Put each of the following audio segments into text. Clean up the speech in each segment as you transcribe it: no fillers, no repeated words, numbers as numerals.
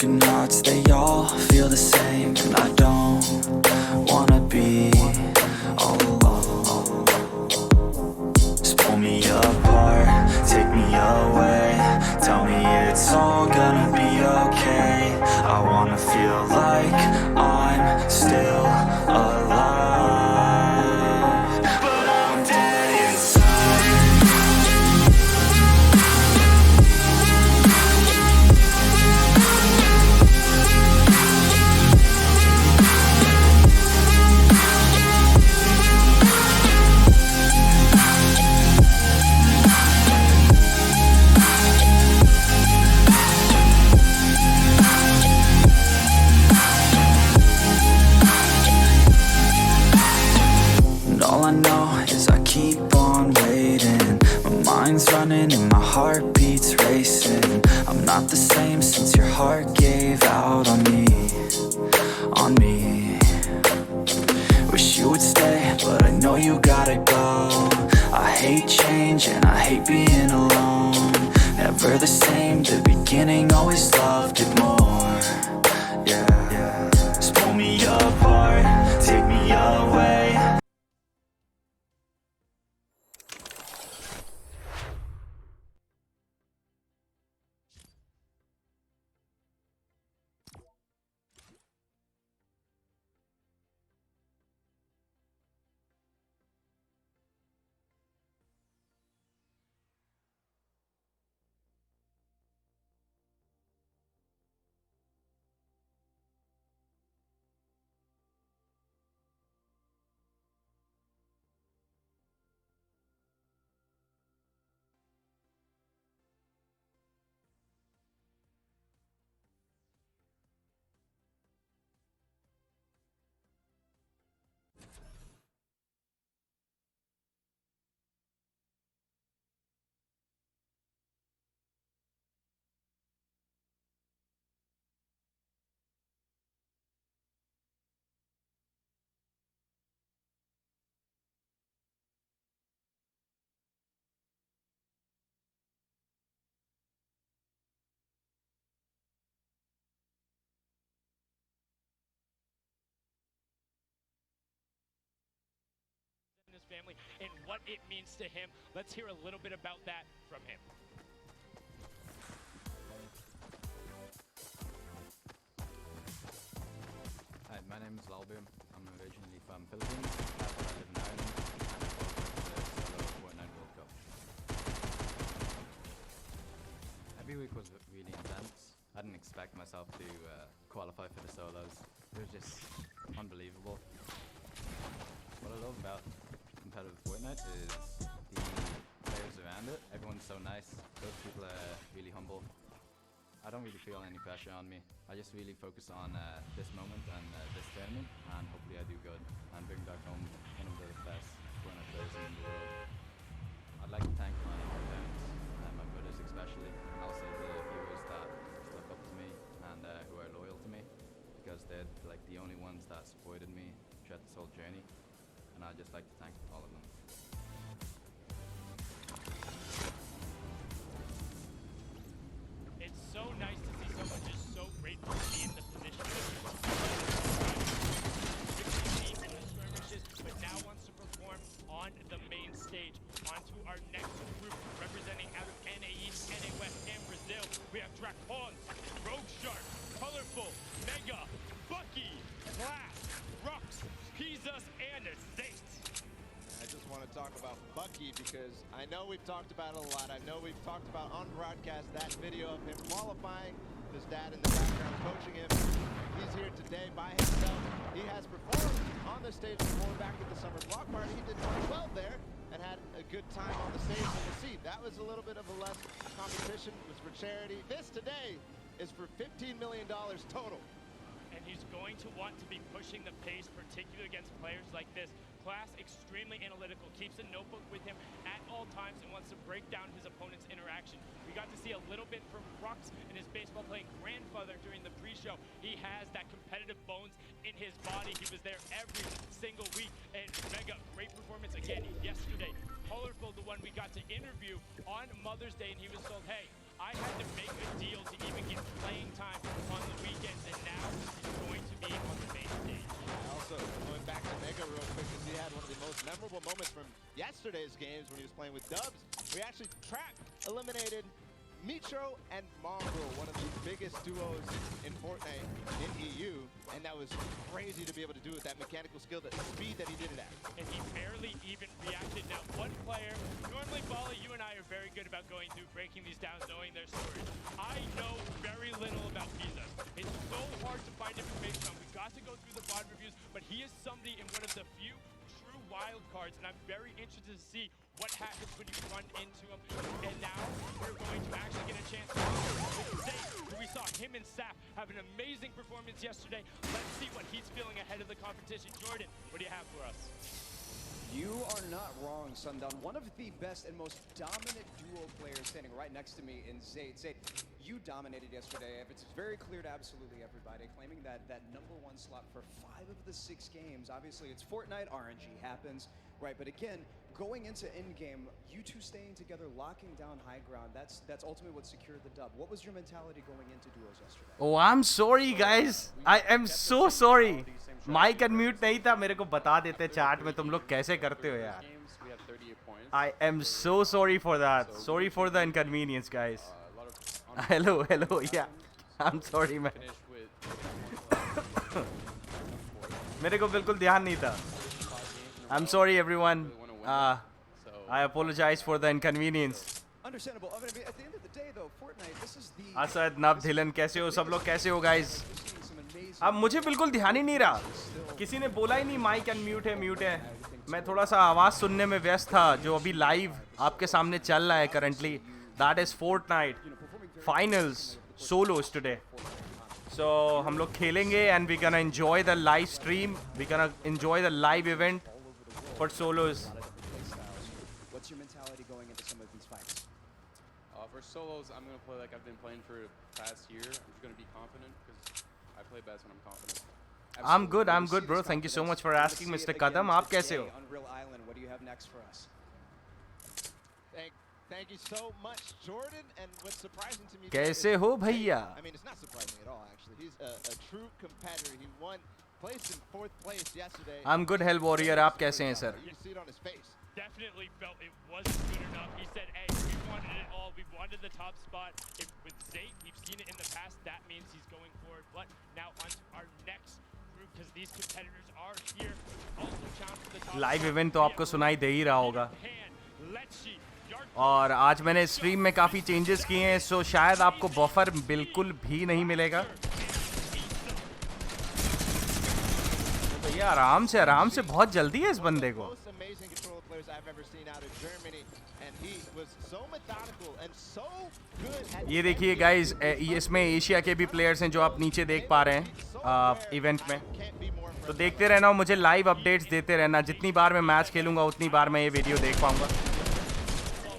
nuts, they all feel the same. And I don't wanna be all alone. Just pull me apart, take me away, tell me it's all gonna be okay. I wanna feel like I'm still alive, but I'm dead inside. All I know is I keep on waiting. My mind's running and my heart beats racing. I'm not the same since your heart gave out on me, on me. Wish you would stay, but I know you gotta go. I hate change and I hate being alone. Never the same, the beginning always loved it more. Yeah, just pull me apart, take me away. His family and what it means to him. Let's hear a little bit about that from him. Hi, my name is Lalbium. I'm originally from Philippines, but I live in Ireland, and I qualified for the solo Fortnite World Cup. Every week was really intense. I didn't expect myself to qualify for the solos. It was just unbelievable. What I love about competitive Fortnite is the players around it. Everyone's so nice. Those people are really humble. I don't really feel any pressure on me. I just really focus on this moment and this tournament, and hopefully I do good and bring back home one of the best Fortnite players in the world. I'd like to thank my parents and my brothers especially, and also the viewers that stuck up to me and who are loyal to me, because they're like the only ones that supported me throughout this whole journey. And I'd just like to thank all of them. It's so nice to see someone just so grateful to be in the position. 16 in the skirmishes, but now wants to perform on the main stage. On to our next group, representing out of NA East, NA West, and Brazil. We have Dracon, Rogue Shark, Colorful, Mega, Bucky, Glass, Rux, Pizzas, and Zate. I just want to talk about Bucky because I know we've talked about it a lot. I know we've talked about on broadcast that video of him qualifying, his dad in the background coaching him. He's here today by himself. He has performed on the stage before back at the summer block party. He did quite well there and had a good time on the stage. And we'll see, that was a little bit of a less competition. It was for charity. This today is for $15 million total. And he's going to want to be pushing the pace, particularly against players like this. Class, extremely analytical, keeps a notebook with him at all times and wants to break down his opponent's interaction. We got to see a little bit from Rux and his baseball playing grandfather during the pre-show. He has that competitive bones in his body. He was there every single week. And Mega, great performance again yesterday. Colorful, the one we got to interview on Mother's Day, and he was told, hey, I had to make a deal to even get playing time on the weekends, and now he's going to be on the main stage. Also, going back to Mega real quick, because he had one of the most memorable moments from yesterday's games when he was playing with Dubs. We actually eliminated Mitro and Mongrel, one of the biggest duos in Fortnite in EU, and that was crazy to be able to do with that mechanical skill, the speed that he did it at. And he barely even reacted. Now, one player, normally, Bala, you and I are very good about going through, breaking these down, knowing their stories. I know very little about Pisa. It's so hard to find information on. We got to go through the VOD reviews, but he is somebody in one of the few true wild cards, and I'm very interested to see what happens when you run into him. And now we're going to actually get a chance to we saw him and Saf have an amazing performance yesterday. Let's see what he's feeling ahead of the competition. Jordan, what do you have for us? You are not wrong, Sundown. One of the best and most dominant duo players standing right next to me in Zayd. Zayd, you dominated yesterday. It's very clear to absolutely everybody, claiming that #1 slot for 5 of the 6 games. Obviously, it's Fortnite, RNG happens, right? But again, going into in-game, you two staying together, locking down high ground, that's ultimately what secured the dub. What was your mentality going into duos yesterday? Oh, I'm sorry, guys. I am so sorry. Mic unmute नहीं था मेरे को बता देते chat में तुम लोग कैसे करते हो यार I am so sorry for that. Sorry for the inconvenience, guys. Hello, yeah. I'm sorry, man. मेरे को बिल्कुल ध्यान नहीं था. I'm sorry, everyone. I apologize for the inconvenience. Understandable. I mean, at the end of the day, though, Fortnite, this is the... Asad, नव, धिलन, कैसे हो सब लोग? कैसे हो, guys? अब मुझे बिल्कुल ध्यान ही नहीं रहा. किसी ने बोला ही नहीं माइक अनम्यूट है, म्यूट है. मैं थोड़ा सा आवाज़ सुनने में व्यस्त था जो अभी लाइव आपके सामने चल रहा है currently. That is Fortnite Finals Solos today. So हम लोग खेलेंगे and we gonna enjoy the live stream. We gonna enjoy the live event for Solos. What's your mentality going into some of these fights? For solos, I'm going to play like I've been playing for the past year. I'm just going to be confident because I play best when I'm confident. I'm good, bro. Thank you so much for asking, Mr. Kadam. आप कैसे हो? On Real Island, what do you have next for us? Thank you so much, Jordan. And what's surprising to me... कैसे हो भैया? I mean, it's not surprising at all, actually. He's a true competitor. He placed in 4th place yesterday. I'm good, Hell Warrior. आप कैसे हैं, sir? You can see it on his face. Definitely felt it wasn't good enough. He said, hey, we wanted it all. We wanted the top spot. With Zayd, we've seen it in the past. That means he's going forward. But now on to our next group, because these competitors are here. Also challenge for the top Live event तो आपको सुनाई दे ही रहा होगा. Let's see. और आज मैंने stream में काफ़ी चेंजेस किए हैं, सो शायद आपको बफर बिल्कुल भी नहीं मिलेगा. तो ये आराम से बहुत जल्दी है इस बंदे को. ये देखिए गाइस, इसमें एशिया के भी प्लेयर्स हैं जो आप नीचे देख पा रहे हैं इवेंट में. तो देखते रहना और मुझे लाइव अपडेट्स देते रहना. जितनी बार मैं मैच खेलूंगा उतनी बार मैं ये वीडियो देख पाऊंगा.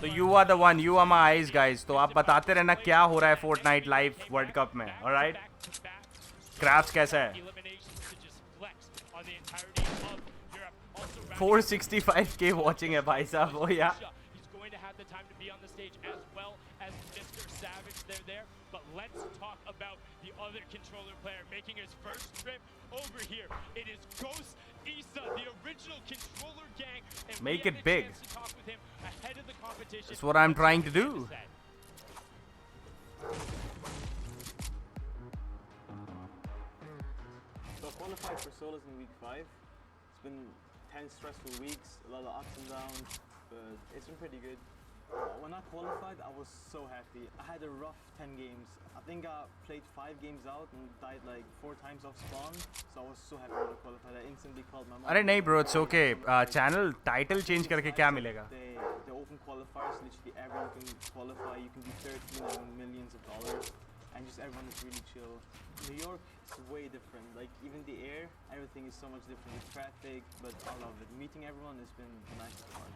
तो you are the one, you are my eyes guys. तो आप बताते रहना क्या हो रहा है फोर्टनाइट लाइव वर्ल्ड कप में. ऑलराइट, क्रैफ्ट कैसा है? 465k वाचिंग है भाई साहब. वो यार Make it big. That's what I'm trying to do. So I qualified for solos in week 5. It's been 10 stressful weeks, a lot of ups and downs, but it's been pretty good. When I qualified, I was so happy. I had a rough 10 games. I think I played 5 games out and died like 4 times off spawn. So I was so happy when I qualified. I instantly called my mom. अरे नहीं bro, it's okay. Channel title change करके क्या मिलेगा? They open qualifiers. Literally everyone can qualify. You can be 13 and win millions of dollars, and just everyone is really chill. New York is way different. Like even the air, everything is so much different with traffic. But I love it. Meeting everyone has been the nicest part.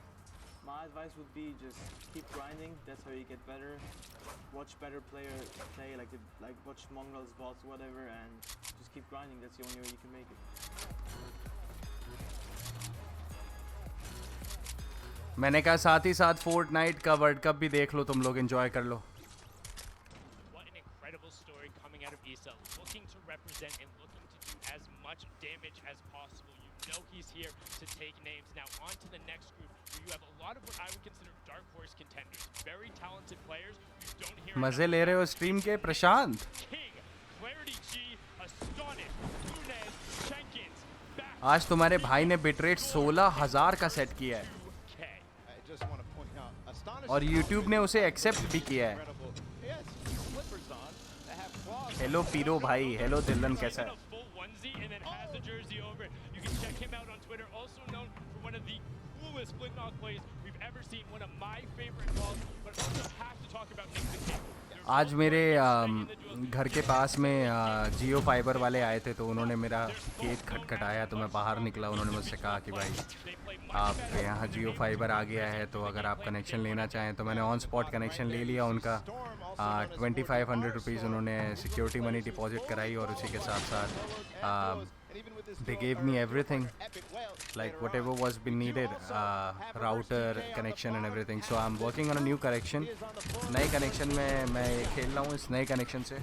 My advice would be just keep grinding. That's how you get better. Watch better player play, like watch Mongrel's bots, whatever, and just keep grinding. That's the only way you can make it. मैंने कहा साथ ही साथ Fortnite का world cup भी देख लो, तुम लोग enjoy कर लो. represent and looking to do as much damage as possible. You know he's here to take names. Now on to the next group, where you have a lot of what I would consider dark horse contenders. Very talented players. You don't hear मजे ले रहे हो stream के प्रशांत? King, Clarity G, Astonish, Munez, Jenkins, back आज तुम्हारे भाई ने bitrate 16,000 का सेट किया है 2K. I just want to point out, astonishing और YouTube ने उसे एक्सेप्ट भी किया है. incredible. He has slippers on that have claws. Hello Piro भाई, हेलो दिलन, कैसा In है? a full onesie and then has the jersey over it. You can check him out on Twitter. Also known for one of the coolest split knock plays we've ever seen. One of my favorite calls. But also have to talk about Nick the King. आज मेरे घर के पास में जियो fibre वाले आए थे, तो उन्होंने मेरा गेट खटखटाया, तो मैं बाहर निकला. उन्होंने मुझसे कहा कि भाई आपके यहाँ जियो फाइबर आ गया है, तो अगर आप कनेक्शन लेना चाहें. तो मैंने ऑन स्पॉट कनेक्शन ले लिया उनका. 2500 रुपीज़ उन्होंने सिक्योरिटी मनी डिपॉजिट कराई, और उसी के साथ साथ they gave me everything, like whatever was been needed, router, connection and everything. So I'm working on a new connection. नए कनेक्शन में मैं खेल रहा हूँ इस नए कनेक्शन से.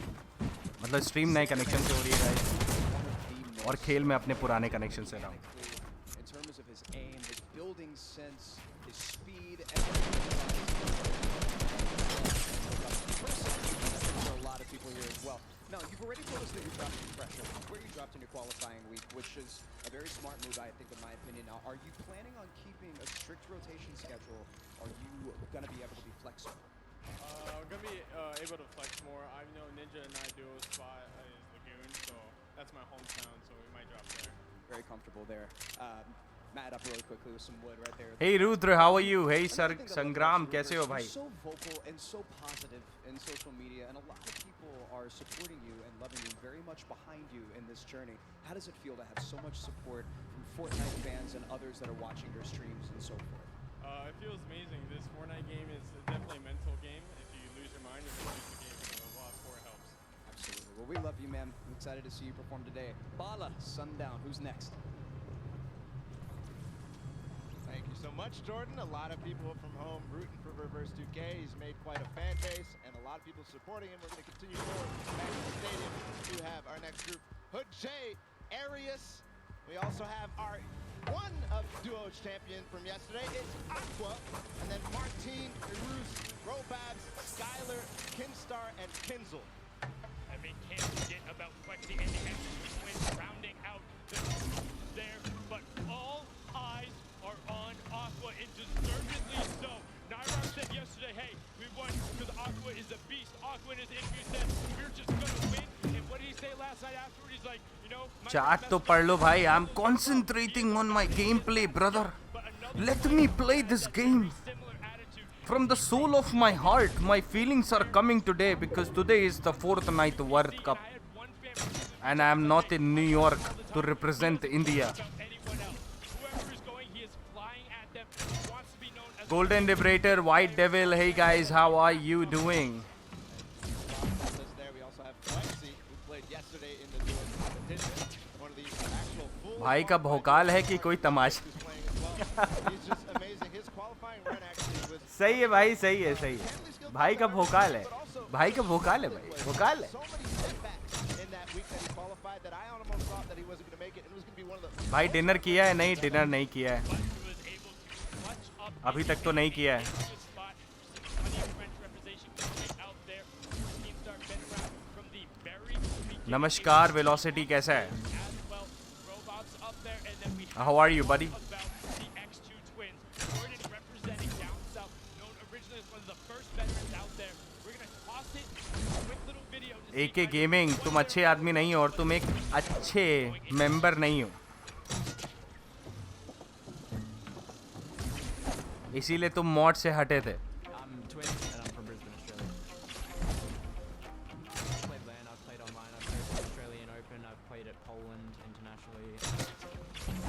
मतलब स्ट्रीम नए कनेक्शन से हो रही है guys, और खेल मैं अपने पुराने कनेक्शन से रहा हूँ. In terms of his aim, his building sense, his speed, for a lot of people here as well. Now, you've already told us that you dropped some pressure where you dropped in your qualifying week, which is a very smart move, I think, in my opinion. Now, are you planning on keeping a strict rotation schedule? Are you going to be able to be flexible? I'm gonna be able to flex more. I know Ninja and I duo spot is Lagoon, so that's my hometown, so we might drop there. Very comfortable there. Matt up really quickly with some wood right there. Hey Rudra, how are you? Hey Sangram, कैसे हो भाई? So vocal and so positive in social media, and a lot of people are supporting you and loving you, very much behind you in this journey. How does it feel to have so much support from Fortnite fans and others that are watching your streams and so forth? It feels amazing. This Fortnite game is definitely a mental game. If you lose your mind, you lose the game. So a lot of support helps. Absolutely. Well, we love you, man. I'm excited to see you perform today. Bala, Sundown, who's next? Thank you so much, Jordan. A lot of people from home rooting for Reverse 2K. He's made quite a fan base, and a lot of people supporting him. We're going to continue forward back to the stadium. We have our next group, Hood J, Arius. We also have our one of Duo's champion from yesterday. It's Aqua, and then Martine, Iruz, Robabs, Skylar, Kinstar, and Kinzel. I mean, can't forget about Flexi and the extra wins rounding out the there, but all eyes are on Aqua, and deservedly so. Nyrock said yesterday, hey, we won because Aqua is a beast. Aqua in his interview said, we're just gonna win. And what did he say last night afterward? He's like, you know, Chat तो पढ़ लो भाई. I'm concentrating on my gameplay, brother. Let me play this game. From the soul of my heart, my feelings are coming today because today is the Fortnite World Cup. And I am not in New York to represent India. Golden Liberator, White Devil, hey guys, how are you doing? We also have Flexi, who played yesterday in the Duo competition. One of the actual full भाई का भौकाल है कि कोई तमाशा? who's playing as well. He's just amazing. His qualifying run actually was सही है भाई, सही है, सही है. भाई का भौकाल है. भाई का भौकाल है भाई. भौकाल है. so many setbacks in that week that he qualified that I almost thought that he wasn't going to make it. It was going to be one of the भाई डिनर किया है? नहीं, डिनर नहीं किया है. अभी तक तो नहीं किया है. नमस्कार वेलोसिटी, कैसा है? How are you, buddy? AK gaming, तुम अच्छे आदमी नहीं हो और तुम एक अच्छे मेंबर नहीं हो, इसीलिए तुम मॉड से हटे थे. I'm twins and I'm from Brisbane, Australia. I've played LAN, I've played online, I've played the Australian Open, I've played at Poland internationally.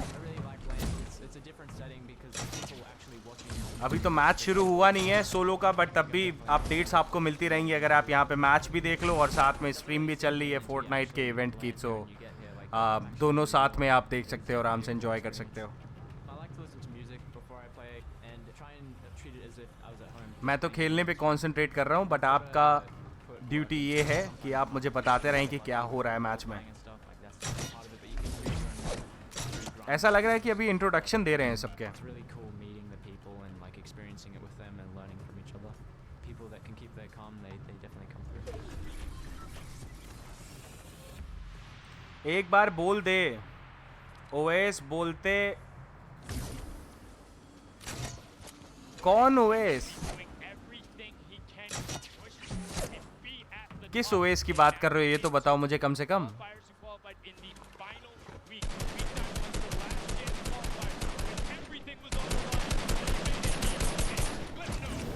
I really like LAN. It's a different setting because people actually watching. अभी तो match शुरू हुआ नहीं है solo का, but तब भी updates आपको मिलती रहेंगी अगर आप यहाँ पे मैच भी देख लो और साथ में स्ट्रीम भी चल रही है फोर्टनाइट के इवेंट की. तो दोनों साथ में आप देख सकते हो, आराम से एंजॉय कर सकते हो. मैं तो खेलने पे कंसंट्रेट कर रहा हूँ, बट आपका ड्यूटी ये है कि आप मुझे बताते रहें कि क्या हो रहा है मैच में. ऐसा लग रहा है कि अभी इंट्रोडक्शन दे रहे हैं सबके. It's really cool meeting the people and like experiencing it with them and learning from each other. People that can keep their calm, they definitely come through. एक बार बोल दे. ओएस बोलते. कौन ओएस? किस ओएस की बात कर रहे हो, ये तो बताओ मुझे कम से कम.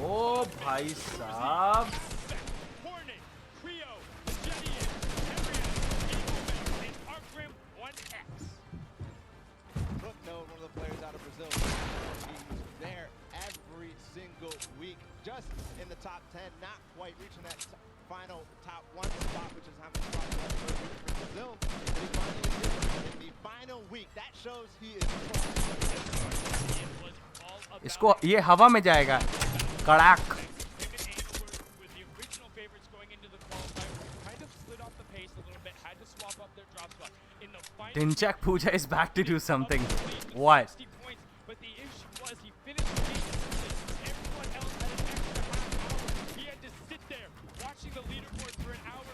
ओ भाई साहब. Just in the top 10, not quite reaching that final top 1 spot, which is how many spots left for Brazil. But he finally did it in the final week. That shows he is. इसको ये हवा में जाएगा. कड़ाक. Tinchak Pooja is back to do something. What?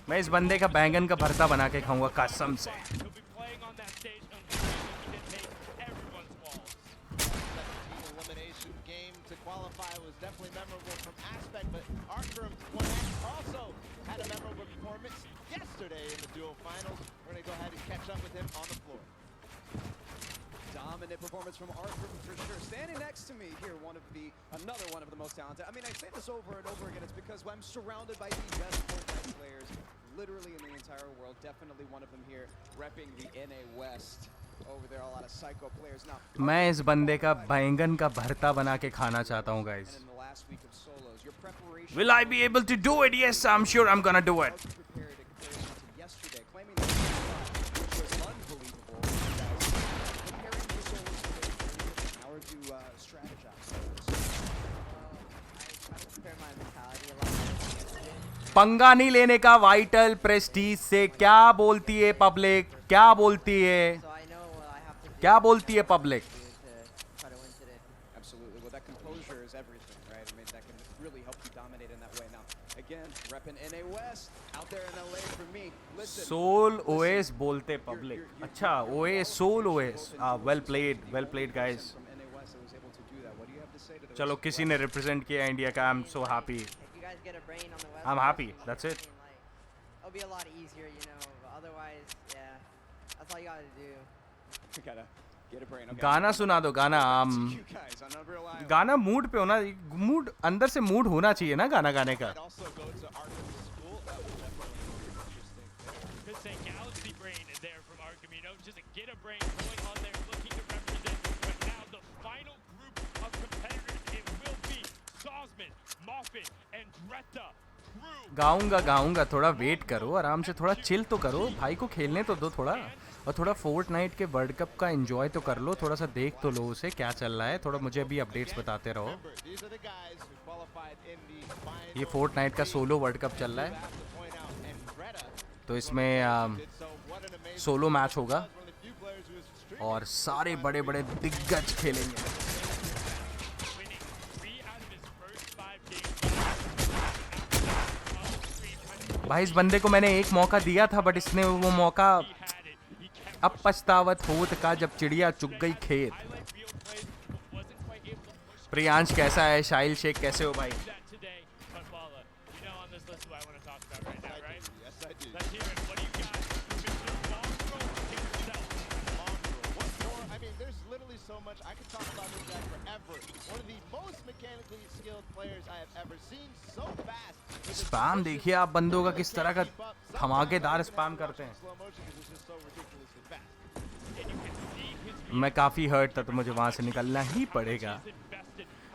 मैं इस बंदे का बैंगन का भरता बना के खाऊंगा कसम से. Dominant performance from Arthur for sure. Standing next to me here, another one of the most talented. I mean, I say this over and over again. It's because I'm surrounded by the best Fortnite players, literally in the entire world. Definitely one of them here, repping the NA West. Over there, a lot of psycho players. Now, मैं इस बंदे का बैंगन का भरता बना के खाना चाहता हूँ, guys. Will I be able to do it? Yes, I'm sure I'm gonna do it. पंगा नहीं लेने का वाइटल प्रेस्टीज से. क्या बोलती है पब्लिक? क्या बोलती है? क्या बोलती है पब्लिक? सोल ओएस बोलते पब्लिक. अच्छा, OS Soul OS. Well played guys. चलो, किसी ने रिप्रेजेंट किया इंडिया का. I am so happy. I'm happy. That's it. It'll be a lot easier, you know. Otherwise, yeah, that's all you gotta do. You gotta get a brain. Okay. गाना सुना दो. गाना गाना मूड पे होना. Mood अंदर से मूड होना चाहिए ना गाना गाने का. गाऊंगा. थोड़ा वेट करो, आराम से थोड़ा चिल तो करो. भाई को खेलने तो दो थोड़ा. और थोड़ा फोर्टनाइट के वर्ल्ड कप का एंजॉय तो कर लो. थोड़ा सा देख तो लो उसे क्या चल रहा है. थोड़ा मुझे भी अपडेट्स बताते रहो. ये फोर्टनाइट का सोलो वर्ल्ड कप चल रहा है, तो इसमें सोलो मैच होगा और सारे बड़े बड़े दिग्गज खेलेंगे. भाई इस बंदे को मैंने एक मौका दिया था, बट इसने वो मौका अब पछतावत होत का जब चिड़िया चुग गई खेत. प्रियांश कैसा है? शाहिल शेख कैसे हो भाई? स्पैम देखिए आप बंदों का किस तरह का धमाकेदार स्पैम करते हैं. मैं काफी हर्ट था, तो मुझे वहां से निकलना ही पड़ेगा.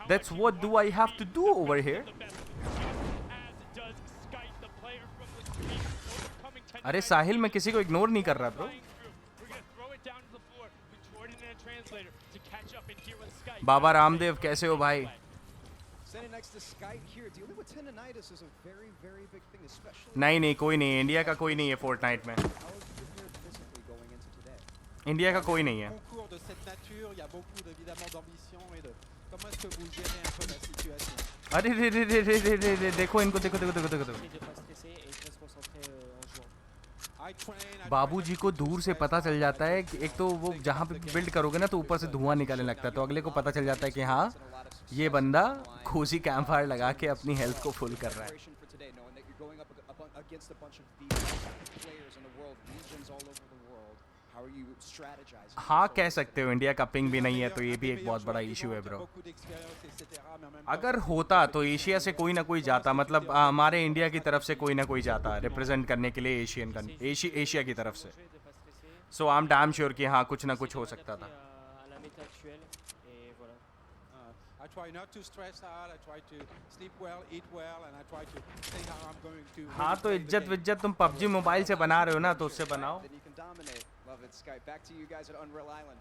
That's what do I have to do over here? अरे साहिल, मैं किसी को इग्नोर नहीं कर रहा ब्रो. बाबा रामदेव कैसे हो भाई? नहीं कोई नहीं. इंडिया का कोई नहीं है फोर्टनाइट में. इंडिया का कोई नहीं है। concours de cette nature, il y a beaucoup évidemment d'ambition et de comment est-ce que vous gérez un peu la situation. अरे रे रे रे रे रे रे रे देखो इनको, देखो देखो देखो देखो देखो। de pas stresser et de se concentrer en jouant. I train, बाबूजी को दूर से पता चल जाता है कि एक तो वो जहाँ पे बिल्ड करोगे ना तो ऊपर से धुआं निकलने लगता है, तो अगले को पता चल जाता है कि हाँ ये बंदा कोसी कैंप फायर लगा के अपनी हेल्थ को फुल कर रहा है। Preparation for today, knowing that you're going up against a bunch of the best players in the world, regions all over the world. How are you strategizing? हाँ कह सकते हो, इंडिया का पिंग भी नहीं है तो ये भी एक बहुत बड़ा इशू है bro. beaucoup d'expérience, etc. Mais en même temps, अगर होता तो एशिया से कोई ना कोई जाता, मतलब हमारे इंडिया की तरफ से कोई ना कोई जाता रिप्रेजेंट करने के लिए एशिया की तरफ से। De pas stresser. So I am damn sure कि हाँ कुछ ना कुछ हो सकता था। À la méta actuelle et voilà. I try not to stress out. I try to sleep well, eat well, and I try to think how I'm going to. हाँ really तो play the इज्जत game. विज्जत तुम PUBG mobile से बना रहे हो ना, तो उससे बनाओ। Then you can dominate. Love it, Skype. Back to you guys at Unreal Island.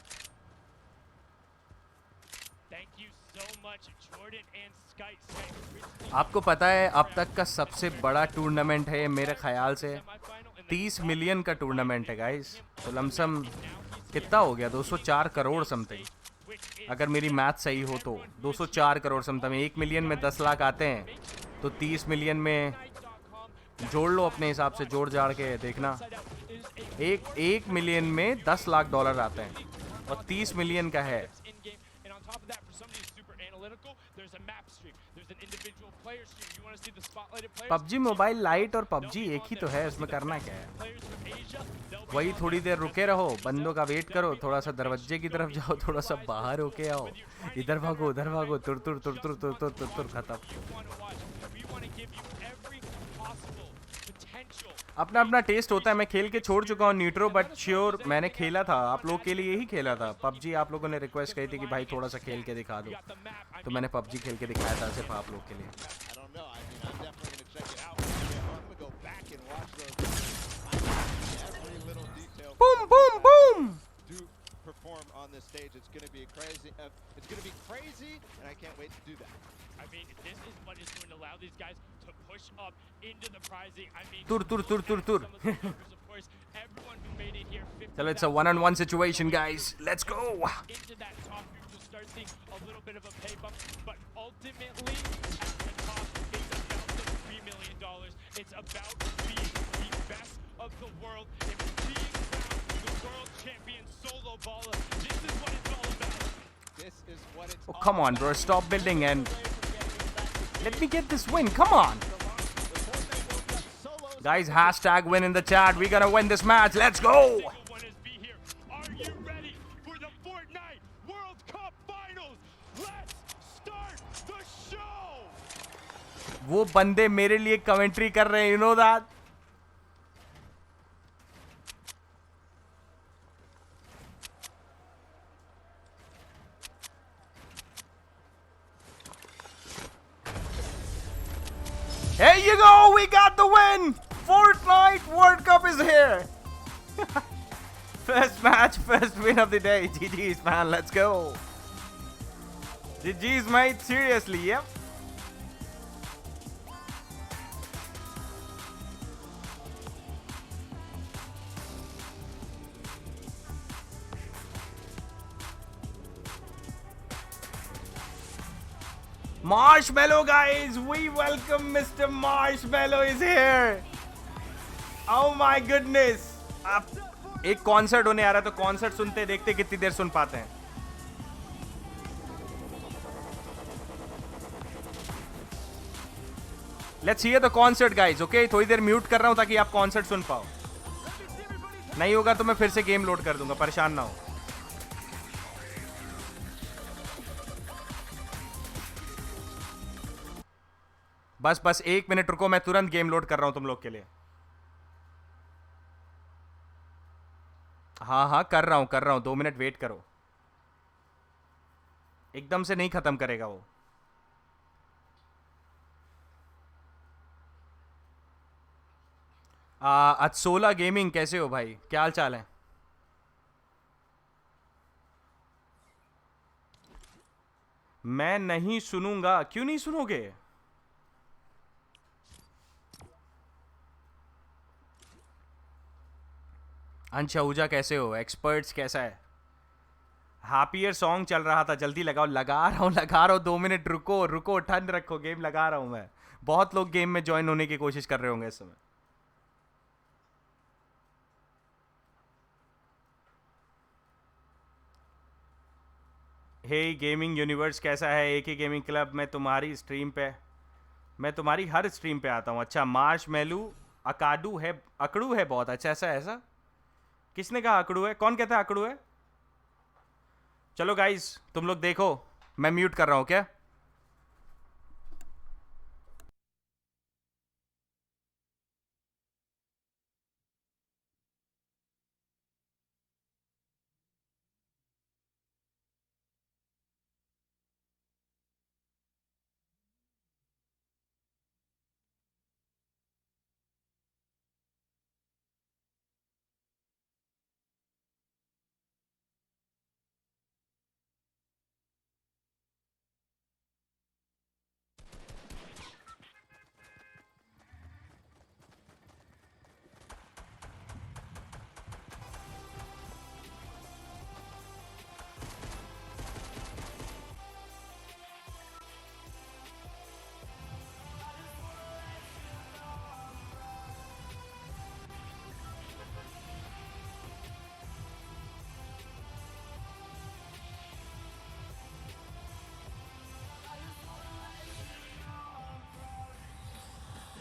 Thank you so much, Jordan and Skype. Skype originally आपको पता है अब तक का सबसे बड़ा टूर्नामेंट है ये मेरे ख्याल से, semifinal and 30 मिलियन का टूर्नामेंट है गाइस। तो लमसम कितना हो गया, 204 करोड़ समथिंग, अगर मेरी मैथ सही हो तो 204 करोड़ समथिंग। 1 मिलियन में 10 लाख आते हैं, तो 30 मिलियन में जोड़ लो अपने हिसाब से, जोड़ जाड़ के देखना। एक मिलियन में 10 लाख डॉलर आते हैं और 30 मिलियन का है। in-game. And on top of that, for somebody who's super analytical, there's a map stream. There's an individual player stream. You want to see the spotlighted players? PUBG mobile light और PUBG एक ही तो है, उसमें करना क्या है? Players from Asia, they'll be वही on थोड़ी there. देर रुके रहो, बंदों का वेट करो, थोड़ा सा दरवाजे की तरफ जाओ, थोड़ा सा बाहर होके आओ, इधर भागो उधर भागो, तुर तुर तुर तुर तुर तुर तुर तुर खत्म। You want to watch. We want to give you every possible potential. अपना अपना टेस्ट होता है। मैं खेल के छोड़ चुका हूँ न्यूट्रो, बट श्योर मैंने खेला था, आप लोग के लिए ही खेला था पबजी। आप लोगों ने रिक्वेस्ट करी थी कि भाई थोड़ा सा खेल के दिखा दो, Got the map. I तो मैंने पबजी खेल के दिखाया था सिर्फ आप लोग के लिए। I don't know. I mean, I'm definitely going to check it out. I'm going to go back and watch those. Every little detail. Boom boom boom. Do perform on this stage. It's going to be crazy. It's going to be crazy, and I can't wait to do that. I mean, this is what is going to allow these guys to push up into the prizing. I mean, तुर तुर तुर तुर तुर। some of the numbers, of course, everyone who made it here, 50,000 चलो it's a 1-on-1 situation guys, let's go. into that top group, you'll start seeing a little bit of a pay bump, but ultimately, at the top, it's about the $3 million. It's about being the best of the world. It's being crowned the world champion solo baller. This is what it's all about. This is what it's Oh, all come on, about. bro. Stop building and let me get this win. Come on. Guys, hashtag win in the chat. We're gonna win this match. Let's go. Single one is be here. Are you ready for the Fortnite World Cup Finals? Let's start the show. वो बंदे मेरे लिए commentary कर रहे हैं, you know that? Here you go, we got the win! Fortnite World Cup is here! First match, first win of the day. GG's, man, let's go. GG's, mate, seriously, yep. Marshmallow, guys, we welcome Mr. Marshmallow is here. Oh my goodness. आप एक concert होने आ रहा है, तो concert सुनते देखते कितनी देर सुन पाते हैं। Let's hear the concert, guys. Okay, थोड़ी देर म्यूट कर रहा हूँ ताकि आप कॉन्सर्ट सुन पाओ। नहीं होगा तो मैं फिर से गेम लोड कर दूंगा, परेशान ना हो। बस 1 मिनट रुको, मैं तुरंत गेम लोड कर रहा हूं तुम लोग के लिए। हाँ कर रहा हूं 2 मिनट वेट करो, एकदम से नहीं खत्म करेगा वो। अत्सोला गेमिंग, कैसे हो भाई, क्या हाल चाल है? मैं नहीं सुनूंगा। क्यों नहीं सुनोगे? अंश आहूजा कैसे हो? एक्सपर्ट्स कैसा है? हैप्पियर सॉन्ग चल रहा था, जल्दी लगाओ। लगा रहा हूँ 2 मिनट, रुको रुको, ठंड रखो, गेम लगा रहा हूँ मैं। बहुत लोग गेम में ज्वाइन होने की कोशिश कर रहे होंगे इस समय। हे गेमिंग यूनिवर्स कैसा है? एक ही गेमिंग क्लब में तुम्हारी स्ट्रीम पे, मैं तुम्हारी हर स्ट्रीम पे आता हूँ। अच्छा, मार्श मेलू अकाडू है, अकड़ू है बहुत। अच्छा ऐसा ऐसा किसने कहा अकड़ू है? कौन कहता है अकड़ू है? चलो गाइस तुम लोग देखो, मैं म्यूट कर रहा हूँ क्या?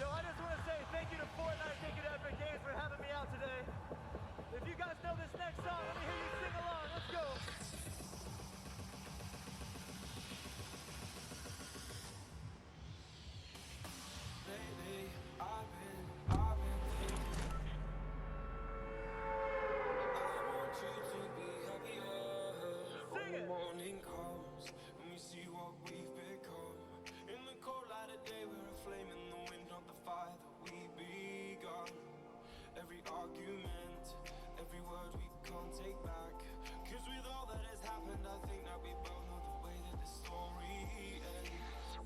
Yo, I just want to say thank you to Fortnite, thank you to Epic Games for having me out today. If you guys know this next song, let me hear you sing along. Let's go. Morning comes and we see what we've become. In the cold light of day, we're a flame in the wind, not the fire that we begun. Every argument, every word we can't take back. Cause with all that has happened, I think that we both know the way that the story ends.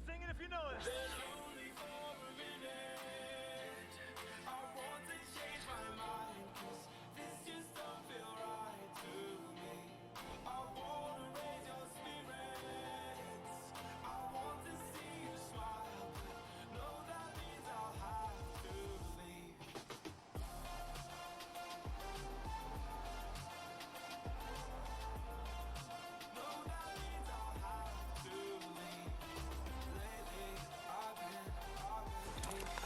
Sing it if you know it. Then only for a minute, I want to change my mind. Cause this just don't feel right to me. I wanna raise your spirits, I want to see you smile, but no, that means I'll have to leave. No, that means I'll have to leave. Lately, I've been thinking,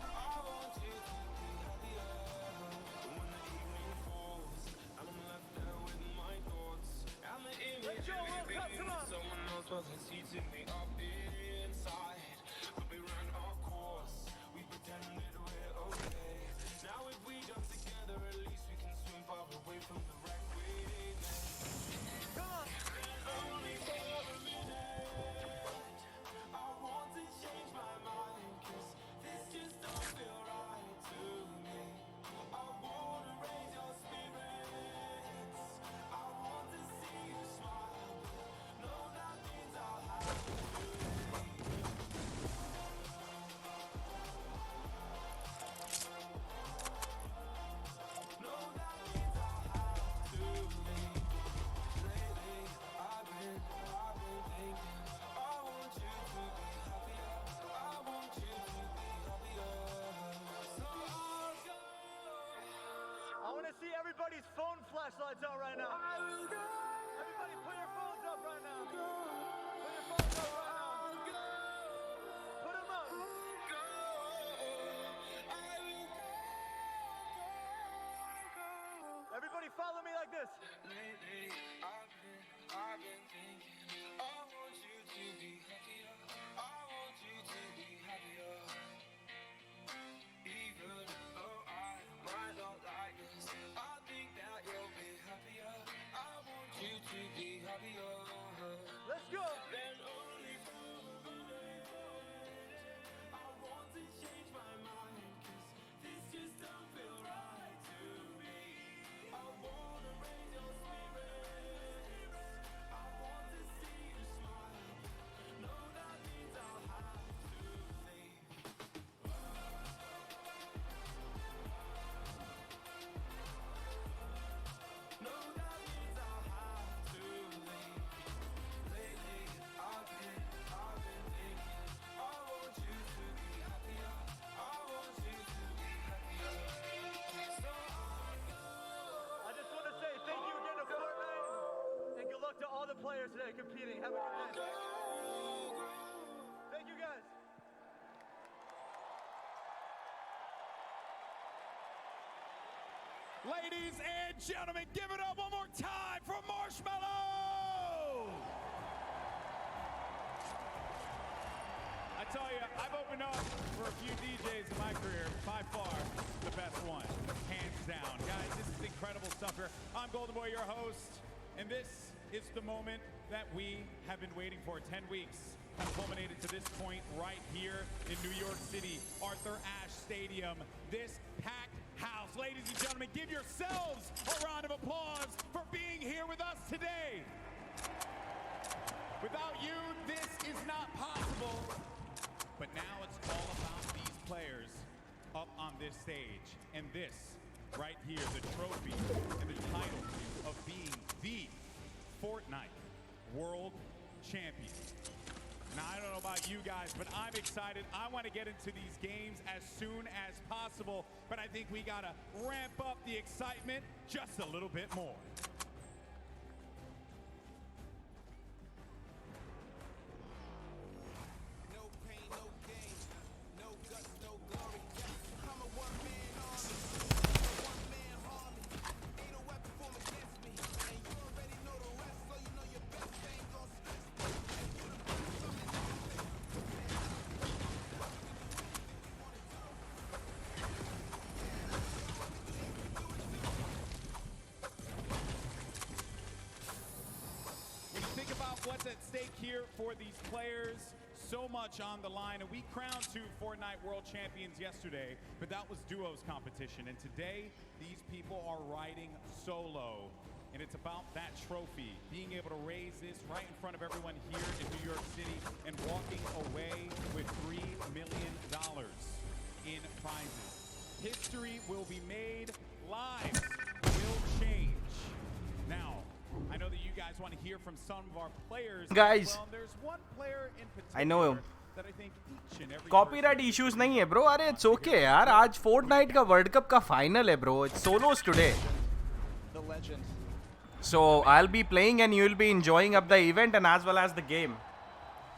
I want you to be happier. When the evening falls and I'm left there with my thoughts, and the image of me being with someone else wasn't eating me up inside. But we ran our course, we pretended we're okay. Now if we jump together, at least we can swim far away from the wreck we made. And only for a minute, I want to change my mind. Cause this just don't feel right to me. I wanna raise your spirits, I want to see you smile, but no, that means I'll have to leave. No, that means I'll have to leave. Lately, I've been thinking, I want you to be happier, I want you to be happier. So I'll go. I want to see everybody's phone flashlights out right now. I will go. Everybody put your phones up right now. Put your phones up right now. Put them up. Everybody follow me like this. Lately, I've been thinking, I want you to be happier, I want you to be happier. Even though I might not like this, I think that you'll be happier. I want you to be happier. Let's go. Then only for a minute, I want to change my mind. Cause this just don't feel right to me. I wanna raise your spirits, I want to see you smile. No, that luck to all the players today competing. Have a good day. Thank you, guys. Ladies and gentlemen, give it up one more time for Marshmallow! I tell you, I've opened up for a few DJs in my career. By far, the best one, hands down. Guys, this is incredible stuff here. I'm Golden Boy, your host, and this is the moment that we have been waiting for. 10 weeks have culminated to this point right here in New York City, Arthur Ashe Stadium. This packed house. Ladies and gentlemen, give yourselves a round of applause for being here with us today. Without you, this is not possible. But now it's all about these players up on this stage. And this right here, the trophy and the title of being the Fortnite World Champion. Now, I don't know about you guys, but I'm excited. I want to get into these games as soon as possible, but I think we got to ramp up the excitement just a little bit more. No pain, no gain, no guts, no glory. I'm a one-man army, a one-man army. Ain't a weapon formed against me, and you already know the rest, so you know your best ain't gonna stress me. And you the best coming to me. When you think about what's at stake here for these players, so much on the line, and we crowned 2 Fortnite World Champions yesterday, but that was duos competition, and today these people are riding solo, and it's about that trophy, being able to raise this right in front of everyone here in New York City and walking away with $3 million in prizes. History will be made, lives will change. Now, I know that you guys want to hear from some of our players. Guys, well, there's one player in particular I know him. that I think each and every copyright issues नहीं है bro. अरे it's okay यार. आज Fortnite का world cup का final है bro. It's Saulos today. The legend. So I'll be playing and you'll be enjoying up the event and as well as the game.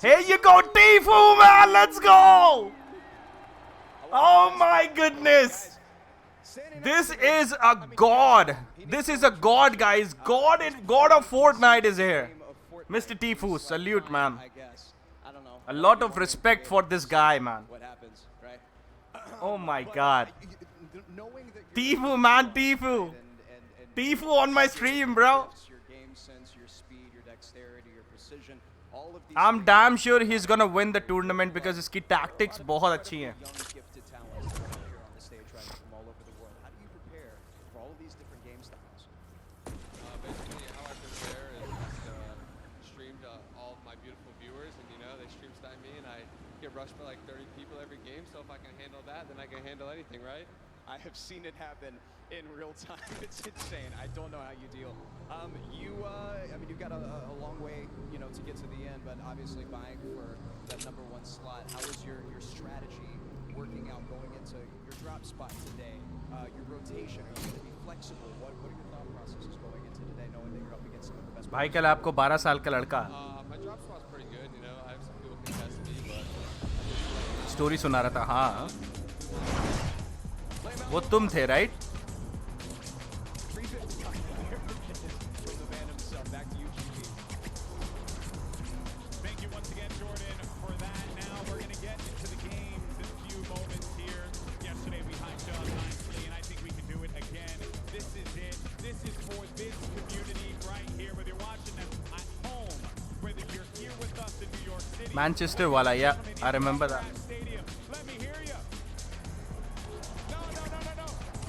Here you go, Tifu man. Let's go. Oh my goodness. This is a god. This is a god, guys. God of Fortnite is here. Mr. Tifu, salute, man. I guess. I don't know. A lot of respect for this guy, man. What happens, right? Oh my god. Knowing that Tifu, man, Tifu. Tifu on my stream, bro. your game sense, your speed, your dexterity, your precision, all of these I'm damn sure he's gonna win the tournament because his tactics बहुत अच्छी हैं. young gifted talents that are here on the stage right now from all over the world. How do you prepare for all of these different game styles? Basically, how I prepare is just stream to all of my beautiful viewers, and they stream time me, and I get rushed by like 30 people every game. So if I can handle that, then I can handle anything, right? I have seen it happen in real time. It's insane. I don't know how you deal. I mean, you've got a long way, to get to the end, but obviously vying for that #1 slot. How is your strategy working out going into your drop spot today? Your rotation, are you going to be flexible? What are your thought processes going into today, knowing that you're up against some of the best भाई कल आपको 12 साल का लड़का My drop spot's pretty good. I have some people contest me, but story सुना रहा था. हाँ, वो तुम थे, right? Thank you once again, Jordan, for that. Now we're going to get into the games in a few moments here. Yesterday we hyped up nicely, and I think we can do it again. This is it. This is for this community right here, whether you're watching them at home, whether you're here with us in New York City. Manchester wala, yeah, I remember that. Stadium. Let me hear you. No.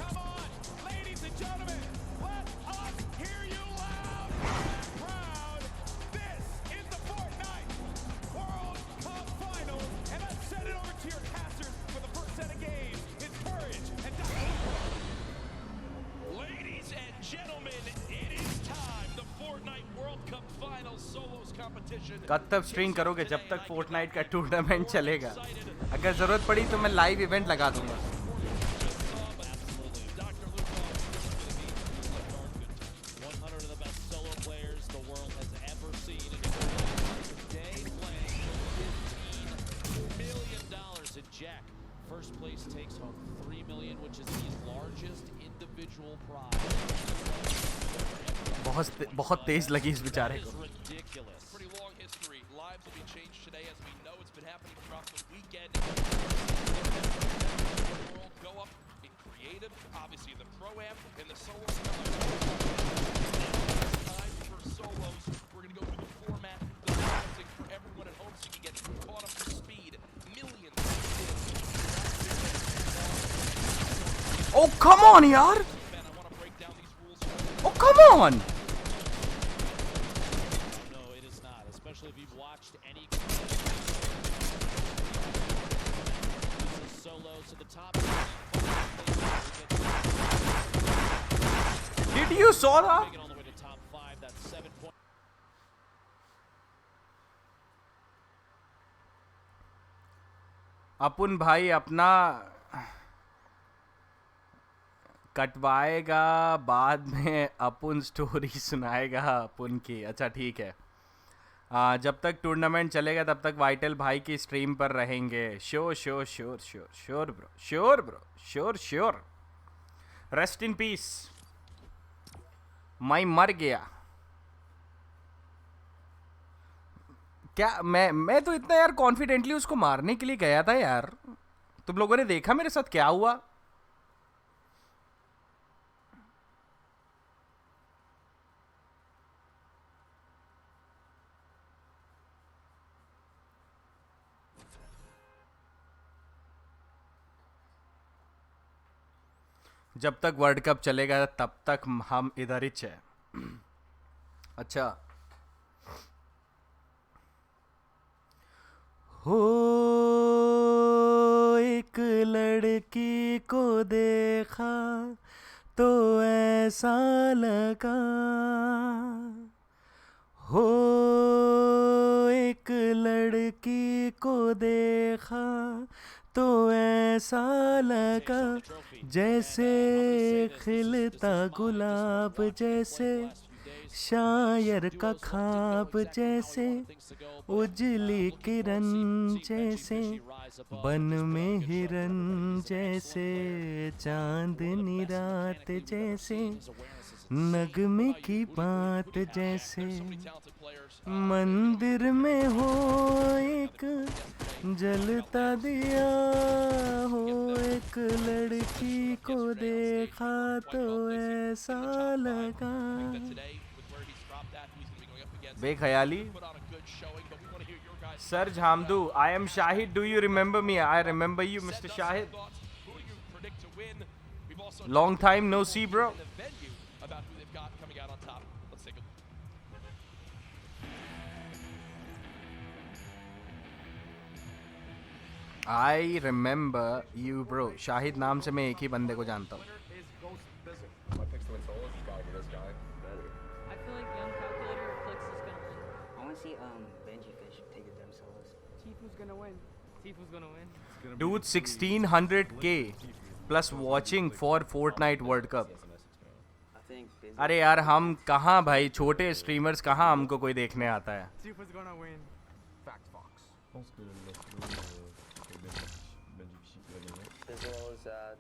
Come on. Ladies and gentlemen, let us hear you loud and proud. This is the Fortnite World Cup Final. And let's send it over to your casters for the first set of games. It's Courage and Ladies and gentlemen, it is time. The Fortnite World Cup Final Solos competition. कब तक stream करोगे? जब तक Fortnite का tournament चलेगा. अगर जरूरत पड़ी तो मैं लाइव इवेंट लगा दूंगा. First place takes home $3 million, which is the largest individual prize. बहुत तेज लगी इस बेचारे को. Ridiculous. Pretty long history. Lives will be changed today, as we know it's been happening throughout the weekend. World go up in creative, obviously in the pro-am, in the solo time for solos. We're gonna go through the format, the balancing for everyone at home, so you can get caught up to speed. Millions. Oh come on, yaar! Oh come on! No, it is not. Especially if you've watched any solos to the top. Did you saw that? Making all the way to top 5. That's 7 points. अपुन भाई अपना कटवाएगा, बाद में अपुन story सुनाएगा अपुन की. अच्छा ठीक है. जब तक टूर्नामेंट चलेगा तब तक वाइटल भाई की स्ट्रीम पर रहेंगे. Sure sure sure sure sure bro, sure bro, sure sure. Rest in peace. मैं मर गया क्या? मैं तो इतना यार कॉन्फिडेंटली उसको मारने के लिए गया था यार. तुम लोगों ने देखा मेरे साथ क्या हुआ? जब तक वर्ल्ड कप चलेगा तब तक हम इधर ही है. अच्छा. हो एक लड़की को देखा तो ऐसा लगा, हो एक लड़की को देखा तो ऐसा लगा जैसे खिलता गुलाब, जैसे शायर का ख्वाब, जैसे उजली किरण, जैसे बन में हिरन, जैसे चांदनी रात, जैसे नगमे की बात, जैसे मंदिर में हो एक जलता दिया, हो एक लड़की को देखा तो ऐसा लगा. बेख्याली. सर झामदू, I am Shahid. Do you remember me? I remember you mister Shahid. Long time no see bro. I remember you bro. Shahid नाम से मैं एक ही बंदे को जानता हूँ. Dude, 1600k plus watching for Fortnite World Cup. अरे यार हम कहाँ भाई, छोटे स्ट्रीमर्स कहाँ हमको कोई देखने आता है.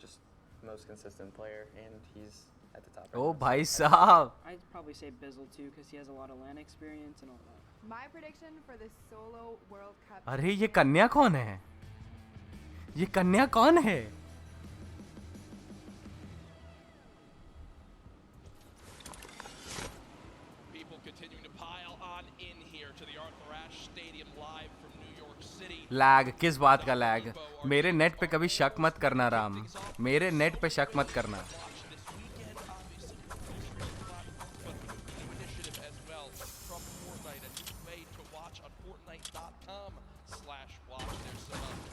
Just most consistent player, and he's at the top. Oh, भाई साहब. I'd probably say Bizzle too, because he has a lot of LAN experience and all that. My prediction for the solo World Cup. अरे ये कन्या कौन है? ये कन्या कौन है? People continuing to pile on in here to the Arthur Ashe Stadium live from New York City. Lag? किस बात का लैग? मेरे नेट पे कभी शक मत करना राम. मेरे नेट पे शक मत करना.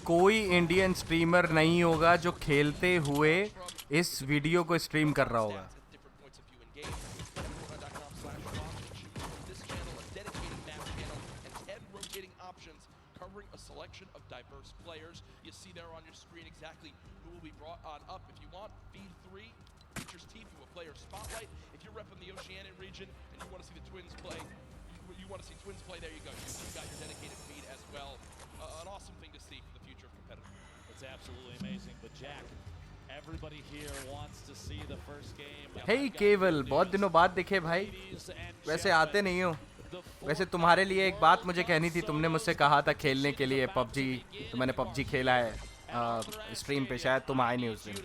कोई इंडियन स्ट्रीमर नहीं होगा जो खेलते हुए इस वीडियो को स्ट्रीम कर रहा होगा. diverse players. You see there on your screen exactly who will be brought on up. If you want, feed 3 features Tifu, a player spotlight. If you're repping the Oceanic region and you want to see the Twins play, you want to see Twins play, there you go. You've got your dedicated feed as well. An awesome thing to see for the future of competitive. It's Hey केवल, बहुत दिनों बाद दिखे भाई. वैसे आते नहीं हो. वैसे तुम्हारे लिए एक बात मुझे कहनी थी. तुमने मुझसे कहा था खेलने के लिए PUBG. तो मैंने PUBG खेला है स्ट्रीम पे. शायद तुम आए नहीं उस दिन.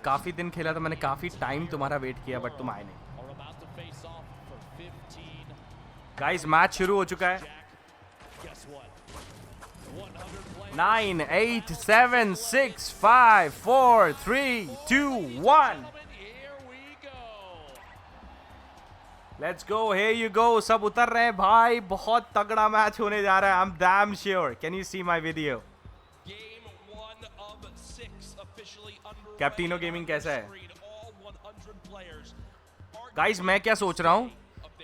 काफ़ी दिन खेला था मैंने. काफ़ी टाइम तुम्हारा वेट किया बट तुम आए नहीं. गाइस मैच शुरू हो चुका है. 9, 8, 7, 6, 5, 4, 3, 2, 1. Let's go. Here you go. सब उतर रहे हैं भाई. बहुत तगड़ा मैच होने जा रहा है. I'm damn sure. Can you see my video? Captino gaming कैसा है? गाइस मैं क्या सोच रहा हूँ,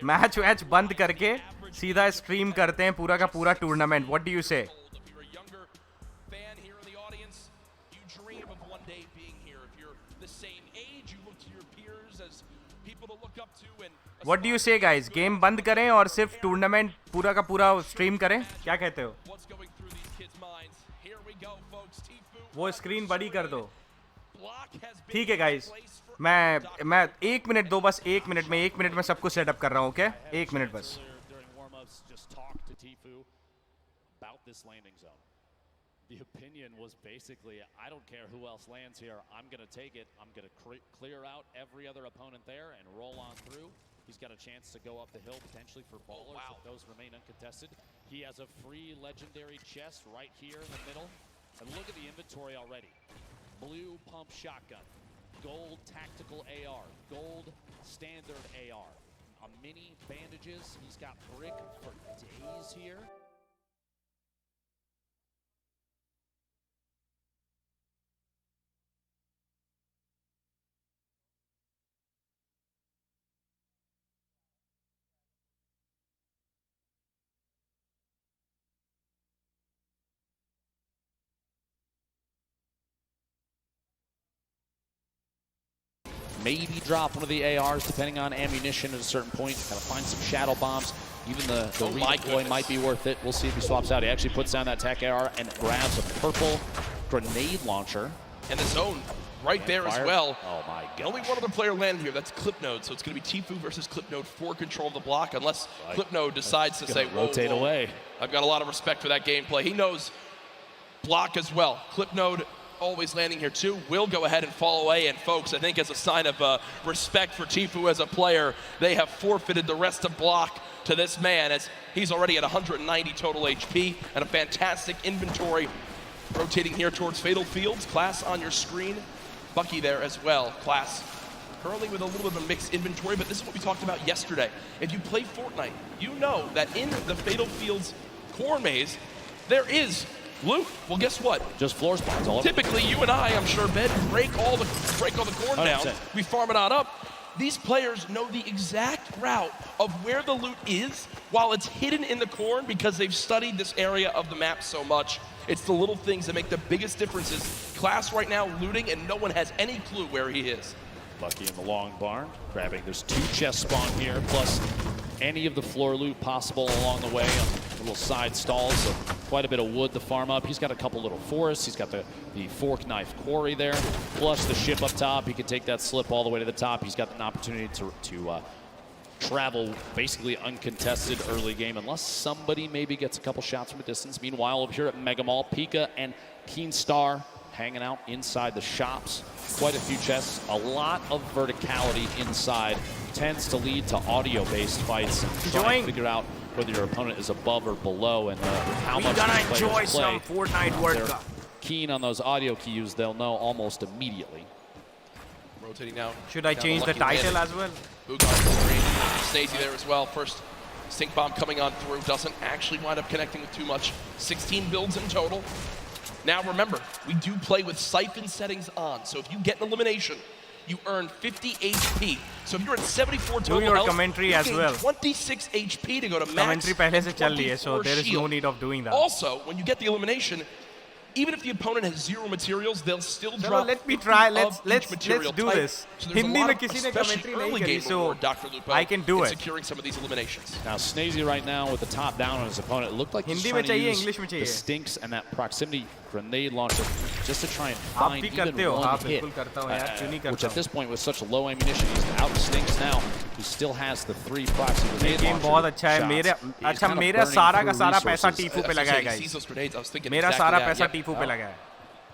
मैच वैच बंद करके सीधा स्ट्रीम करते हैं पूरा का पूरा टूर्नामेंट. व्हाट डू यू से? व्हाट डू यू से गाइस? गेम बंद करें और सिर्फ टूर्नामेंट पूरा का पूरा स्ट्रीम करें? क्या कहते हो? वो स्क्रीन बड़ी कर दो. ठीक है गाइस. मैं 1 मिनट दो बस. 1 मिनट में सब कुछ सेटअप कर रहा हूँ. ओके 1 मिनट बस. The opinion was basically, I don't care who else lands here, I'm going to take it. I'm going to clear out every other opponent there and roll on through. He's got a chance to go up the hill potentially for ballers if those remain uncontested. He has a free legendary chest right here in the middle. And look at the inventory already. Blue pump shotgun, gold tactical AR, gold standard AR, a mini bandages. He's got brick for days here. Maybe drop one of the ARs depending on ammunition at a certain point. Gotta find some shadow bombs. Even the redeploy might be worth it. We'll see if he swaps out. He actually puts down that tech AR and grabs a purple grenade launcher. And the zone right there as well. Oh my god. Only one other player landed here. That's Clipnode. So it's going to be Tfue versus Clipnode for control of the block, unless Clipnode decides to say, whoa, rotate away. I've got a lot of respect for that gameplay. He knows block as well. Clipnode always landing here too, will go ahead and fall away. And folks, I think as a sign of respect for Tfue as a player, they have forfeited the rest of block to this man, as he's already at 190 total HP and a fantastic inventory. Rotating here towards Fatal Fields. Class on your screen. Bucky there as well. Class currently with a little bit of a mixed inventory, but this is what we talked about yesterday. If you play Fortnite, you know that in the Fatal Fields core maze, there is loot. Well, guess what? Just floor spawns all over. Typically, you and I, I'm sure, Ben, break all the corn 100%. down. We farm it on up. These players know the exact route of where the loot is while it's hidden in the corn because they've studied this area of the map so much. It's the little things that make the biggest differences. Class right now looting, and no one has any clue where he is. Bucky in the long barn, grabbing. There's 2 chests spawn here, plus any of the floor loot possible along the way on little side stalls. So quite a bit of wood to farm up. He's got a couple little forests. He's got the fork knife quarry there, plus the ship up top. He can take that slip all the way to the top. He's got an opportunity to travel basically uncontested early game, unless somebody maybe gets a couple shots from a distance. Meanwhile, over here at Mega Mall, Pika and Keenstar hanging out inside the shops. Quite a few chests, a lot of verticality inside. Tends to lead to audio-based fights. Trying to figure out whether your opponent is above or below, and how much these players play. Some Fortnite World They're Cup. keen on those audio cues, they'll know almost immediately. Rotating now. Should I change the title as well? Boog on the screen. SENSI there as well. First stink bomb coming on through. Doesn't actually wind up connecting with too much. 16 builds in total. Now remember, we do play with siphon settings on. So if you get an elimination, you earn 50 HP. So if you're at 74 total do your health, commentary you as gain well. 26 HP to go to max. Commentary पहले से चल रही है, so 24 there is no shield. need of doing that. Also, when you get the elimination, even if the opponent has 0 materials, they'll still चलो drop let me try, of let's each material do type. this. So there's a Hindi lot में of, किसी ने especially commentary नहीं early करी, game so reward, Dr. Lupo, I can do in it. securing some of these eliminations. Now SENSI right now with the top down on his opponent. It looked like he's Hindi में trying to चाहिए, use English में the चाहिए. stinks and that proximity grenade launcher just to try and आप find भी even करते हो, one हाँ hit. बिल्कुल करता हूँ यार, क्यों नहीं Which करता at this point with such low ammunition, he's out stinks now. He still has the 3 proxy ये grenade गेम बहुत अच्छा है. shots. मेरे He's अच्छा kind of मेरा burning सारा का through सारा पैसा resources. टीफू पे लगा है He sees those grenades, I was guys. thinking मेरा exactly सारा that, पैसा yep. टीफू पे लगा है.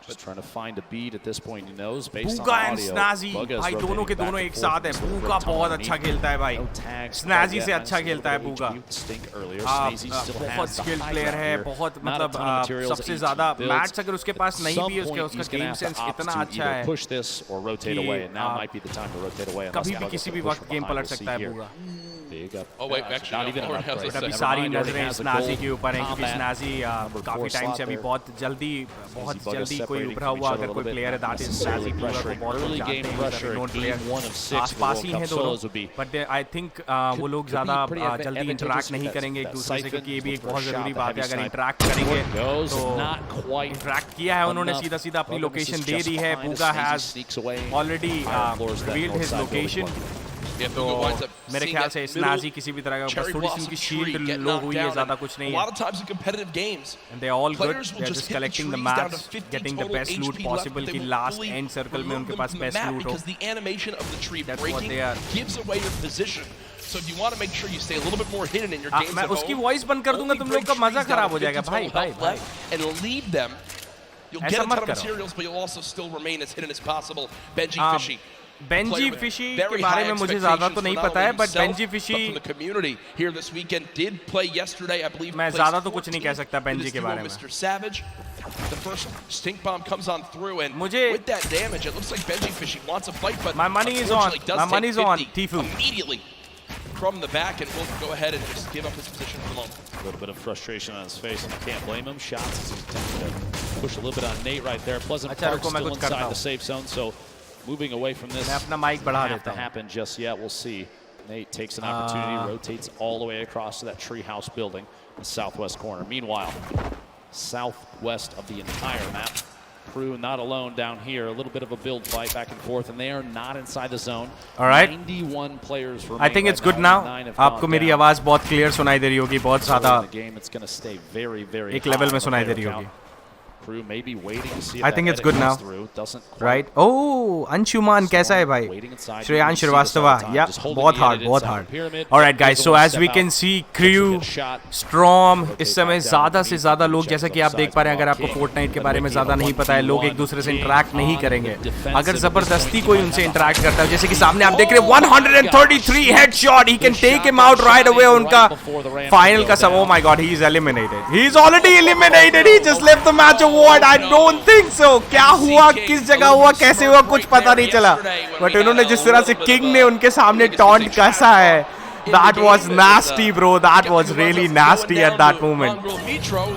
Just trying to find a beat at this point. He knows based Booga on and the audio. Snazzy Bugga's भाई दोनों के rotating दोनों back एक and साथ है. forth. He's बूगा got बहुत tunnel अच्छा underneath. खेलता है भाई. No tags. Snazzy से Bugga अच्छा managed to खेलता है get a बूगा. HQ stink earlier. Snazzy still has बहुत the skilled high player ground है. here. बहुत Not a मतलब ton of materials, सबसे 18 ज्यादा builds. मैच अगर उसके पास At नहीं some भी है point, उसका he's gonna game have sense to opt इतना to अच्छा either है push this or rotate कि, away, and now might be the time to rotate away. कभी भी Unless किसी भी Bugga's वक्त gonna गेम push पलट from सकता है behind. बूगा. We'll see here. Big up. Oh wait, actually, not even an no, upgrade. अभी Never सारी mind, already नजरें has a स्नाजी gold के ऊपर हैं क्योंकि combat. स्नाजी Number काफी 4 टाइम से slot अभी there. बहुत जल्दी कोई separating उभरा from हुआ each other अगर a कोई little प्लेयर है bit, not that is necessarily स्नाजी को pressuring. बहुत Early जानते game हैं pressure known in player game 1 of 6 आसपास ही World हैं Cup दोनों solos would be but I think वो लोग ज्यादा जल्दी इंटरेक्ट नहीं करेंगे एक दूसरे से क्योंकि ये भी एक बहुत जरूरी बात है अगर इंटरेक्ट करेंगे तो इंटरेक्ट किया है उन्होंने सीधा सीधा अपनी लोकेशन दे दी है. Booga has already revealed his location. तो मेरे ख्याल से स्नाजी किसी भी तरह का थोड़ी सी उनकी शील्ड लो हुई है ज्यादा कुछ नहीं है. And they are all good. They are just collecting the mats, getting the best loot possible कि last end circle में उनके पास best loot हो. That's what they are. Gives away your position. So if you want to make sure you stay a little bit more hidden in your games, मैं उसकी voice बंद कर दूंगा तुम लोग का मजा खराब हो जाएगा भाई भाई. And leave them. You'll get a ton of materials, but you'll also still remain as hidden as possible. Benji Fishy. Benji fishy के बारे में मुझे ज्यादा तो नहीं पता है बट बेंजी फिशी मैं ज्यादा तो कुछ नहीं कह सकता बेंजी के बारे में. The first stink bomb comes on through, and मुझे with that damage, it looks like Benji Fishy wants a fight, but my money is on. My money is on. Tifu immediately from the back, and will go ahead and just give up his position for the moment. A little bit of frustration on his face, and you can't blame him. Shots as he's attempting to push a little bit on Nate right there. Pleasant Park still inside the safe zone, so moving away from this doesn't have to happen just yet. We'll see. Nate takes an opportunity, rotates all the way across to that treehouse building in the southwest corner. Meanwhile, southwest of the entire map, Crew not alone down here. A little bit of a build fight back and forth, and they are not inside the zone. All right. 91 players remain. I think it's good now. आपको मेरी आवाज बहुत clear सुनाई दे रही होगी, बहुत ज्यादा एक लेवल में सुनाई दे रही होगी. I think it's good now. Right? Oh, Anshuman कैसा है भाई? श्रेयांश श्रीवास्तवा. Yeah, बहुत hard. All right, guys. So as we can see, Crew, Storm, इस समय ज़्यादा से ज़्यादा लोग जैसा कि आप देख पा रहे हैं, अगर आपको Fortnite के बारे में ज़्यादा नहीं पता है, लोग एक दूसरे से इंटरेक्ट नहीं करेंगे. अगर ज़बरदस्ती कोई उनसे इंटरेक्ट करता है, जैसे कि सामने आप देख रहे हैं 133 headshot, he can take him out right away. उनका फाइनल का सब. Oh my God, he is eliminated. He is already eliminated. He just left the match away. I don't think so. क्या हुआ, किस जगह हुआ, कैसे हुआ, कुछ पता नहीं चला. बट उन्होंने जिस तरह से किंग ने उनके सामने टॉन्ट कसा है, that was nasty, bro. That was really nasty at that moment.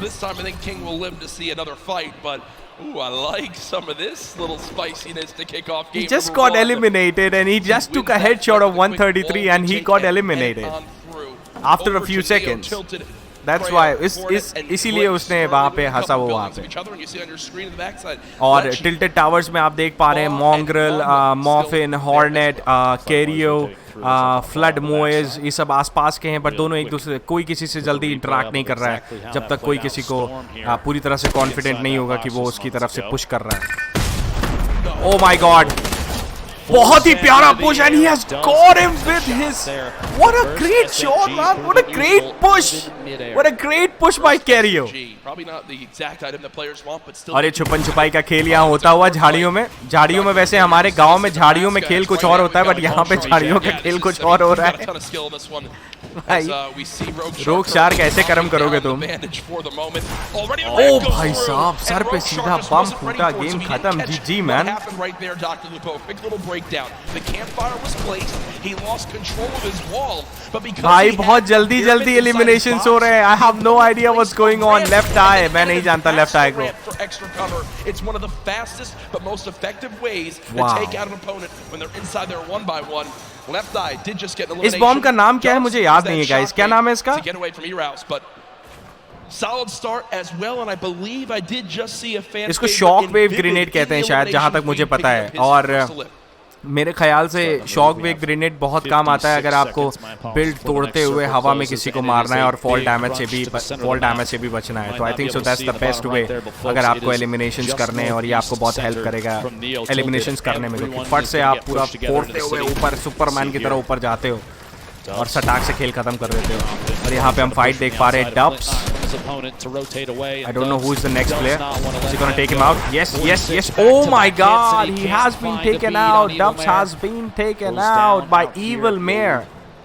This time I think King will live to see another fight, but ooh, I like some of this little spiciness to kick off game. He just got eliminated, and he just took a headshot of 133, and he got eliminated after a few seconds. That's why इसीलिए उसने वहाँ पे हंसा वो वहाँ पे. और tilted towers में आप देख पा रहे हैं मॉन्ग्रल, muffin, hornet, Cairo, flood Moez, ये सब आसपास के हैं, बट दोनों एक दूसरे, कोई किसी से जल्दी इंटरेक्ट नहीं कर रहा है जब तक कोई किसी को पूरी तरह से कॉन्फिडेंट नहीं होगा कि वो उसकी तरफ से पुश कर रहा है. Oh my God, बहुत ही प्यारा push, and he has got him with his. What a great shot, man! What a great push! What a great push by Kerio. Probably not the exact item the players want, but still. और ये छुपन छुपाई का खेल यहाँ होता हुआ झाड़ियों में वैसे हमारे गांव में झाड़ियों में खेल कुछ और होता है, बट यहाँ पे झाड़ियों का खेल कुछ और हो रहा है. भाई रोग शार्क ऐसे कर्म करोगे तुम. ओ भाई साहब, सर पे सीधा बम फूटा, गेम खत्म. Gee man. भाई बहुत जल्दी एलिमिनेशंस हो रहे हैं. I have no idea what's going on. Left I, मैं नहीं जानता लेफ्ट आई को. It's one of the fastest but most effective ways to take out an opponent when they're inside their 1-by-1. Left eye did just get an elimination. इस bomb का नाम क्या है मुझे याद नहीं है गाइस. क्या नाम है इसका? Solid start as well, and I believe I did just see a fan. इसको शॉक वेव ग्रेनेड कहते हैं शायद, जहाँ तक मुझे पता है, और मेरे ख्याल से शॉक वेव ग्रेनेड बहुत काम आता है अगर आपको बिल्ड तोड़ते हुए हवा में किसी को मारना है और फॉल डैमेज से भी बचना है. तो I think so that's the best way अगर आपको एलिमिनेशंस करने हैं, और ये आपको बहुत हेल्प करेगा एलिमिनेशंस करने में, क्योंकि फट से आप पूरा फोड़ते हुए ऊपर सुपरमैन की तरह ऊपर जाते हो और सटाक से खेल खत्म कर देते हो. और यहाँ पे हम फाइट देख पा रहे हैं. Dubs, I don't know who is the next player. Is he gonna take him out? Yes, yes, yes. Oh my God, he has been taken out. Dubs has been taken out by Evil Mayor.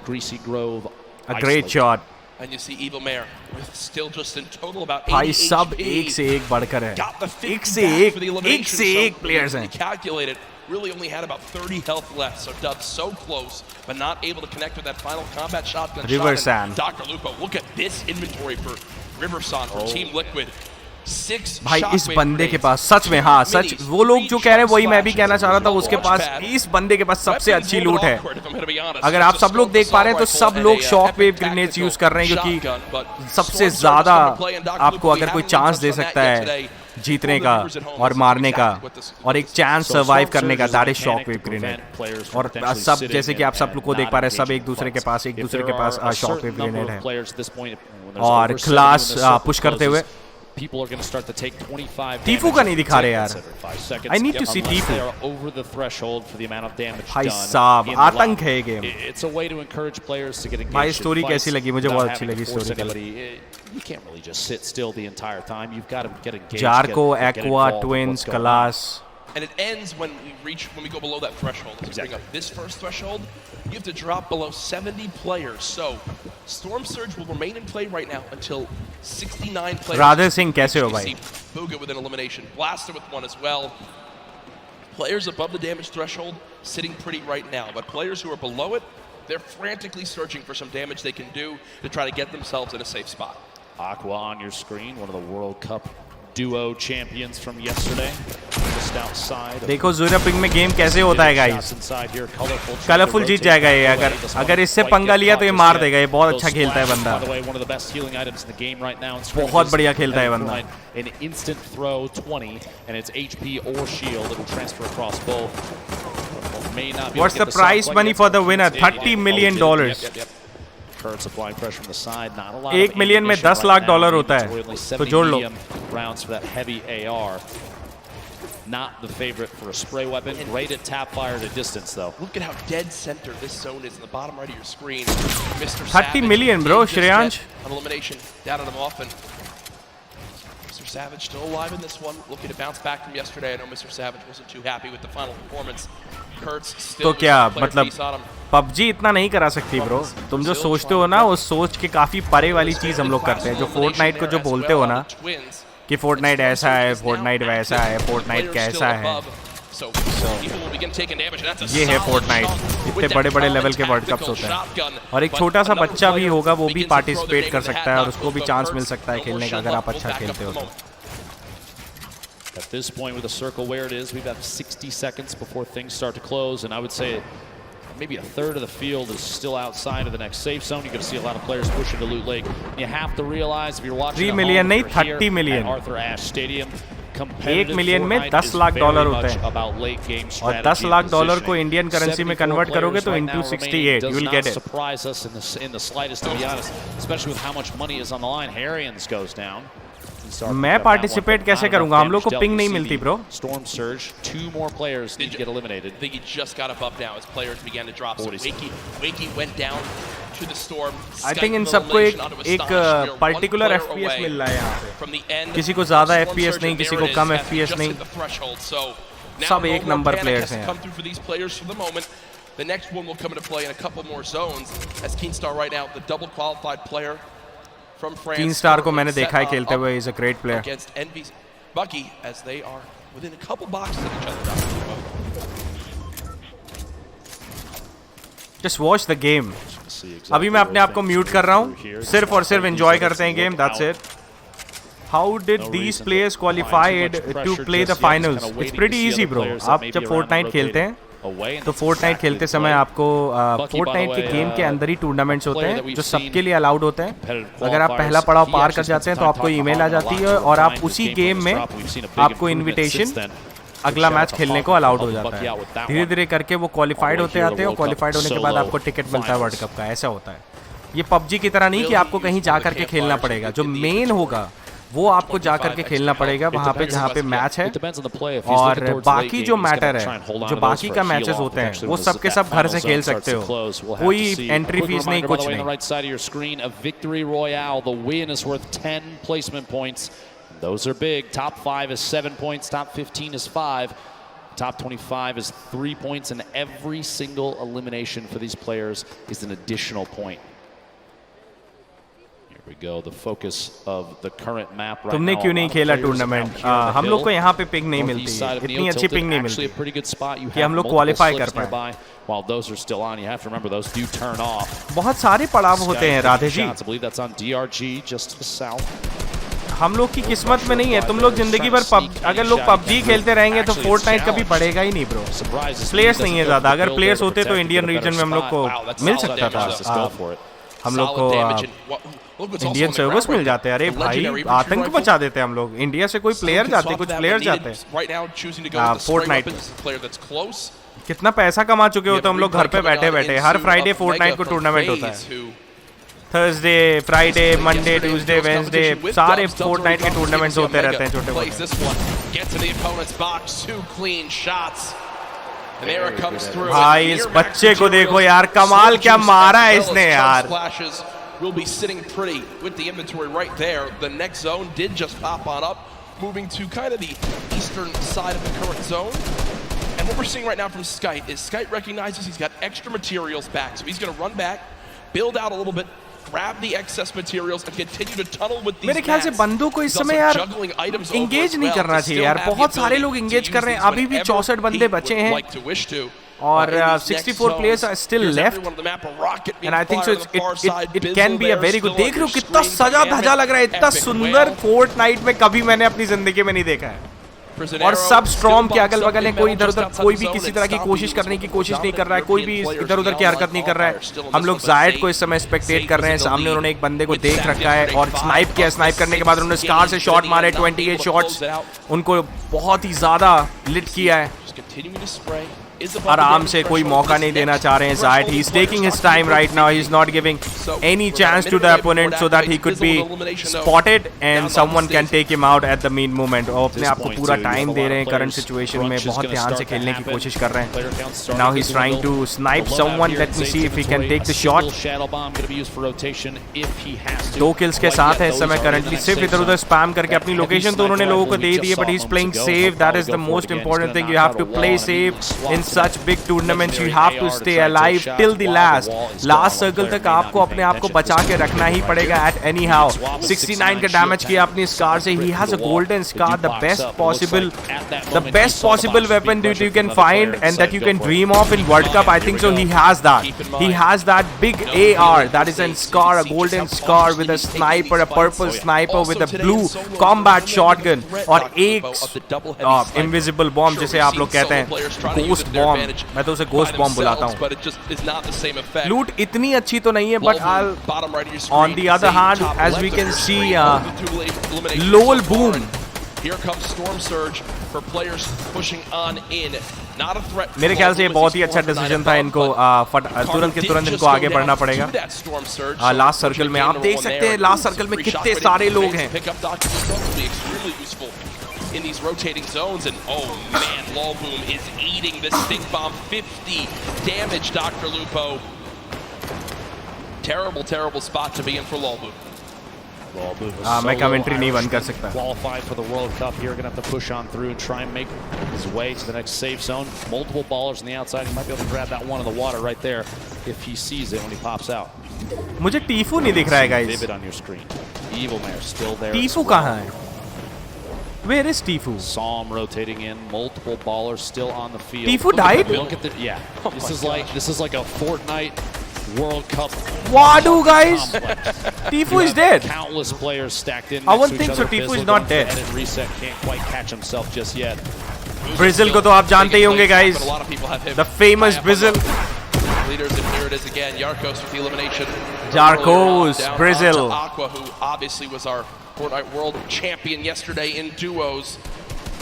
Greasy Grove. A great shot. And you see Evil Mayor with still just in total about 80 भाई सब HP. एक से एक बढ़कर है. Got the 50 एक से back for the elimination, एक से एक players हैं. Calculated. Really only had about 30 health left, so Dubs so close, but not able to connect with that final combat shotgun River shot. Sand. Dr. Lupo, look at this inventory for River Sand for Team Liquid. 6 भाई इस बंदे के पास सच में, हाँ सच, वो लोग जो कह रहे हैं वही मैं भी कहना चाह रहा था. उसके पास, इस बंदे के पास सबसे अच्छी लूट है. अगर आप सब लोग देख पा रहे हैं तो सब लोग शॉक वेव ग्रेनेड्स यूज कर रहे हैं, क्योंकि सबसे ज्यादा आपको अगर कोई चांस दे सकता है जीतने का और मारने का और एक चांस सर्वाइव करने का, that is shock wave grenade. और सब जैसे कि आप सब लोग को देख पा रहे हैं, सब एक दूसरे के पास शॉक वेव ग्रेनेड है. और क्लास पुश करते हुए टीफू का नहीं दिखा रहे यार. I need to see टीफू. भाई साहब आतंक है ये गेम. भाई स्टोरी कैसी लगी? मुझे बहुत अच्छी लगी story. Jarko, Aqua, twins, class. And it ends when we go below that threshold. As we bring up this first threshold, you have to drop below 70 players. So Storm Surge will remain in play right now until 69 players. Radhe Singh कैसे हो भाई? Booga with an elimination, Blaster with one as well. Players above the damage threshold sitting pretty right now, but players who are below it, they're frantically searching for some damage they can do to try to get themselves in a safe spot. Aqua on your screen, one of the World Cup duo champions from yesterday. Just outside. देखो ज़ूरापिंग में game कैसे होता है guys. Colourful जीत जाएगा ये. अगर इससे पंगा लिया तो ये मार देगा. ये बहुत अच्छा खेलता है बंदा. बहुत बढ़िया खेलता है बंदा. An instant throw 20 and it's HP or shield. It will transfer across both. What's the prize money for the winner? $30 million. Kurtz applying pressure from the side. Not a lot. 1 million में 10 lakh dollar होता है, तो जोड़ लो. Rounds for that heavy AR. Not the favorite for a spray weapon. Great at tap fire at a distance, though. Look at how dead center this zone is in the bottom right of your screen. Mr. 30 million, bro, Shreyansh. An elimination down on him often. Mr. Savage still alive in this one. Looking to bounce back from yesterday. I know Mr. Savage wasn't too happy with the final performance. Kurtz still. तो क्या मतलब PUBG इतना नहीं करा सकती bro. तुम जो सोचते हो ना, उस सोच के काफी परे वाली चीज हम लोग करते हैं. जो फोर्टनाइट को जो बोलते हो ना कि फोर्टनाइट ऐसा है, फोर्टनाइट वैसा है, फोर्टनाइट कैसा है, ये है फोर्टनाइट. इतने बड़े बड़े लेवल के वर्ल्ड कप्स होते हैं, और एक छोटा सा बच्चा भी होगा वो भी पार्टिसिपेट कर सकता है, और उसको भी चांस मिल सकता है खेलने का अगर आप अच्छा खेलते हो तो. At this point, with the circle where it is, we've got 60 seconds before things start to close, and I would say maybe a third of the field is still outside of the next safe zone. You're going to see a lot of players push into Loot Lake. You have to realize if you're watching 3 million नहीं 30 million. Arthur Ashe Stadium, 1 million में 10 lakh dollar होते हैं, और 10 lakh dollar को Indian currency में convert करोगे तो into 68 you will get it. Surprise us in the slightest, to be honest, especially with how much money is on the line. Harrians goes down. मैं participate कैसे करूंगा? हम लोग को पिंग नहीं मिलती bro. Storm Surge, 2 more players need to get eliminated. I think he just got up now as players began to drop. So Wakey went down to the Storm. I think इन सबको एक particular FPS मिल रहा है यहाँ पे. किसी को ज़्यादा FPS नहीं, किसी को कम FPS नहीं. सब एक नंबर प्लेयर्स हैं. The next one will come into play in a couple more zones as Keenstar right now, the double qualified player from France. Keenstar को मैंने देखा है खेलते हुए. He's a great player. Against NVIDIA, Bucky, as they are within a couple boxes of each other. Just watch the game. अभी मैं अपने आप को म्यूट कर रहा हूँ, सिर्फ और सिर्फ एंजॉय करते हैं game. That's it. How did these players qualified to play the finals? It's pretty easy, bro. आप जब Fortnite खेलते हैं तो फोर्टनाइट खेलते समय आपको फोर्टनाइट के गेम के अंदर ही टूर्नामेंट्स होते हैं जो सबके लिए अलाउड होते हैं। अगर आप पहला पड़ाव पार कर जाते हैं तो आपको ईमेल आ जाती है और आप उसी गेम में आपको इनविटेशन अगला मैच खेलने को अलाउड हो जाता है। धीरे धीरे करके वो क्वालिफाइड होते आते हैं और क्वालिफाइड होने के बाद आपको टिकट मिलता है वर्ल्ड कप का। ऐसा होता है। ये पबजी की तरह नहीं कि आपको कहीं जा करके खेलना पड़ेगा। जो मेन होगा वो आपको जा करके खेलना पड़ेगा वहाँ पे जहाँ पे मैच है, और बाकी जो मैटर है, जो बाकी का मैचेस होते हैं वो सब के सब घर से खेल सकते हो, कोई एंट्री फीस नहीं, कुछ नहीं। Those are big. Top 5 is 7 points. Top 15 is 5. Top 25 is 3 points, and every single elimination for these players is an additional point. Here we go. The focus of the current map right now. तुमने क्यों नहीं खेला tournament? हम लोग को यहाँ पे ping नहीं मिलती, इतनी अच्छी पिंग नहीं मिलती कि हम लोग क्वालिफाई कर पाए। While those are still on, you have to remember those do turn off. बहुत सारे पड़ाव होते हैं Radhe ji. I believe that's on DRG, just to the south. हम लोग की किस्मत में नहीं है। तुम लोग जिंदगी भर अगर लोग पबजी खेलते रहेंगे तो फोर्टनाइट कभी बढ़ेगा ही नहीं ब्रो। प्लेयर्स नहीं है ज्यादा। अगर प्लेयर्स होते तो इंडियन रीजन में हम लोग को मिल सकता था। हम लोग को इंडियन सर्विस मिल जाते हैं। अरे भाई आतंक मचा देते हैं हम लोग। इंडिया से कोई प्लेयर जाते, कुछ प्लेयर जाते हैं फोर्टनाइट। कितना पैसा कमा चुके होते हम लोग घर पे बैठे बैठे। हर फ्राइडे फोर्टनाइट को टूर्नामेंट होता है। Thursday, Friday, Monday, Tuesday, Wednesday सारे फोर्टनाइट के टूर्नामेंट्स होते रहते हैं छोटे मोटे। भाई इस बच्चे को देखो यार, कमाल क्या मारा है इसने यार। Will be sitting pretty with the inventory right there. The next zone did just pop on up, moving to kind of the eastern side of the current zone. And what we're seeing right now from Skite is Skite recognizes he's got extra materials back, so he's going to run back, build out a little bit, grab the excess materials and continue to tunnel with these. मेरे ख्याल से बंदों को इस समय यार engage नहीं करना चाहिए यार। बहुत सारे लोग इंगेज कर रहे हैं। अभी भी 64 बंदे बचे हैं और 64 players are still left, and I think so it can be a very good. देख रहे हो कितना सजा धजा लग रहा है, इतना सुंदर फोर्टनाइट में कभी मैंने अपनी जिंदगी में नहीं देखा है। और सब स्ट्रॉम के अगल बगल है, कोई इधर उधर कोई भी किसी तरह की कोशिश करने की कोशिश नहीं कर रहा है, कोई भी इधर उधर की हरकत नहीं कर रहा है। हम लोग जायद को इस समय स्पेक्टेट कर रहे हैं। सामने उन्होंने एक बंदे को देख रखा है और स्नाइप किया। स्नाइप करने के बाद उन्होंने स्कार से शॉट मारे, 28 शॉट्स उनको बहुत ही ज्यादा लिट किया है। आराम से कोई मौका नहीं देना चाह रहे हैं जायद। He is taking his time right now. He is not giving any chance to the opponent so that he could be spotted and someone can take him out at the main moment. और अपने आप को पूरा time दे रहे हैं current situation में, बहुत ध्यान से खेलने की कोशिश कर रहे हैं। Now he is trying to snipe someone. Let me see if he can take the shot. 2 kills के साथ है इस समय करंटली। सिर्फ इधर उधर स्पैम करके अपनी लोकेशन तो उन्होंने लोगों को दे दी है, but he is playing safe. That is the most important thing. You have to play safe in such big tournaments. You have to stay alive till the last circle तक आपको अपने आप को बचा के रखना ही पड़ेगा at anyhow. 69 का डैमेज किया अपनी स्कार से। He has a golden scar, the best possible weapon that you can find and that you can dream of in World Cup. I think so he has that. He has that big AR that is a scar, a golden scar with a sniper, a purple sniper with a blue combat shotgun और एक invisible bomb जिसे आप लोग कहते हैं ghost bomb। मैं तो उसे गोस्ट बॉम्ब बुलाता हूँ। लूट इतनी अच्छी तो नहीं है, but on the other hand as we can see lol boom. मेरे ख्याल से ये बहुत ही अच्छा डिसीजन था। इनको तुरंत के तुरंत इनको आगे बढ़ना पड़ेगा। लास्ट सर्कल में आप देख सकते हैं, लास्ट सर्कल में कितने सारे लोग हैं। In these rotating zones, and oh man, Lolboom is eating the stink bomb. 50 damage, Dr. Lupo. Terrible spot to be in for Lolboom. मैं कमेंट्री नहीं बंद कर सकता। Qualified for the World Cup here, gonna have to push on through and try and make his way to the next safe zone. Multiple ballers on the outside. He might be able to grab that one in the water right there if he sees it when he pops out. मुझे टीफू नहीं दिख रहा है guys. Vivid on your screen. Evil Mare still there. टीफू कहाँ है? Where is Tifu? Saw him rotating in. Multiple ballers still on the field. Tifu died? Look at the this is like a Fortnite World Cup. Wadu guys. Tifu is dead. Countless players stacked in. I won't think so. Tifu is not dead. Reset can't quite catch himself just yet. ब्रिजिल को तो आप जानते ही होंगे guys, the famous Brazil. Leaders, and here it is again. Yarkos with the elimination. Jarkos, Brazil. Aqua, who obviously was our Fortnite World Champion yesterday in duos.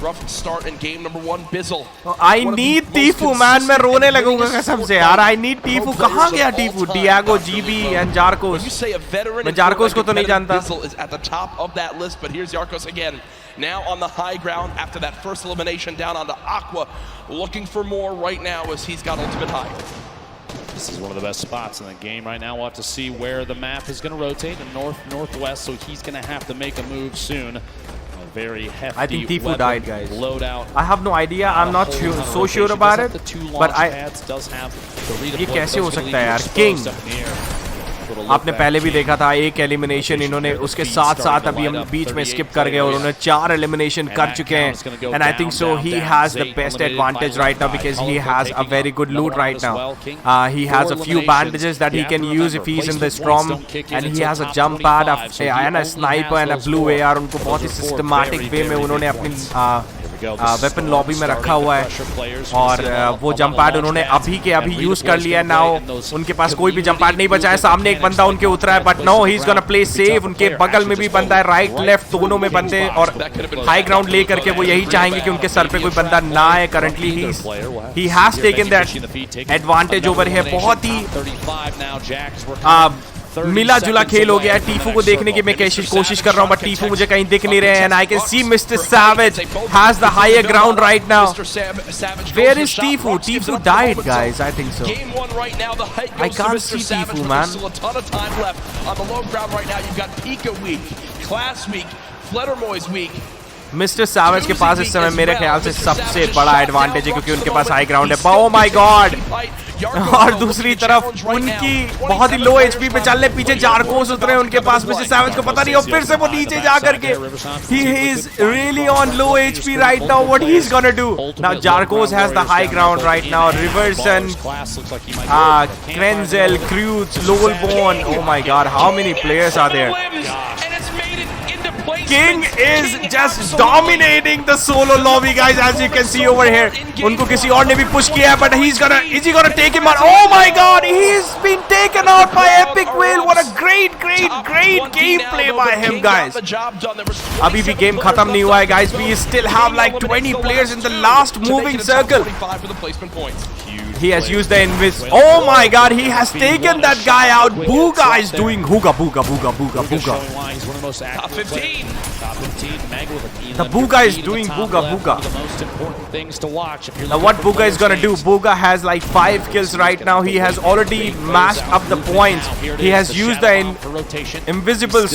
Rough start in game number 1. Bizzle. I need Tifu, man. मैं रोने लगूंगा कसम से यार. I need Tifu. कहाँ गया Tifu? Diago, GB, and Jarkos. When you say a veteran, मैं Jarkos को तो नहीं जानता. Bizzle is at the top of that list, but here's Yarkos again. Now on the high ground after that first elimination down onto Aqua, looking for more right now as he's got ultimate high. This is one of the best spots in the game right now. We'll have to see where the map is going to rotate in northwest, so he's going to have to make a move soon. A very hefty I think Tifu died, guys. Loadout. I have no idea. I'm not so sure about it. But ये कैसे हो सकता है यार? King. आपने पहले भी देखा था एक एलिमिनेशन इन्होंने, उसके साथ साथ अभी हम बीच में स्किप कर गए और उन्होंने 4 एलिमिनेशन कर चुके हैं. And I think so he has the best advantage right now because he has a very good loot right now. He has a few bandages that he can use if he is in the storm, and he has a jump pad and a sniper and a blue AR. उनको बहुत ही systematic way में उन्होंने अपनी weapon lobby में रखा हुआ है और वो जंप पैड उन्होंने अभी के अभी यूज कर लिया है. नाउ उनके पास कोई भी जंप पैड नहीं बचा है. सामने एक बंदा उनके उतरा है but no, he is gonna play safe. उनके बगल में भी बंदा है, राइट लेफ्ट दोनों में बंदे, और हाई ग्राउंड ले करके वो यही चाहेंगे कि उनके सर पे कोई बंदा ना आए. Currently he has taken that advantage over है. बहुत ही मिला जुला खेल हो गया है. टीफू को देखने की मैं कोशिश कर रहा हूं बट टीफू मुझे कहीं दिख नहीं रहे हैं. And I can see mister Savage has the higher ground right now. Where is Teefu? Teefu died guys, I think so. I can't see Tifu, man. Still a ton of time left on the low ground right now. You've got Pika weak, Class weak, Fledermoy's weak. Mister savage के पास इस समय मेरे ख्याल से सबसे बड़ा advantage है क्योंकि उनके पास हाई ग्राउंड है. ओह माय गॉड. और दूसरी तरफ उनकी बहुत ही लो एचपी पे चलने पीछे जारकोस उतरे उनके पास. मिस्टर सैवेज को पता नहीं, और फिर से वो नीचे जा करके he is really on low HP right now. What he's gonna do now? Jarkos has the high ground right now. Riverson, Krenzel, Cruz, Lowellborn. Oh my god, how many players are there? King is just dominating the solo lobby, guys, as you can see over here. उनको किसी और ने भी push किया है, but is he gonna take him out? Oh my God, he's been taken out by Epic Whale. What a great gameplay by him, guys. अभी भी game खत्म नहीं हुआ है, guys. We still have like 20 players in the last moving circle. He has used the invis. Oh my God, he has taken that guy out. Booga is doing booga. Top 15. The Booga is doing booga. The most important things to watch. Now what Booga is gonna do? Booga has like 5 kills right now. He has already mashed up the points. He has used the invisible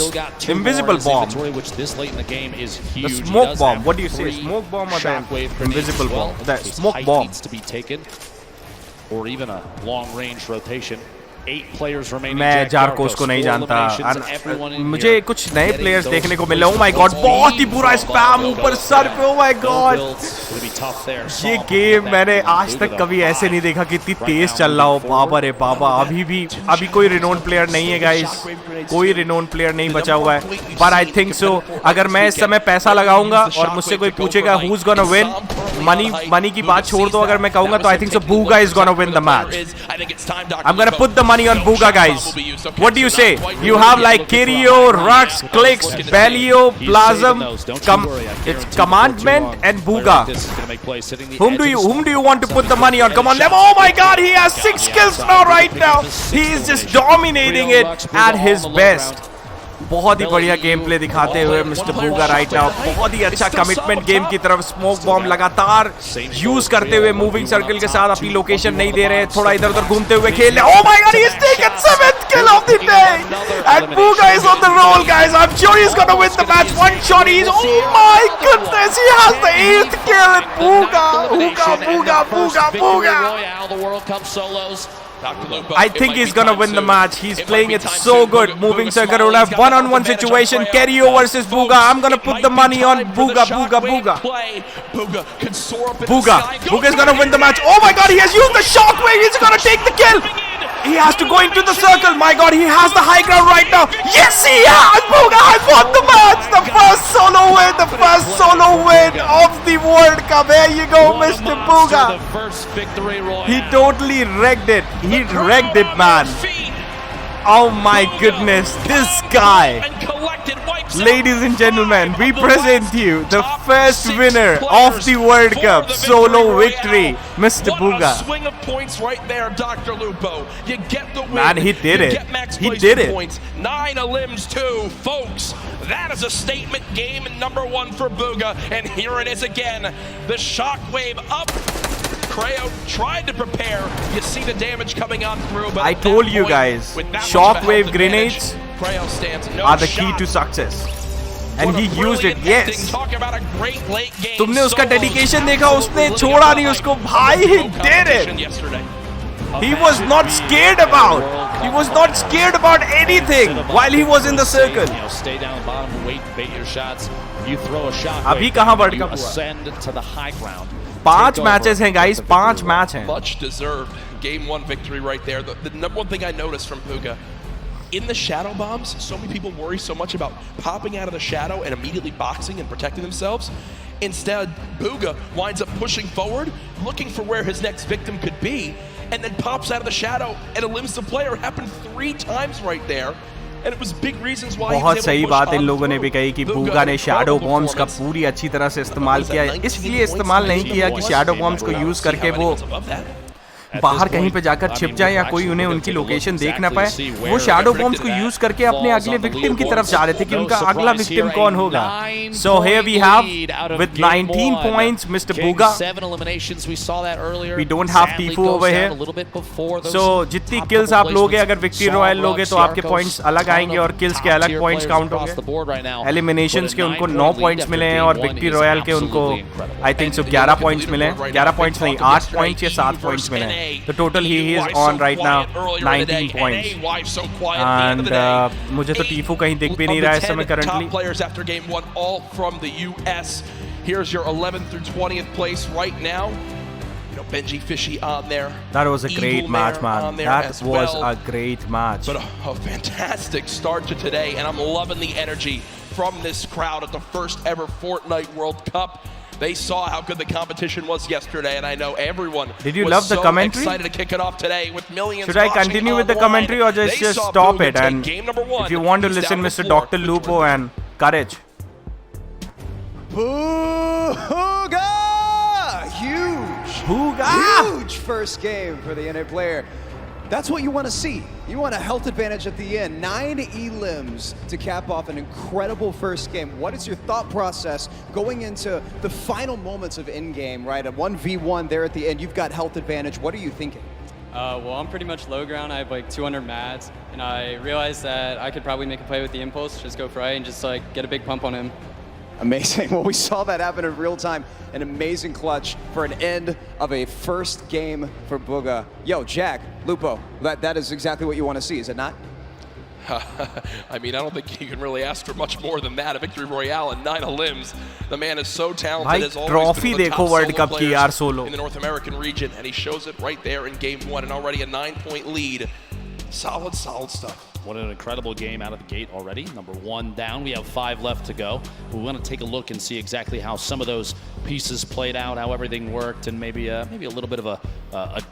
bomb. Which this late in the game is huge. The smoke bomb. What do you say? Smoke bomb or the invisible bomb? The smoke bomb needs to be taken, or even a long-range rotation. 8 players remaining. मैं जारकोस को नहीं जानता. मुझे कुछ नए players देखने को मिले. Oh my God, बहुत ही बुरा स्पैम ऊपर सर पे. Oh my God, ये गेम मैंने आज तक कभी ऐसे नहीं देखा कि इतनी तेज चल रहा हो. बाबा रे बाबा. अभी कोई रिनोन प्लेयर नहीं है गाइस, कोई रिनोन प्लेयर नहीं बचा हुआ है. पर आई थिंक सो अगर मैं इस समय पैसा लगाऊंगा और मुझसे कोई पूछेगा who is gonna win, money की बात छोड़ दो, अगर मैं कहूंगा तो I think so Booga is gonna win the match. I am gonna put the money on Booga, guys. What do you say? You have like Kirio, Rux, Clicks, Belio, Plasm, it's Commandment and Booga. Whom do you want to put the money on? Come on, oh my God, he has 6 kills now right now. He is just dominating it at his best. बहुत ही बढ़िया game play दिखाते हुए mister बूगा right now. बहुत ही अच्छा commitment game की तरफ. Smoke bomb लगातार use करते हुए मूविंग सर्कल के साथ अपनी लोकेशन नहीं दे रहे, थोड़ा इधर उधर घूमते हुए खेल रहे. Oh my God, he has taken 7th kill of the day, and Booga is on the roll, guys. I'm sure he's gonna win the match. One shot, oh my goodness, he has the 8th kill. Booga. The World Cup solos. I think he's gonna win the match. He's playing it so good. Moving circle will have one-on-one situation. Kerio versus Booga. I'm gonna put the money on Booga. Booga is gonna win the match. Oh my God, he has used the shockwave. He's gonna take the kill. He has to go into the circle. My God, he has the high ground right now. Yes, he has. Booga has won the match. The first solo win. The first solo win of the World Cup. There you go, Mr. Booga. He totally wrecked it. He wrecked it, man. Oh my goodness, this guy. Ladies and gentlemen, we present you the first winner of the World Cup. Solo victory, Mr. Booga. Swing of points right there, Dr. Lupo. You get the win. Man, he did it. He did it. Points. 9 limbs too, folks. That is a statement game number 1 for Booga. And here it is again. The shockwave up. Creo tried to prepare. You see the damage coming on through. But I told you guys, shockwave grenades are the key to success. And he used it, yes. तुमने उसका dedication देखा, उसने छोड़ा नहीं उसको, भाई, he did it. He was not scared about. He was not scared about anything while he was in the circle. Stay down the bottom, wait, bait your shots. You throw a shot. अभी कहाँ World Cup हुआ? Ascend to the high ground. 5 matches हैं, guys. 5 match हैं. Much deserved game 1 victory right there. The number one thing I noticed from Booga, in the shadow bombs, so many people worry so much about popping out of the shadow and immediately boxing and protecting themselves. Instead, Booga winds up pushing forward, looking for where his next victim could be, and then pops out of the shadow and eliminates the player. It happened 3 times right there. And it was big reasons why he was बहुत सही बात इन लोगों ने भी कही कि बूगा ने shadow bombs का पूरी अच्छी तरह से इस्तेमाल किया है, इसलिए इस्तेमाल नहीं किया कि शैडो बॉम्ब्स को यूज करके वो बाहर कहीं पे जाकर छिप जाए या कोई उन्हें उनकी लोकेशन देख ना पाए. वो शैडो बॉम्ब्स को यूज करके अपने अगले विक्टिम की तरफ जा रहे थे कि उनका अगला विक्टिम कौन होगा. So here we have with 19 points Mr. Booga. We don't have Tifu over here. So जितनी kills आप लोगे, अगर विक्ट्री रॉयल लोगे तो आपके points अलग आएंगे और kills के अलग points count होंगे. Eliminations के उनको 9 points मिले हैं और विक्ट्री रॉयल के उनको I think so 11 points मिले हैं. 11 points नहीं, 8 points या 7 points मिले हैं. The total he is on right now 19 points. And मुझे तो टीफू कहीं दिख भी नहीं रहा है इस समय currently. Players after game 1, all from the US. Here's your 11th through 20th place right now. You know, Benji Fishy on there. That was a great match, man. That was a great match. But a fantastic start to today, and I'm loving the energy from this crowd at the first ever Fortnite World Cup. They saw how good the competition was yesterday, and I know everyone was so excited to kick it off today with millions. Should I continue with the commentary or just stop it? And if you want to listen, Mr. Dr. Lupo and Courage. Booga! Huge! Booga! Huge first game for the NA player. That's what you want to see. You want a health advantage at the end. 9 elims to cap off an incredible first game. What is your thought process going into the final moments of in-game, right? A 1v1 there at the end. You've got health advantage. What are you thinking? Well, I'm pretty much low ground. I have like 200 mats, and I realized that I could probably make a play with the impulse, just go for right and just like get a big pump on him. Amazing. Well, we saw that happen in real time. An amazing clutch for an end of a first game for Booga. Yo, Jack, Lupo, that is exactly what you want to see, is it not? I mean, I don't think you can really ask for much more than that. A victory royale and 9 limbs. The man is so talented. Has always been one of the top World Cup players in the North American region, and he shows it right there in game 1, and already a 9-point lead. Solid stuff. What an incredible game out of the gate already. Number 1 down. We have 5 left to go. We want to take a look and see exactly how some of those pieces played out, how everything worked, and maybe a little bit of a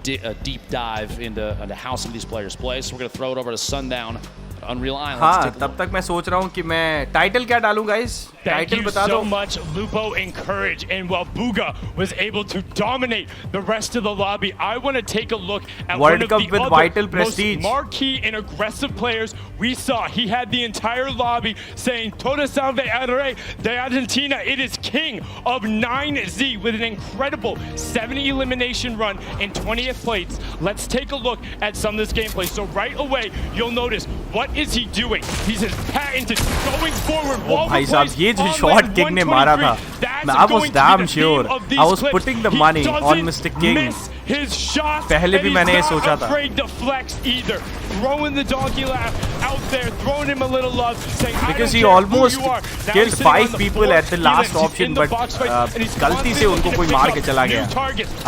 deep dive into how some of these players play. So we're going to throw it over to Sundown. Unreal Island. हाँ, तब तक मैं सोच रहा हूँ कि मैं title क्या डालूँ, guys? Thank you so much, Lupo and Courage. And while Booga was able to dominate the rest of the lobby, I want to take a look at one of the other most marquee and aggressive players we saw. He had the entire lobby saying, Toda salve al rey de Argentina. It is king of 9Z with an incredible 70 elimination run in 20th place. Let's take a look at some of this gameplay. So right away, you'll notice, what is he doing? He's his patented going forward wall replace. जो shot King ने मारा था, I was damn sure I was putting the money on Mr. King his shots. पहले भी मैंने ये सोचा था. Afraid to flex either. Throwing the donkey laugh out there, throwing him a little love, saying because he almost killed 5 people at the last option, but गलती से उनको कोई मार के चला गया.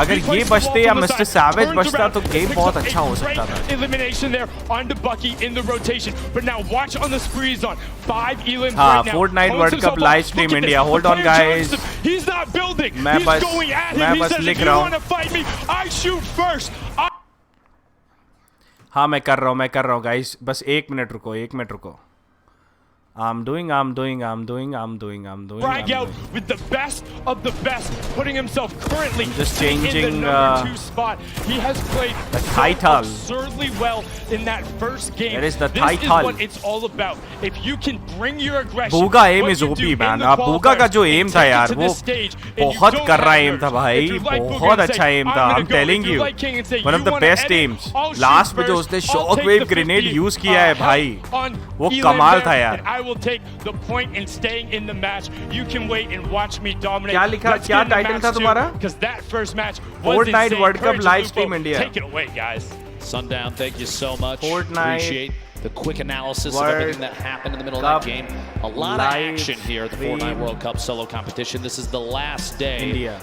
अगर ये बचते या मिस्टर सैवेज बचता तो गेम बहुत अच्छा हो सकता था. Elimination there onto Bucky in the rotation, but now watch on the sprees on 5 elims हाँ, right now. Fortnite World Cup live stream India. Hold on guys. He's not building. मैं He's going at him. He says, if you want to fight me, I shoot first. हाँ मैं कर रहा हूँ guys. बस 1 minute रुको. I'm doing. Brag out with the best of the best, putting himself currently just in the changing number 2 spot. He has played so absurdly well in that first game. That is the this is what it's all about. If you can bring your aggression. Booga aim is OP man. Booga का जो aim था यार वो बहुत कर रहा aim था भाई. बहुत अच्छा aim था. I'm telling you. One of the best aims. Last में जो उसने shockwave grenade use किया है भाई. वो कमाल था यार. will take the point in staying in the match. You can wait and watch me dominate. क्या लिखा? क्या टाइटल था तुम्हारा? Because that first match was Fortnite insane. World Cup live stream India. Take it away, guys. Sundown, thank you so much. Fortnite. Appreciate the quick analysis of everything that happened in the middle of that game. A lot of action here at the Fortnite World Cup solo competition. This is the last day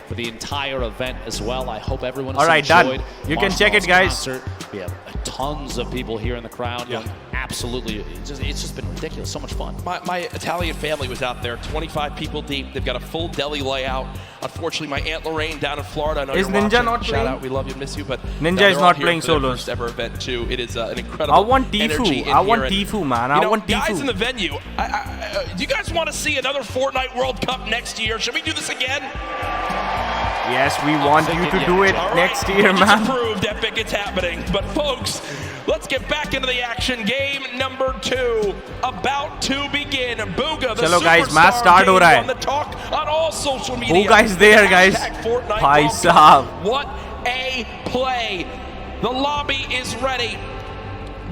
for the entire event as well. I hope everyone has enjoyed. Done. You can check it, guys. Concert. We have tons of people here in the crowd. Yeah. Absolutely. It's just been ridiculous. So much fun. My Italian family was out there, 25 people deep. They've got a full deli layout. Unfortunately, my Aunt Lorraine down in Florida. I know is you're Ninja watching. not Shout playing? out, we love you, miss you. But Ninja is not playing solos. First ever event too. It is an incredible. I want Tifu. I want Tifu, man. I want Tifu. Guys in the venue, do you guys want to see another Fortnite World Cup next year? Should we do this again? Yes, we want you to do it next year, man. It's approved, Epic. It's happening. But folks, let's get back into the action. Game number 2 about to begin. Booga, the Chalo guys, match start ho raha hai. On the talk on all social media. Booga is there, guys. Bhai sahab. What a play! The lobby is ready.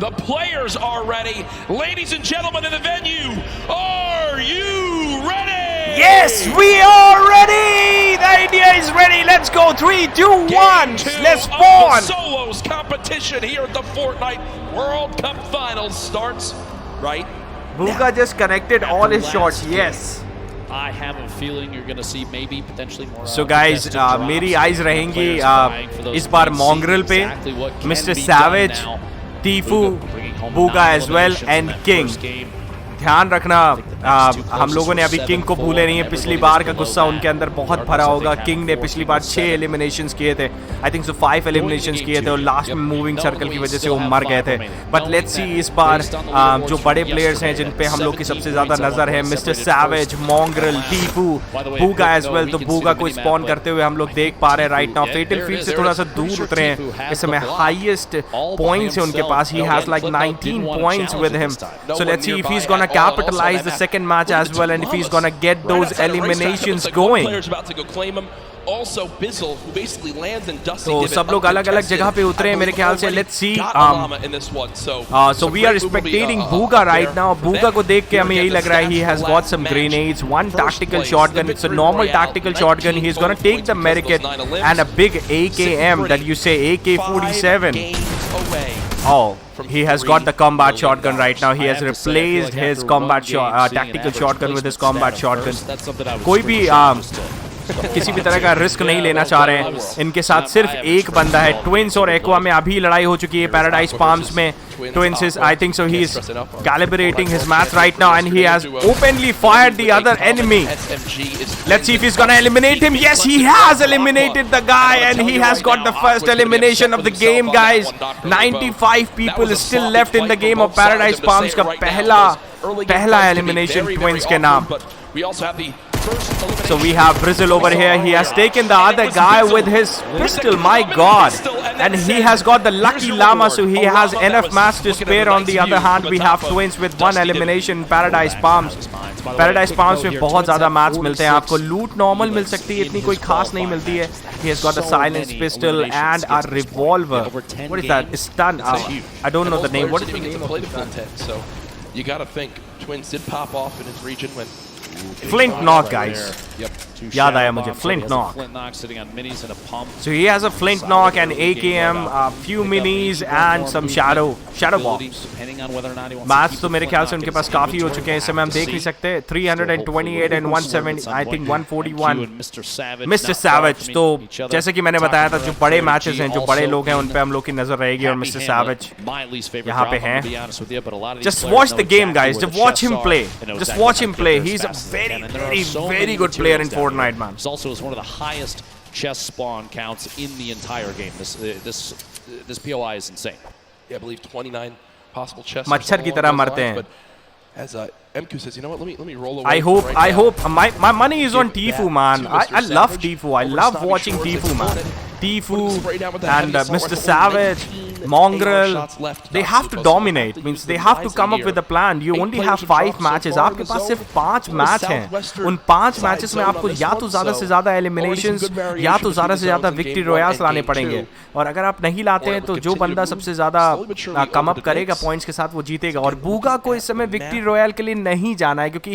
The players are ready. Ladies and gentlemen in the venue, are you ready? Yes, we are ready! The idea is ready. Let's go. 3, 2, 1. Let's spawn. Solos competition here at the Fortnite World Cup Finals starts right. Booga just connected all his shots. Yes. I have a feeling you're going to see maybe potentially more. So guys, मेरी eyes रहेंगी इस बार Mongrel पे, Mr. Savage, Tifu, Booga as well, and King. ध्यान रखना हम लोगों ने अभी किंग को भूले नहीं है. पिछली बार का गुस्सा उनके अंदर बहुत भरा होगा. किंग ने पिछली बार 6 एलिमिनेशंस किए थे. आई थिंक सो 5 एलिमिनेशंस किए थे और लास्ट में मूविंग सर्कल की वजह से वो मर गए थे. बट लेट्स सी इस बार जो बड़े प्लेयर्स हैं जिन पे हम लोग की सबसे ज़्यादा नज़र है, मिस्टर सैवेज, मॉन्ग्रेल, टीफू, बूगा एज वेल. तो बूगा को स्पॉन करते हुए हम लोग देख पा रहे हैं राइट नाउ. फेटल फील्ड से थोड़ा सा दूर उतरे हैं इस समय. हाईएस्ट पॉइंट्स है उनके पास. He has like 19 points with him. So let's see if he is gonna capitalize the second match as well, and if he's gonna get those eliminations going. Also Bizzle, who basically lands in Dusty. तो सब लोग अलग-अलग जगह पे उतरे हैं मेरे ख्याल से. Let's see. So we are spectating Booga right now. Booga को देख के हमें यही लग रहा है he has got some grenades, one tactical shotgun. It's a normal tactical shotgun. He's gonna take the Medicaid and a big AKM that you say AK-47. Oh, he has got the combat shotgun right now. He has replaced his combat tactical shotgun with his combat shotgun. कोई भी किसी भी तरह का risk नहीं लेना चाह रहे हैं. इनके साथ सिर्फ एक बंदा है. ट्विंस और एक्वा में अभी लड़ाई हो चुकी है पैराडाइज पाम्स में. Twins is, I think so, he is calibrating his match right now and he has openly fired the other enemy. Let's see if he's gonna eliminate him. Yes, he has eliminated the guy and he has got the first elimination of the game, guys. 95 people is still left in the game of Paradise Palms का पहला elimination Twins के नाम. So we have Brizzle over here. He has taken the other guy with his pistol. My God. And he has got the lucky llama, so he has enough match to spare. On the other hand, we have Twins with 1 elimination in Paradise Palms. Paradise Palms में बहुत ज़्यादा match मिलते हैं आपको. लूट normal मिल सकती है, इतनी कोई खास नहीं मिलती है. He has got a silenced pistol and a revolver. What is that? Stun. I don't know the name. What is the name of it? So you got to think Twins did pop off in his region when Flint knock, guys. Yep. याद आया मुझे, flint knock. So he has a flint knock and AKM, a few minis and some shadow bombs. Match तो मेरे ख्याल से उनके पास काफी हो चुके हैं इस समय, हम देख नहीं सकते 328 and 170, I think 141 mister savage. तो जैसे कि मैंने बताया था, जो बड़े मैचेस हैं, जो बड़े लोग हैं, उन पे हम लोग की नजर रहेगी और मिस्टर सैवेज यहाँ पे हैं। Just watch the game guys, just watch him play, just watch him play. He's a very good player in Fortnite, man. He's also one of the highest chest spawn counts in the entire game. This POI is insane. Yeah, I believe 29 possible chests. मच्छर की तरह मरते हैं। But as MQ says, you know what? Let me roll away. I hope my money is on Tfue, man. I love Tfue. I love watching Tfue, man. Tfue and Mr. Savage, Mongrel, they have to dominate. Means they have to come up with a plan. You only have 5 matches. आपके पास सिर्फ 5 match हैं। उन 5 matches में आपको या तो ज़्यादा से ज़्यादा एलिमिनेशंस या तो ज़्यादा से ज़्यादा विक्ट्री रॉयल्स लाने पड़ेंगे। और अगर आप नहीं लाते हैं तो जो बंदा सबसे ज़्यादा कम अप करेगा पॉइंट्स के साथ वो जीतेगा। और बूगा को इस समय विक्ट्री रॉयल के लिए नहीं जाना है क्योंकि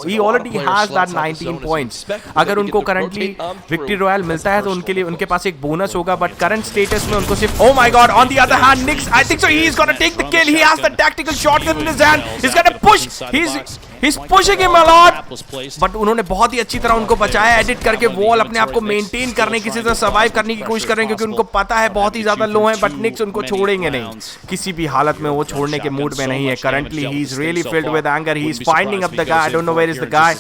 he already has that 19 points. अगर उनको करंटली विक्ट्री रॉयल मिलता है तो उनके लिए उनके पास एक बोनस होगा, बट करंट स्टेटस में उनको सिर्फ oh my god, on the other hand Nix, I think so he is going to take the kill. He has the tactical shotgun in his hand. He's going to push. He's pushing him a lot. But उन्होंने बहुत ही अच्छी तरह उनको बचाया, edit करके wall अपने आप को मेंटेन करने, किसी तरह सर्वाइव करने की कोशिश कर रहे हैं क्योंकि उनको पता है बहुत ही ज्यादा लो है, बट निक्स उनको छोड़ेंगे नहीं, किसी भी हालत में वो छोड़ने के मूड में नहीं है। Currently he is really filled with anger, he is finding up the guy, I don't know where is the guy,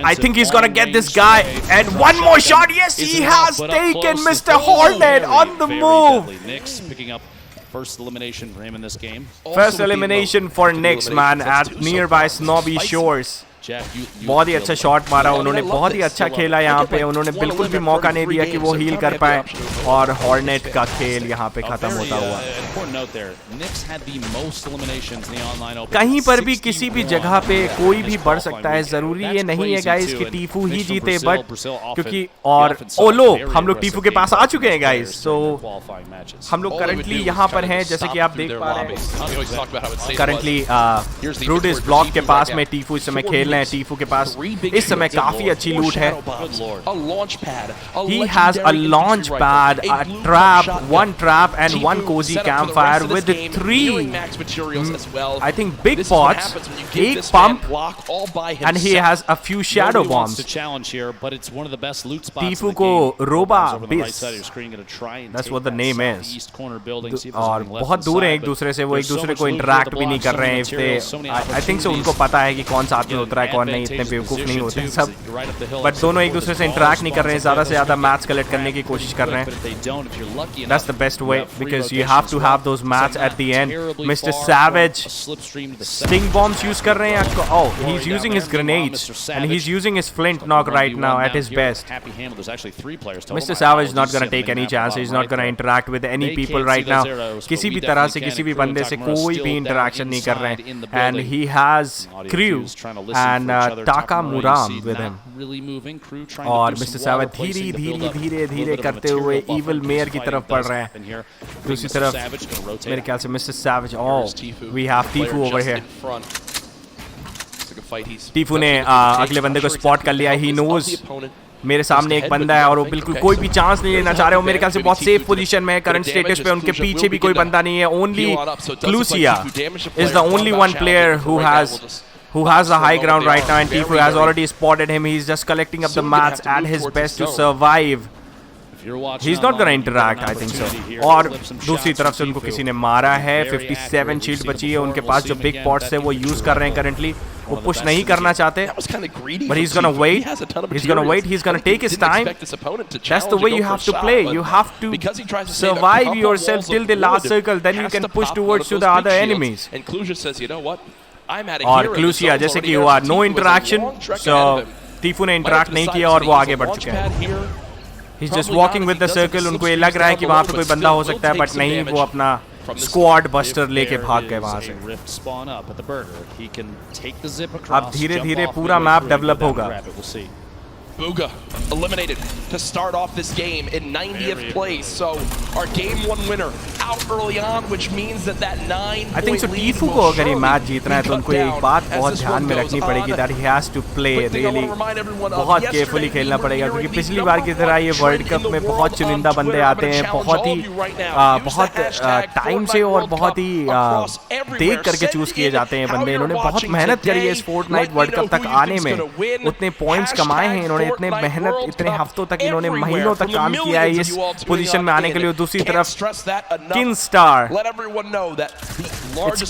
I think he's gonna get this guy, and one more shot, yes he has taken Mr. Hornet on the move. Nix picking up first elimination for him in this game. First elimination for Nix, man, at nearby Snobby Shores. बहुत ही अच्छा shot मारा उन्होंने, बहुत ही अच्छा खेला यहाँ पे, उन्होंने बिल्कुल भी मौका नहीं दिया कि वो हील कर पाए, और हॉर्नेट का खेल यहाँ पे खत्म होता हुआ। कहीं पर भी किसी भी जगह पे कोई भी बढ़ सकता है, जरूरी ये नहीं है गाइस कि टीफू ही जीते, बट क्योंकि और ओलो हम लोग टीफू के पास आ चुके हैं गाइस, तो हम लोग करंटली यहाँ पर हैं जैसे कि आप देख पा रहे हैं। करंटली ब्रूडिस ब्लॉक के पास में टीफू इस समय खेल रहे हैं। टीफू के पास इस समय काफी अच्छी लूट है। He has a launch pad, a trap, 1 trap and 1 cozy campfire with 3 I think big pots, 1 pump, and he has a few shadow bombs. टीफू को रोबा बिस, that's what the name is, और बहुत दूर है एक दूसरे से, वो एक दूसरे को इंटरैक्ट भी नहीं कर रहे हैं। I think so उनको पता है कि कौन साथ में उतरा है कौन नहीं, इतने बेवकूफ नहीं होते हैं सब, बट दोनों एक दूसरे से इंटरैक्ट नहीं कर रहे हैं, ज्यादा से ज्यादा मैच कलेक्ट करने की कोशिश कर रहे हैं। That's the best way because you have to have those match at the end. Mr. Savage sting bombs use कर रहे हैं। Oh, he's using his grenades and he's using his flint knock right now at his best. Mr. Savage is not gonna take any chances. He's not gonna interact with any people right now. किसी भी तरह से किसी भी बंदे से कोई भी इंटरेक्शन नहीं कर रहे हैं, and he has crew and Taka Muram with him. और मिस्टर सैवेज धीरे करते हुए इविल मेयर की तरफ बढ़ रहे हैं। दूसरी तरफ मेरे ख्याल से mister savage, oh we have Tfue over here. टीफू ने अगले बंदे को स्पॉट कर लिया। ही नोज मेरे सामने एक बंदा है और वो बिल्कुल कोई भी चांस नहीं लेना चाह रहे हो। मेरे ख्याल से बहुत सेफ पोजीशन में है करंट स्टेटस पे, उनके पीछे भी कोई बंदा नहीं है। Only Clusia is the only one player who has the high ground right now, and Tfue has already spotted him. He's just collecting up the mats at his best to survive. He's not gonna interact, I think so. और दूसरी तरफ से उनको किसी ने मारा है। 57 shield बची है उनके पास, जो बिग पॉट्स है वो यूज कर रहे हैं करंटली। वो पुश नहीं करना चाहते, but he's gonna wait. He's gonna take his time. That's the way you have to play. You have to survive yourself till the last circle, then you can push towards to the other enemies. And Clusia says, you know what? और क्लूसिया जैसे कि हुआ no interaction, सो टीफू ने interact नहीं किया और वो आगे बढ़ चुके हैं। He's just walking with the circle. उनको ये लग रहा है कि वहाँ पे कोई बंदा हो सकता है, बट नहीं, वो अपना स्क्वाड बस्टर लेके भाग गए वहाँ से। अब धीरे पूरा मैप डेवलप होगा। Booga eliminated to start off this game in 90th place. So our game 1 winner out early on, which means that 9 I think so टीफू को अगर ये मैच जीतना है तो उनको एक बात बहुत ध्यान में रखनी पड़ेगी that he has to play really बहुत केयरफुली खेलना पड़ेगा, क्योंकि पिछली बार की तरह ये वर्ल्ड कप में बहुत चुनिंदा बंदे आते हैं, बहुत टाइम से और बहुत ही देख करके चूज किए जाते हैं बंदे। इन्होंने बहुत मेहनत करी है इस फोर्टनाइट वर्ल्ड कप तक आने में, उतने पॉइंट्स कमाए हैं इन्होंने, इतने मेहनत इतने हफ्तों तक इन्होंने महीनों तक काम किया है इस पोजीशन में आने के लिए। दूसरी तरफ king star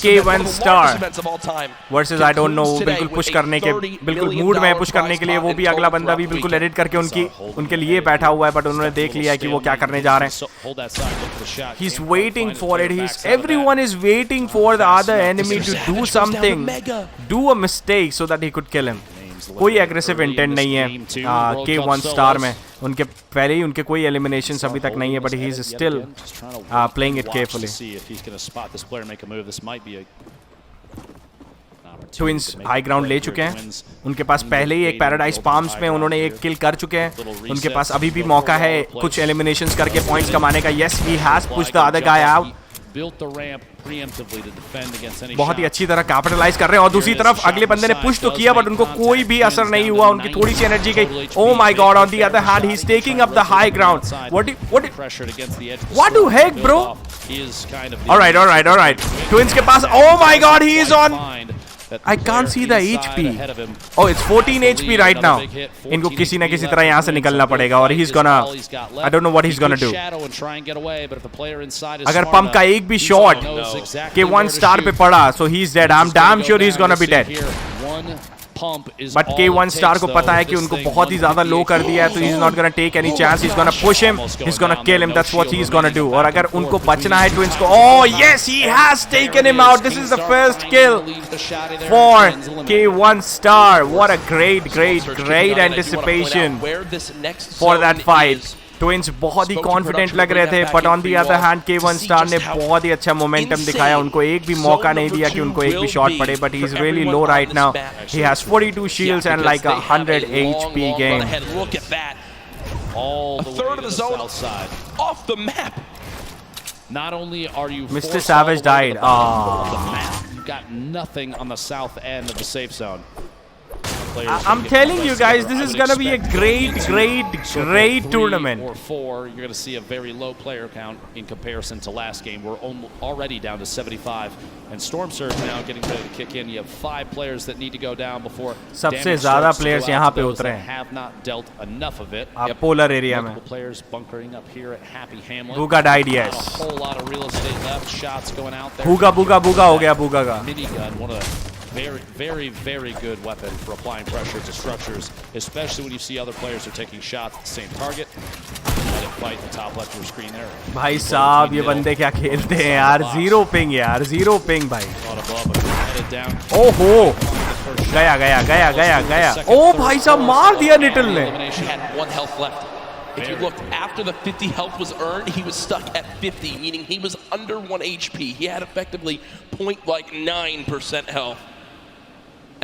K1 star versus I don't no, बिल्कुल पुश करने के बिल्कुल मूड में पुश करने के लिए, वो भी अगला बंदा भी बिल्कुल एडिट करके उनके लिए बैठा हुआ है, बट उन्होंने देख लिया है कि वो क्या करने जा रहे हैं। He is waiting for it, everyone is waiting for the other enemy to do something, do a mistake so that he could kill him. कोई एग्रेसिव इंटेंट नहीं है K1 स्टार में, उनके पहले ही उनके कोई एलिमिनेशंस अभी तक नहीं है, but he is still playing it carefully. Twins high ground ले चुके हैं, उनके पास पहले ही एक पैराडाइज पाम्स में उन्होंने एक किल कर चुके हैं, उनके पास अभी भी मौका है कुछ एलिमिनेशंस करके पॉइंट्स कमाने का। Yes, he has pushed the other guy out, बहुत ही अच्छी तरह कैपिटलाइज कर रहे हैं। और दूसरी तरफ अगले बंदे ने पुश तो किया बट उनको कोई भी असर नहीं हुआ, उनकी थोड़ी सी एनर्जी गई। Oh my God, on the other hand he is taking up the high ground. What do heck bro? Alright twins के पास, oh my God, he is on, I can't see the HP. Oh, it's 14 HP right now. इनको किसी ना किसी तरह यहाँ से निकलना पड़ेगा और he's gonna, I don't know what he's gonna do. अगर पंप का एक भी शॉट K1 स्टार पे पड़ा, so he's dead. I'm damn sure he's gonna be dead. But K1 star को पता है कि उनको बहुत ही ज्यादा लो कर दिया है, तो he's not gonna take any chance. He's gonna push him, he's gonna kill him. That's what he's gonna do. और अगर उनको बचना है ट्विंस को, oh yes, he has taken him out. This is the first kill for K1 star. What a great anticipation for that fight. Twins बहुत ही confident लग रहे थे, but on the other hand K1 star ने बहुत ही अच्छा momentum दिखाया, उनको एक भी मौका नहीं दिया कि उनको एक भी शॉट पड़े, but he is really low right now. He has 42 shields and like 100 HP game. A third of the zone off the map. Not only are you Mr. Savage died. You got nothing on the south end of the safe zone. I'm telling you guys, this is gonna be a great tournament. Or 4, you're gonna see a very low player count in comparison to last game. We're already down to 75, and Storm Surge now getting ready to kick in. You have 5 players that need to go down before सबसे ज़्यादा players यहाँ पे उतरे हैं. Have not dealt enough of it. Polar area में. Multiple players bunkering up here at Happy Hamlet. Booga died, yes. A whole lot of real estate left. Shots going out there. Booga हो गया Booga का. Minigun, one of the very good weapon for applying pressure to structures, especially when you see other players are taking shots at the same target. Let it fight the top left of your screen there. भाई साहब ये बंदे क्या खेलते हैं यार, zero ping भाई। ओहो, गया। ओ भाई साहब मार दिया निटल ने। If you looked after the 50 health was earned, he was stuck at 50, meaning he was under 1 HP. He had effectively 0.9% health.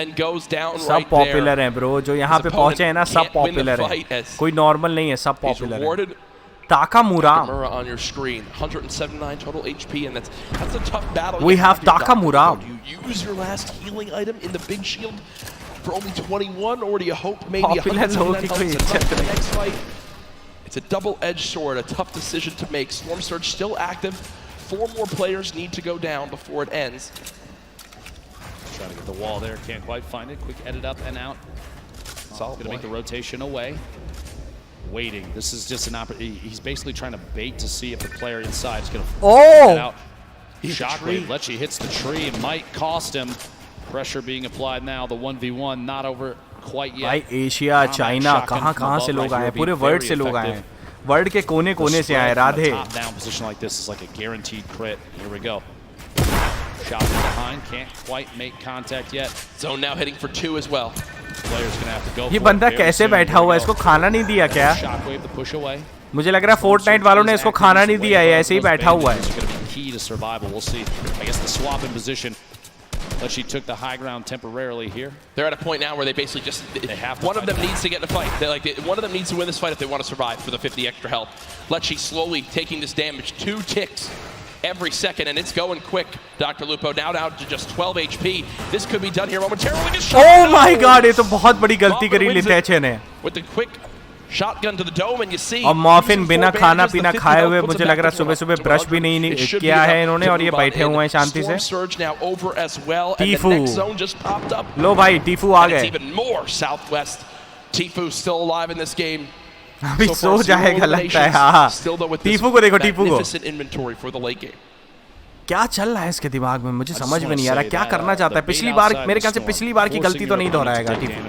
And goes down right there. सब पॉपुलर हैं ब्रो, जो यहाँ पे पहुंचे हैं ना सब पॉपुलर हैं, कोई नॉर्मल नहीं है, सब पॉपुलर हैं। Takamura on your screen, 179 total HP, and that's a tough battle. We have Takamura. Do you use your last healing item in the big shield for only 21, or do you hope maybe 179 health in the next fight? It's a double-edged sword, a tough decision to make. Storm Surge still active. 4 more players need to go down before it ends. Trying to get the wall there, can't quite find it. Quick edit up and out. Solid. Gonna make the rotation away. Waiting. This is just an opportunity. He's basically trying to bait to see if the player inside is gonna get out. Shockwave lets you hits the tree. It might cost him. Pressure being applied now. The 1v1 not over quite yet. भाई Asia, China, कहाँ से लोग आए, पूरे world से लोग आए हैं, वर्ल्ड के कोने से आए। Radhe. Top down position like this is like a guaranteed crit. Here we go. Shot from behind, can't quite make contact yet. Zone now hitting for 2 as well. Players gonna have to go. ये बंदा कैसे बैठा हुआ है, इसको खाना नहीं दिया क्या? Shockwave the push away. मुझे लग रहा है Fortnite वालों ने इसको खाना नहीं दिया है, ऐसे ही बैठा हुआ है। Key to survival. We'll see. I guess the swap in position. but she took the high ground temporarily here. They're at a point now where they basically just one of them needs to get in a fight. One of them needs to win this fight if they want to survive for the 50 extra health. Let's slowly taking this damage, 2 ticks every second, and it's going quick. Dr. Lupo now down to just 12 HP. This could be done here momentarily. Oh my God, ये तो बहुत बड़ी गलती करी लिटेचे ने. With the quick shotgun to the dome, and you see. और morphine बिना खाना पीना खाए हुए मुझे लग रहा है सुबह सुबह ब्रश भी नहीं किया है इन्होंने और ये बैठे हुए हैं शांति से. टीफू, लो भाई टीफू आ गए. Tifu still alive in this game. अभी सो जाएगा लगता है. हाँ, टीफू को देखो, टीफू को. क्या चल रहा है इसके दिमाग में, मुझे समझ में नहीं आ रहा क्या करना चाहता है. पिछली बार मेरे ख्याल से पिछली बार की गलती तो नहीं दोहराएगा टीफू.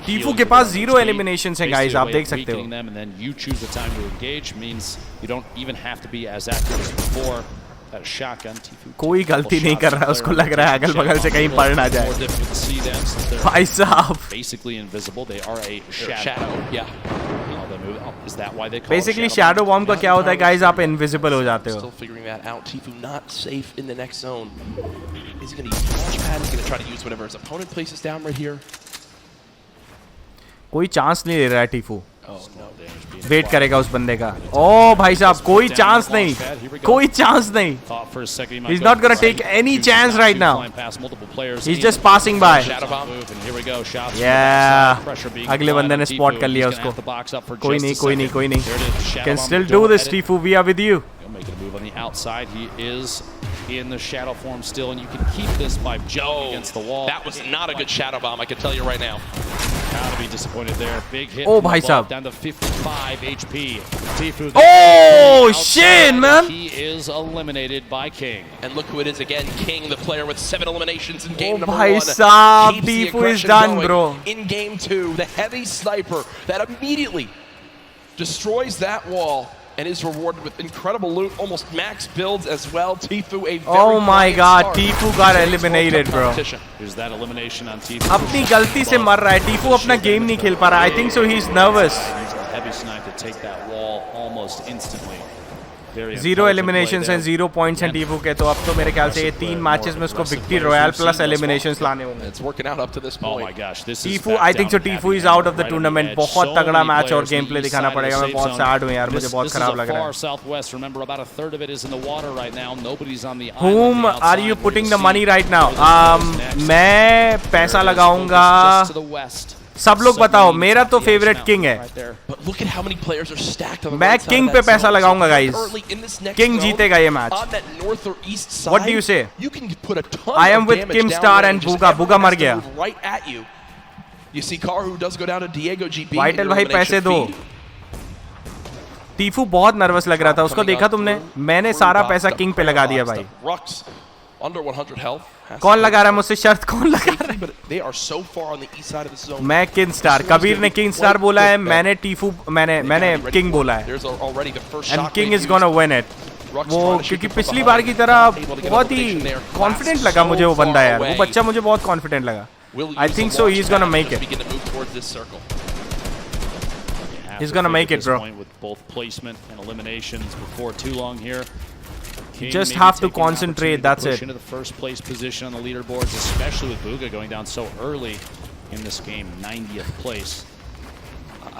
टीफू के पास 0 एलिमिनेशंस हैं गाइस, आप देख सकते हो. कोई गलती नहीं कर रहा है, उसको लग रहा है अगल बगल से कहीं पड़ ना जाए. भाई साहब बेसिकली शैडो बॉम्ब का क्या होता है गाइस, आप इनविजिबल हो जाते हो. कोई चांस नहीं ले रहा है टीफू. वेट करेगा उस बंदे का. ओ भाई साहब कोई चांस नहीं, कोई चांस नहीं. He's not gonna take any chance right now. He's just passing by. Yeah. अगले बंदे ने स्पॉट कर लिया उसको. कोई नहीं, कोई नहीं, कोई नहीं. Can still do this, Tifu. We are with you. Making a move on the outside. He is in the shadow form still, and you can keep this by jumping against the wall. That was not a good shadow bomb, I can tell you right now. Gotta be disappointed there. Big hit. Oh, bhai sahab. Down to 55 HP. Tifu. Oh shit, man. He is eliminated by King. And look who it is again, King, the player with 7 eliminations in game number 1. Bhai sahab, Tifu is done, bro. In game 2, the heavy sniper that immediately destroys that wall. And is rewarded with incredible loot, almost max builds as well. Tifu, a very oh my God, Tifu got eliminated, bro. Here's that elimination on Tifu. अपनी गलती से मर रहा है. Tifu अपना game नहीं खेल पा रहा. I think so. He's nervous. Using a heavy snipe to take that wall almost instantly. 0 eliminations and 0 points हैं टीफू के. तो अब तो मेरे ख्याल से ये 3 मैचेस में उसको विक्ट्री रॉयल प्लस एलिमिनेशंस लाने होंगे. It's working out up to this point. Oh my gosh, this is टीफू. I think so. टीफू is out of the tournament. बहुत तगड़ा मैच और गेम प्ले दिखाना पड़ेगा. मैं बहुत सैड हूँ यार, मुझे बहुत खराब लग रहा है. Southwest, remember about a third of it is in the water right now. Nobody's on the island. Whom are you putting the money right now? मैं पैसा लगाऊंगा. सब लोग बताओ, मेरा तो फेवरेट किंग है. मैं किंग पे पैसा लगाऊंगा गाइस. किंग जीतेगा ये match. What do you say? I am with Kim Star and Buga. Buga मर गया. वाइटल भाई पैसे दो. टीफू बहुत नर्वस लग रहा था, उसको देखा तुमने? मैंने सारा पैसा किंग पे लगा दिया भाई. कौन लगा रहा है मुझसे शर्त? कौन लगा रहा है? मैं किंग स्टार. कबीर ने किंग स्टार बोला है, मैंने टीफू मैंने किंग बोला है. And king is gonna win it. वो क्योंकि पिछली बार की तरह बहुत ही कॉन्फिडेंट लगा मुझे वो बंदा यार. वो बच्चा मुझे बहुत कॉन्फिडेंट लगा. आई think so he is gonna make it. He's gonna make it, bro. With both placement and eliminations before too long here. You just have to concentrate, that's it. Into the first place position on the leaderboards, especially with Buga going down so early in this game, 90th place.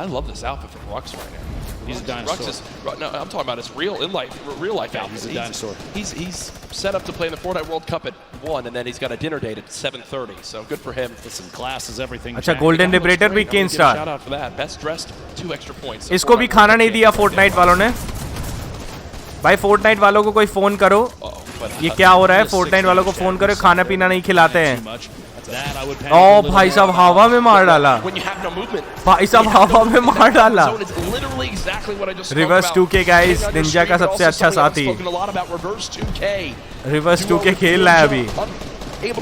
I love this outfit from Rux right now. He's a dinosaur. Rux is, no, I'm talking about his real life outfit. He's a dinosaur. He's set up to play in the Fortnite World Cup at 1, and then he's got a dinner date at 7:30. So good for him. Listen, class is everything. अच्छा, Golden Liberator भी King Star. Shout out for that. Best dressed, 2 extra points. इसको भी खाना नहीं दिया Fortnite वालों ने. भाई Fortnite वालों को कोई फोन करो. ये क्या हो रहा है? Fortnite वालों को फोन करो, खाना पीना नहीं खिलाते हैं. ओ भाई साहब हवा में मार डाला. भाई साहब हवा में मार डाला. रिवर्स 2K गाइस, निंजा का सबसे अच्छा साथी. रिवर्स 2K खेल रहा है अभी.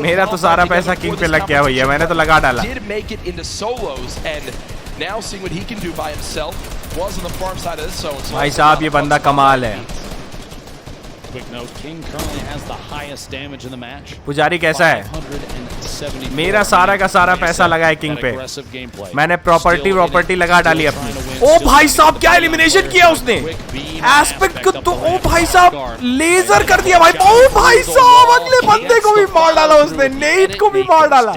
मेरा तो सारा पैसा किंग पे लग गया भैया, मैंने तो लगा डाला. भाई साहब ये बंदा कमाल है. Quick note, King currently has the highest damage in the match. पुजारी कैसा है? मेरा सारा का सारा पैसा लगा है किंग पे. मैंने प्रॉपर्टी लगा डाली अपनी. ओ भाई साहब क्या एलिमिनेशन किया उसने. एस्पेक्ट को तो ओ भाई साहब लेजर कर दिया भाई. ओ भाई साहब अगले बंदे को भी मार डाला उसने. नेट को भी मार डाला.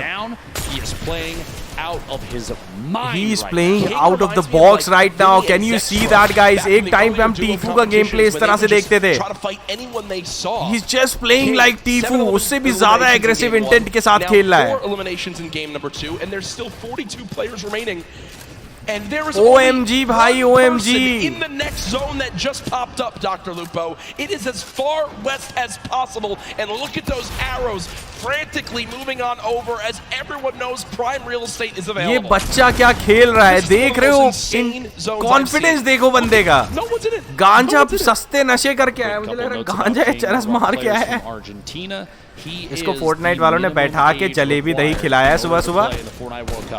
He is playing out of the box right now. Can you see that, guys? एक टाइम पे हम टीफू का गेम प्ले इस तरह से देखते थे. He's just playing like टीफू. उससे भी ज्यादा एग्रेसिव इंटेंट के साथ खेल रहा है. And there is OMG भाई OMG in the next zone that just popped up, Dr. Lupo. It is as far west as possible, and look at those arrows frantically moving on over as everyone knows prime real estate is available. ये बच्चा क्या खेल रहा है देख रहे हो. Confidence देखो बंदे का. गांजा सस्ते नशे करके आया. मुझे लग रहा है गांजा चरस मार के आया है. इसको फोर्टनाइट वालों ने बैठा के जलेबी दही खिलाया है सुबह सुबह,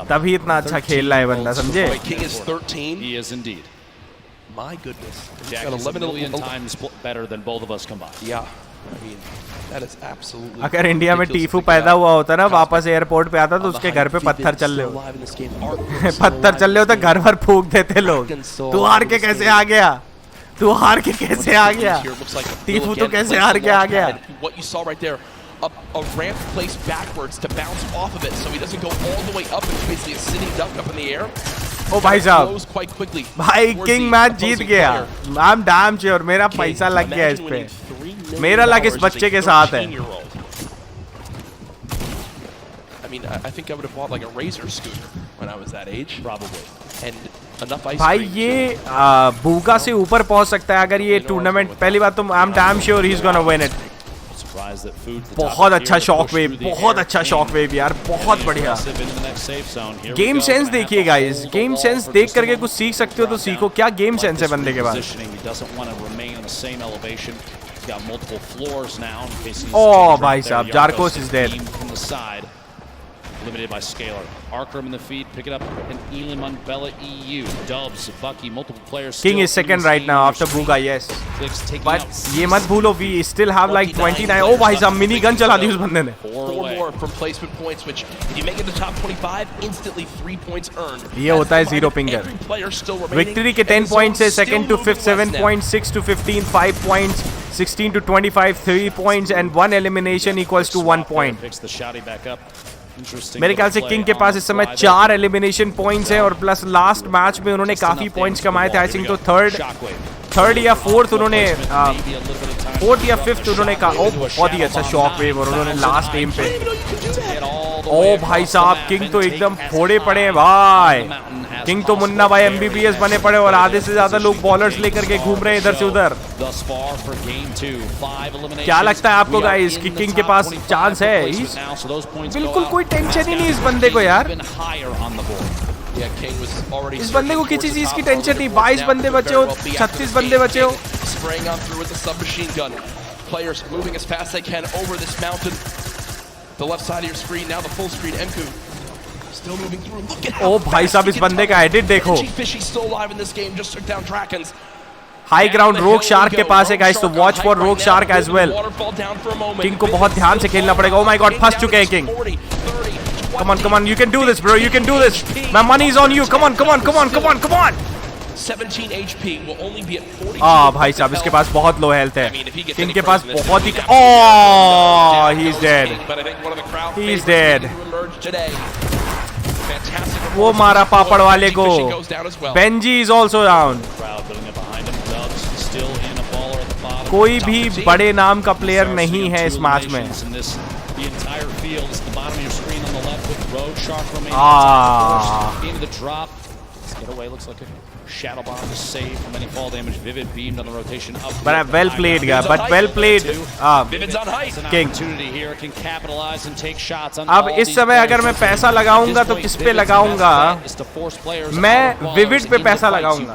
तभी इतना अच्छा खेल रहा है बंदा, समझे. He is indeed. My goodness. Jack is 11 million times better than both of us combined. Yeah. I mean, that is absolutely. अगर इंडिया में टीफू पैदा हुआ होता ना, वापस एयरपोर्ट पे आता तो उसके घर पे पत्थर चल रहे हो. पत्थर चल रहे हो तो घर भर फूंक देते लोग. तू हार के कैसे आ गया? तू हार के कैसे आ गया? टीफू तो कैसे हार के आ गया? What you saw right there. A ramp placed backwards to bounce off of it, so he doesn't go all the way up. It's basically a sitting duck up in the air. ओ भाई साहब, भाई king match जीत गया. I am damn sure. मेरा पैसा लग गया इस पे. मेरा लग इस बच्चे के साथ है. I mean, I think I would have bought like a Razor scooter when I was that age, probably. And enough ice. भाई ये बूगा से ऊपर पहुंच सकता है अगर ये टूर्नामेंट. पहली बात तो I am damn sure he is gonna win it. बहुत अच्छा शॉक वेव, बहुत अच्छा शॉक वेव यार, बहुत बढ़िया. गेम सेंस देखिए गाइस. गेम सेंस देख करके कुछ सीख सकते हो तो सीखो. क्या गेम सेंस है बंदे के पास. ओ भाई साहब, Jarko's is dead. Limited by Scalar. Arkham in the feed, pick it up, and Elam on Bella EU. Dubs, Bucky, multiple players. King is second right now after Booga, yes. But ये मत भूलो, we still have like 29. Oh भाई साहब, mini gun चला दी उस बंदे ने. 4 more from placement points, which if you make it the top 25, instantly 3 points earned. ये होता है zero pinger. Victory के 10 points है, second to 5th 7 points, 6 to 15 5 points, 16 to 25 3 points, and 1 elimination equals to 1 point. Picks the shouty back up. मेरे ख्याल से king के पास इस समय 4 एलिमिनेशन पॉइंट्स हैं और प्लस लास्ट मैच में उन्होंने काफी पॉइंट्स कमाए थे. आई थिंक तो थर्ड या फोर्थ उन्होंने, फोर्थ या फिफ्थ उन्होंने बहुत ही अच्छा शॉक वेव और उन्होंने लास्ट गेम पे. ओ भाई साहब, किंग तो एकदम फोड़े पड़े हैं भाई. किंग तो मुन्ना भाई MBBS बने पड़े और आधे से ज्यादा लोग बॉलर्स लेकर के घूम रहे हैं इधर से उधर. क्या लगता है आपको गाइस कि किंग के पास चांस है? बिल्कुल कोई टेंशन ही नहीं इस बंदे को यार. इस बंदे को किसी चीज की टेंशन नहीं. 22 बंदे बचे हो, 36 बंदे बचे हो. Players moving as fast as they can over this mountain. The left side of your screen, now the full screen. Enku still moving through. Look at how भाई साहब, इस बंदे का एडिट देखो. Fishy's still alive in this game, just took down Drakens. High ground रोग shark के पास है guys, तो वॉच फॉर रोग शार्क एज वेल. किंग को बहुत ध्यान से खेलना पड़ेगा. ओ माय गॉड, फंस चुके हैं king. Come on, you can do this bro, you can do this. My money is on you. Come on. 17 HP will only be at 40. भाई साहब, इसके पास बहुत लो हेल्थ है. किंग के पास बहुत ही he is dead. He is dead. वो मारा पापड़ वाले को. Benji is also down. कोई भी बड़े नाम का प्लेयर नहीं है इस मैच में. Shadow bomb to save from any fall damage. Vivid beamed on the rotation up. But well played, guy. But well played. Vivid's on height. King. Here can capitalize and take shots on. अब इस समय अगर मैं पैसा लगाऊंगा तो किस पे लगाऊंगा? मैं विविड पे पैसा लगाऊंगा.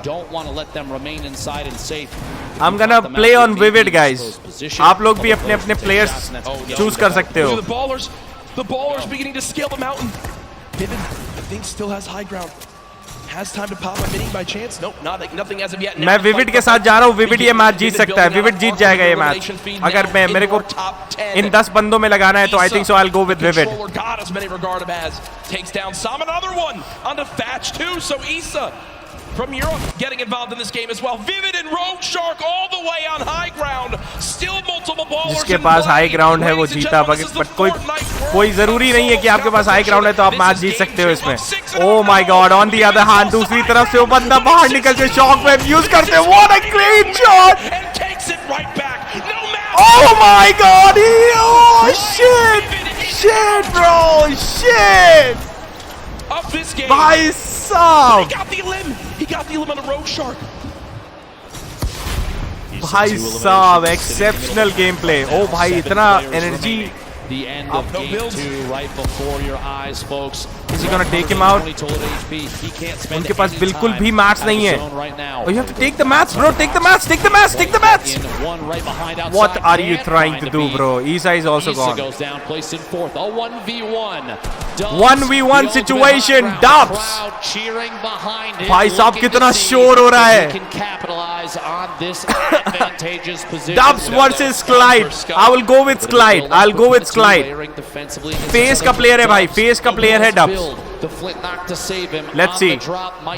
I'm gonna play on Vivid, guys. आप लोग भी अपने अपने प्लेयर्स चूज कर सकते हो. The ballers beginning to scale the mountain. Vivid, I think, still has high ground. has time to pop a mini by chance. Nope, nothing as of yet. मैं vivid के साथ जा रहा हूँ. विविड ये मैच जीत सकता है. विविड जीत जाएगा ये मैच. अगर मैं मेरे को इन 10 बंदों में लगाना है तो I think so I'll go with Vivid. God, as many regard him as, takes down Sam. Another one onto Thatch too. So Issa from Europe getting involved in this game as well. Vivid and Rogue Shark all the way on high ground. Still multiple ballers. जिसके पास high ground है वो जीता. But कोई जरूरी नहीं है कि आपके पास हाई ग्राउंड है तो आप मैच जीत सकते हो इसमें. Oh my God! On the other hand, दूसरी तरफ से वो बंदा बाहर निकल के शॉक वेव यूज करते हैं. What a great shot! Oh my God! Oh shit! Shit, bro! Shit! Of this game. भाई साहब. He got the limb. He got the limb on a Rogue Shark. भाई साहब एक्सेप्शनल गेम प्ले. ओ भाई इतना energy. The end of game 2 right before your eyes, folks. Is he gonna take him out? उनके पास बिल्कुल भी match नहीं है. Oh, you have to take the match, bro. Take the match. Take the match. Take the match. What are you trying to do, bro? Isa is also gone. Goes down, placed in fourth. A 1v1. 1v1 situation. Dubs. Cheering behind him. भाई साहब कितना शोर हो रहा है. Can capitalize on this advantageous position. Dubs versus Clyde. I will go with Clyde. I'll go with Clyde. Face का player है भाई. फेस का प्लेयर है डब्स. Let's see.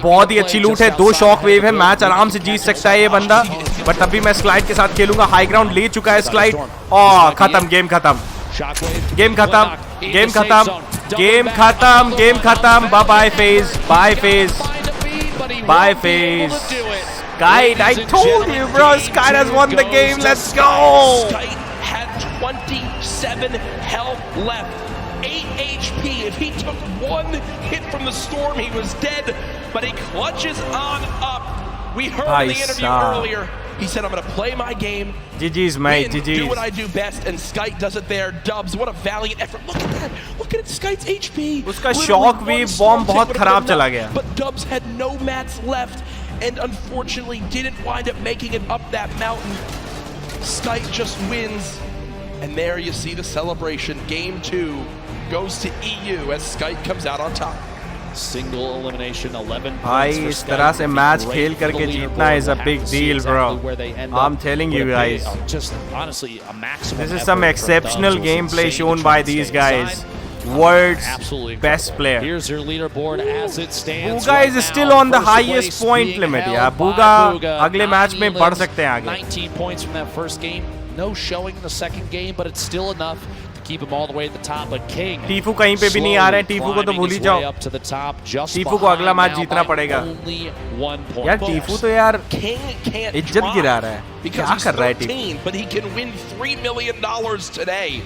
बहुत ही अच्छी लूट है. 2 शॉक वेव है. मैच आराम से जीत सकता है ये बंदा. बट तभी मैं स्लाइड के साथ खेलूंगा. हाई ग्राउंड ले चुका है स्लाइड. और खत्म. गेम खत्म. गेम खत्म. गेम खत्म. गेम खत्म. गेम खत्म. Bye bye Faze. Bye Faze. Bye Faze. Skite, I told you, bro. Skite has won the game. Let's go. 27 health left, 8 HP. If he took 1 hit from the storm, he was dead, but he clutches on up. We heard in the interview earlier, he said, I'm going to play my game. GG's, mate. GG's. Do what I do best, and Skite does it there. Dubs, what a valiant effort. Look at that. Look at Skite's HP. उसका shock wave bomb बहुत खराब चला गया. But Dubs had no mats left, and unfortunately didn't wind up making it up that mountain. Skite just wins. And there you see the celebration. Game 2 goes to EU as Skite comes out on top. Single elimination, 11 भाई इस तरह से match खेल करके जीतना is a big deal, bro. I'm telling you guys. Just honestly, a maximum. This is some exceptional gameplay shown by these guys. World's best player. Here's your leaderboard as it stands. Booga is still on the highest point limit. Yeah, Booga अगले match में बढ़ सकते हैं आगे. 19 points from that first game. No showing in the second game, but it's still enough to keep him all the way at the top. But King, टीफू कहीं पे भी नहीं आ रहे हैं. टीफू को तो भूल ही जाओ. टीफू को अगला मैच जीतना पड़ेगा. यार टीफू तो यार इज्जत गिरा रहा है. क्या कर रहा है टीफू? But he can win $3 million today.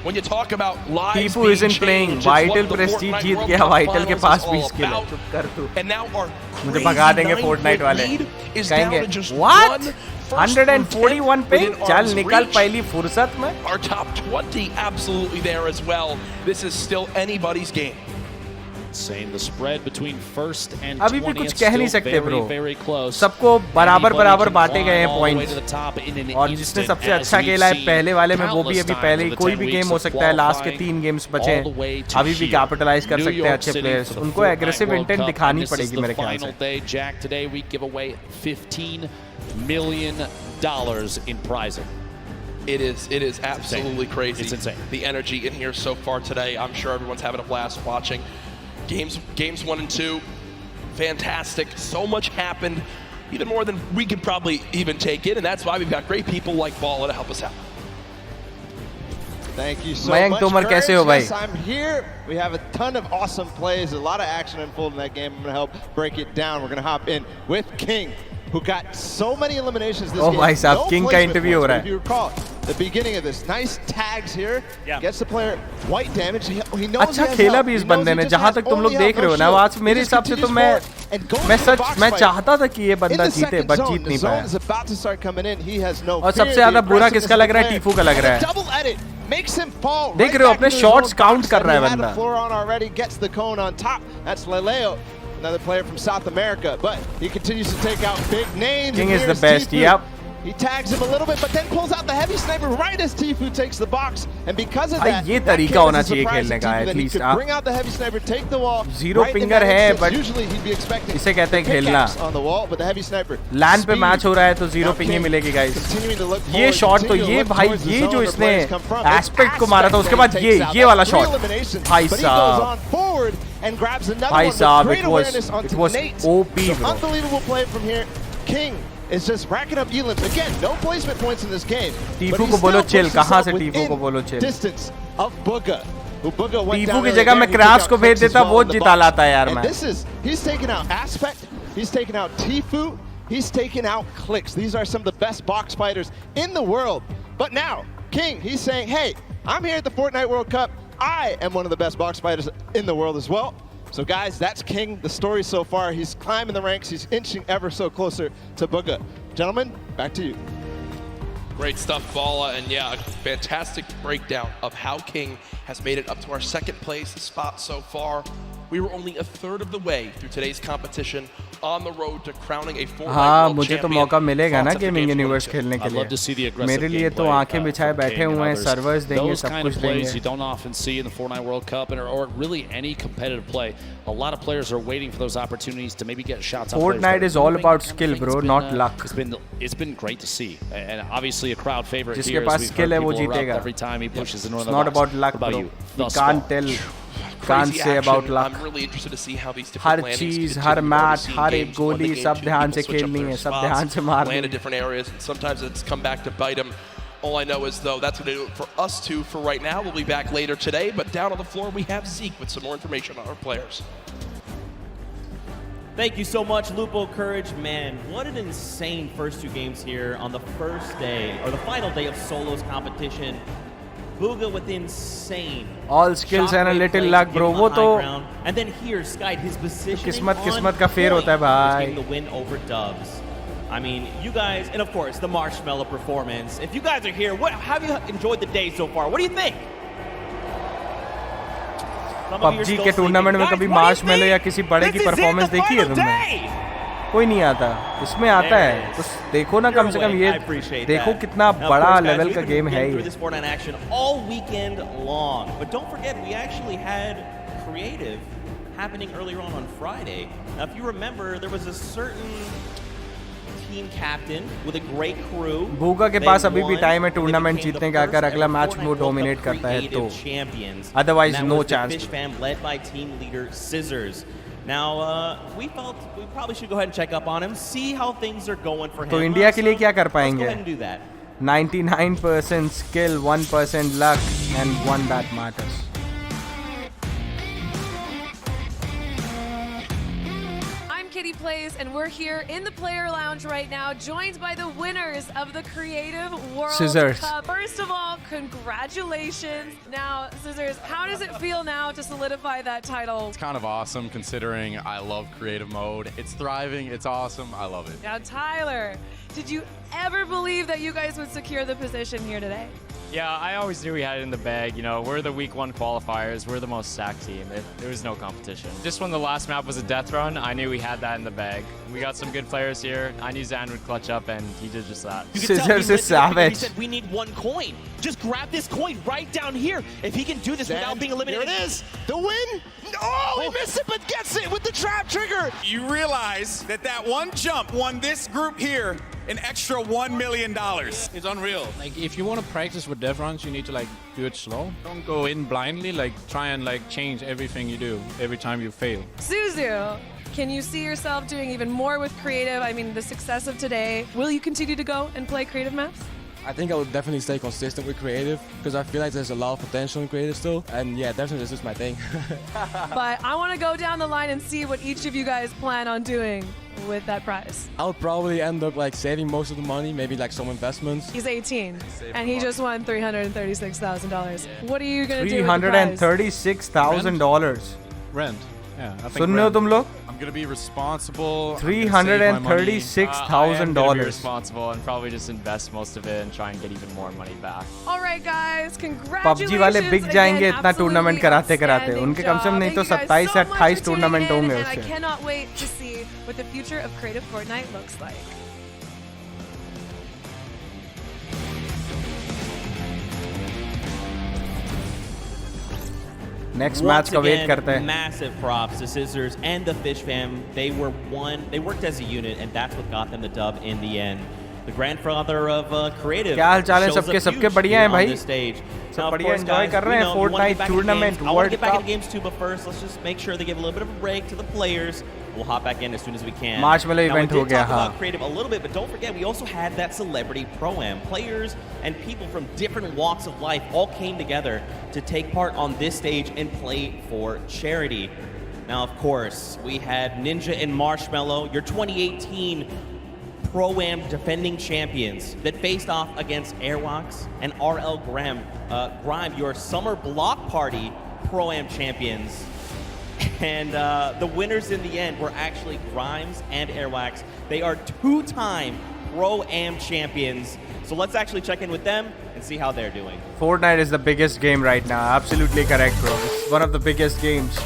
When you talk about lives Tifu isn't playing. Vital Prestige जीत गया. Vital के पास 20 किल है. चुप कर तू. मुझे भगा देंगे Fortnite वाले. कहेंगे What? 141 पे चल निकल पहली फुर्सत में. Our top 20 absolutely there as well. This is still anybody's game. Same the spread between first and अभी भी कुछ कह नहीं सकते ब्रो. very close. सबको बराबर बांटे गए हैं पॉइंट्स. और जिसने सबसे अच्छा खेला है पहले वाले में वो भी अभी पहले ही कोई भी गेम हो सकता है. लास्ट के 3 गेम्स बचे हैं. अभी भी कैपिटलाइज कर सकते हैं अच्छे प्लेयर्स. उनको एग्रेसिव इंटेंट दिखानी पड़ेगी मेरे ख्याल से. Jack, today we give away $15 million in prizing. It is absolutely crazy. It's insane. The energy in here so far today. I'm sure everyone's having a blast watching. Games 1 and 2, fantastic. So much happened, even more than we could probably even take in, and that's why we've got great people like Balla to help us out. Thank you so Mayank much. Tomar, कैसे हो भाई? Yes, I'm here. We have a ton of awesome plays, a lot of action unfolding in that game. I'm going to help break it down. We're going to hop in with King, who got so many eliminations this game. भाई साहब, King का interview हो रहा है. If you recall, the beginning of this, nice tags here, gets the player white damage. He knows अच्छा खेला भी इस बंदे ने. जहाँ तक तुम लोग देख रहे हो ना, आज मेरे हिसाब से तो मैं चाहता था कि ये बंदा जीते, बट जीत नहीं पाया. और सबसे ज्यादा बुरा किसका लग रहा है? टीफू का लग रहा है. देख रहे हो अपने शॉट्स काउंट कर रहा है बंदा. Another player from South America, but he continues to take out big names. King is the best. Yep. He tags him a little bit, but then pulls out the heavy sniper right as Tfue takes the box. And because of that, ये तरीका होना चाहिए खेलने का at least. Bring out the heavy sniper, take the wall. Zero pinger है, but usually he'd be expecting इसे कहते हैं खेलना. On the wall, but the heavy sniper. LAN पे मैच हो रहा है तो zero ping ही मिलेगी guys. ये शॉट तो ये भाई ये जो इसने एस्पेक्ट को मारा था उसके बाद ये वाला शॉट भाई साहब it was OP bro. Unbelievable play from here. King is just racking up elims again. No placement points in this game. टीफू को बोलो chill. कहाँ से टीफू को बोलो chill? Distance of Bugha. टीफू की जगह मैं क्रैप्स को भेज देता वो जिता लाता यार मैं. He's taking out Aspect. He's taking out Tfue. He's taking out Clicks. These are some of the best box fighters in the world. But now King, he's saying, hey, I'm here at the Fortnite World Cup. I am one of the best box fighters in the world as well. So guys, that's King, the story so far. He's climbing the ranks. He's inching ever so closer to Bugha. Gentlemen, back to you. Great stuff, Bala, and yeah, a fantastic breakdown of how King has made it up to our second place spot so far. We were only a third of the way through today's competition on the road to crowning a Fortnite World मुझे तो मौका मिलेगा ना gaming universe खेलने के लिए. मेरे लिए तो आंखें बिछाए बैठे हुए हैं, सर्वर्स देंगे, सब कुछ देंगे. You don't often see in the Fortnite World Cup or really any competitive play. A lot of players are waiting for those opportunities to maybe get shots. Fortnite is all about skill, bro, not luck. It's been great to see, and obviously a crowd favorite here. जिसके पास skill है वो जीतेगा. Every time he pushes in. It's not about luck, bro. We can't tell. Can't say about luck. I'm really interested to see how these different हर चीज, हर match, हर एक गोली सब ध्यान से खेलनी है, सब ध्यान से मारनी है. Land in different areas. Sometimes it's come back to bite him. All I know is though that's going to do it for us two for right now. We'll be back later today, but down on the floor we have Zeke with some more information on our players. Thank you so much, Lupo Courage. Man, what an insane first two games here on the first day, or the final day of Solos competition. Bugha with insane. All skills and a little luck, bro. वो तो and then here, Sky, his positioning किस्मत का फेर होता है भाई. The win over Dubs. I mean, you guys, and of course, the Marshmallow performance. If you guys are here, have you enjoyed the day so far? What do you think? PUBG के tournament में कभी marshmallow या किसी बड़े की performance देखी है तुमने? कोई नहीं आता. इसमें आता है तो देखो ना कम से कम ये देखो कितना बड़ा लेवल का गेम है ये. All weekend long, but don't forget we actually had creative happening earlier on Friday. Now, if you remember, there was a certain team captain with a great crew. Bugha के पास अभी भी time है tournament जीतने का अगर अगला match वो dominate करता है तो. Otherwise, no chance. Fish fam led by team leader Scissors. Now, we felt we probably should go ahead and check up on him, see how things are going for him. तो India के लिए क्या कर पाएंगे? Let's go ahead and do that. 99% skill, 1% luck, and 1 that matters. Kitty Plays, and we're here in the player lounge right now, joined by the winners of the Creative World Scissors. Cup. First of all, congratulations. Now, Scissors, how does it feel now to solidify that title? It's kind of awesome considering I love creative mode. It's thriving, it's awesome, I love it. Now, Tyler, did you ever believe that you guys would secure the position here today? Yeah, I always knew we had it in the bag. You know, we're the week 1 qualifiers. We're the most stacked team. There was no competition. Just when the last map was a death run, I knew we had that in the bag. We got some good players here. I knew Zan would clutch up, and he did just that. Scissors is savage. He said, we need 1 coin. Just grab this coin right down here. If he can do this without being eliminated. Here it is. The win. Oh, he missed it, but gets it with the trap trigger. You realize that one jump won this group here an extra $1 million. It's unreal. Like, if you want to practice with death runs, you need to, like, do it slow. Don't go in blindly. Like, try and, like, change everything you do every time you fail. Suzu, can you see yourself doing even more with creative? I mean, the success of today. Will you continue to go and play creative maps? I think I would definitely stay consistent with creative because I feel like there's a lot of potential in creative still. And yeah, definitely this is my thing. But I want to go down the line and see what each of you guys plan on doing with that prize. I'll probably end up like saving most of the money, maybe like some investments. He's 18 and he just won $336,000. What are you going to do with the prize? $336,000. Rent. Yeah, I think सुन रहे हो तुम लोग? I'm gonna be responsible. $336,000. Be responsible and probably just invest most of it and try and get even more money back. All right, guys, congratulations. PUBG वाले बिक जाएंगे इतना tournament कराते कराते. उनके कम से कम नहीं तो 27 से 28 टूर्नामेंट होंगे उससे. I cannot wait to see what the future of creative Fortnite looks like. Next match का wait करते हैं. Massive props to Scissors and the Fish fam. They worked as a unit, and that's what got them the dub in the end. The grandfather of creative. क्या हाल चाल है सबके बढ़िया हैं भाई. सब बढ़िया enjoy कर रहे हैं Fortnite tournament I want to get back World into games too, but first let's just make sure they give a little bit of a break to the players. We'll hop back in as soon as we can. Marshmallow event हो गया. We did talk about creative a little bit, but don't forget we also had that celebrity pro-am. Players and people from different walks of life all came together to take part on this stage and play for charity. Now, of course, we had Ninja and Marshmallow, your 2018 Pro-Am defending champions that faced off against Airwalks and RL Grime, your Summer Block Party Pro-Am champions. And the winners in the end were actually Grimes and Airwax. They are two-time Pro-Am champions. So let's actually check in with them and see how they're doing. Fortnite is the biggest game right now. Absolutely correct, bro. It's one of the biggest games.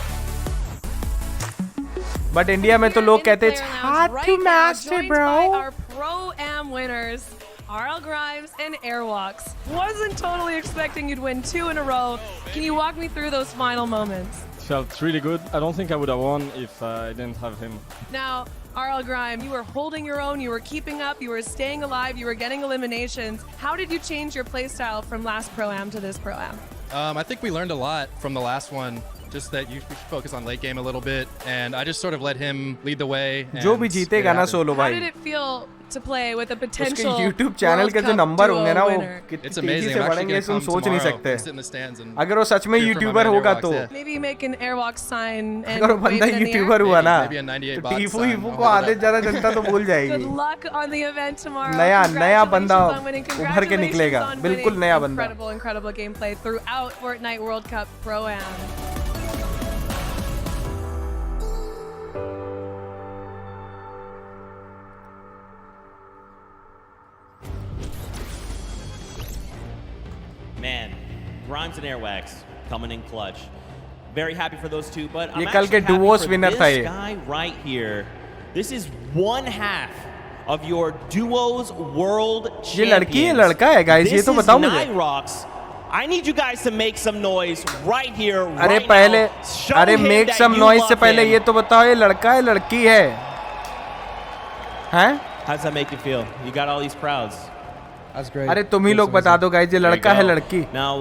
But India में तो लोग कहते it's hard to master, bro. Our Pro-Am winners, RL Grimes and Airwalks. Wasn't totally expecting you'd win 2 in a row. Can you walk me through those final moments? Felt really good. I don't think I would have won if I didn't have him. Now, RL Grime, you were holding your own, you were keeping up, you were staying alive, you were getting eliminations. How did you change your playstyle from last Pro-Am to this Pro-Am? I think we learned a lot from the last one. Just that you focus on late game a little bit, and I just sort of let him lead the way. जो भी जीतेगा ना solo भाई. How did it feel to play with a potential उसके YouTube channel के जो number होंगे ना वो It's कितनी तेजी amazing. से बढ़ेंगे तुम सोच नहीं सकते. Sit in the stands and अगर वो सच में YouTuber होगा तो maybe make an Airwalk sign and अगर वो बंदा YouTuber हुआ ना तो टीफू को आधे ज़्यादा जनता तो भूल जाएगी. Good luck on the event tomorrow. नया बंदा उभर के निकलेगा. बिल्कुल नया बंदा. Incredible gameplay throughout Fortnite World Cup Pro-Am. Man, Grimes and Airwax coming in clutch. Very happy for those two, but I'm ये कल actually के happy duos for winner this था ये. guy right here. This is one half of your duos world champions. ये लड़की है लड़का है guys, ये तो बताओ मुझे. Nyrox. I need you guys to make some noise right here, अरे right पहले now. Show अरे him make that some you noise love से पहले him. ये तो बताओ ये लड़का है लड़की है हैं? How does that make you feel? You got all these crowds. That's great. अरे तुम ही लोग बता दो गाइस ये लड़का है लड़की. Now,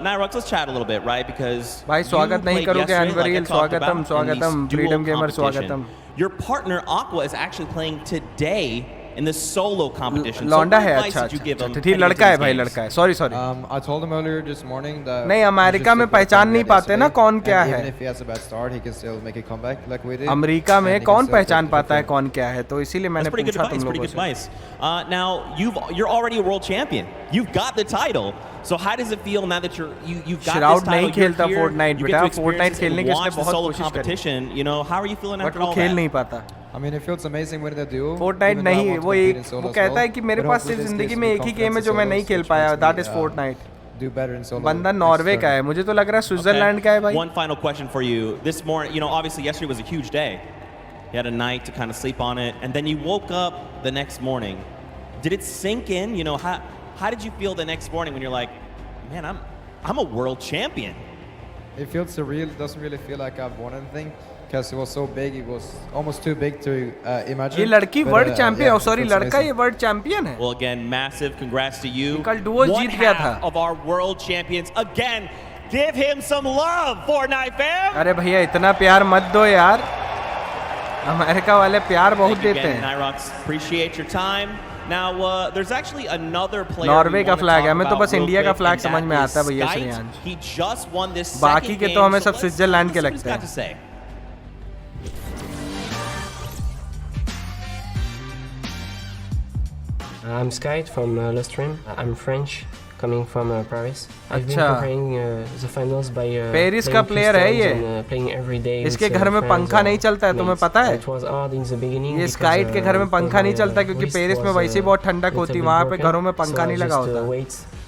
Nyrox, let's chat a little bit, right? Because भाई स्वागत नहीं करोगे अनवरील स्वागतम स्वागतम फ्रीडम गेमर स्वागतम. Your partner Aqua is actually playing today in the solo competition. लौंडा है अच्छा ठीक लड़का है भाई लड़का है. Sorry. I told him earlier this morning that नहीं अमेरिका में पहचान नहीं पाते ना कौन क्या है. Even if he has a bad start, he can still make a comeback like we did. America में कौन पहचान पाता है कौन क्या है तो इसीलिए मैंने पूछा तुम लोगों से. Now you're already a world champion. You've got the title. So how does it feel now that you've got Shroud this title? नहीं खेलता you're here, Fortnite you बेटा. get to Fortnite experience खेलने and के इसने watch the बहुत solo कोशिश करी. competition. You know, how are you feeling But after वो all खेल that? नहीं पाता. I mean, it feels amazing winning the duo. Fortnite नहीं वो एक वो कहता है कि मेरे पास सिर्फ जिंदगी में एक ही गेम है जो मैं नहीं खेल पाया. That is Fortnite. Do better in solo. बंदा नॉर्वे का है. मुझे तो लग रहा है स्विट्जरलैंड का है भाई. One final question for you. This morning, you know, obviously yesterday was a huge day. You had a night to kind of sleep on it, and then you woke up the next morning. Did it sink in? You know, how did you feel the next morning when you're like, man, I'm a world champion? It feels surreal. It doesn't really feel like I've won anything because it was so big. It was almost too big to imagine. ये लड़की world champion है. Sorry लड़का ये world champion है. Well, again, massive congrats to you. कल Duo जीत गया था. Of our world champions. Again, give him some love, Fortnite fam. अरे भैया इतना प्यार मत दो यार. अमेरिका वाले प्यार बहुत देते हैं. Nyrox, appreciate your time. Now, there's actually another player. Norway का फ्लैग है. हमें तो बस इंडिया का फ्लैग समझ में आता है भैया Shreyansh. He just won this. बाकी के तो हमें सब स्विट्जरलैंड के लगते हैं. I'm Sky from Lustream. I'm French, coming from Paris. I've been preparing the finals by Paris का प्लेयर है ये. playing every day. इसके घर में पंखा नहीं चलता है तुम्हें पता है. It was hard in the beginning. ये स्काइट के घर में पंखा नहीं चलता क्योंकि पेरिस में वैसे ही बहुत ठंडक होती. वहाँ पे घरों में पंखा नहीं लगा होता.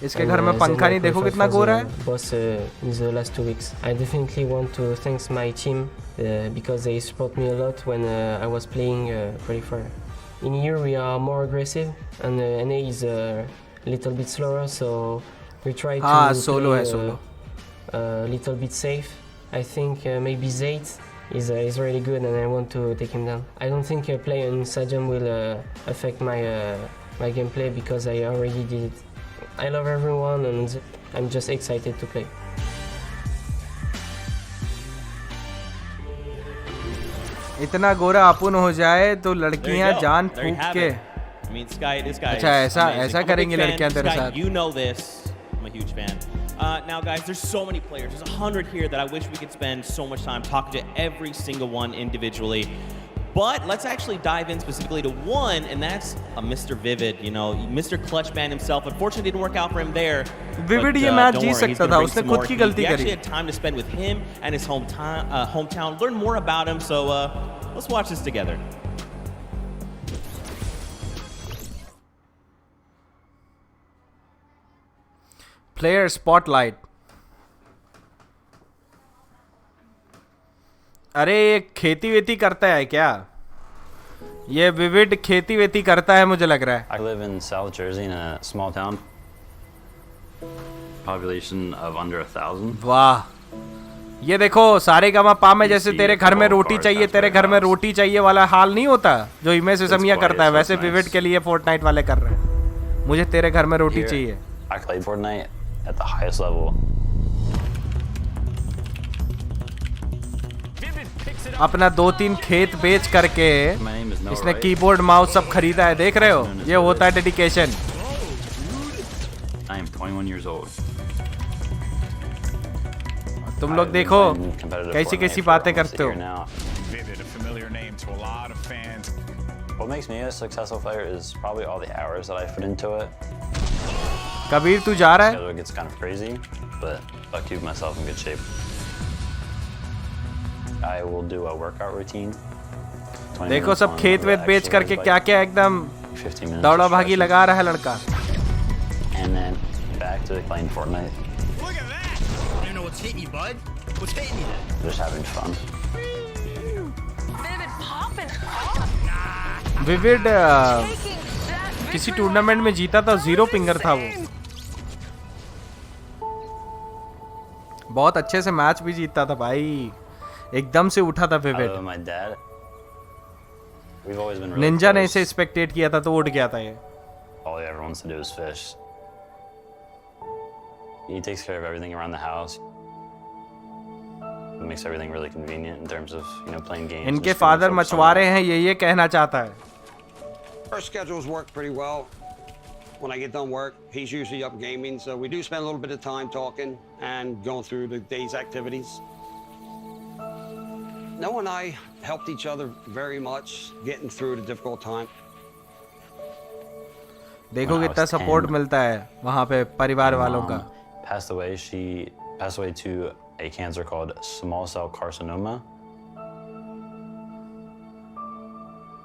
इसके घर में पंखा नहीं. देखो कितना गोरा है. Boss in the last 2 weeks. I definitely want to thank my team because they support me a lot when I was playing pretty far. In here we are more aggressive and NA is a little bit slower, so we try to play a little bit safe I think maybe Zayt is really good, and I want to take him down. I don't think playing in Stadium will affect my my gameplay because I already did it. I love everyone, and I'm just excited to play. इतना गोरा अपुन हो जाए तो लड़कियां जान फूंक के I mean, this guy अच्छा is ऐसा amazing. ऐसा I'm a big करेंगे fan. लड़कियां तेरे Sky, साथ You know this. I'm a huge fan. Now, guys, there's so many players. There's 100 here that I wish we could spend so much time talking to every single one individually. But let's actually dive in specifically to one, and that's Mr. Vivid. You know, Mr. Clutchman himself. Unfortunately, it didn't work out for him there. Vivid ये match जीत सकता था, उसने खुद की गलती He करी. actually had time to spend with him and his hometown, learn more about him. So let's watch this together. Player Spotlight. अरे ये खेती वेती करता है क्या? ये विविड खेती वेती करता है मुझे लग रहा है. I live in South Jersey in a small town. Population of under 1,000. वाह. ये देखो सारे गामा पा में जैसे तेरे घर में रोटी चाहिए, तेरे घर में रोटी चाहिए वाला हाल नहीं होता जो इमेज से समिया करता है, वैसे विविड के लिए फोर्टनाइट वाले कर रहे हैं. मुझे तेरे घर में रोटी चाहिए. I played Fortnite at the highest level. अपना 2-3 खेत बेच करके इसने कीबोर्ड माउस सब खरीदा है, देख रहे हो? ये होता है dedication. I am 21 years old. तुम लोग देखो कैसी कैसी बातें करते हो. What makes me a successful player is probably all the hours that I put into it. Kabir तू जा रहा है? It gets kind of crazy, but I'll keep myself in good shape. I will do a workout routine. देखो सब खेत वेत बेच करके क्या क्या एकदम दौड़ा भागी लगा रहा है लड़का. And then back to playing Fortnite. Look at that! I don't know what's hitting you, bud. What's hitting you then? Just having fun. Vivid popping off. Vivid किसी टूर्नामेंट में जीता था, 0 पिंगर था वो. बहुत अच्छे से मैच भी जीतता था भाई, एकदम से उठा था विविड. निंजा ने इसे स्पेक्टेट किया था तो उठ गया था ये. All he ever wants to do is fish. He takes care of everything around the house. It makes everything really convenient in terms of, you know, playing games. इनके फादर मछुआरे हैं, ये कहना चाहता है. Our schedules work pretty well. When I get done work, he's usually up gaming, so we do spend a little bit of time talking and going through the day's activities. Noah and I helped each other very much getting through the difficult time. देखो कितना support मिलता है वहाँ पे परिवार वालों का. Passed away. She passed away to a cancer called small cell carcinoma.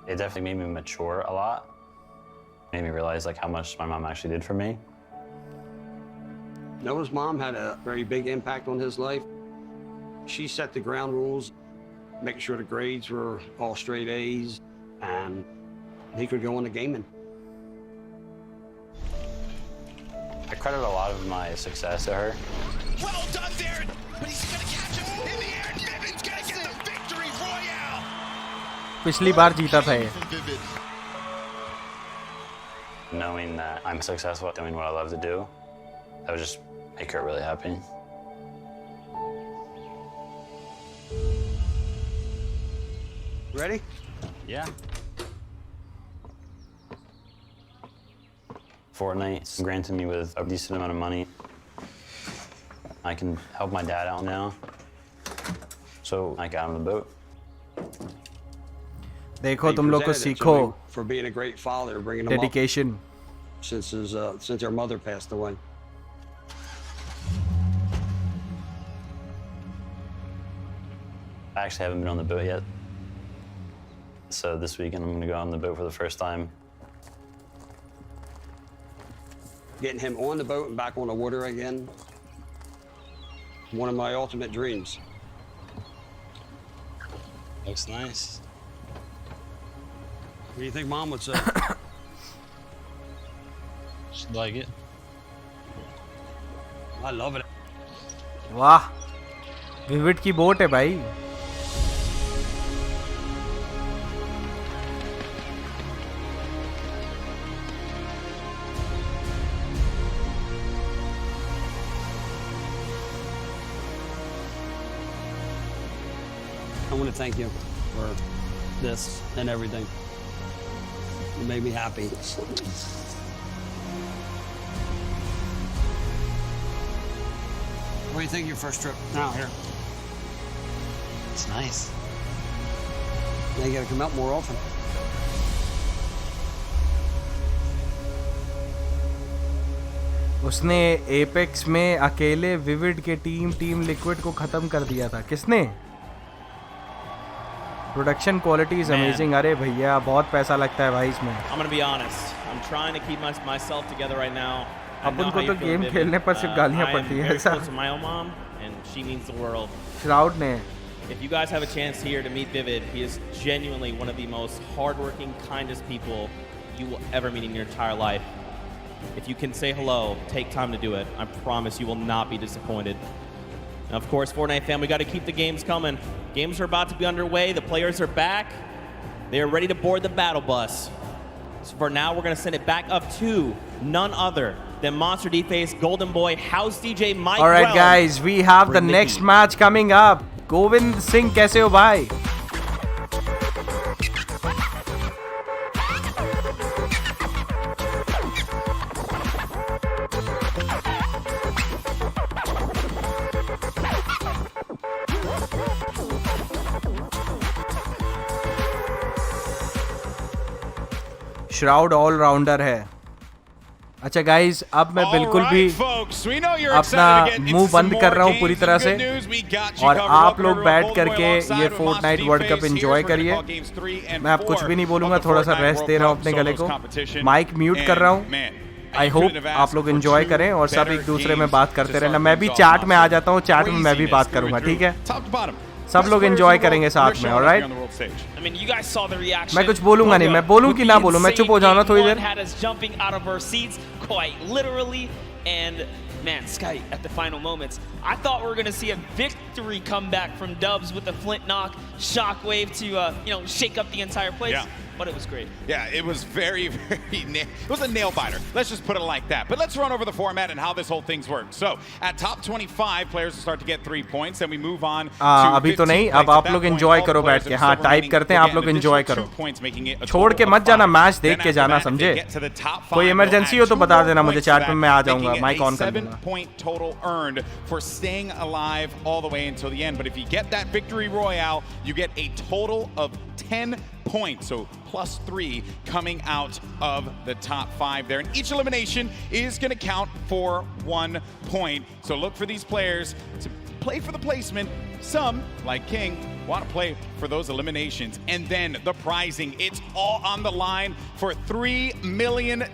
It definitely made me mature a lot. Made me realize like how much my mom actually did for me. Noah's mom had a very big impact on his life. She set the ground rules, making sure the grades were all straight A's, and he could go into gaming. I credit a lot of my success to her. Well done, Darren! But he's gonna catch him in the air, and Vivid's gonna get the victory royale! पिछली बार जीता था ये. Knowing that I'm successful at doing what I love to do, that would just make her really happy. Ready? Yeah. Fortnite granted me with a decent amount of money. I can help my dad out now, so I got on the boat. देखो तुम लोग को सीखो. For being a great father, bringing him Dedication. up since our mother passed away. I actually haven't been on the boat yet. So this weekend I'm gonna go on the boat for the first time. Getting him on the boat and back on the water again. One of my ultimate dreams. Looks nice. What do you think Mom would say? She'd like it. I love it. वाह. Vivid की boat है भाई. I want to thank you for this and everything. You made me happy. What do you think of your first trip? Now, here. It's nice. Now you gotta come out more often. उसने apex में अकेले vivid के team liquid को खत्म कर दिया था. किसने? Production quality is amazing. अरे भैया बहुत पैसा लगता है भाई इसमें. I'm gonna be honest. I'm trying to keep myself together right now. अपन को तो गेम खेलने पर सिर्फ गालियां पड़ती हैं ऐसा. My own mom, and she means the world. Shroud ने. If you guys have a chance here to meet Vivid, he is genuinely one of the most hardworking, kindest people you will ever meet in your entire life. If you can say hello, take time to do it. I promise you will not be disappointed. Now, of course, Fortnite fam, we got to keep the games coming. Games are about to be underway. The players are back. They are ready to board the battle bus. So for now, we're going to send it back up to none other than Monster D-Face, Golden Boy, House DJ, Mike. All right, guys, we have the next match coming up. Govind Singh कैसे हो भाई? Shroud allrounder है. अच्छा guys, अब मैं बिल्कुल भी अपना मुंह बंद कर रहा हूँ पूरी तरह से, और आप लोग बैठ करके ये फोर्टनाइट वर्ल्ड कप एंजॉय करिए. मैं अब कुछ भी नहीं बोलूँगा, थोड़ा सा रेस्ट दे रहा हूँ अपने गले को. माइक म्यूट कर रहा हूँ. आई होप आप लोग एंजॉय करें और सब एक दूसरे में बात करते रहना. मैं भी चैट में आ जाता हूँ, चैट में मैं भी बात करूँगा, ठीक है? सब लोग एंजॉय करेंगे साथ में. ऑलराइट, मैं कुछ बोलूंगा नहीं. मैं बोलूं कि ना बोलूं, मैं चुप हो जाऊँ ना थोड़ी देर. And man, Sky, at the final moments, I thought we were going to see a victory comeback from Dubs with a flint knock shockwave to shake up the entire place. Yeah. But it was great. Yeah, it was very, it was a nail biter. Let's just put it like that. But let's run over the format and how this whole thing's worked. So, at top 25, players will start to get 3 points, and we move on to अभी तो नहीं, अब आप लोग enjoy करो बैठ के. हाँ, टाइप करते हैं, आप लोग एंजॉय करो. छोड़ के मत जाना, मैच देख के जाना, समझे? कोई इमरजेंसी हो तो बता देना मुझे, चैट में मैं आ जाऊंगा, माइक ऑन कर दूंगा. 7-point total earned for staying alive all the way until the end. But if you get that victory royale, you get a total of 10 points, so +3 coming out of the top 5 there. And each elimination is going to count for 1 point. So look for these players to play for the placement. Some, like King, want to play for those eliminations. And then the prizing, it's all on the line for $3 million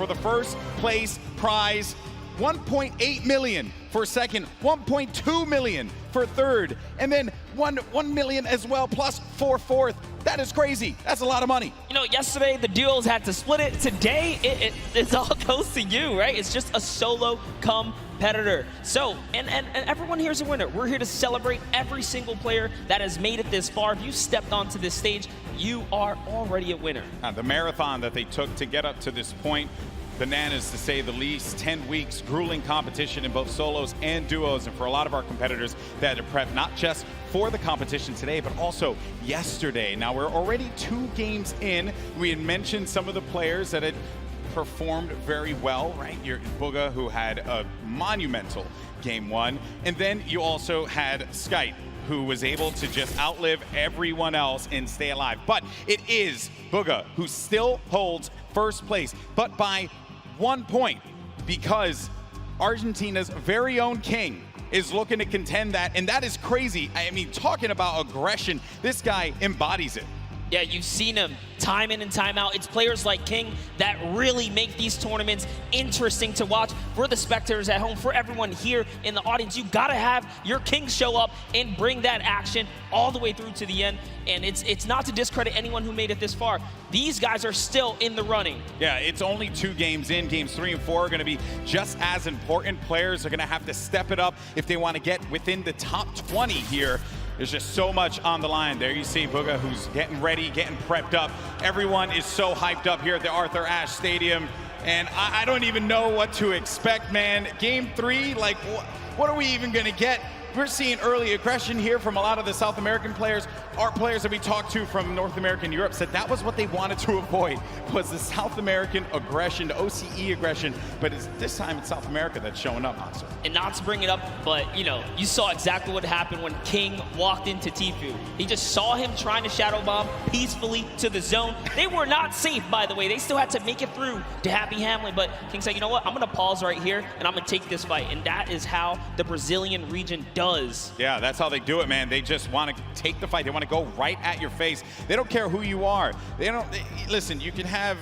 for the first place prize. 1.8 million for second, 1.2 million for third, and then 1 million as well, plus for fourth. That is crazy. That's a lot of money. Yesterday the duos had to split it. Today it all goes to you, right? It's just a solo competitor. So, and everyone here is a winner. We're here to celebrate every single player that has made it this far. If you stepped onto this stage, you are already a winner. The marathon that they took to get up to this point, bananas to say the least. 10 weeks, grueling competition in both solos and duos, and for a lot of our competitors that had to prep not just for the competition today, but also yesterday. Now we're already 2 games in. We had mentioned some of the players that had performed very well, right? Your Booga, who had a monumental game 1, and then you also had Skype, who was able to just outlive everyone else and stay alive. But it is Booga who still holds first place, but by 1 point, because Argentina's very own King is looking to contend that, and that is crazy. I mean, talking about aggression, this guy embodies it. Yeah, you've seen him time in and time out. It's players like King that really make these tournaments interesting to watch for the spectators at home, for everyone here in the audience. You gotta have your King show up and bring that action all the way through to the end. And it's not to discredit anyone who made it this far. These guys are still in the running. Yeah, it's only 2 games in. Games 3 and 4 are going to be just as important. Players are going to have to step it up if they want to get within the top 20 here. There's just so much on the line. There you see Booga, who's getting ready, getting prepped up. Everyone is so hyped up here at the Arthur Ashe Stadium. And I don't even know what to expect, man. Game 3, like, what are we even going to get? We're seeing early aggression here from a lot of the South American players. Our players that we talked to from North America and Europe said that was what they wanted to avoid, was the South American aggression, the OCE aggression. But this time it's South America that's showing up, Monster. And not to bring it up, but you know, you saw exactly what happened when King walked into Tfue. He just saw him trying to shadow bomb peacefully to the zone. They were not safe, by the way. They still had to make it through to Happy Hamlin, but King said, you know what, I'm gonna pause right here and I'm gonna take this fight. And that is how the Brazilian region does. Yeah, that's how they do it, man. They just want to take the fight. They want to go right at your face. They don't care who you are. Listen, you can have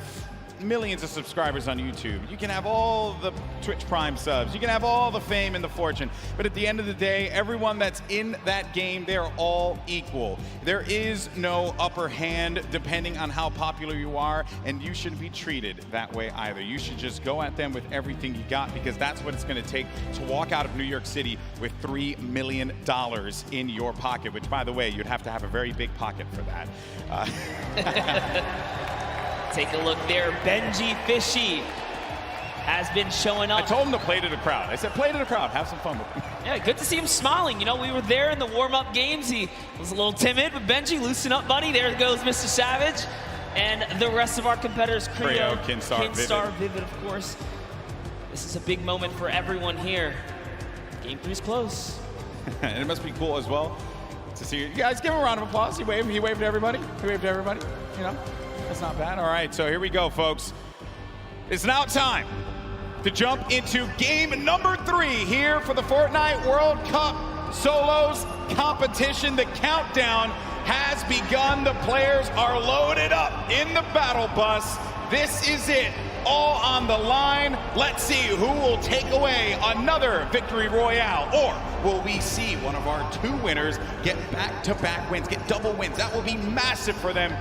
millions of subscribers on YouTube. You can have all the Twitch Prime subs. You can have all the fame and the fortune. But at the end of the day, everyone that's in that game, they're all equal. There is no upper hand depending on how popular you are, and you shouldn't be treated that way either. You should just go at them with everything you got, because that's what it's going to take to walk out of New York City with $3 million in your pocket, which, by the way, you'd have to have a very big pocket for that. Take a look there. Benji Fishy has been showing up. I told him to play to the crowd. I said, play to the crowd. Have some fun with me. Yeah, good to see him smiling. You know, we were there in the warm-up games. He was a little timid, but Benji, loosen up, buddy. There goes Mr. Savage. And the rest of our competitors, Creo, Kinstar, Vivid, of course. This is a big moment for everyone here. Game 3 is close. And it must be cool as well to see you guys. Give him a round of applause. He waved to everybody. He waved to everybody, you know. That's not bad. All right, so here we go, folks. It's now time to jump into game number 3 here for the Fortnite World Cup Solos competition. The countdown has begun. The players are loaded up in the battle bus. This is it. All on the line. Let's see who will take away another victory royale, or will we see one of our 2 winners get back-to-back wins, get double wins? That will be massive for them.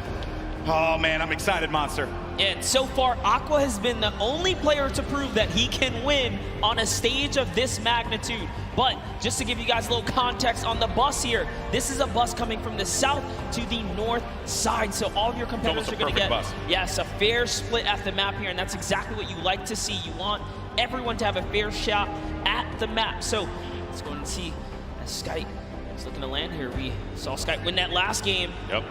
Oh man, I'm excited, Monster. And so far, Aqua has been the only player to prove that he can win on a stage of this magnitude. But just to give you guys a little context on the bus here, this is a bus coming from the south to the north side. So all of your competitors are going to get, yes, a fair split at the map here. And that's exactly what you like to see. You want everyone to have a fair shot at the map. So let's go and see as Skype is looking to land here. We saw Skype win that last game. Yep.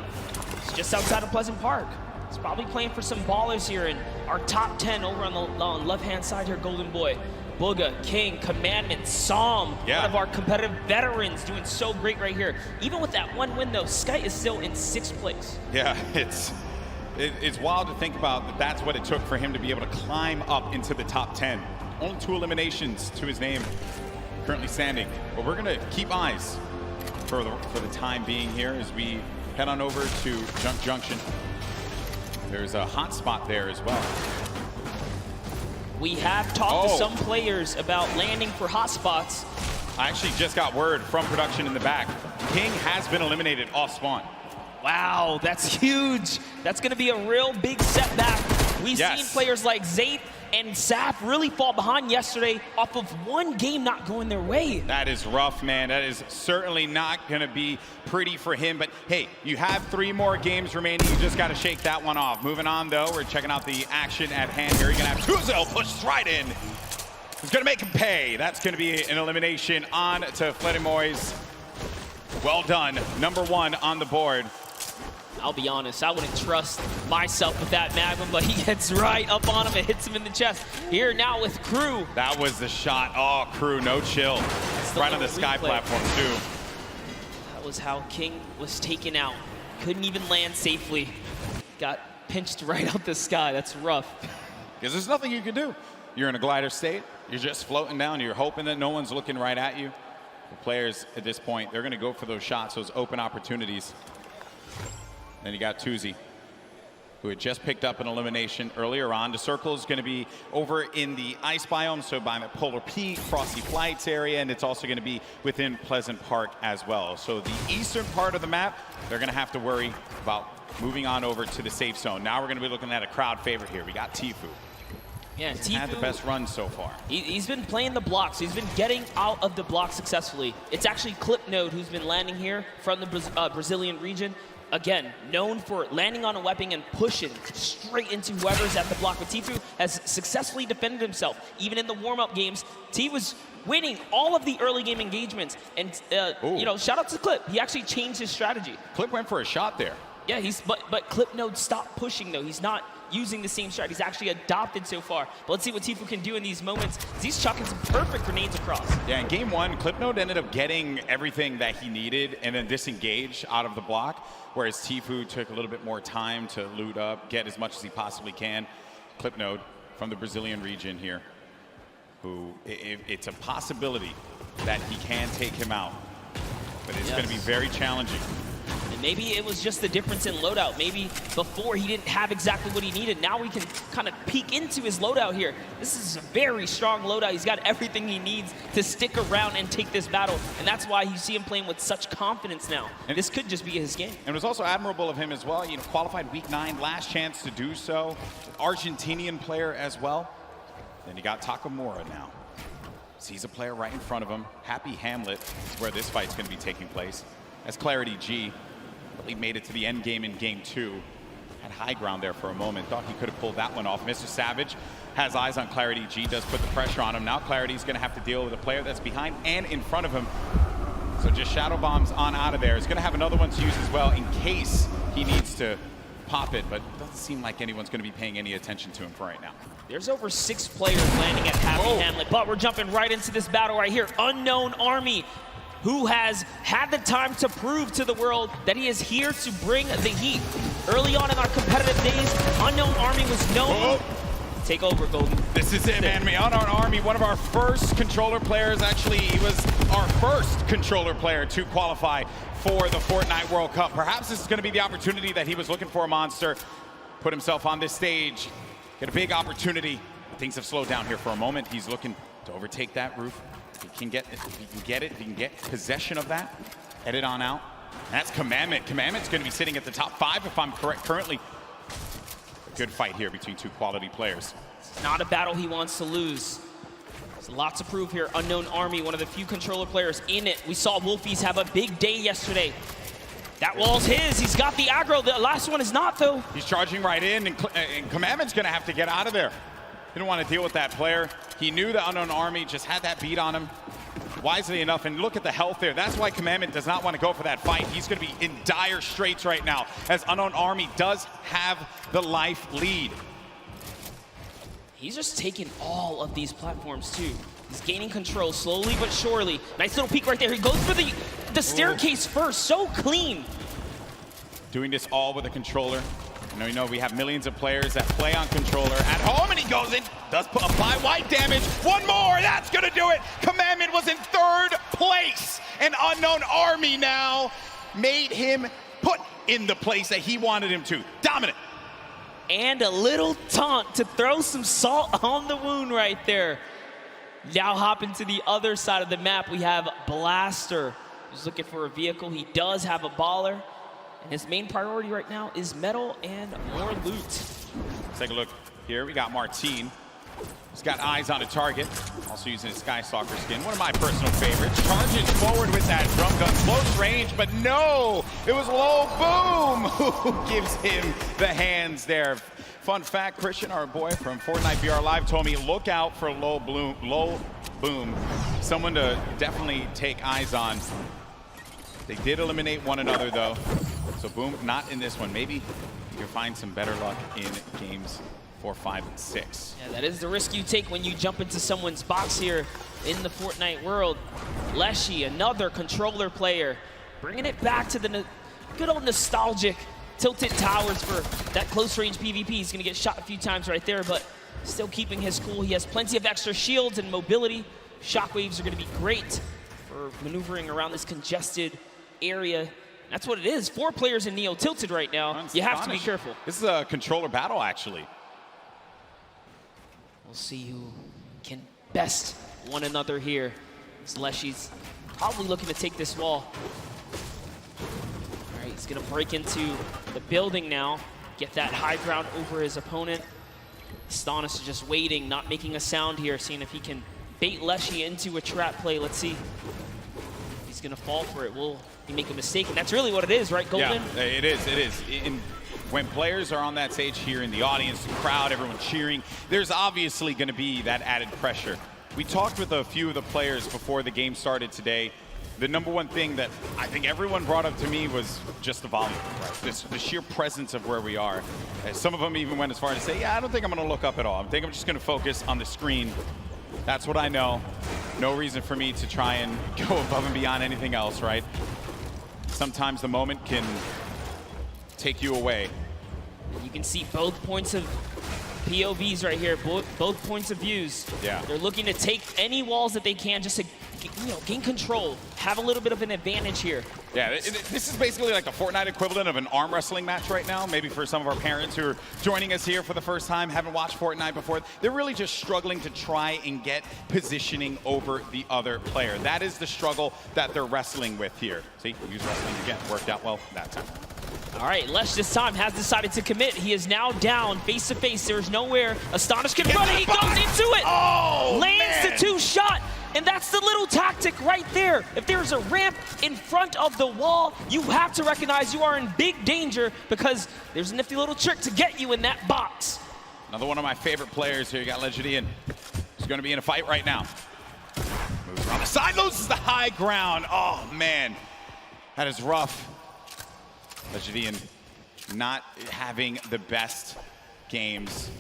It's just outside of Pleasant Park. He's probably playing for some ballers here in our top 10 over on the left-hand side here. Golden Boy, Booga, King, Commandment, Psalm, one of our competitive veterans doing so great right here. Even with that 1 win, though, Sky is still in 6th place. Yeah, it's wild to think about that. That's what it took for him to be able to climb up into the top 10. Only 2 eliminations to his name currently standing. But we're going to keep eyes for the time being here as we head on over to Junk Junction. There's a hot spot there as well. We have talked to some players about landing for hot spots. I actually just got word from production in the back. King has been eliminated off spawn. Wow, that's huge. That's going to be a real big setback. We've seen players like Zayt and Saf really fall behind yesterday off of 1 game not going their way. That is rough, man. That is certainly not going to be pretty for him. But hey, you have 3 more games remaining. You just got to shake that one off. Moving on, though, we're checking out the action at hand here. You're going to have Tuzel push right in. He's going to make him pay. That's going to be an elimination on to Fledimoys. Well done. Number 1 on the board. I'll be honest, I wouldn't trust myself with that Magnum, but he gets right up on him and hits him in the chest. Here now with Crew. That was the shot. Oh, Crew, no chill. Right on the sky platform, too. That was how King was taken out. Couldn't even land safely. Got pinched right out the sky. That's rough. Because there's nothing you can do. You're in a glider state. You're just floating down. You're hoping that no one's looking right at you. The players at this point, they're going to go for those shots, those open opportunities. Then you got Tuzi, who had just picked up an elimination earlier on. The circle is going to be over in the ice biome, so by the Polar Peak, Frosty Flights area, and it's also going to be within Pleasant Park as well. So the eastern part of the map, they're going to have to worry about moving on over to the safe zone. Now we're going to be looking at a crowd favorite here. We got Tfue. Yeah, He's had the best run so far. He's been playing the blocks. He's been getting out of the block successfully. It's actually Clipnode who's been landing here from the Brazilian region. Again, known for landing on a weapon and pushing straight into whoever's at the block. But Tfue has successfully defended himself. Even in the warm-up games, T was winning all of the early game engagements. And, you know, shout out to Clip. He actually changed his strategy. Clip went for a shot there. Yeah, but Clipnode stopped pushing, though. He's not using the same strategy. He's actually adopted so far. But let's see what Tfue can do in these moments. He's chucking some perfect grenades across. Yeah, in game one, Clipnode ended up getting everything that he needed and then disengaged out of the block, whereas Tfue took a little bit more time to loot up, get as much as he possibly can. Clipnode from the Brazilian region here, who it's a possibility that he can take him out, but it's going to be very challenging. Maybe it was just the difference in loadout. Maybe before he didn't have exactly what he needed. Now we can kind of peek into his loadout here. This is a very strong loadout. He's got everything he needs to stick around and take this battle. And that's why you see him playing with such confidence now. And this could just be his game. And it was also admirable of him as well. You know, qualified week 9, last chance to do so. Argentinian player as well. Then you got Takamura now. Sees a player right in front of him. Happy Hamlet is where this fight's going to be taking place. As Clarity G. He made it to the end game in game 2. Had high ground there for a moment. Thought he could have pulled that one off. Mr. Savage has eyes on Clarity G. Does put the pressure on him. Now Clarity's going to have to deal with a player that's behind and in front of him. So just shadow bombs on out of there. He's going to have another one to use as well in case he needs to pop it. But it doesn't seem like anyone's going to be paying any attention to him for right now. There's over 6 players landing at Happy Hamlet. But we're jumping right into this battle right here. Unknown Army, who has had the time to prove to the world that he is here to bring the heat. Early on in our competitive days, Unknown Army was known. Take over, Golden. This is it, man. Unknown Army, one of our first controller players. Actually, he was our first controller player to qualify for the Fortnite World Cup. Perhaps this is going to be the opportunity that he was looking for, Monster. Put himself on this stage, get a big opportunity. Things have slowed down here for a moment. He's looking to overtake that roof. If he can get possession of that, head it on out. And that's Commandment. Commandment's going to be sitting at the top 5 if I'm correct currently. A good fight here between 2 quality players. It's not a battle he wants to lose. There's lots to prove here. Unknown Army, one of the few controller players in it. We saw Wolfies have a big day yesterday. That wall's his. He's got the aggro. The last one is not, though. He's charging right in, and Commandment's going to have to get out of there. Didn't want to deal with that player. He knew the Unknown Army just had that beat on him wisely enough, and look at the health there. That's why Commandment does not want to go for that fight. He's going to be in dire straits right now, as Unknown Army does have the life lead. He's just taking all of these platforms, too. He's gaining control slowly but surely. Nice little peek right there. He goes for the staircase first. So clean. Doing this all with a controller. You know, we have millions of players that play on controller at home, and he goes in, does apply white damage. One more, that's gonna do it. Commandment was in 3rd place, and Unknown Army now made him put in the place that he wanted him to. Dominant. And a little taunt to throw some salt on the wound right there. Now hopping to the other side of the map, we have Blaster, who's looking for a vehicle. He does have a baller. And his main priority right now is metal and more loot. Let's take a look here. We got Martine. He's got eyes on a target. Also using his Skystalker skin. One of my personal favorites. Charges forward with that drum gun. Close range, but no! It was Low Boom who gives him the hands there. Fun fact, Christian, our boy from Fortnite VR Live, told me look out for Low Boom. Someone to definitely take eyes on. They did eliminate one another, though. So Boom, not in this one. Maybe you can find some better luck in games 4, 5, and 6. Yeah, that is the risk you take when you jump into someone's box here in the Fortnite world. Leshy, another controller player, bringing it back to the good old nostalgic Tilted Towers for that close-range PvP. He's going to get shot a few times right there, but still keeping his cool. He has plenty of extra shields and mobility. Shockwaves are going to be great for maneuvering around this congested area That's what it is. 4 players in Neo tilted right now. You have to be careful. This is a controller battle, actually. We'll see who can best one another here. Leshy's probably looking to take this wall. All right, he's gonna break into the building now, get that high ground over his opponent. Astonis is just waiting, not making a sound here, seeing if he can bait Leshy into a trap play. Let's see. He's gonna fall for it. Will he make a mistake? And that's really what it is, right, Golden? Yeah, it is, it is. When players are on that stage here in the audience, the crowd, everyone cheering, there's obviously gonna be that added pressure. We talked with a few of the players before the game started today. The number one thing that I think everyone brought up to me was just the volume, right? The sheer presence of where we are. Some of them even went as far as to say, yeah, I don't think I'm gonna look up at all. I think I'm just gonna focus on the screen. That's what I know. No reason for me to try and go above and beyond anything else, right? Sometimes the moment can take you away. You can see both points of POVs right here, both points of views. Yeah. They're looking to take any walls that they can just to gain control, have a little bit of an advantage here. Yeah, this is basically like the Fortnite equivalent of an arm wrestling match right now. Maybe for some of our parents who are joining us here for the first time, haven't watched Fortnite before, they're really just struggling to try and get positioning over the other player. That is the struggle that they're wrestling with here. See, use wrestling again, worked out well that time. All right, Lesh this time has decided to commit. He is now down face to face. There's nowhere Astonish can run. He goes into it. Oh, lands man. the 2-shot. And that's the little tactic right there. If there's a ramp in front of the wall, you have to recognize you are in big danger because there's a nifty little trick to get you in that box. Another one of my favorite players here. You got Legendary. He's going to be in a fight right now. Moves around the side, loses the high ground. Oh, man. That is rough. Legendary not having the best games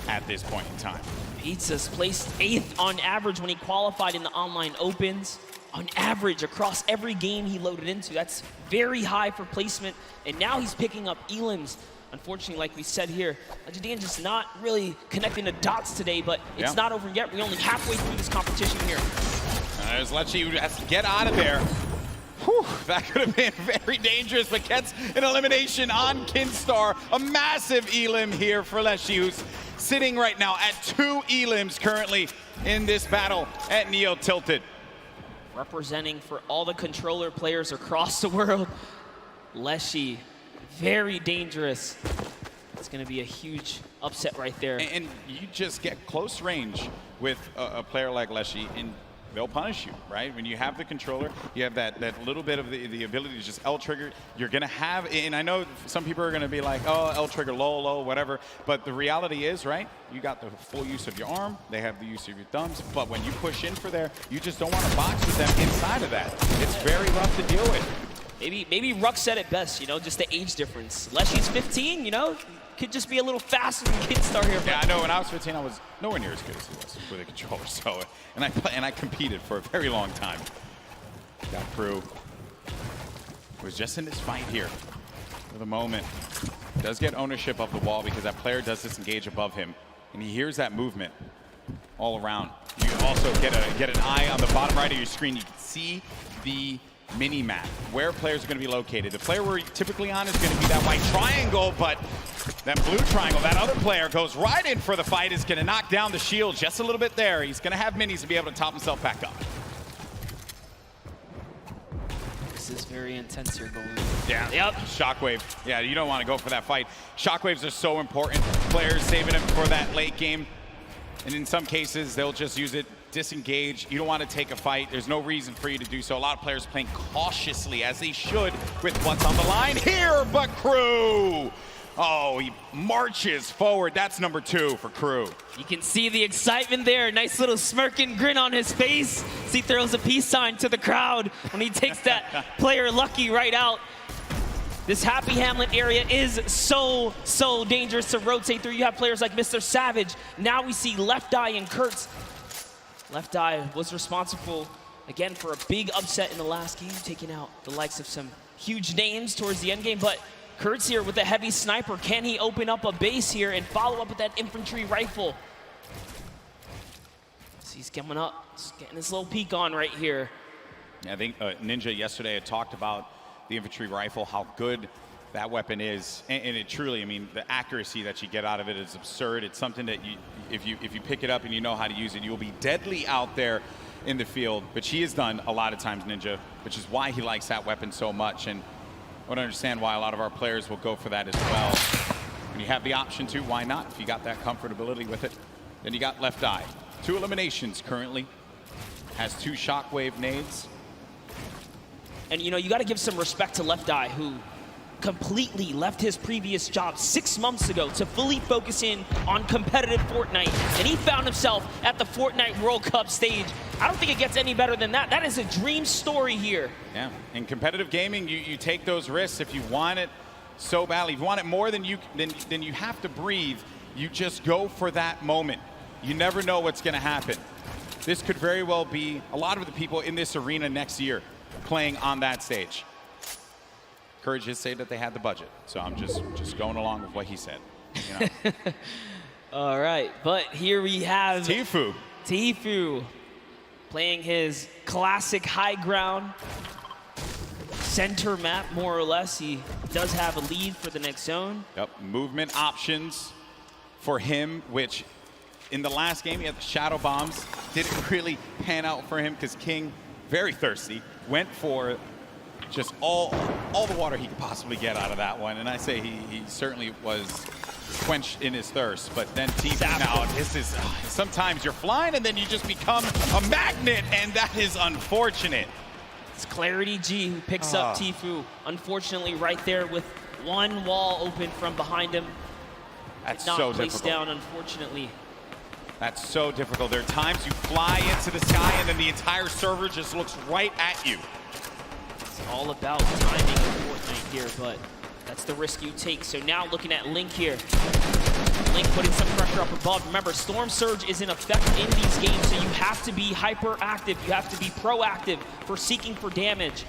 at this point in time. Pizza's placed 8th on average when he qualified in the online opens. On average, across every game he loaded into. That's very high for placement. And now he's picking up elims. Unfortunately, like we said here, Legendary just not really connecting the dots today, but it's not over yet. We're only halfway through this competition here. There's Lechi who has to get out of there. Whew, that could have been very dangerous, but gets an elimination on Kinstar. A massive elim here for Leshi, who's sitting right now at 2 elims currently in this battle at Neo Tilted. Representing for all the controller players across the world, Leshi, very dangerous. It's going to be a huge upset right there. And you just get close range with a player like Leshi, and they'll punish you, right? When you have the controller, you have that little bit of the ability to just L-trigger. You're going to have, and I know some people are going to be like, oh, L-trigger, low, whatever. But the reality is, right, you got the full use of your arm. They have the use of your thumbs. But when you push in for there, you just don't want to box with them inside of that. It's very rough to deal with. Maybe Ruck said it best, just the age difference. Leshy's 15, could just be a little faster than Kidstar here. Yeah, I know. When I was 15, I was nowhere near as good as he was with a controller. So, and I competed for a very long time. Got Crew. Was just in this fight here for the moment. Does get ownership of the wall because that player does disengage above him, and he hears that movement all around. You also get an eye on the bottom right of your screen. You can see the mini map where players are going to be located. The player we're typically on is going to be that white triangle, but that blue triangle, that other player goes right in for the fight, is going to knock down the shield just a little bit there. He's going to have minis to be able to top himself back up. This is very intense here, Golden. Yeah. Yep. Shockwave. Yeah, you don't want to go for that fight. Shockwaves are so important. Players saving them for that late game. And in some cases, they'll just use it, disengage. You don't want to take a fight. There's no reason for you to do so. A lot of players playing cautiously, as they should, with what's on the line here. But Crew, oh, he marches forward. That's number 2 for Crew. You can see the excitement there. Nice little smirking grin on his face. He throws a peace sign to the crowd when he takes that player Lucky right out. This Happy Hamlet area is so dangerous to rotate through. You have players like Mr. Savage. Now we see Left Eye and Kurtz. Left Eye was responsible, again, for a big upset in the last game, taking out the likes of some huge names towards the end game. But Kurtz here with a heavy sniper. Can he open up a base here and follow up with that infantry rifle? So he's coming up, just getting his little peek on right here. Yeah, I think Ninja yesterday had talked about the infantry rifle, how good that weapon is, and it truly, I mean, the accuracy that you get out of it is absurd. It's something that if you pick it up and you know how to use it, you'll be deadly out there in the field. But she has done a lot of times Ninja, which is why he likes that weapon so much, and I would understand why a lot of our players will go for that as well. When you have the option to, why not? If you got that comfortability with it. Then you got Left Eye. 2 eliminations currently. Has 2 shockwave nades. And you know, you got to give some respect to Left Eye, who completely left his previous job 6 months ago to fully focus in on competitive Fortnite. And he found himself at the Fortnite World Cup stage. I don't think it gets any better than that. That is a dream story here. Yeah, in competitive gaming, you take those risks if you want it so badly. If you want it more than you have to breathe, you just go for that moment. You never know what's going to happen. This could very well be a lot of the people in this arena next year playing on that stage. Courage did say that they had the budget, so I'm just going along with what he said. You know? All right, but here we have Tfue. Tfue playing his classic high ground center map, more or less. He does have a lead for the next zone. Yep, movement options for him, which in the last game, he had the shadow bombs. Didn't really pan out for him because King, very thirsty, went for just all the water he could possibly get out of that one. And I say he certainly was quenched in his thirst. But then Tfue, now this is, sometimes you're flying and then you just become a magnet, and that is unfortunate. It's Clarity G who picks up Tfue. Unfortunately, right there with one wall open from behind him. That's not so placed difficult. down, unfortunately. That's so difficult. There are times you fly into the sky and then the entire server just looks right at you. It's all about timing in Fortnite here, but that's the risk you take. So now looking at Link here. Link putting some pressure up above. Remember, Storm Surge is in effect in these games, so you have to be hyperactive. You have to be proactive for seeking for damage.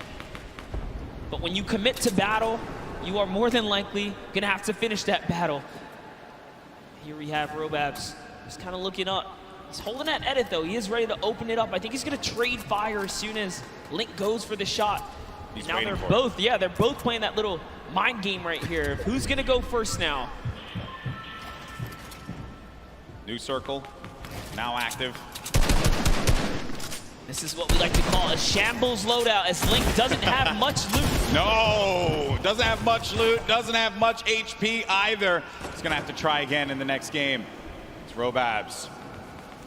But when you commit to battle, you are more than likely going to have to finish that battle. Here we have Robabs. Just kind of looking up. He's holding that edit, though. He is ready to open it up. I think he's going to trade fire as soon as Link goes for the shot. Now they're both, they're both playing that little mind game right here. Who's going to go first now? New circle, now active. This is what we like to call a shambles loadout, as Link doesn't have much loot. No, doesn't have much loot, doesn't have much HP either. He's going to have to try again in the next game. Robabs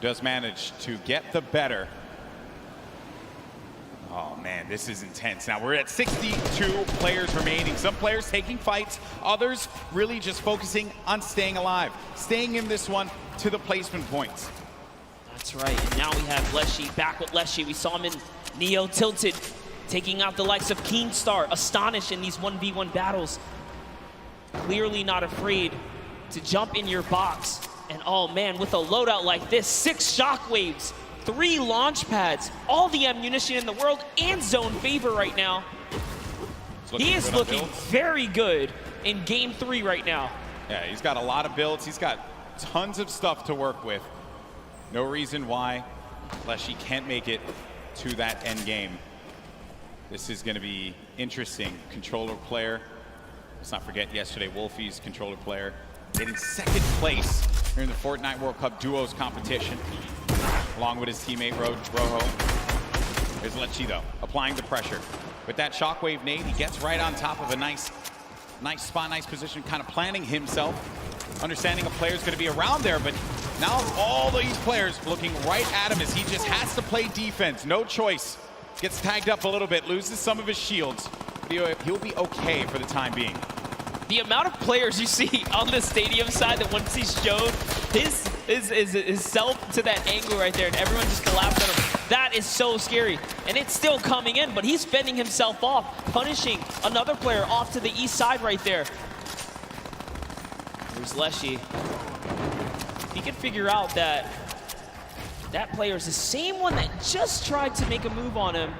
does manage to get the better. Oh man, this is intense. Now we're at 62 players remaining. Some players taking fights, others really just focusing on staying alive, staying in this one to the placement points. That's right, and now we have Leshy back with Leshy. We saw him in Neo Tilted, taking out the likes of Keemstar, Astonish in these 1v1 battles. Clearly not afraid to jump in your box. And oh man, with a loadout like this, 6 shockwaves, 3 launch pads, all the ammunition in the world, and zone favor right now. He is looking very good in game 3 right now. Yeah, he's got a lot of builds. He's got tons of stuff to work with. No reason why Leshy can't make it to that end game. This is going to be interesting. Controller player. Let's not forget yesterday, Wolfie's controller player getting 2nd place here in the Fortnite World Cup duos competition, along with his teammate Rojo. There's Leshy though, applying the pressure. With that shockwave nade, he gets right on top of a nice spot, nice position, kind of planning himself, understanding a player's going to be around there, but now all these players looking right at him as he just has to play defense, no choice. Gets tagged up a little bit, loses some of his shields, but he'll be okay for the time being. The amount of players you see on the stadium side that once he's shown his self to that angle right there, and everyone just collapsed on him. That is so scary. And it's still coming in, but he's fending himself off, punishing another player off to the east side right there. There's Leshy. He can figure out that that player is the same one that just tried to make a move on him.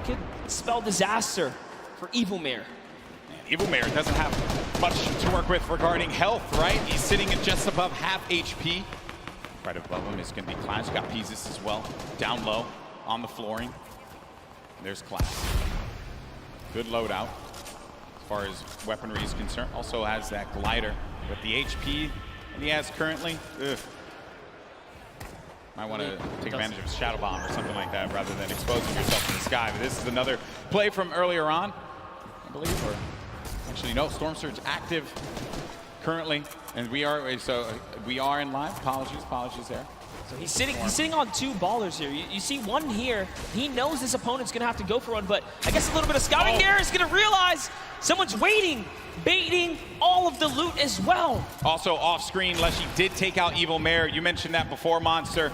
Could spell disaster for Evil Mare. Evil Mare doesn't have much to work with regarding health, right? He's sitting at just above half HP. Right above him is going to be Clash. Got Peasus as well. Down low on the flooring. There's Clash. Good loadout as far as weaponry is concerned. Also has that glider with the HP that he has currently. Ugh. Might want to take advantage of a shadow bomb or something like that rather than exposing yourself to the sky. But this is another play from earlier on, I believe. Or actually, no, Storm Surge active currently, and we are in live. Apologies there. So he's sitting on two ballers here. You see one here. He knows his opponent's gonna have to go for one, but I guess a little bit of scouting there is gonna realize someone's waiting, baiting all of the loot as well. Also off screen, Leshy did take out Evil Mare. You mentioned that before, Monster.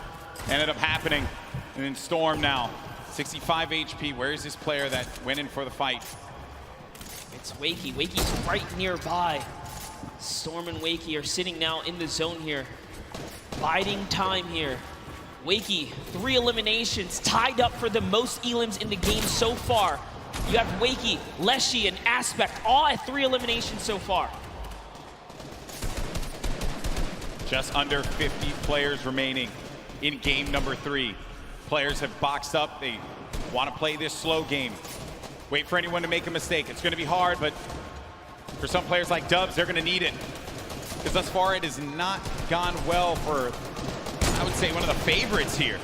Ended up happening. And then Storm now, 65 HP. Where is this player that went in for the fight? It's Wakey. Wakey's right nearby. Storm and Wakey are sitting now in the zone here. Biding time here. Wakey, 3 eliminations, tied up for the most elims in the game so far. You have Wakey, Leshy, and Aspect, all at 3 eliminations so far. Just under 50 players remaining in game number 3. Players have boxed up. They want to play this slow game. Wait for anyone to make a mistake. It's going to be hard, but for some players like Dubs, they're going to need it. Because thus far, it has not gone well for, I would say, one of the favorites here.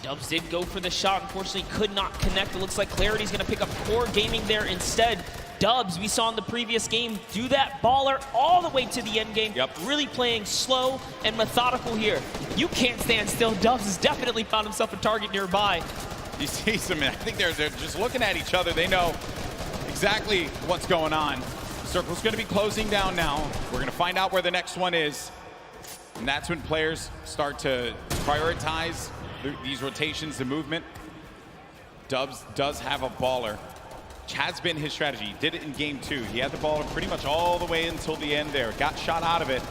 Dubs did go for the shot, unfortunately could not connect. It looks like Clarity's gonna pick up Core Gaming there instead. Dubs, we saw in the previous game, do that baller all the way to the end game. Yep. Really playing slow and methodical here. You can't stand still. Dubs has definitely found himself a target nearby. You see some, I think they're just looking at each other. They know exactly what's going on. Circle's gonna be closing down now. We're gonna find out where the next one is. And that's when players start to prioritize these rotations, the movement. Dubs does have a baller, which has been his strategy. He did it in game 2. He had the baller pretty much all the way until the end there. Got shot out of it,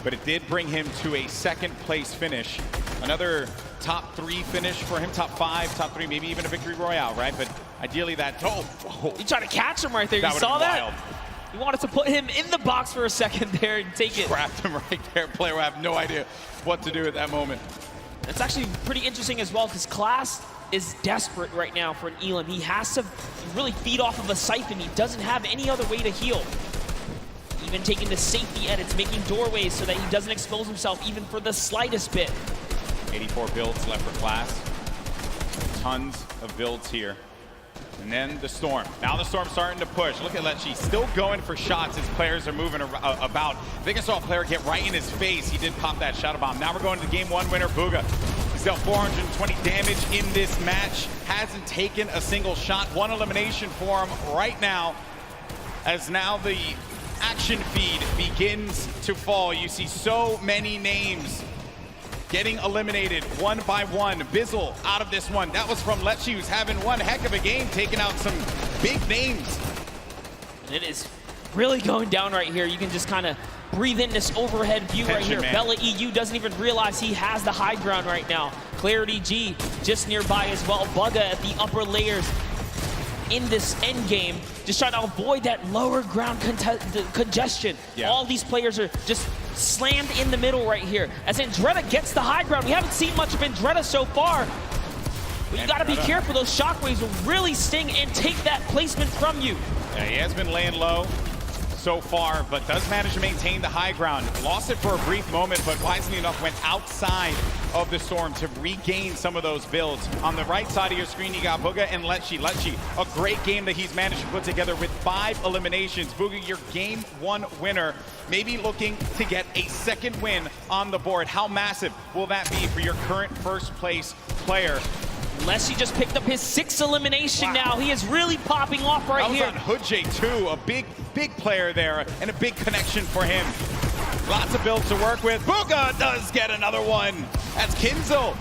but it did bring him to a 2nd place finish. Another top 3 finish for him, top 5, top 3, maybe even a victory royale, right? But ideally that, You tried to catch him right there, you saw that? Wild. You wanted to put him in the box for a second there and take it. Trapped him right there. Player will have no idea what to do at that moment. It's actually pretty interesting as well, because Class is desperate right now for an Elam. He has to really feed off of a Siphon. He doesn't have any other way to heal. Even taking the safety edits, making doorways so that he doesn't expose himself even for the slightest bit. 84 builds left for Class. Tons of builds here. And then the Storm. Now the Storm starting to push. Look at Lechy still going for shots as players are moving about. I think I saw a player get right in his face. He did pop that shadow bomb. Now we're going to game 1 winner, Booga. He's dealt 420 damage in this match. Hasn't taken a single shot. 1 elimination for him right now. As now the action feed begins to fall. You see so many names getting eliminated one by one. Bizzle out of this one. That was from Lechy, who's having one heck of a game, taking out some big names. It is really going down right here. You can just kind of breathe in this overhead view right here. Man. Bella EU doesn't even realize he has the high ground right now. Clarity G just nearby as well. Bugga at the upper layers in this end game, just trying to avoid that lower ground congestion. Yeah. All these players are just slammed in the middle right here. As Andretta gets the high ground. We haven't seen much of Andretta so far. But you gotta be careful. Those shockwaves will really sting and take that placement from you. Yeah, he has been laying low so far, but does manage to maintain the high ground. Lost it for a brief moment, but wisely enough went outside of the Storm to regain some of those builds. On the right side of your screen, you got Booga and Lechy. Lechy, a great game that he's managed to put together with 5 eliminations. Booga, your game 1 winner, maybe looking to get a 2nd win on the board. How massive will that be for your current 1st place player? Leshy just picked up his 6th elimination now. He is really popping off right here. That was on Hoodjay too, a big player there, and a big connection for him. Lots of builds to work with. Booga does get another one. That's Kinzel.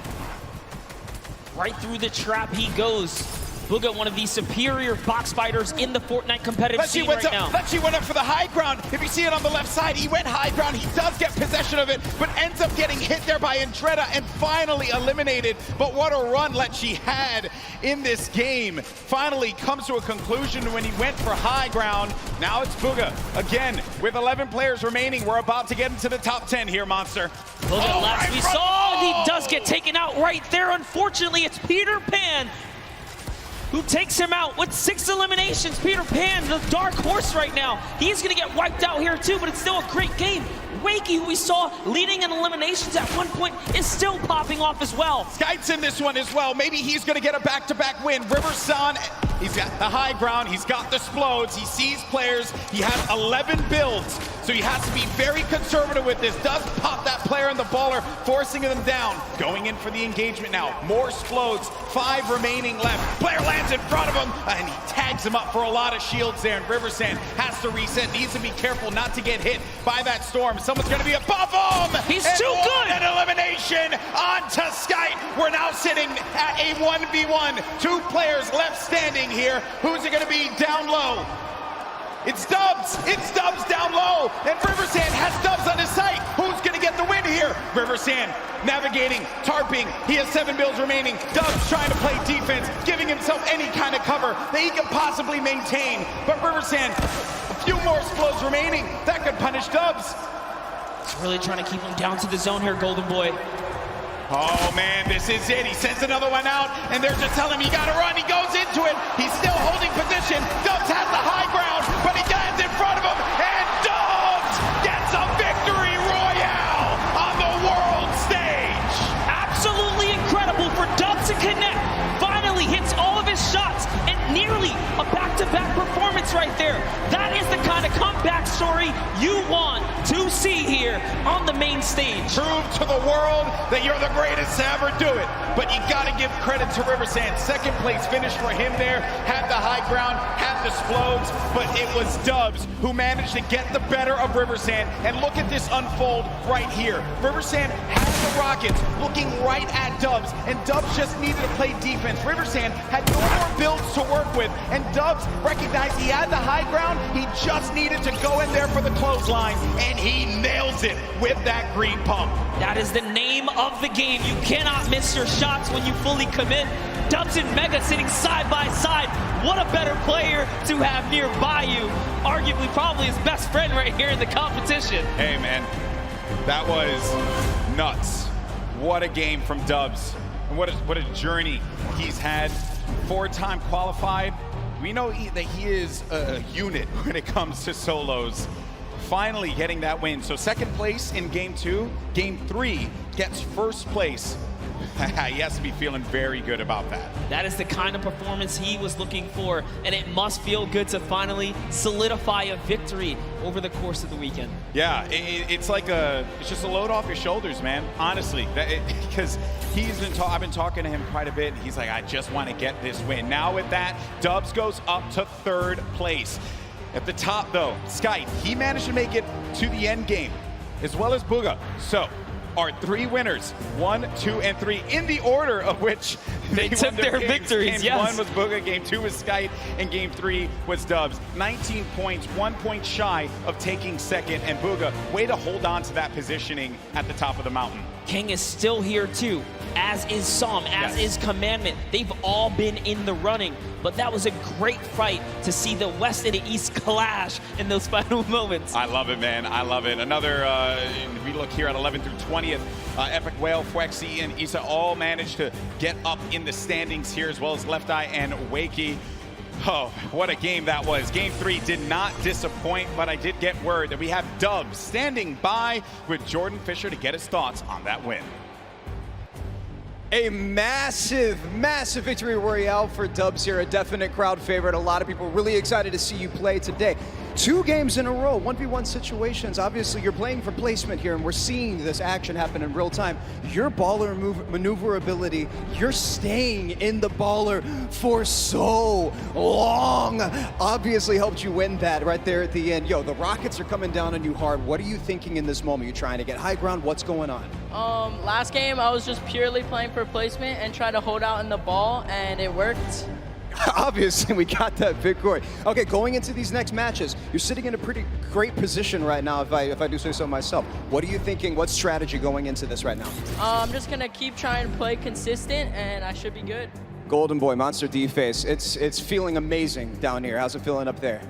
Right through the trap he goes. Booga, one of the superior box fighters in the Fortnite competitive scene right now. Lechy went up for the high ground. If you see it on the left side, he went high ground. He does get possession of it, but ends up getting hit there by Andretta and finally eliminated. But what a run Lechy had in this game. Finally comes to a conclusion when he went for high ground. Now it's Booga again with 11 players remaining. We're about to get into the top 10 here, Monster. Booga left. We saw he does get taken out right there. Unfortunately, it's Peter Pan. who takes him out with 6 eliminations. Peter Pan, the dark horse right now. He's going to get wiped out here too, but it's still a great game. Wakey, who we saw leading in eliminations at one point, is still popping off as well. Skyte's in this one as well. Maybe he's going to get a back-to-back win. Riverson, he's got the high ground. He's got the explodes. He sees players. He has 11 builds, so he has to be very conservative with this. Does pop that player in the baller, forcing them down. Going in for the engagement now. More explodes. 5 remaining left. Player lands in front of him, and he tags him up for a lot of shields there. And Riverson has to reset. Needs to be careful not to get hit by that storm. Someone's going to be above him. He's too good. An elimination onto Skyte. We're now sitting at a 1v1. 2 players left standing here. Who's it going to be down low? It's Dubs. It's Dubs down low. And Riversan has Dubs on his site. Who's going to get the win here? Riversan navigating, tarping. He has 7 builds remaining. Dubs trying to play defense, giving himself any kind of cover that he can possibly maintain. But Riversan, a few more explodes remaining. That could punish Dubs. He's really trying to keep him down to the zone here, Golden Boy. Oh man, this is it. He sends another one out, and they're just telling him, you gotta run. He goes into it. He's still holding position. Dubs has the high ground, but he lands in front of him, and Dubs gets a victory royale on the world stage. Absolutely incredible for Dubs to connect. Finally hits all of his shots, and nearly a back-to-back performance right there. That is the kind of comeback story you want to see here on the main stage. Prove to the world that you're the greatest to ever do it. But you got to give credit to Riversan. Second place finish for him there. Had the high ground, had the explodes, but it was Dubs who managed to get the better of Riversan. And look at this unfold right here. Riversan had the Rockets looking right at Dubs, and Dubs just needed to play defense. Riversan had no more builds to work with, and Dubs recognized he had the high ground. He just needed to go in there for the clothesline, and he nails it with that green pump. That is the name of the game. You cannot miss your shots when you fully commit. Dubs and Mega sitting side by side. What a better player to have nearby you. Arguably probably his best friend right here in the competition. Hey man, that was nuts. What a game from Dubs. And what a journey he's had. 4-time qualified. We know that he is a unit when it comes to solos. Finally getting that win. So second place in game 2. Game 3 gets first place. He has to be feeling very good about that. That is the kind of performance he was looking for, and it must feel good to finally solidify a victory over the course of the weekend. Yeah, it's like it's just a load off your shoulders, man. Honestly, because I've been talking to him quite a bit. He's like, I just want to get this win. Now with that, Dubs goes up to 3rd place. At the top, though, Skyte, he managed to make it to the end game, as well as Booga. So, our 3 winners, 1, 2, and 3, in the order of which they took their victories. Game 1 was Booga, Game 2 was Skyte, and Game 3 was Dubs. 19 points, 1 point shy of taking second, and Booga, way to hold on to that positioning at the top of the mountain. King is still here too, as is Psalm, as is Commandment. They've all been in the running, but that was a great fight to see the West and the East clash in those final moments. I love it, man. I love it. Another, we look here at 11th through 20th. Epic Whale, Fwexy, and Issa all managed to get up in the standings here, as well as Left Eye and Wakey. Oh, what a game that was. Game 3 did not disappoint, but I did get word that we have Dubs standing by with Jordan Fisher to get his thoughts on that win. A massive, massive victory royale for Dubs here, a definite crowd favorite. A lot of people really excited to see you play today. 2 games in a row, 1v1 situations. Obviously, you're playing for placement here, and we're seeing this action happen in real time. Your baller maneuverability, you're staying in the baller for so long, obviously helped you win that right there at the end. Yo, the Rockets are coming down on you hard. What are you thinking in this moment? You trying to get high ground? What's going on? Last game, I was just purely playing for placement and try to hold out in the ball, and it worked. Obviously, we got that victory. Okay, going into these next matches, you're sitting in a pretty great position right now, if I do say so myself. What are you thinking? What strategy going into this right now? I'm just going to keep trying to play consistent, and I should be good. Golden Boy, Monster D-Face, it's feeling amazing down here. How's it feeling up there?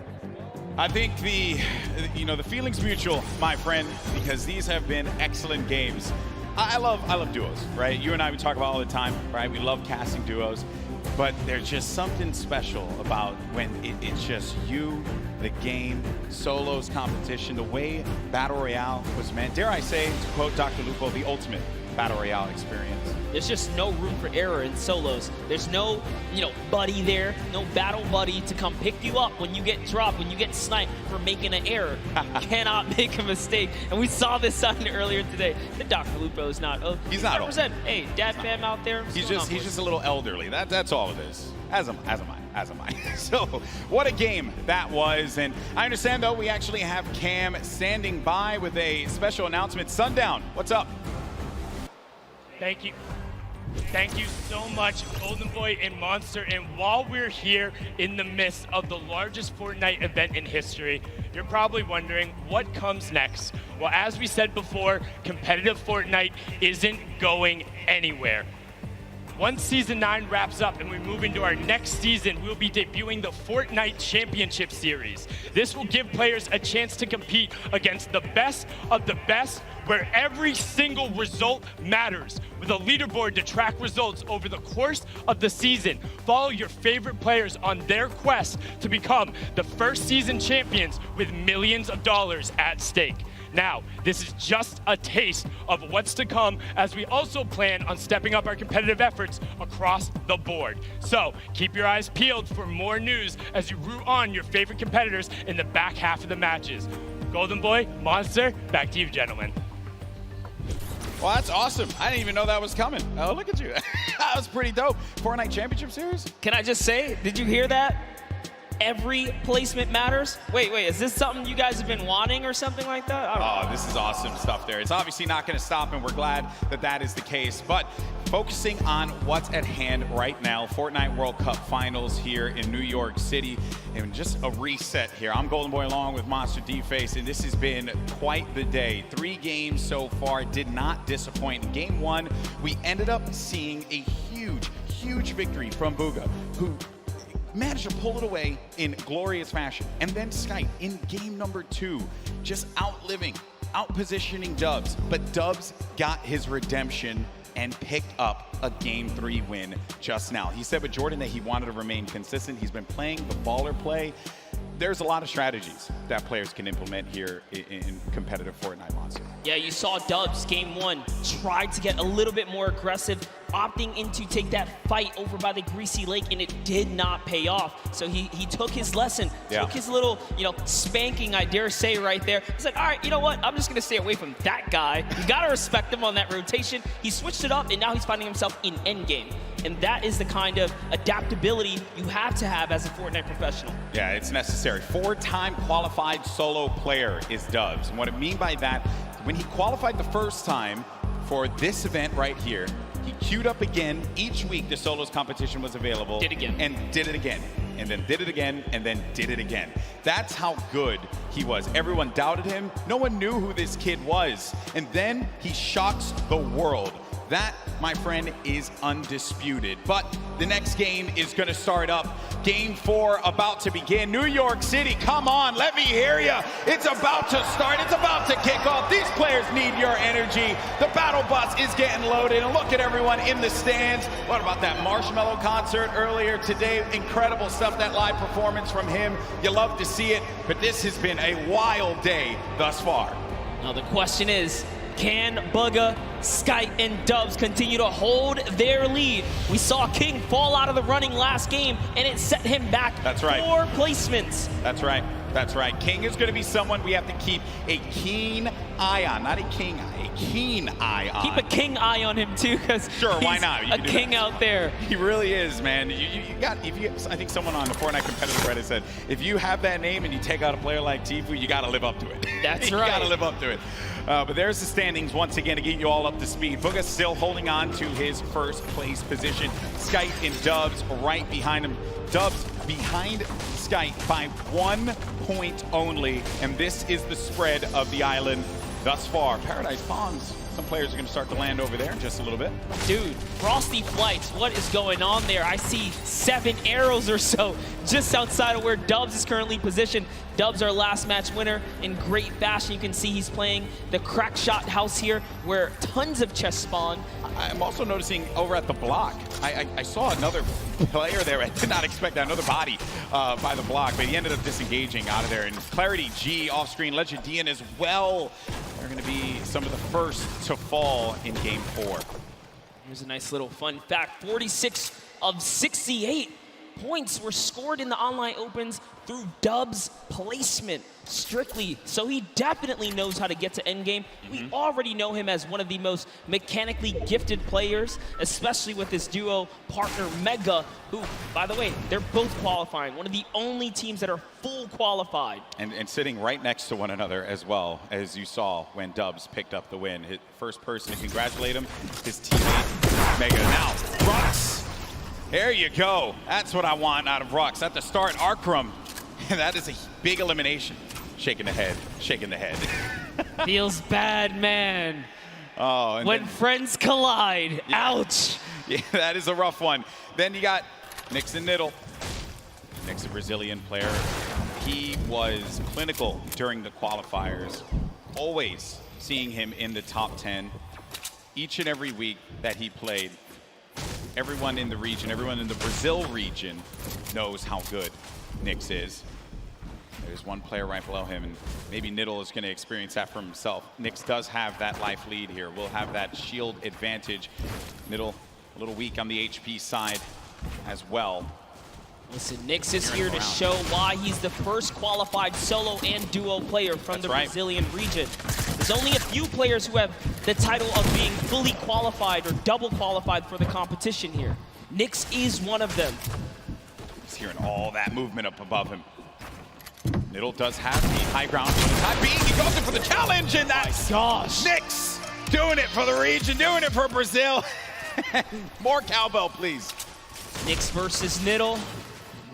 I think the feeling's mutual, my friend, because these have been excellent games. I love duos, right? You and I, we talk about all the time, right? We love casting duos, but there's just something special about when it's just you, the game, solos, competition, the way Battle Royale was meant. Dare I say, to quote Dr. Lupo, the ultimate Battle Royale experience. There's just no room for error in solos. There's no, buddy there, no battle buddy to come pick you up when you get dropped, when you get sniped for making an error. You cannot make a mistake. And we saw this sign earlier today. The Dr. Lupo is not old. He's not old. Hey, dad fam out there. He's just a little elderly. That's all it is. As am I. So, what a game that was. And I understand, though, we actually have Cam standing by with a special announcement. Sundown, what's up? Thank you. Thank you so much, Golden Boy and Monster. And while we're here in the midst of the largest Fortnite event in history, you're probably wondering what comes next. Well, as we said before, competitive Fortnite isn't going anywhere. Once Season 9 wraps up and we move into our next season, we'll be debuting the Fortnite Championship Series. This will give players a chance to compete against the best of the best, where every single result matters, with a leaderboard to track results over the course of the season. Follow your favorite players on their quest to become the first season champions with millions of dollars at stake. Now, this is just a taste of what's to come, as we also plan on stepping up our competitive efforts across the board. So keep your eyes peeled for more news as you root on your favorite competitors in the back half of the matches. Golden Boy, Monster, back to you, gentlemen. Well, that's awesome. I didn't even know that was coming. Oh, look at you. That was pretty dope. Fortnite Championship Series? Can I just say, did you hear that? Every placement matters. Wait, is this something you guys have been wanting or something like that? Oh, this is awesome stuff there. It's obviously not going to stop, and we're glad that that is the case. But focusing on what's at hand right now, Fortnite World Cup Finals here in New York City, and just a reset here. I'm Golden Boy along with Monster D-Face, and this has been quite the day. 3 games so far, did not disappoint. In Game 1, we ended up seeing a huge victory from Bugha, who managed to pull it away in glorious fashion. And then Skype in game number 2, just outpositioning Dubs. But Dubs got his redemption and picked up a Game 3 win just now. He said with Jordan that he wanted to remain consistent. He's been playing the baller play. There's a lot of strategies that players can implement here in competitive Fortnite, Monster. Yeah, you saw Dubs, Game 1, tried to get a little bit more aggressive, opting in to take that fight over by the Greasy Lake, and it did not pay off. So he took his lesson, took his little, spanking, I dare say, right there. He's like, all right, you know what? I'm just going to stay away from that guy. You got to respect him on that rotation. He switched it up, and now he's finding himself in endgame. And that is the kind of adaptability you have to have as a Fortnite professional. Yeah, it's necessary. 4-time qualified solo player is Dubs. And what I mean by that, when he qualified the first time for this event right here, he queued up again. Each week the solos competition was available. Did again. And did it again. And then did it again, and then did it again. That's how good he was. Everyone doubted him. No one knew who this kid was. And then he shocks the world. That, my friend, is undisputed. But the next game is going to start up. Game 4 about to begin. New York City, come on, let me hear you. It's about to start. It's about to kick off. These players need your energy. The battle bus is getting loaded. And look at everyone in the stands. What about that Marshmello concert earlier today? Incredible stuff, that live performance from him. You love to see it, but this has been a wild day thus far. Now the question is, can Bugha, Skype, and Dubs continue to hold their lead? We saw King fall out of the running last game, and it set him back 4 placements. That's right. That's right. King is going to be someone we have to keep a keen eye on. Not a king eye, a keen eye on. Keep a king eye on him, too, because why not? a king out there. He really is, man. I think someone on the Fortnite competitive Reddit said, if you have that name and you take out a player like Tfue, you got to live up to it. That's you right. got to live up to it. But there's the standings once again to get you all up to speed. Bugha still holding on to his first place position. Skype and Dubs right behind him. Dubs behind Skype by 1 point only. And this is the spread of the island thus far. Paradise Palms. Some players are going to start to land over there in just a little bit. Dude, Frosty Flights, what is going on there? I see 7 arrows or so just outside of where Dubs is currently positioned. Dubs, our last match winner, in great fashion. You can see he's playing the crack shot house here, where tons of chests spawn. I'm also noticing over at the block, I saw another player there. I did not expect that, another body by the block, but he ended up disengaging out of there. And Clarity G off screen, Legendian as well. They're going to be some of the first to fall in Game 4. Here's a nice little fun fact. 46 of 68 points were scored in the online opens through Dubs placement strictly. So he definitely knows how to get to endgame. We already know him as one of the most mechanically gifted players, especially with his duo partner Mega, who, by the way, they're both qualifying. One of the only teams that are full qualified. And sitting right next to one another as well, as you saw when Dubs picked up the win. His first person to congratulate him, his teammate Mega. Now, Rux. There you go. That's what I want out of Rux. At the start, Arkram. That is a big elimination. Shaking the head, shaking the head. Feels bad, man. Oh, and when friends collide, yeah. Ouch. Yeah, that is a rough one. Then you got Nix and Niddle. Nix, a Brazilian player. He was clinical during the qualifiers. Always seeing him in the top 10 each and every week that he played. Everyone in the region, everyone in the Brazil region knows how good Nix is. There's one player right below him, and maybe Niddle is going to experience that for himself. Nix does have that life lead here. We'll have that shield advantage. Niddle a little weak on the HP side as well. Listen, Nix is here to show why he's the first qualified solo and duo player from the Brazilian region. There's only a few players who have the title of being fully qualified or double qualified for the competition here. Nix is one of them. He's hearing all that movement up above him. Niddle does have the high ground for the time being. He goes in for the challenge, and that's Nix doing it for the region, doing it for Brazil. More cowbell, please. Nix versus Niddle.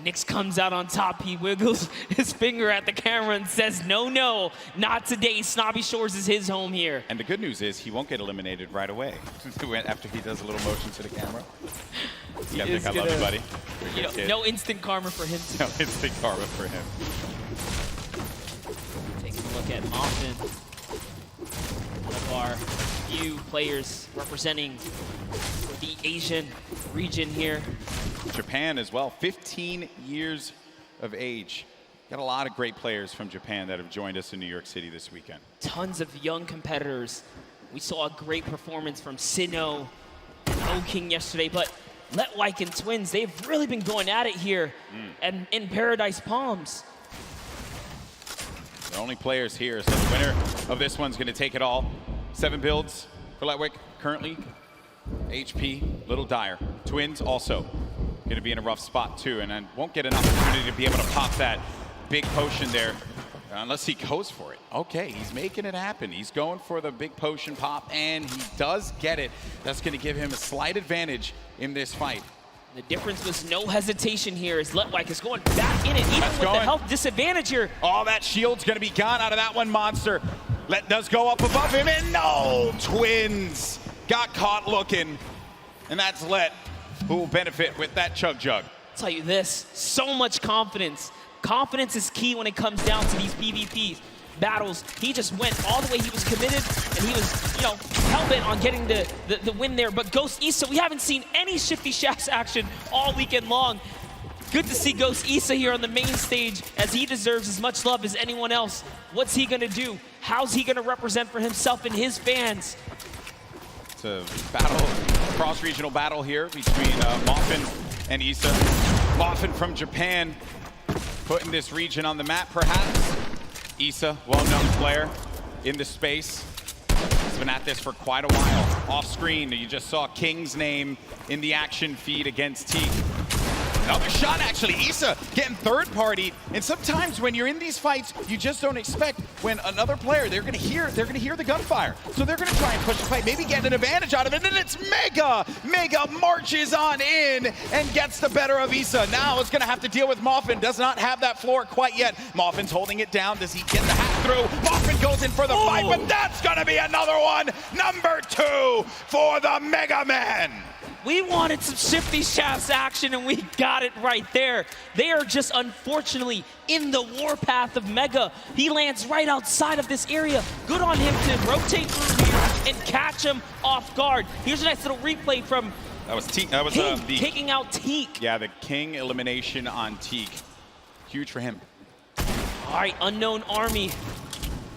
Nix comes out on top. He wiggles his finger at the camera and says, no, no, not today. Snobby Shores is his home here. And the good news is he won't get eliminated right away after he does a little motion to the camera. Yeah, Nick, I love you, buddy. You know, no instant karma for him. No instant karma for him. Taking a look at Moffin. One of our few players representing the Asian region here. Japan as well, 15 years of age. Got a lot of great players from Japan that have joined us in New York City this weekend. Tons of young competitors. We saw a great performance from Sinnoh and O-King yesterday, but Letwike and Twins, they've really been going at it here and in Paradise Palms. The only players here, so the winner of this one's gonna take it all. 7 builds for Letwike currently. HP, little dire. Twins also gonna be in a rough spot too, and won't get an opportunity to be able to pop that big potion there unless he goes for it. Okay, he's making it happen. He's going for the big potion pop, and he does get it. That's gonna give him a slight advantage in this fight. The difference was no hesitation here as Letwike is going back in it, even with the health disadvantage here. Oh, that shield's gonna be gone out of that one, Monster. Let does go up above him, and no! Twins got caught looking, and that's Let, who will benefit with that Chug Jug. I'll tell you this, so much confidence. Confidence is key when it comes down to these PvP battles. He just went all the way, he was committed, and he was, you know, hell-bent on getting the win there. But Ghost Issa, we haven't seen any Shifty Shafts action all weekend long. Good to see Ghost Issa here on the main stage, as he deserves as much love as anyone else. What's he gonna do? How's he gonna represent for himself and his fans? It's a battle, cross-regional battle here between Moffin and Issa. Moffin from Japan, putting this region on the map perhaps. Issa, well-known player in the space. He's been at this for quite a while. Off screen, you just saw King's name in the action feed against Teak. Another shot, actually. Issa getting third party, and sometimes when you're in these fights, you just don't expect when another player, they're gonna hear the gunfire. So they're gonna try and push the fight, maybe get an advantage out of it, and it's Mega! Mega marches on in and gets the better of Issa. Now it's gonna have to deal with Moffin, does not have that floor quite yet. Moffin's holding it down, does he get the hack through? Moffin goes in for the fight, but that's gonna be another one! Number 2 for the Mega Man! We wanted some Shifty Shafts action, and we got it right there. They are just unfortunately in the warpath of Mega. He lands right outside of this area. Good on him to rotate through here and catch him off guard. Here's a nice little replay from That was Teak. That was King the taking out Teak. Yeah, the King elimination on Teak. Huge for him. All right, Unknown Army.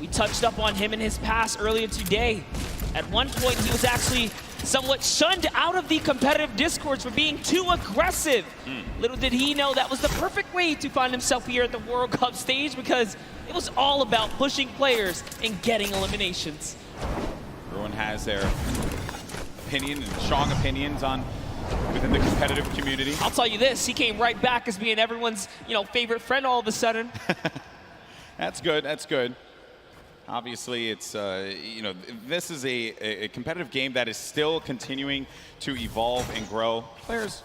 We touched up on him in his pass earlier today. At one point, he was actually somewhat shunned out of the competitive discourse for being too aggressive. Little did he know that was the perfect way to find himself here at the World Cup stage, because it was all about pushing players and getting eliminations. Everyone has their opinion and strong opinions on within the competitive community. I'll tell you this, he came right back as being everyone's, favorite friend all of a sudden. That's good, that's good. Obviously, it's, this is a competitive game that is still continuing to evolve and grow. Players,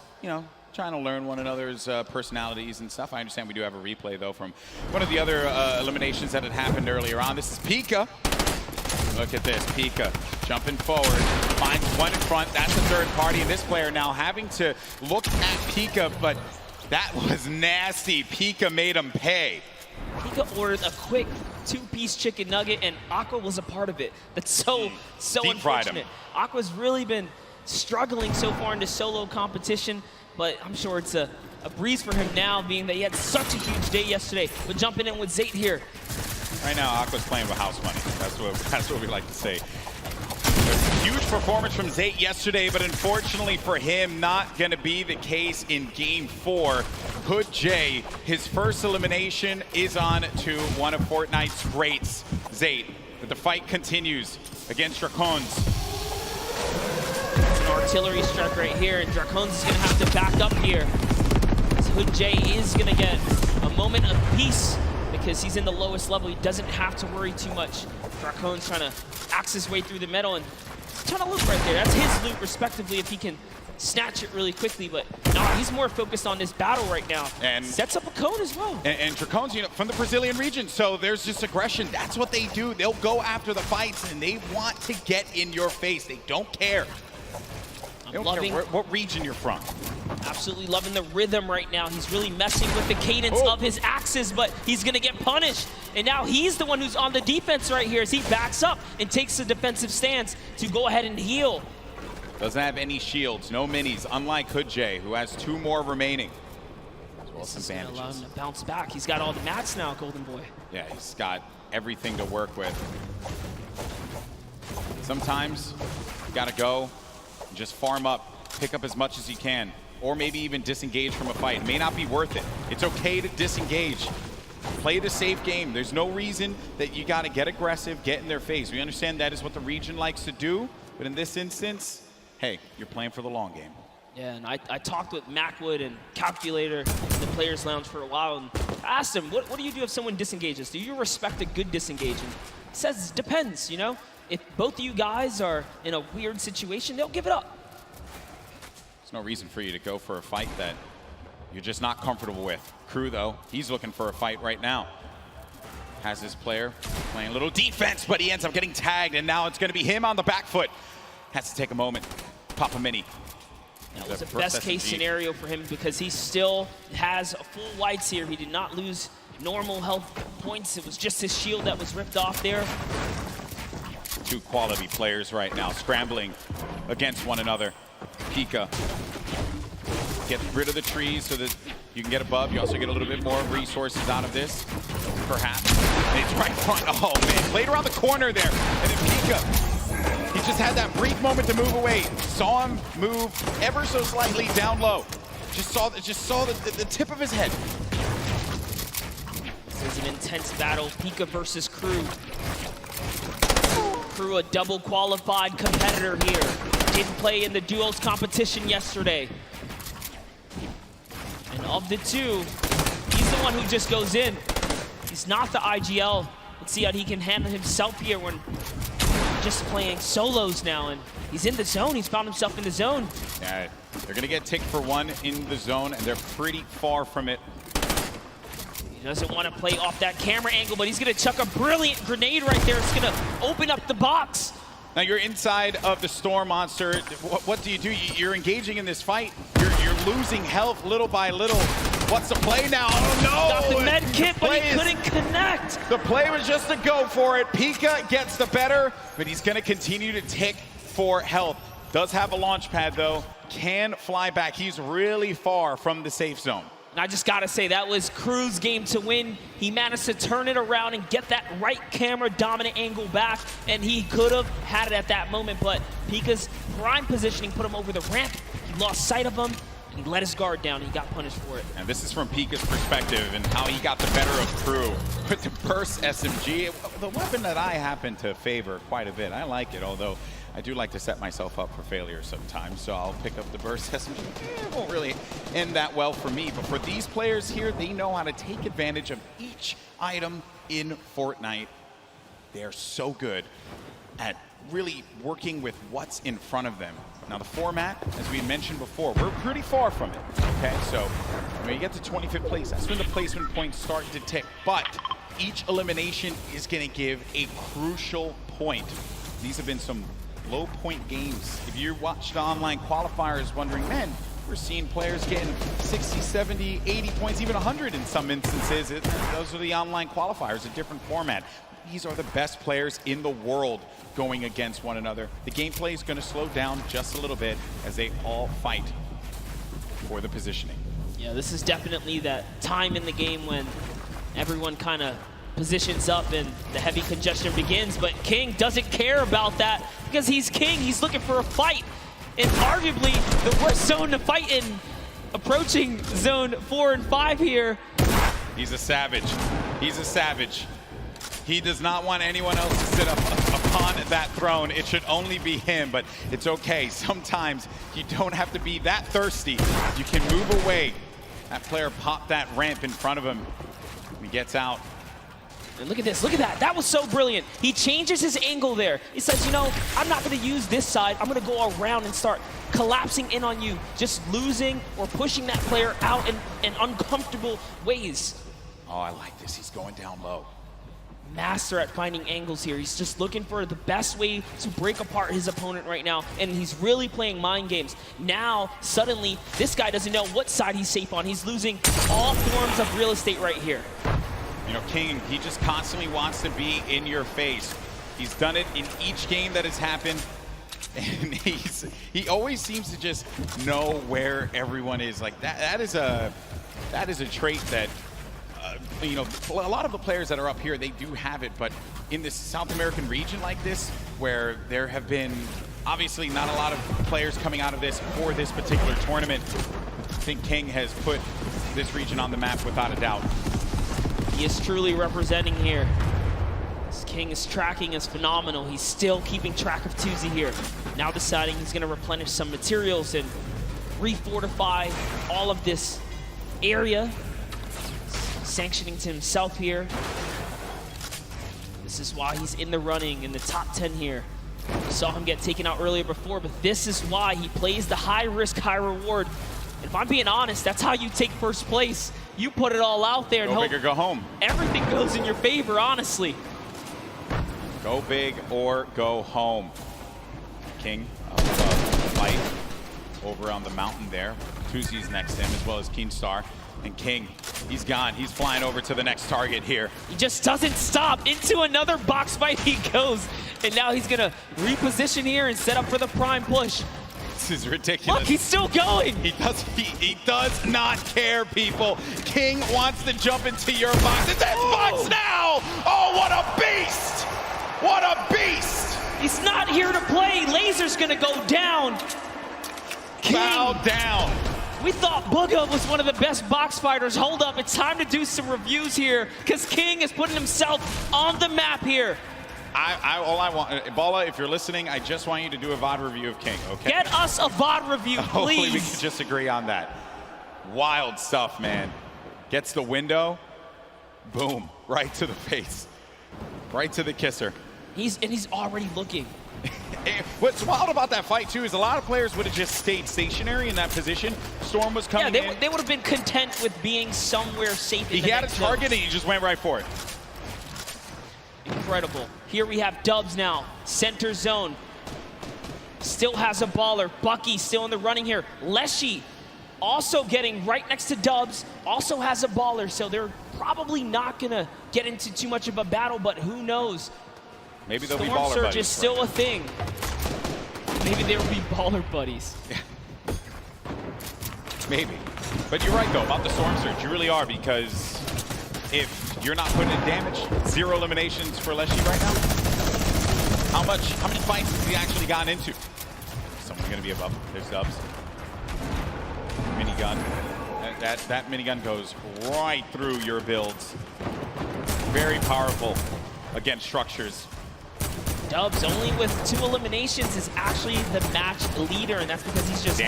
trying to learn one another's personalities and stuff. I understand we do have a replay, though, from one of the other eliminations that had happened earlier on. This is Pika. Look at this, Pika jumping forward, finds one in front. That's the third party, and this player now having to look at Pika, but that was nasty. Pika made him pay. Pika ordered a quick two-piece chicken nugget, and Aqua was a part of it. That's so unfortunate. Aqua's really been struggling so far in the solo competition, but I'm sure it's a breeze for him now, being that he had such a huge day yesterday. But jumping in with Zayt here. Right now, Aqua's playing with house money. That's what we like to say. Huge performance from Zayt yesterday, but unfortunately for him, not going to be the case in Game 4. Hood J, his first elimination is on to one of Fortnite's greats, Zayt. But the fight continues against Dracones. An artillery strike right here, and Dracones is going to have to back up here. So Hood J is going to get a moment of peace because he's in the lowest level. He doesn't have to worry too much. Dracones trying to axe his way through the middle and trying to loot right there. That's his loot, respectively, if he can snatch it really quickly. But no, he's more focused on this battle right now. And sets up a cone as well. And Dracones, from the Brazilian region, so there's just aggression. That's what they do. They'll go after the fights, and they want to get in your face. They don't care. They don't care what region you're from. Absolutely loving the rhythm right now. He's really messing with the cadence of his axes, but he's going to get punished. And now he's the one who's on the defense right here as he backs up and takes a defensive stance to go ahead and heal. Doesn't have any shields, no minis, unlike Hood J, who has 2 more remaining. As well as some bandages. Allow him to bounce back. He's got all the mats now, Golden Boy. Yeah, he's got everything to work with. Sometimes you got to go and just farm up, pick up as much as you can. Or maybe even disengage from a fight. It may not be worth it. It's okay to disengage. Play the safe game. There's no reason that you got to get aggressive, get in their face. We understand that is what the region likes to do, but in this instance, hey, you're playing for the long game. Yeah, and I talked with Macwood and Calculator in the Players Lounge for a while, and I asked him, what do you do if someone disengages? Do you respect a good disengagement? He says, depends, If both of you guys are in a weird situation, they'll give it up. There's no reason for you to go for a fight that you're just not comfortable with. Crew, though, he's looking for a fight right now. Has this player playing a little defense, but he ends up getting tagged, and now it's going to be him on the back foot. Has to take a moment, pop a mini. That was a best-case scenario for him because he still has full whites here. He did not lose normal health points. It was just his shield that was ripped off there. 2 quality players right now, scrambling against one another. Pika, get rid of the trees so that you can get above. You also get a little bit more resources out of this, perhaps. And it's right front. Oh, man. Played around the corner there. And then Pika, he just had that brief moment to move away. Saw him move ever so slightly down low. Just saw the tip of his head. This is an intense battle. Pika versus Crew. Crew, a double qualified competitor here. Didn't play in the duos competition yesterday. And of the 2, he's the one who just goes in. He's not the IGL. Let's see how he can handle himself here when just playing solos now. And he's in the zone. He's found himself in the zone. Yeah, they're going to get ticked for 1 in the zone, and they're pretty far from it. He doesn't want to play off that camera angle, but he's going to chuck a brilliant grenade right there. It's going to open up the box. Now you're inside of the Storm Monster. What do? You're engaging in this fight. You're losing health little by little. What's the play now? Oh no! Got the med kit, but he couldn't connect. The play was just to go for it. Pika gets the better, but he's gonna continue to tick for health. Does have a launch pad though. Can fly back. He's really far from the safe zone. And I just gotta say, that was Crew's game to win. He managed to turn it around and get that right camera dominant angle back, and he could have had it at that moment, but Pika's prime positioning put him over the ramp. He lost sight of him, and he let his guard down, and he got punished for it. And this is from Pika's perspective and how he got the better of Crew with the burst SMG, the weapon that I happen to favor quite a bit. I like it, although I do like to set myself up for failure sometimes, so I'll pick up the burst SMG. It won't really end that well for me, but for these players here, they know how to take advantage of each item in Fortnite. They're so good at really working with what's in front of them. Now the format, as we mentioned before, we're pretty far from it, okay? So when you get to 25th place, that's when the placement points start to tick, but each elimination is gonna give a crucial point. These have been some low point games. If you watch the online qualifiers wondering, man, we're seeing players getting 60, 70, 80 points, even 100 in some instances. Those are the online qualifiers, a different format. These are the best players in the world going against one another. The gameplay is going to slow down just a little bit as they all fight for the positioning. Yeah, this is definitely that time in the game when everyone kind of positions up and the heavy congestion begins, but King doesn't care about that because he's King. He's looking for a fight in arguably the worst zone to fight in, approaching zone 4 and 5 here. He's a savage. He's a savage. He does not want anyone else to sit up upon that throne. It should only be him, but it's okay. Sometimes you don't have to be that thirsty. You can move away. That player popped that ramp in front of him. He gets out. And look at this, look at that. That was so brilliant. He changes his angle there. He says, you know, I'm not gonna use this side. I'm gonna go around and start collapsing in on you, just losing or pushing that player out in uncomfortable ways. Oh, I like this. He's going down low. Master at finding angles here. He's just looking for the best way to break apart his opponent right now, and he's really playing mind games. Now, suddenly, this guy doesn't know what side he's safe on. He's losing all forms of real estate right here. You know, King, he just constantly wants to be in your face. He's done it in each game that has happened, and he always seems to just know where everyone is. Like that is a trait that you know, a lot of the players that are up here, they do have it, but in this South American region like this, where there have been obviously not a lot of players coming out of this for this particular tournament, I think King has put this region on the map without a doubt. He is truly representing here. This King is tracking is phenomenal. He's still keeping track of Tuesday here. Now deciding he's going to replenish some materials and refortify all of this area. Sanctioning to himself here. This is why he's in the running in the top 10 here. We saw him get taken out earlier before, but this is why he plays the high risk, high reward. And if I'm being honest, that's how you take first place. You put it all out there and go hope big or go home. Everything goes in your favor, honestly. Go big or go home. King of fight over on the mountain there. Tuzi's next to him, as well as Keenstar. And King, he's gone. He's flying over to the next target here. He just doesn't stop. Into another box fight he goes. And now he's going to reposition here and set up for the prime push. This is ridiculous. Look, he's still going. He does not care, people. King wants to jump into your box. It's his box now! Oh, what a beast! What a beast! He's not here to play. Laser's going to go down. King. Bow down. We thought Booga was one of the best box fighters. Hold up, it's time to do some reviews here because King is putting himself on the map here. All I want, Bala, if you're listening, I just want you to do a VOD review of King, okay? Get us a VOD review, please. Hopefully we can just agree on that. Wild stuff, man. Gets the window, boom, right to the face. Right to the kisser. He's already looking. What's wild about that fight, too, is a lot of players would have just stayed stationary in that position. Storm was coming in. They would have been content with being somewhere safe in He had a target and he just went right for it. Incredible. Here we have Dubs now, center zone. Still has a baller. Bucky still in the running here. Leshy also getting right next to Dubs, also has a baller, so they're probably not gonna get into too much of a battle, but who knows? Maybe they'll Storm be baller Surge buddies. is still a thing. Maybe they'll be baller buddies. Maybe. But you're right, though, about the Storm Surge. You really are, because if you're not putting in damage, 0 eliminations for Leshy right now. How many fights has he actually gotten into? Someone's going to be above him. There's Dubs. Minigun. That minigun goes right through your builds. Very powerful against structures. Dubs, only with 2 eliminations, is actually the match leader, and that's because he's just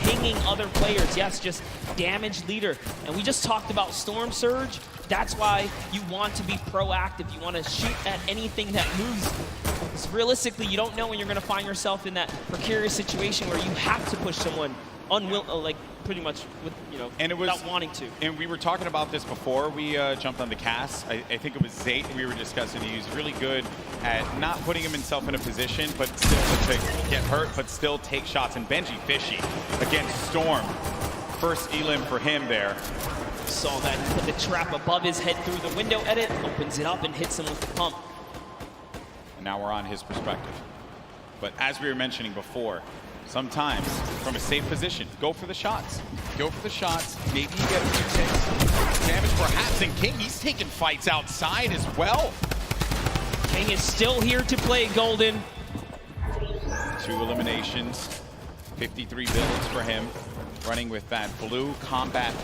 pinging other players. Yes, just damage leader. And we just talked about Storm Surge. That's why you want to be proactive. You want to shoot at anything that moves. Because realistically, you don't know when you're going to find yourself in that precarious situation where you have to push someone like pretty much with, without wanting to. And we were talking about this before we jumped on the cast. I think it was Zayt we were discussing. He was really good at not putting himself in a position, but still to get hurt, but still take shots. And Benji fishy against Storm. First elim for him there. Saw that, he put the trap above his head through the window edit, opens it up and hits him with the pump. And now we're on his perspective. But as we were mentioning before, sometimes from a safe position, go for the shots. Go for the shots. Maybe you get a few ticks. Damage perhaps. And King, he's taking fights outside as well. King is still here to play Golden. 2 eliminations. 53 builds for him. Running with that blue combat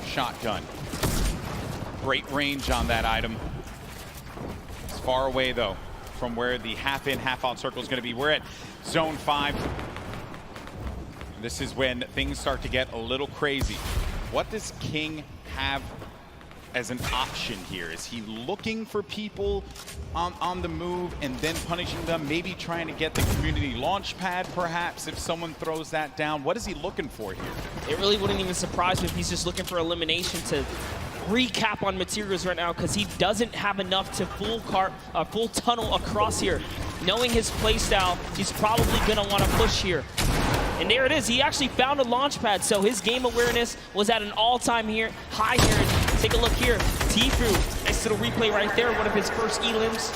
shotgun. Great range on that item. It's far away though from where the half in, half out circle is going to be. We're at zone 5. This is when things start to get a little crazy. What does King have as an option here? Is he looking for people on the move and then punishing them? Maybe trying to get the community launch pad, perhaps, if someone throws that down. What is he looking for here? It really wouldn't even surprise me if he's just looking for elimination to recap on materials right now, because he doesn't have enough to full tunnel across here. Knowing his playstyle, he's probably gonna want to push here. And there it is. He actually found a launch pad, so his game awareness was at an all-time high here. And take a look here. Tfue, nice little replay right there. One of his first elims.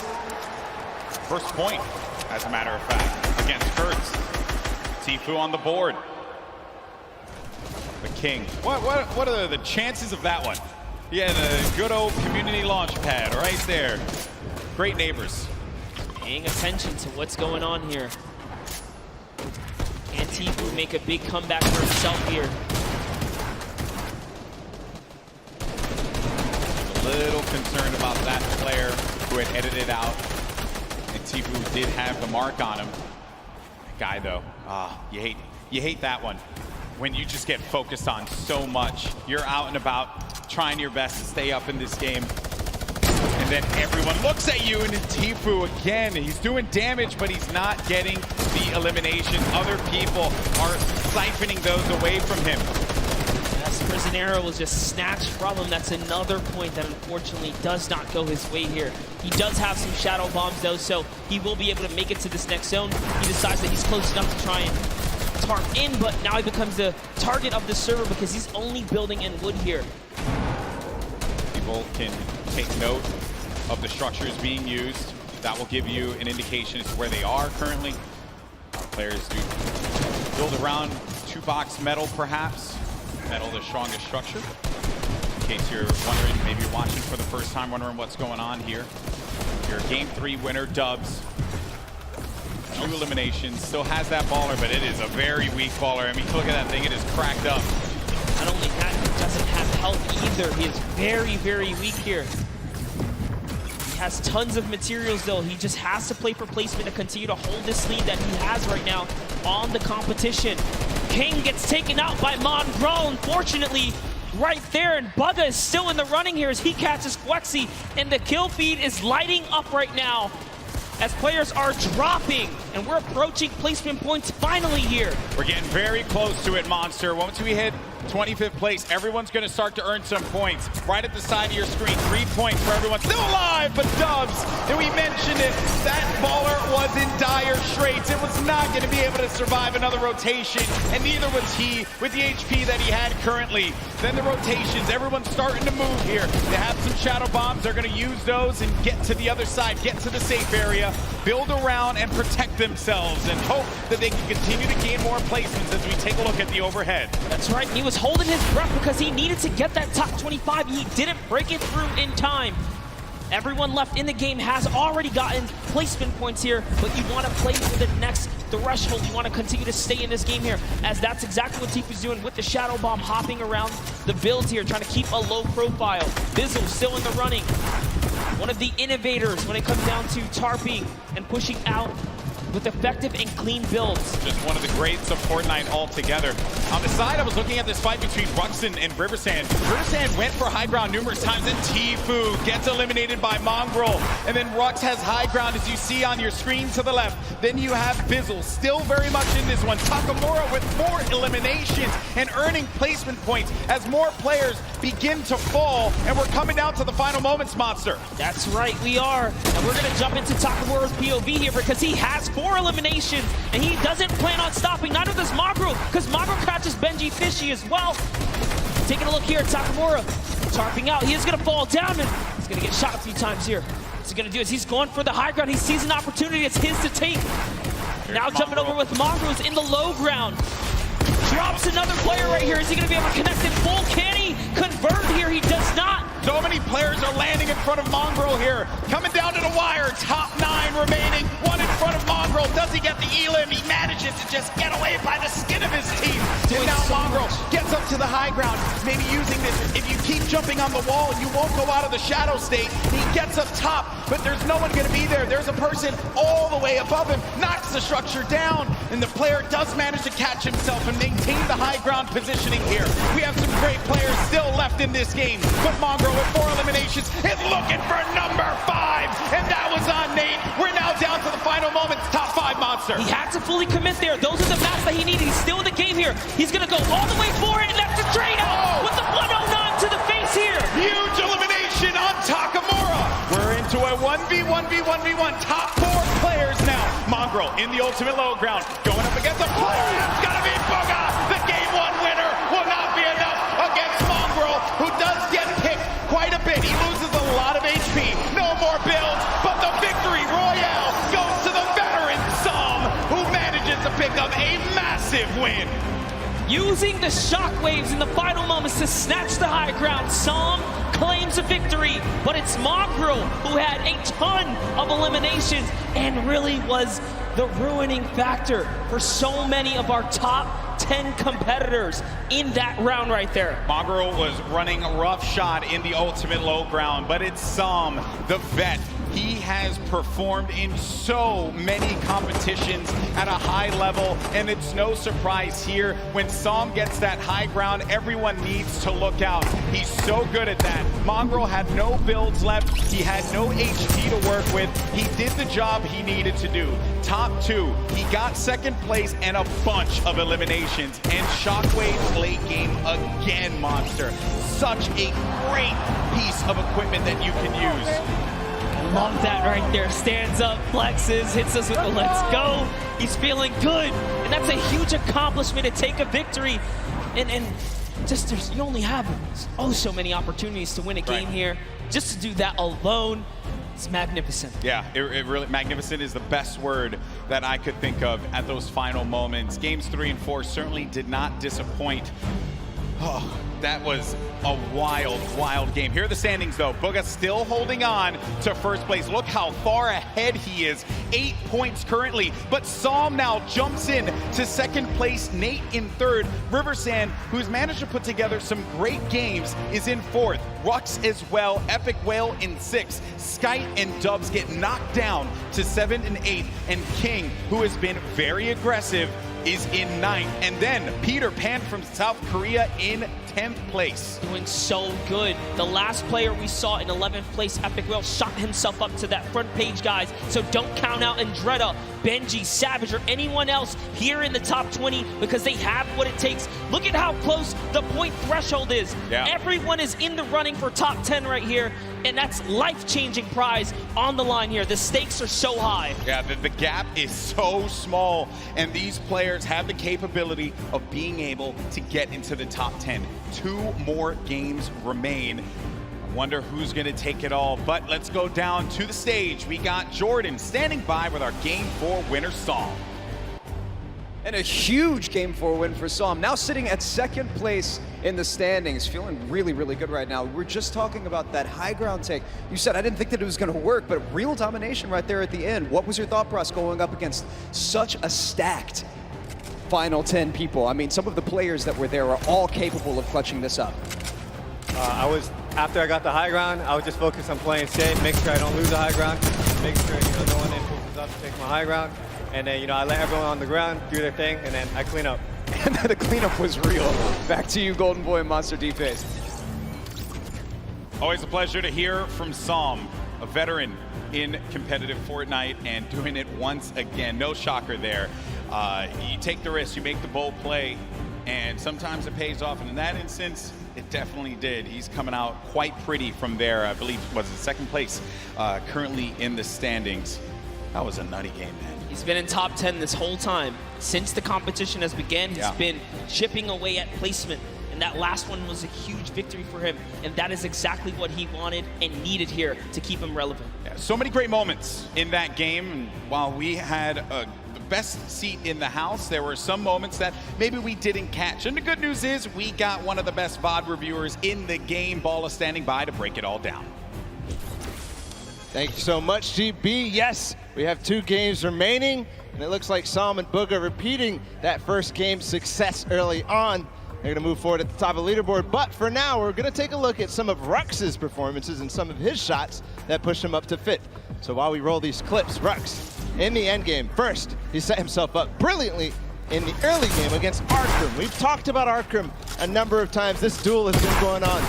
First point, as a matter of fact, against Kurtz. Tfue on the board. The King. What are the chances of that one? Yeah, the good old community launch pad right there. Great neighbors. Paying attention to what's going on here. Can Tfue make a big comeback for himself here? A little concerned about that player who had edited out. And Tfue did have the mark on him. That guy though, you hate that one. When you just get focused on so much. You're out and about trying your best to stay up in this game. And then everyone looks at you, and Tfue again, he's doing damage, but he's not getting the elimination. Other people are siphoning those away from him. Yes, Prisionero was just snatched from him. That's another point that unfortunately does not go his way here. He does have some shadow bombs though, so he will be able to make it to this next zone. He decides that he's close enough to try and tarp in, but now he becomes the target of the server because he's only building in wood here. People can take note of the structures being used. That will give you an indication as to where they are currently. Players do build around 2-box metal, perhaps. Metal, the strongest structure. In case you're wondering, maybe you're watching for the first time, wondering what's going on here. Your Game 3 winner, Dubs. 2 eliminations, still has that baller, but it is a very weak baller. I mean, look at that thing, it is cracked up. Not only that, he doesn't have health either. He is very, very weak here. He has tons of materials though. He just has to play for placement to continue to hold this lead that he has right now on the competition. King gets taken out by Monroe, unfortunately, right there, and Bugga is still in the running here as he catches Flexi, and the kill feed is lighting up right now. as players are dropping, and we're approaching placement points finally here. We're getting very close to it, Monster. Once we hit 25th place, everyone's going to start to earn some points. Right at the side of your screen, 3 points for everyone. Still alive, but Dubs, and we mentioned it, that baller was in dire straits. It was not going to be able to survive another rotation, and neither was he with the HP that he had currently. Then the rotations, everyone's starting to move here. They have some shadow bombs. They're going to use those and get to the other side, get to the safe area, build around and protect themselves, and hope that they can continue to gain more placements as we take a look at the overhead. That's right. He was holding his breath because he needed to get that top 25. He didn't break it through in time. Everyone left in the game has already gotten placement points here, but you want to play for the next threshold. You want to continue to stay in this game here, as that's exactly what Tifu's doing with the Shadow Bomb, hopping around the builds here, trying to keep a low profile. Bizzle still in the running. One of the innovators when it comes down to tarping and pushing out with effective and clean builds. Just one of the greats of Fortnite altogether. On the side, I was looking at this fight between Ruxin and Riversand. Riversand went for high ground numerous times, and Tifu gets eliminated by Mongrel. And then Rux has high ground, as you see on your screen to the left. Then you have Bizzle, still very much in this one. Takamura with 4 eliminations and earning placement points as more players begin to fall. And we're coming down to the final moments, Monster. That's right, we are. And we're gonna jump into Takamura's POV here because he has 4 eliminations, and he doesn't plan on stopping. Neither does Magro, because Magro catches Benji Fishy as well. Taking a look here at Takamura, tarping out. He is going to fall down, and he's going to get shot a few times here. What's he going to do is he's going for the high ground. He sees an opportunity. It's his to take. Now jumping over with Mongrels in the low ground. Drops another player right here. Is he going to be able to connect in full? Can he convert here? He does not. So many players are landing in front of Mongrel here. Coming down to the wire. Top 9 remaining. 1 in front of Mongrel. Does he get the elim? He manages to just get away by the skin of his teeth. And now Mongrel gets up to the high ground. Maybe using this. If you keep jumping on the wall, you won't go out of the shadow state. He gets up top, but there's no one going to be there. There's a person all the way above him. Knocks the structure down, and the player does manage to catch himself and maintain the high ground positioning here. We have some great players still left in this game, but Mongrel with 4 eliminations is looking for number 5, and that was on Nate. We're now down to the final moments. Top 5 Monster. He had to fully commit there. Those are the maps that he needed. He's still in the game here. He's going to go all the way for it, and that's the trade out with the 109 to the face here. Huge elimination on Takamura. We're into a 1v1v1v1. Top 4 players now. Mongrel in the ultimate low ground, going up against a player. It's got to be Boga. The game 1 winner will not be enough against Mongrel, who does get picked quite a bit. He loses a lot of HP. No more builds, but the victory royale goes to the veteran Som, who manages to pick up a massive win. Using the shockwaves in the final moments to snatch the high ground, Som claims a victory, but it's Mongrel who had a ton of eliminations and really was the ruining factor for so many of our top 10 competitors in that round right there. Mongrel was running roughshod in the ultimate low ground, but it's Som, the vet. He has performed in so many competitions at a high level, and it's no surprise here. When Som gets that high ground, everyone needs to look out. He's so good at that. Mongrel had no builds left. He had no HP to work with. He did the job he needed to do. Top 2, he got 2nd place and a bunch of eliminations. And Shockwave's late game again, Monster. Such a great piece of equipment that you can use. Love that right there. Stands up, flexes, hits us with the let's go. He's feeling good. And that's a huge accomplishment to take a victory. And just you only have so many opportunities to win a game here. Just to do that alone, it's magnificent. Yeah, it really, magnificent is the best word that I could think of at those final moments. Games 3 and 4 certainly did not disappoint. Oh, that was a wild, wild game. Here are the standings, though. Booga still holding on to 1st place. Look how far ahead he is. 8 points currently. But Som now jumps in to 2nd place. Nate in 3rd. Riversand, who's managed to put together some great games, is in 4th. Rux as well. Epic Whale in 6th. Skite and Dubs get knocked down to 7th and 8th. And King, who has been very aggressive, is in 9th. And then Peter Pan from South Korea in 10th place. Doing so good. The last player we saw in 11th place, Epic Will, shot himself up to that front page, guys. So don't count out Andretta, Benji, Savage, or anyone else here in the top 20 because they have what it takes. Look at how close the point threshold is. Yeah. Everyone is in the running for top 10 right here, and that's life-changing prize on the line here. The stakes are so high. Yeah, the gap is so small, and these players have the capability of being able to get into the top 10. 2 more games remain. I wonder who's going to take it all, but let's go down to the stage. We got Jordan standing by with our Game 4 winner song. And a huge Game 4 win for Psalm. Now sitting at 2nd place in the standings. Feeling really, really good right now. We're just talking about that high ground take. You said, I didn't think that it was going to work, but real domination right there at the end. What was your thought process going up against such a stacked final 10 people? I mean, some of the players that were there are all capable of clutching this up. After I got the high ground, I was just focused on playing safe, making sure I don't lose the high ground, making sure, no one influences up to take my high ground. And then, I let everyone on the ground do their thing, and then I clean up. And then the cleanup was real. Back to you, Golden Boy and Monster D-Face. Always a pleasure to hear from Psalm, a veteran in competitive Fortnite and doing it once again. No shocker there. You take the risk, you make the bold play, and sometimes it pays off. And in that instance, it definitely did. He's coming out quite pretty from there. I believe was in 2nd place, currently in the standings. That was a nutty game, man. He's been in top 10 this whole time. Since the competition has begun, he's been chipping away at placement. And that last one was a huge victory for him. And that is exactly what he wanted and needed here to keep him relevant. Yeah, so many great moments in that game. And while we had the best seat in the house, there were some moments that maybe we didn't catch. And the good news is we got one of the best VOD reviewers in the game. Balla standing by to break it all down. Thank you so much, GB. Yes, we have 2 games remaining, and it looks like Psalm and Boog are repeating that first game success early on. They're going to move forward at the top of the leaderboard, but for now, we're going to take a look at some of Rux's performances and some of his shots that push him up to 5th. So while we roll these clips, Rux, in the end game, first, he set himself up brilliantly in the early game against Arkram. We've talked about Arkram a number of times. This duel has been going on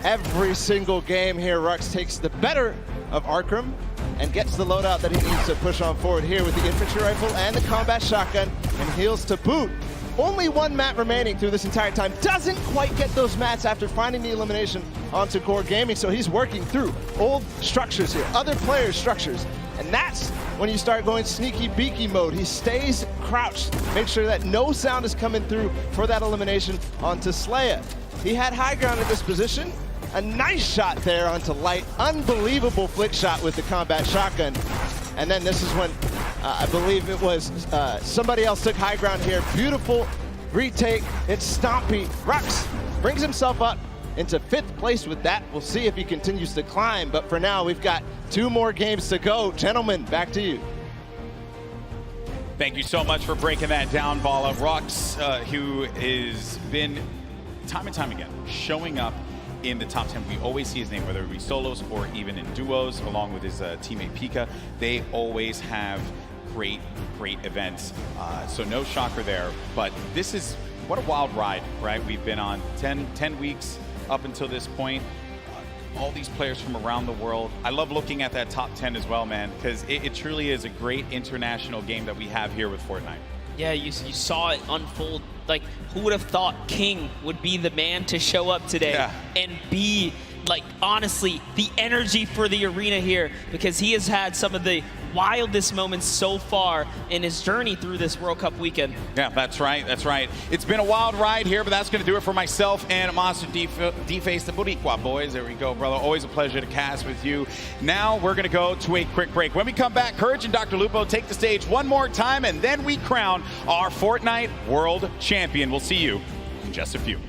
every single game here. Rux takes the better of Arkram and gets the loadout that he needs to push on forward here with the infantry rifle and the combat shotgun and heals to boot. Only 1 mat remaining through this entire time. Doesn't quite get those mats after finding the elimination onto Core Gaming, so he's working through old structures here, other players' structures. And that's when you start going sneaky beaky mode. He stays crouched, make sure that no sound is coming through for that elimination onto Slaya. He had high ground at this position. A nice shot there onto Light. Unbelievable flick shot with the combat shotgun. And then this is when I believe it was somebody else took high ground here. Beautiful retake. It's Stompy. Rux brings himself up into 5th place with that. We'll see if he continues to climb. But for now, we've got 2 more games to go. Gentlemen, back to you. Thank you so much for breaking that down, Balla. Rux, who has been time and time again showing up in the top 10. We always see his name, whether it be solos or even in duos, along with his teammate Pika. They always have great events. So no shocker there. But this is, what a wild ride, right? We've been on 10 weeks up until this point. All these players from around the world. I love looking at that top 10 as well, man, because it truly is a great international game that we have here with Fortnite. Yeah, you saw it unfold. Like, who would have thought King would be the man to show up today and be, like, honestly, the energy for the arena here, because he has had some of the wildest moments so far in his journey through this World Cup weekend. Yeah, that's right, that's right. It's been a wild ride here, but that's going to do it for myself and Monster D-Face, the Boricua boys. There we go, brother. Always a pleasure to cast with you. Now we're going to go to a quick break. When we come back, Courage and Dr. Lupo take the stage one more time, and then we crown our Fortnite World Champion. We'll see you in just a few.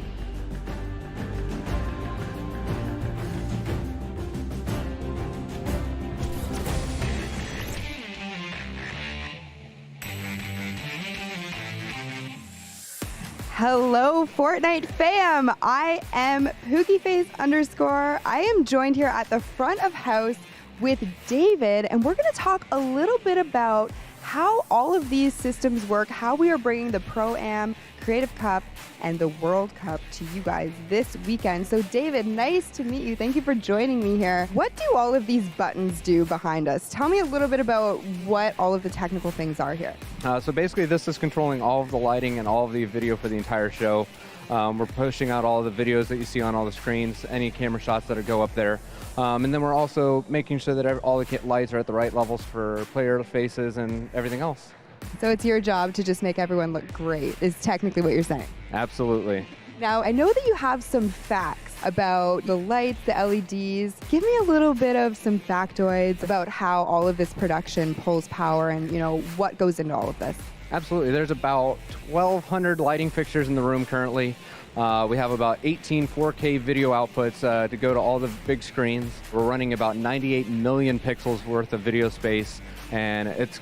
Hello, Fortnite fam. I am PookieFace_. I am joined here at the front of house with David, and we're going to talk a little bit about how all of these systems work, how we are bringing the Pro-Am, Creative Cup, and the World Cup to you guys this weekend. So David, nice to meet you. Thank you for joining me here. What do all of these buttons do behind us? Tell me a little bit about what all of the technical things are here. So basically this is controlling all of the lighting and all of the video for the entire show. We're pushing out all of the videos that you see on all the screens, any camera shots that go up there. And then we're also making sure that all the lights are at the right levels for player faces and everything else. So it's your job to just make everyone look great, is technically what you're saying. Absolutely. Now, I know that you have some facts about the lights, the LEDs. Give me a little bit of some factoids about how all of this production pulls power and, you know, what goes into all of this. Absolutely. There's about 1,200 lighting fixtures in the room currently. We have about 18 4K video outputs to go to all the big screens. We're running about 98 million pixels worth of video space, and it's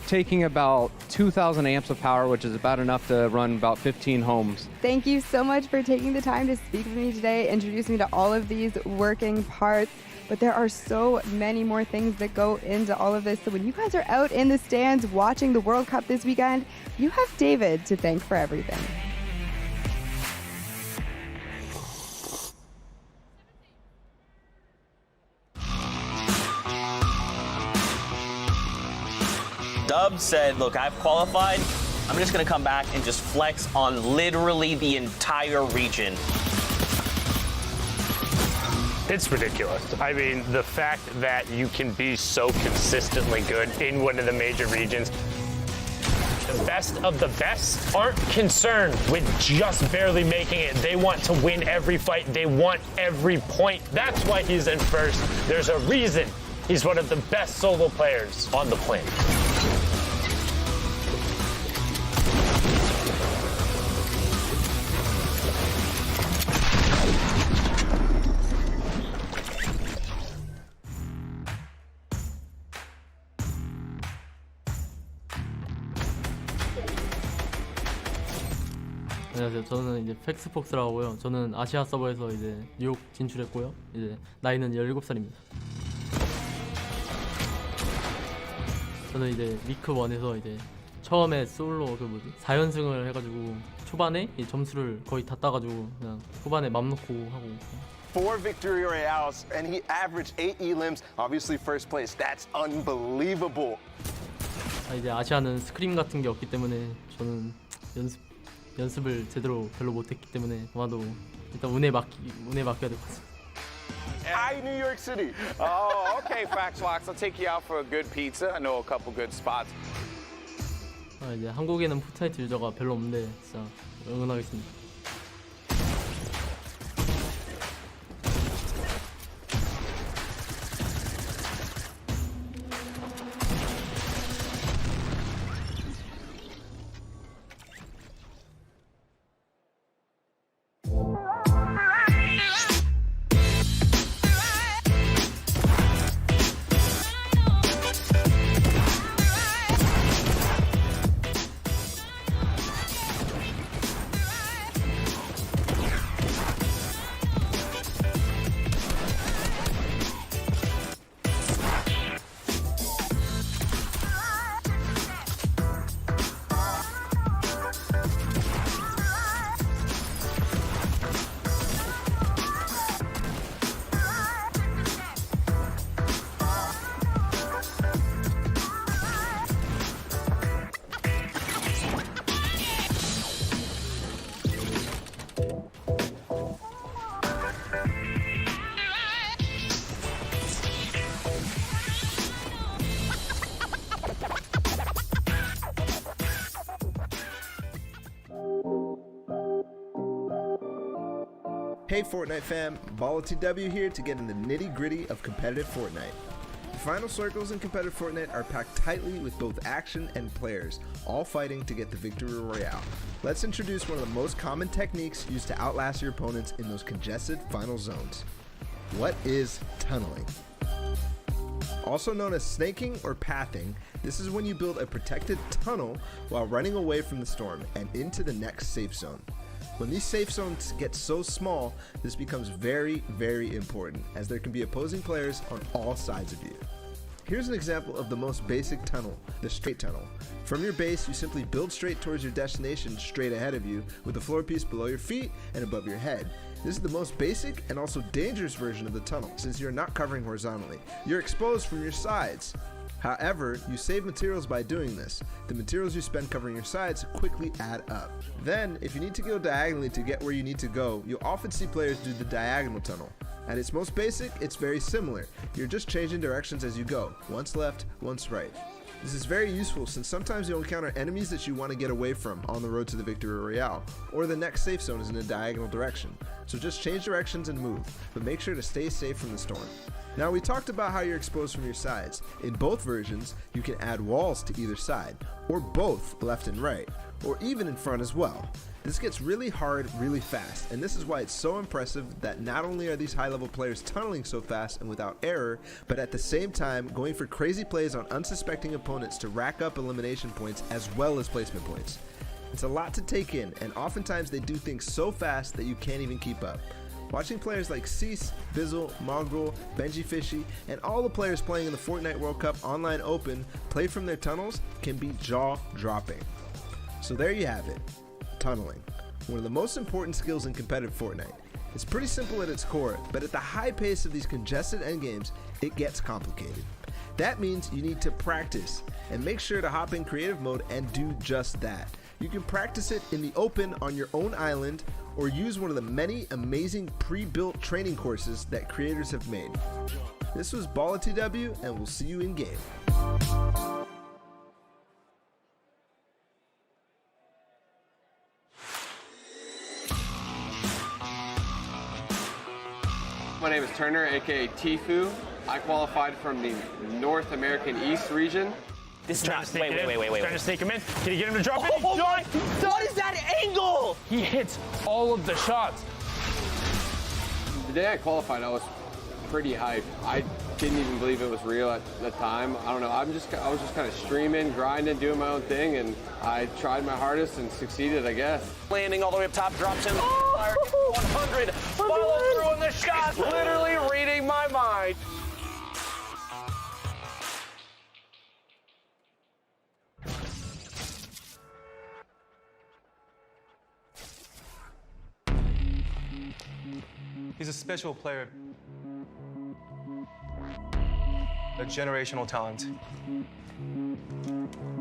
taking about 2,000 amps of power, which is about enough to run about 15 homes. Thank you so much for taking the time to speak with me today, introduce me to all of these working parts. But there are so many more things that go into all of this. So when you guys are out in the stands watching the World Cup this weekend, you have David to thank for everything. Dub said, look, I've qualified. I'm just going to come back and just flex on literally the entire region. It's ridiculous. I mean, the fact that you can be so consistently good in one of the major regions. The best of the best aren't concerned with just barely making it. They want to win every fight. They want every point. That's why he's in first. There's a reason he's one of the best solo players on the planet. 안녕하세요. 저는 이제 팩스폭스라고 하고요. 저는 아시아 서버에서 이제 뉴욕 진출했고요. 이제 나이는 17살입니다. 저는 이제 위크 1에서 이제 처음에 솔로 4연승을 해가지고 초반에 이 점수를 거의 다 따가지고 그냥 후반에 맘 놓고 하고. 4 victory royales and he averaged 8 elims, obviously first place. That's unbelievable. 이제 아시아는 스크림 같은 게 없기 때문에 저는 연습을 제대로 별로 못했기 때문에 아마도 일단 운에 맡겨야 될 것 같습니다. Hi, New York City. Oh, okay, Faxlox. I'll take you out for a good pizza. I know a couple good spots. 이제 한국에는 포트나이트 유저가 별로 없는데 진짜 응원하겠습니다. Hey Fortnite fam, BallaTW here to get in the nitty-gritty of competitive Fortnite. The final circles in competitive Fortnite are packed tightly with both action and players, all fighting to get the victory royale. Let's introduce one of the most common techniques used to outlast your opponents in those congested final zones. What is tunneling? Also known as snaking or pathing, this is when you build a protected tunnel while running away from the storm and into the next safe zone. When these safe zones get so small, this becomes very, very important, as there can be opposing players on all sides of you. Here's an example of the most basic tunnel, the straight tunnel. From your base, you simply build straight towards your destination straight ahead of you, with the floor piece below your feet and above your head. This is the most basic and also dangerous version of the tunnel, since you're not covering horizontally. You're exposed from your sides. However, you save materials by doing this. The materials you spend covering your sides quickly add up. Then, if you need to go diagonally to get where you need to go, you'll often see players do the diagonal tunnel. At its most basic, it's very similar. You're just changing directions as you go, once left, once right. This is very useful since sometimes you'll encounter enemies that you want to get away from on the road to the Victory Royale, or the next safe zone is in a diagonal direction. So just change directions and move, but make sure to stay safe from the storm. Now we talked about how you're exposed from your sides. In both versions, you can add walls to either side, or both left and right, or even in front as well. This gets really hard really fast, and this is why it's so impressive that not only are these high-level players tunneling so fast and without error, but at the same time going for crazy plays on unsuspecting opponents to rack up elimination points as well as placement points. It's a lot to take in, and oftentimes they do things so fast that you can't even keep up. Watching players like Cease, Bizzle, Mongrel, Benji Fishy, and all the players playing in the Fortnite World Cup Online Open play from their tunnels can be jaw-dropping. So there you have it. Tunneling, one of the most important skills in competitive Fortnite. It's pretty simple at its core, but at the high pace of these congested endgames, it gets complicated. That means you need to practice, and make sure to hop in creative mode and do just that. You can practice it in the open on your own island, or use one of the many amazing pre-built training courses that creators have made. This was BallaTW, and we'll see you in game. My name is Turner, aka Tifu. I qualified from the North American East region. This is not. Wait. Trying to sneak him in. Can you get him to drop it? Oh my! What is that angle? He hits all of the shots. The day I qualified, I was pretty hyped. I didn't even believe it was real at the time. I don't know. I was just kind of streaming, grinding, doing my own thing, and I tried my hardest and succeeded, I guess. Landing all the way up top, drops him. 100. Follow through on the shot. Literally reading my mind. He's a special player. A generational talent.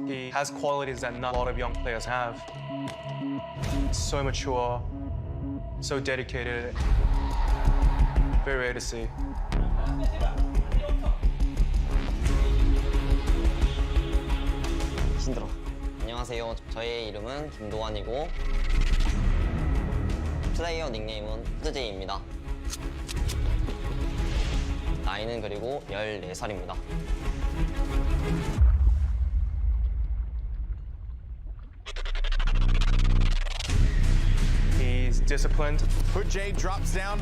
He has qualities that not a lot of young players have. So mature, so dedicated, very rare to see. 힘들어. 안녕하세요. 저의 이름은 김도환이고 플레이어 닉네임은 후드제이입니다. 나이는 그리고 14살입니다. He's disciplined. Hoodjay drops down.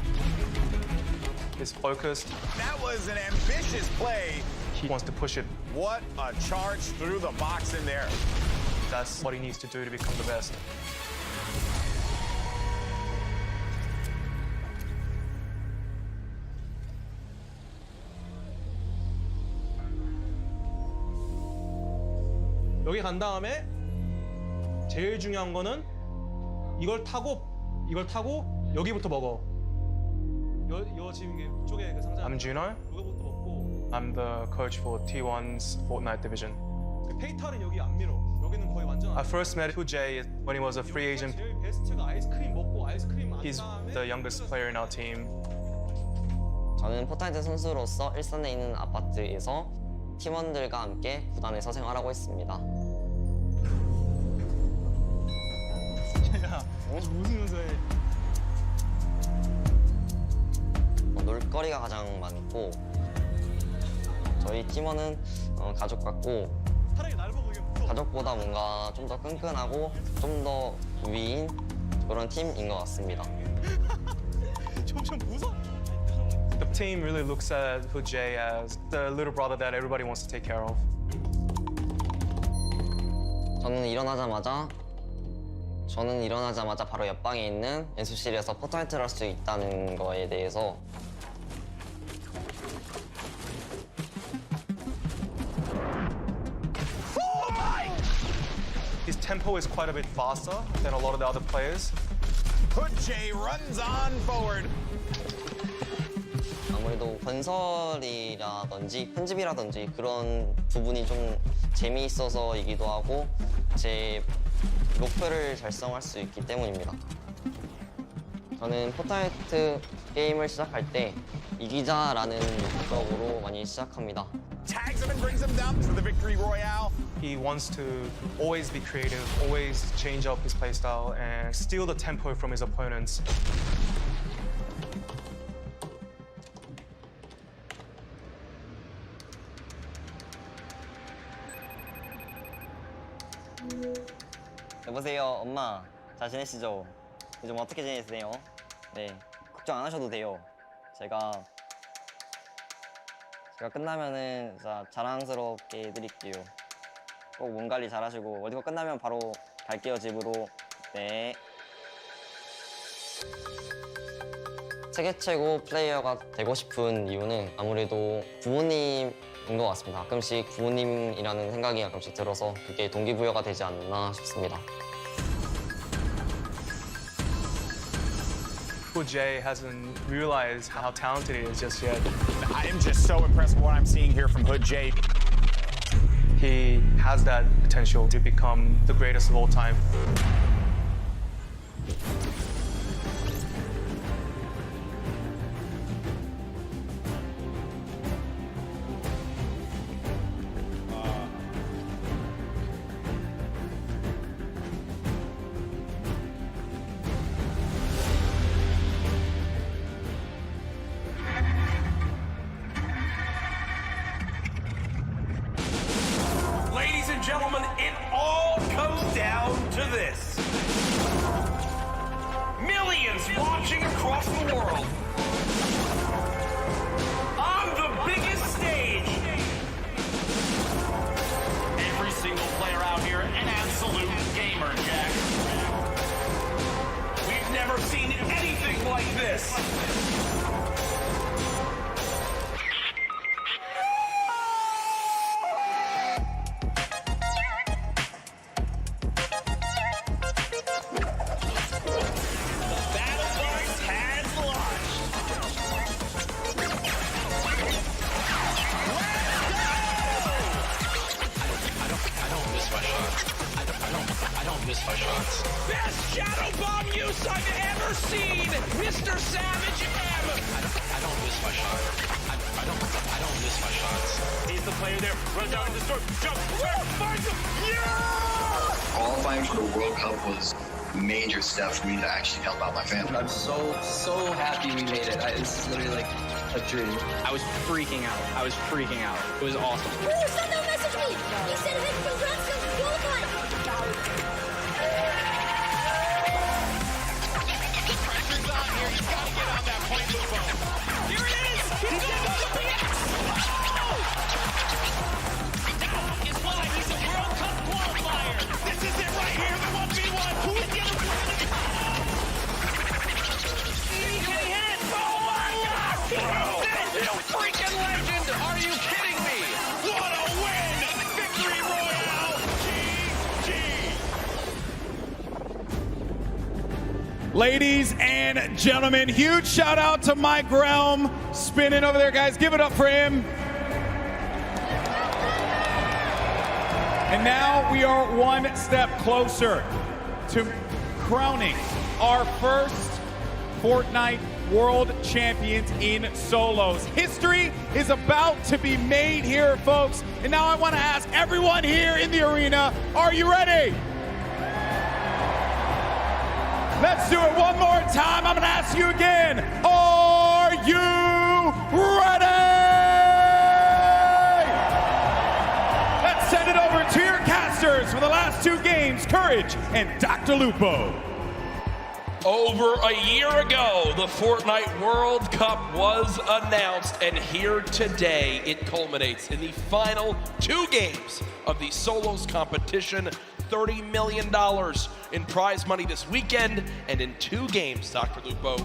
He's focused. That was an ambitious play. He wants to push it. What a charge through the box in there. That's what he needs to do to become the best. 여기 간 다음에 제일 중요한 거는 이걸 타고 여기부터 먹어. 요 지금 이쪽에 그 상자. I'm Juno. 이거부터 먹고. I'm the coach for T1's Fortnite division. 페이탈은 여기 안 밀어. 여기는 거의 완전. I first met Hoodjay when he was a free agent. 제일 베스트가 아이스크림 먹고 아이스크림 안 He's the youngest player in our team. 저는 포트나이트 선수로서 일선에 있는 아파트에서 팀원들과 함께 구단에서 생활하고 있습니다. 야, 웃으면서 해. 놀거리가 가장 많고 저희 팀원은 가족 같고 가족보다 뭔가 좀 더 끈끈하고 좀 더 위인 그런 팀인 것 같습니다. 점점 무서워. The team really looks at Hoodjay as the little brother that everybody wants to take care of. 저는 일어나자마자 바로 옆방에 있는 연습실에서 포트나이트를 할 수 있다는 거에 대해서 tempo is quite a bit faster than a lot of the other players. Hood J runs on forward. 아무래도 건설이라든지 편집이라든지 그런 부분이 좀 재미있어서이기도 하고 제 목표를 달성할 수 있기 때문입니다. 저는 포트나이트 게임을 시작할 때 이기자라는 목적으로 많이 시작합니다. Tags him and brings him down to the victory royale. He wants to always be creative, always change up his playstyle and steal the tempo from his opponents. 여보세요, 엄마. 잘 지내시죠? 요즘 어떻게 지내세요? 네, 걱정 안 하셔도 돼요. 제가 끝나면은 진짜 자랑스럽게 해드릴게요. 꼭 몸 관리 잘하시고 어디가 끝나면 바로 갈게요, 집으로. 네. 세계 최고 플레이어가 되고 싶은 이유는 아무래도 부모님인 것 같습니다. 가끔씩 부모님이라는 생각이 가끔씩 들어서 그게 동기부여가 되지 않나 싶습니다. Jay hasn't realized how talented he is just yet. I am just so impressed with what I'm seeing here from Hood J. He has that potential to become the greatest of all time. Ladies and gentlemen, it all comes down to this. Millions watching across the world. On the biggest stage. Every single player out here, an absolute gamer, Jack. We've never seen anything like this. Best shadow bomb use I've ever seen, Mr. Savage M. I don't miss my shot. I don't miss my shots. He's the player there. Runs out in the storm. Jump. Finds him. Yeah! Qualifying for the World Cup was a major step for me to actually help out my family. I'm so happy we made it. This is literally like a dream. I was freaking out. It was awesome. Ooh, Sando messaged me. He said, hey, congrats on qualifying. Freaking legend! Are you kidding me? What a win! Victory Royale! GG! Ladies and gentlemen, huge shout out to Mike Realm spinning over there, guys. Give it up for him. And now we are one step closer to crowning our first Fortnite World Champions in solos. History is about to be made here, folks. And now I want to ask everyone here in the arena, are you ready? Let's do it one more time. I'm going to ask you again. Are you ready? Let's send it over to your casters for the last two games, Courage and Dr. Lupo. Over a year ago, the Fortnite World Cup was announced, and here today it culminates in the final two games of the solos competition. $30 million in prize money this weekend, and in two games, Dr. Lupo,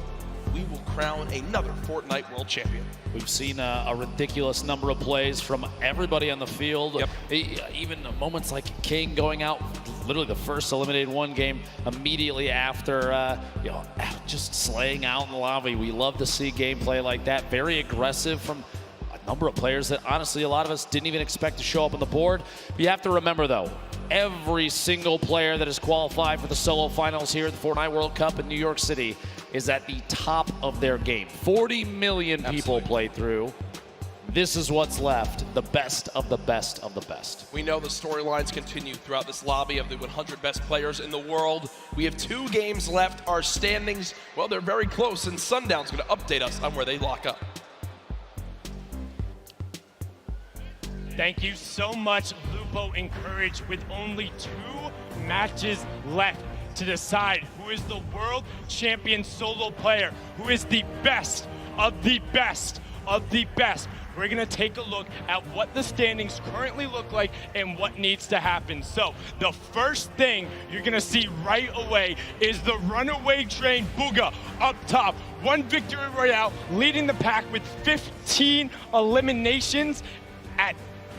we will crown another Fortnite World Champion. We've seen a ridiculous number of plays from everybody on the field. Even moments like King going out literally the first eliminated one game immediately after, you know, just slaying out in the lobby. We love to see gameplay like that. Very aggressive from a number of players that honestly a lot of us didn't even expect to show up on the board. But you have to remember though, every single player that has qualified for the solo finals here at the Fortnite World Cup in New York City is at the top of their game. 40 million people played through. This is what's left, the best of the best of the best. We know the storylines continue throughout this lobby of the 100 best players in the world. We have 2 games left. Our standings, well, they're very close, and Sundown's going to update us on where they lock up. Thank you so much, Lupo and Courage, with only 2 matches left to decide who is the world champion solo player, who is the best of the best of the best. We're gonna take a look at what the standings currently look like and what needs to happen. So the first thing you're gonna see right away is the runaway train Bugha up top. 1 victory royale leading the pack with 15 eliminations at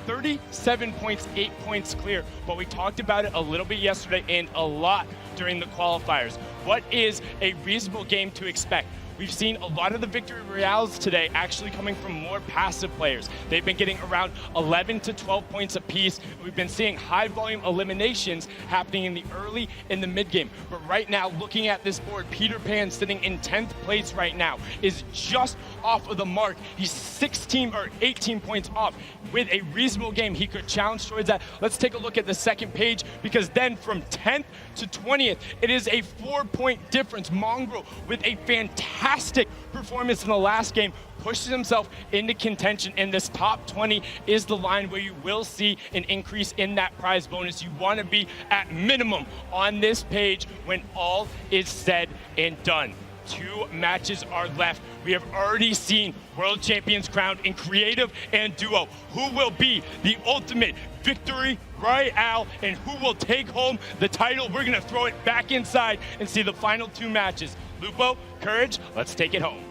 37 points, 8 points clear. But we talked about it a little bit yesterday and a lot during the qualifiers. What is a reasonable game to expect? We've seen a lot of the victory royales today actually coming from more passive players. They've been getting around 11 to 12 points apiece. We've been seeing high volume eliminations happening in the early and the mid game. But right now, looking at this board, Peter Pan sitting in 10th place right now is just off of the mark. He's 16 or 18 points off. With a reasonable game, he could challenge towards that. Let's take a look at the second page, because then from 10th to 20th, it is a 4-point difference. Mongrel with a fantastic performance in the last game pushes himself into contention, and this top 20 is the line where you will see an increase in that prize bonus. You want to be at minimum on this page when all is said and done. 2 matches are left. We have already seen world champions crowned in creative and duo. Who will be the ultimate victory royale and who will take home the title? We're gonna throw it back inside and see the final 2 matches. Lupo, Courage, let's take it home.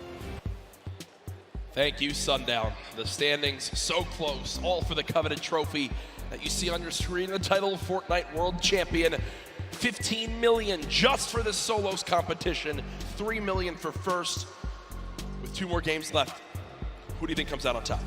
Thank you, Sundown. The standings so close, all for the coveted trophy that you see on your screen, the title of Fortnite World Champion. 15 million just for this solos competition, 3 million for first. With 2 more games left, who do you think comes out on top?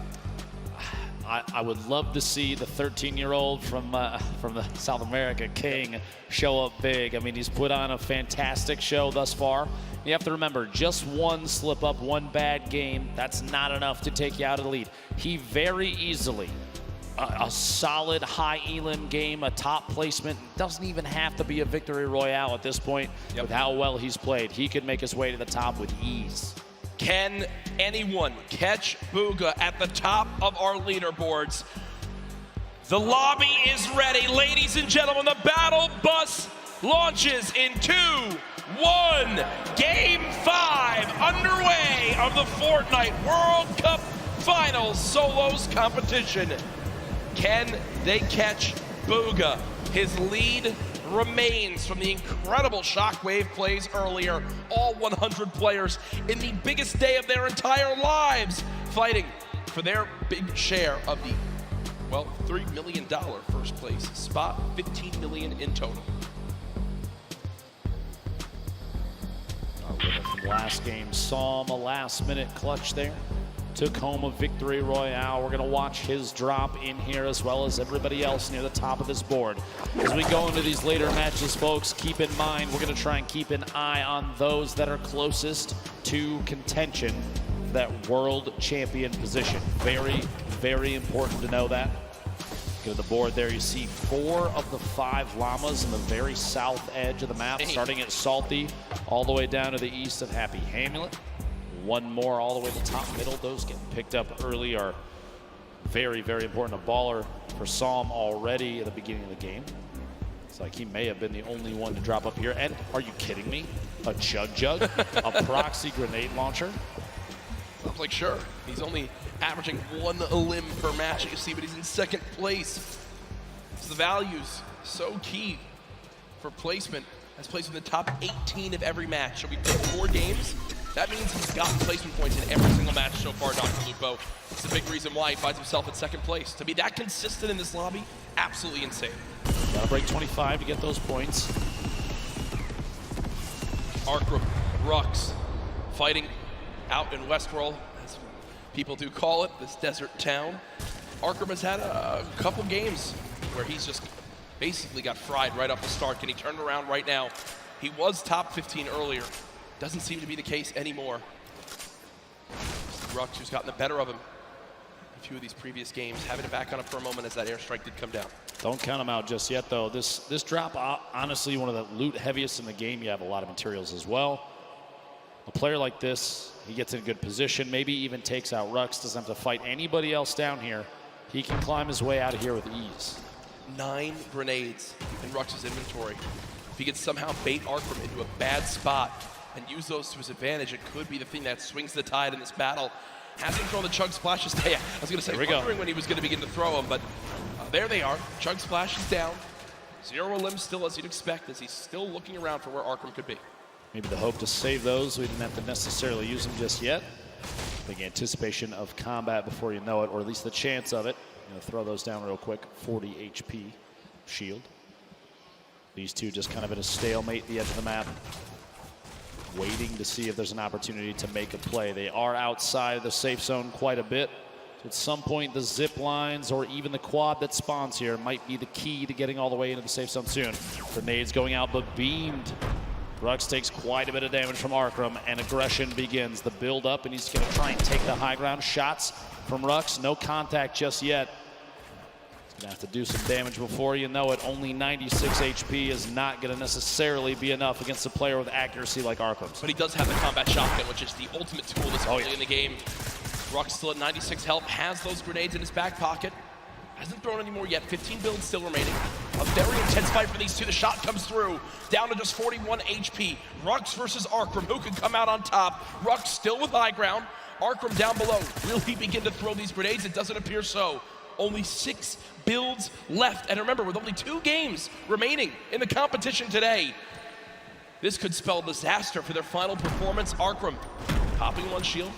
I would love to see the 13-year-old from the South America King show up big. I mean, he's put on a fantastic show thus far. You have to remember, just 1 slip up, 1 bad game, that's not enough to take you out of the lead. He very easily, a solid high elim game, a top placement, doesn't even have to be a victory royale at this point. With how well he's played, he could make his way to the top with ease. Can anyone catch Bugha at the top of our leaderboards? The lobby is ready. Ladies and gentlemen, the battle bus launches in 2, 1. Game 5 underway of the Fortnite World Cup Finals Solos competition. Can they catch Bugha? His lead remains from the incredible shockwave plays earlier. All 100 players in the biggest day of their entire lives fighting for their big share of the, well, $3 million first place spot, 15 million in total. From last game, saw him a last-minute clutch there. Took home a victory royale. We're going to watch his drop in here as well as everybody else near the top of this board. As we go into these later matches, folks, keep in mind we're going to try and keep an eye on those that are closest to contention, that world champion position. Very, very important to know that. Go to the board there, you see 4 of the 5 llamas in the very south edge of the map, starting at Salty, all the way down to the east of Happy Hamlet. 1 more all the way to the top middle. Those getting picked up early are very, very important. A baller for Psalm already at the beginning of the game. It's like he may have been the only one to drop up here. And are you kidding me? A Jug, a proxy grenade launcher. Sounds like sure. He's only averaging 1 limb per match, you see, but he's in 2nd place. So the value's so key for placement. Has placed in the top 18 of every match. So we played 4 games. That means he's gotten placement points in every single match so far, Dr. Lupo. It's a big reason why he finds himself in 2nd place. To be that consistent in this lobby, absolutely insane. Gotta break 25 to get those points. Arkham, Rux, fighting out in Westworld, as people do call it, this desert town. Arkham has had a couple games where he's just basically got fried right off the start. Can he turn it around right now? He was top 15 earlier. Doesn't seem to be the case anymore. Rux, who's gotten the better of him in a few of these previous games, having to back on it for a moment as that airstrike did come down. Don't count him out just yet, though. This drop, honestly, one of the loot heaviest in the game. You have a lot of materials as well. A player like this, he gets in a good position, maybe even takes out Rux, doesn't have to fight anybody else down here. He can climb his way out of here with ease. 9 grenades in Rux's inventory. If he could somehow bait Arkham into a bad spot and use those to his advantage, it could be the thing that swings the tide in this battle. Hasn't thrown the Chug Splashes. I was going to say, wondering when he was going to begin to throw them, but there they are. Chug Splash is down. 0 limbs still, as you'd expect, as he's still looking around for where Arkham could be. Maybe the hope to save those. We didn't have to necessarily use them just yet. Big anticipation of combat before you know it, or at least the chance of it. Throw those down real quick. 40 HP shield. These two just kind of at a stalemate at the edge of the map, waiting to see if there's an opportunity to make a play. They are outside the safe zone quite a bit. So at some point, the zip lines or even the quad that spawns here might be the key to getting all the way into the safe zone soon. Grenades going out, but beamed. Rux takes quite a bit of damage from Arkham, and aggression begins. The build up, and he's going to try and take the high ground. Shots from Rux, no contact just yet. He's going to have to do some damage before you know it. Only 96 HP is not going to necessarily be enough against a player with accuracy like Arkham's. But he does have the combat shotgun, which is the ultimate tool this early in the game. Rux still at 96 health, has those grenades in his back pocket. Hasn't thrown any more yet. 15 builds still remaining. A very intense fight for these two. The shot comes through. Down to just 41 HP. Rux versus Arkham. Who can come out on top? Rux still with high ground. Arkham down below. Will he begin to throw these grenades? It doesn't appear so. Only 6 builds left. And remember, with only 2 games remaining in the competition today, this could spell disaster for their final performance. Arkham popping 1 shield.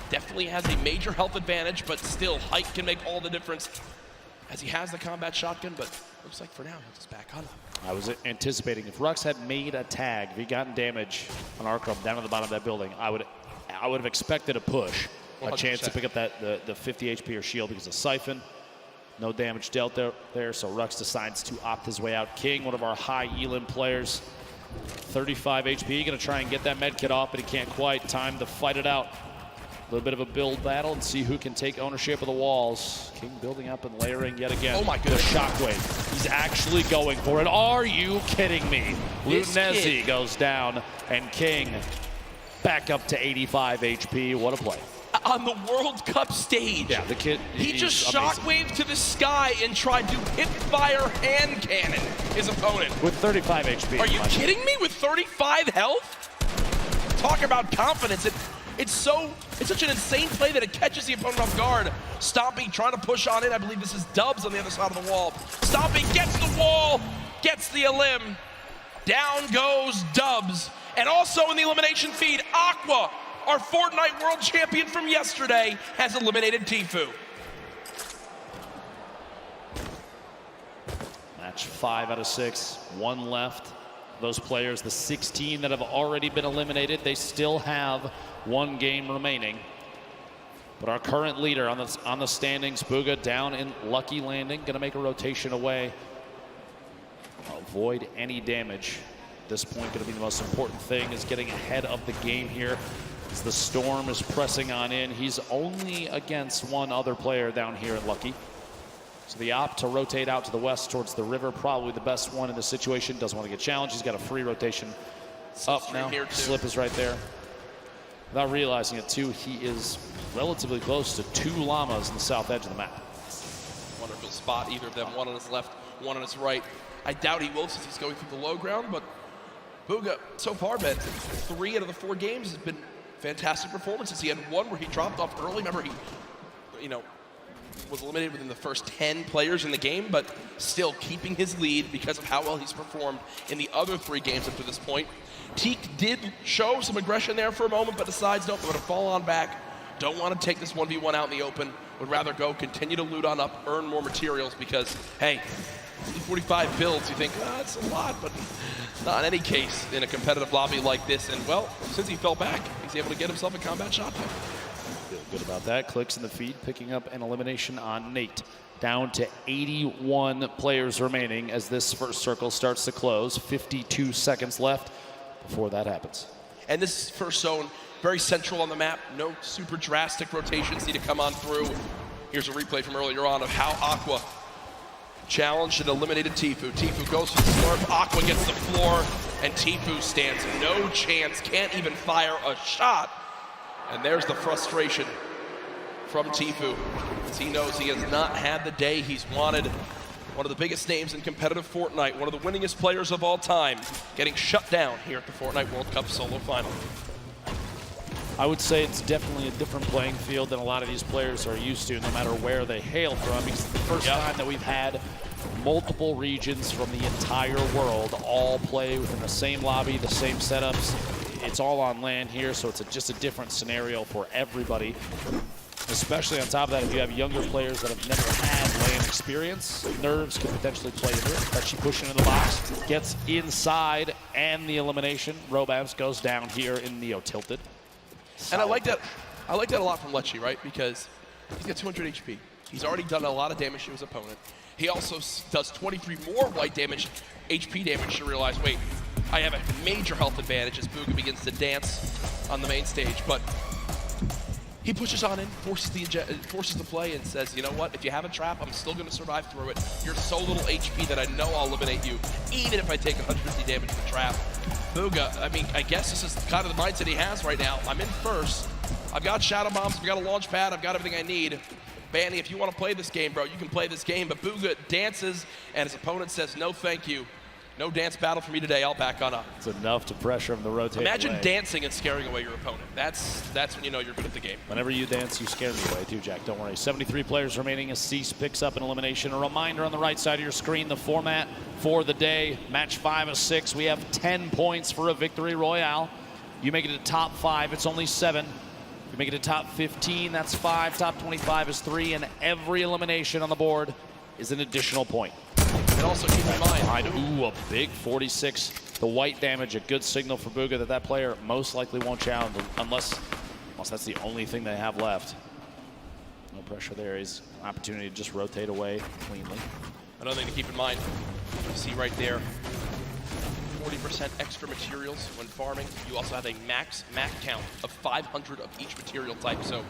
Definitely has a major health advantage, but still, height can make all the difference as he has the combat shotgun, but looks like for now he'll just back on up. I was anticipating if Rux had made a tag, if he'd gotten damage on Arkham down at the bottom of that building, I would have expected a push, 100%. A chance to pick up the 50 HP or shield because of Siphon. No damage dealt there, so Rux decides to opt his way out. King, one of our high elim players, 35 HP, gonna try and get that med kit off, but he can't quite. Time to fight it out. A little bit of a build battle and see who can take ownership of the walls. King building up and layering yet again. Oh my goodness. The shockwave. He's actually going for it. Are you kidding me? Lunezi goes down, and King back up to 85 HP. What a play. On the World Cup stage. Yeah, the kid. He just shockwaved to the sky and tried to hip fire hand cannon his opponent. With 35 HP. Are you kidding me? With 35 health? Talk about confidence. It's such an insane play that it catches the opponent off guard. Stompy trying to push on in. I believe this is Dubs on the other side of the wall. Stompy gets the wall, gets the elim. Down goes Dubs. And also in the elimination feed, Aqua, our Fortnite world champion from yesterday, has eliminated Tfue. Match 5 out of 6, 1 left. Those players, the 16 that have already been eliminated, they still have 1 game remaining. But our current leader on the standings, Booga, down in Lucky Landing, gonna make a rotation away. Avoid any damage. At this point, gonna be the most important thing is getting ahead of the game here. As the storm is pressing on in, he's only against 1 other player down here at Lucky. So the opt to rotate out to the west towards the river, probably the best one in the situation. Doesn't want to get challenged. He's got a free rotation up now. Slip is right there. Without realizing it too, he is relatively close to 2 llamas in the south edge of the map. Wonderful spot, either of them, one on his left, one on his right. I doubt he will since he's going through the low ground, but Booga, so far, Ben, 3 out of the 4 games has been fantastic performances. He had 1 where he dropped off early. Remember, he, was eliminated within the first 10 players in the game, but still keeping his lead because of how well he's performed in the other 3 games up to this point. Teak did show some aggression there for a moment, but decides, nope, I'm going to fall on back. Don't want to take this 1v1 out in the open. Would rather go continue to loot on up, earn more materials because, hey, 45 builds, you think, that's a lot, but not in any case in a competitive lobby like this. And well, since he fell back, he's able to get himself a combat shotgun. Feel good about that. Clicks in the feed, picking up an elimination on Nate. Down to 81 players remaining as this first circle starts to close. 52 seconds left before that happens. And this first zone, very central on the map. No super drastic rotations need to come on through. Here's a replay from earlier on of how Aqua challenged and eliminated Tfue. Tfue goes for the slurp, Aqua gets the floor, and Tfue stands no chance, can't even fire a shot. And there's the frustration from Tfue, as he knows he has not had the day he's wanted. One of the biggest names in competitive Fortnite, one of the winningest players of all time, getting shut down here at the Fortnite World Cup Solo Final. I would say it's definitely a different playing field than a lot of these players are used to, no matter where they hail from. Because it's the first time that we've had multiple regions from the entire world all play within the same lobby, the same setups. It's all on land here, so it's just a different scenario for everybody. Especially on top of that, if you have younger players that have never had LAN experience, nerves could potentially play into it. But she pushes into the box, gets inside, and the elimination. Robabs goes down here in Neo tilted. And I like that a lot from Lecce, right? Because he's got 200 HP. He's already done a lot of damage to his opponent. He also does 23 more white damage, HP damage to realize, wait, I have a major health advantage as Booga begins to dance on the main stage. But he pushes on in, forces the play, and says, you know what, if you have a trap, I'm still going to survive through it. You're so little HP that I know I'll eliminate you, even if I take 150 damage from the trap. Booga, I mean, I guess this is kind of the mindset he has right now. I'm in first. I've got shadow bombs, I've got a launch pad, I've got everything I need. Banny, if you want to play this game, bro, you can play this game. But Booga dances, and his opponent says, no thank you. No dance battle for me today, I'll back on up. It's enough to pressure him to rotate Imagine away. dancing and scaring away your opponent. That's when you know you're good at the game. Whenever you dance, you scare me away too, Jack. Don't worry. 73 players remaining as Cease picks up an elimination. A reminder on the right side of your screen, the format for the day. Match 5 of 6. We have 10 points for a victory royale. You make it to top 5, it's only 7. If you make it to top 15, that's 5. Top 25 is 3. And every elimination on the board is an additional point. And also keep in mind, ooh, a big 46. The white damage, a good signal for Booga that player most likely won't challenge unless that's the only thing they have left. No pressure there. Is an opportunity to just rotate away cleanly. Another thing to keep in mind, you see right there, 40% extra materials when farming. You also have a max count of 500 of each material type. So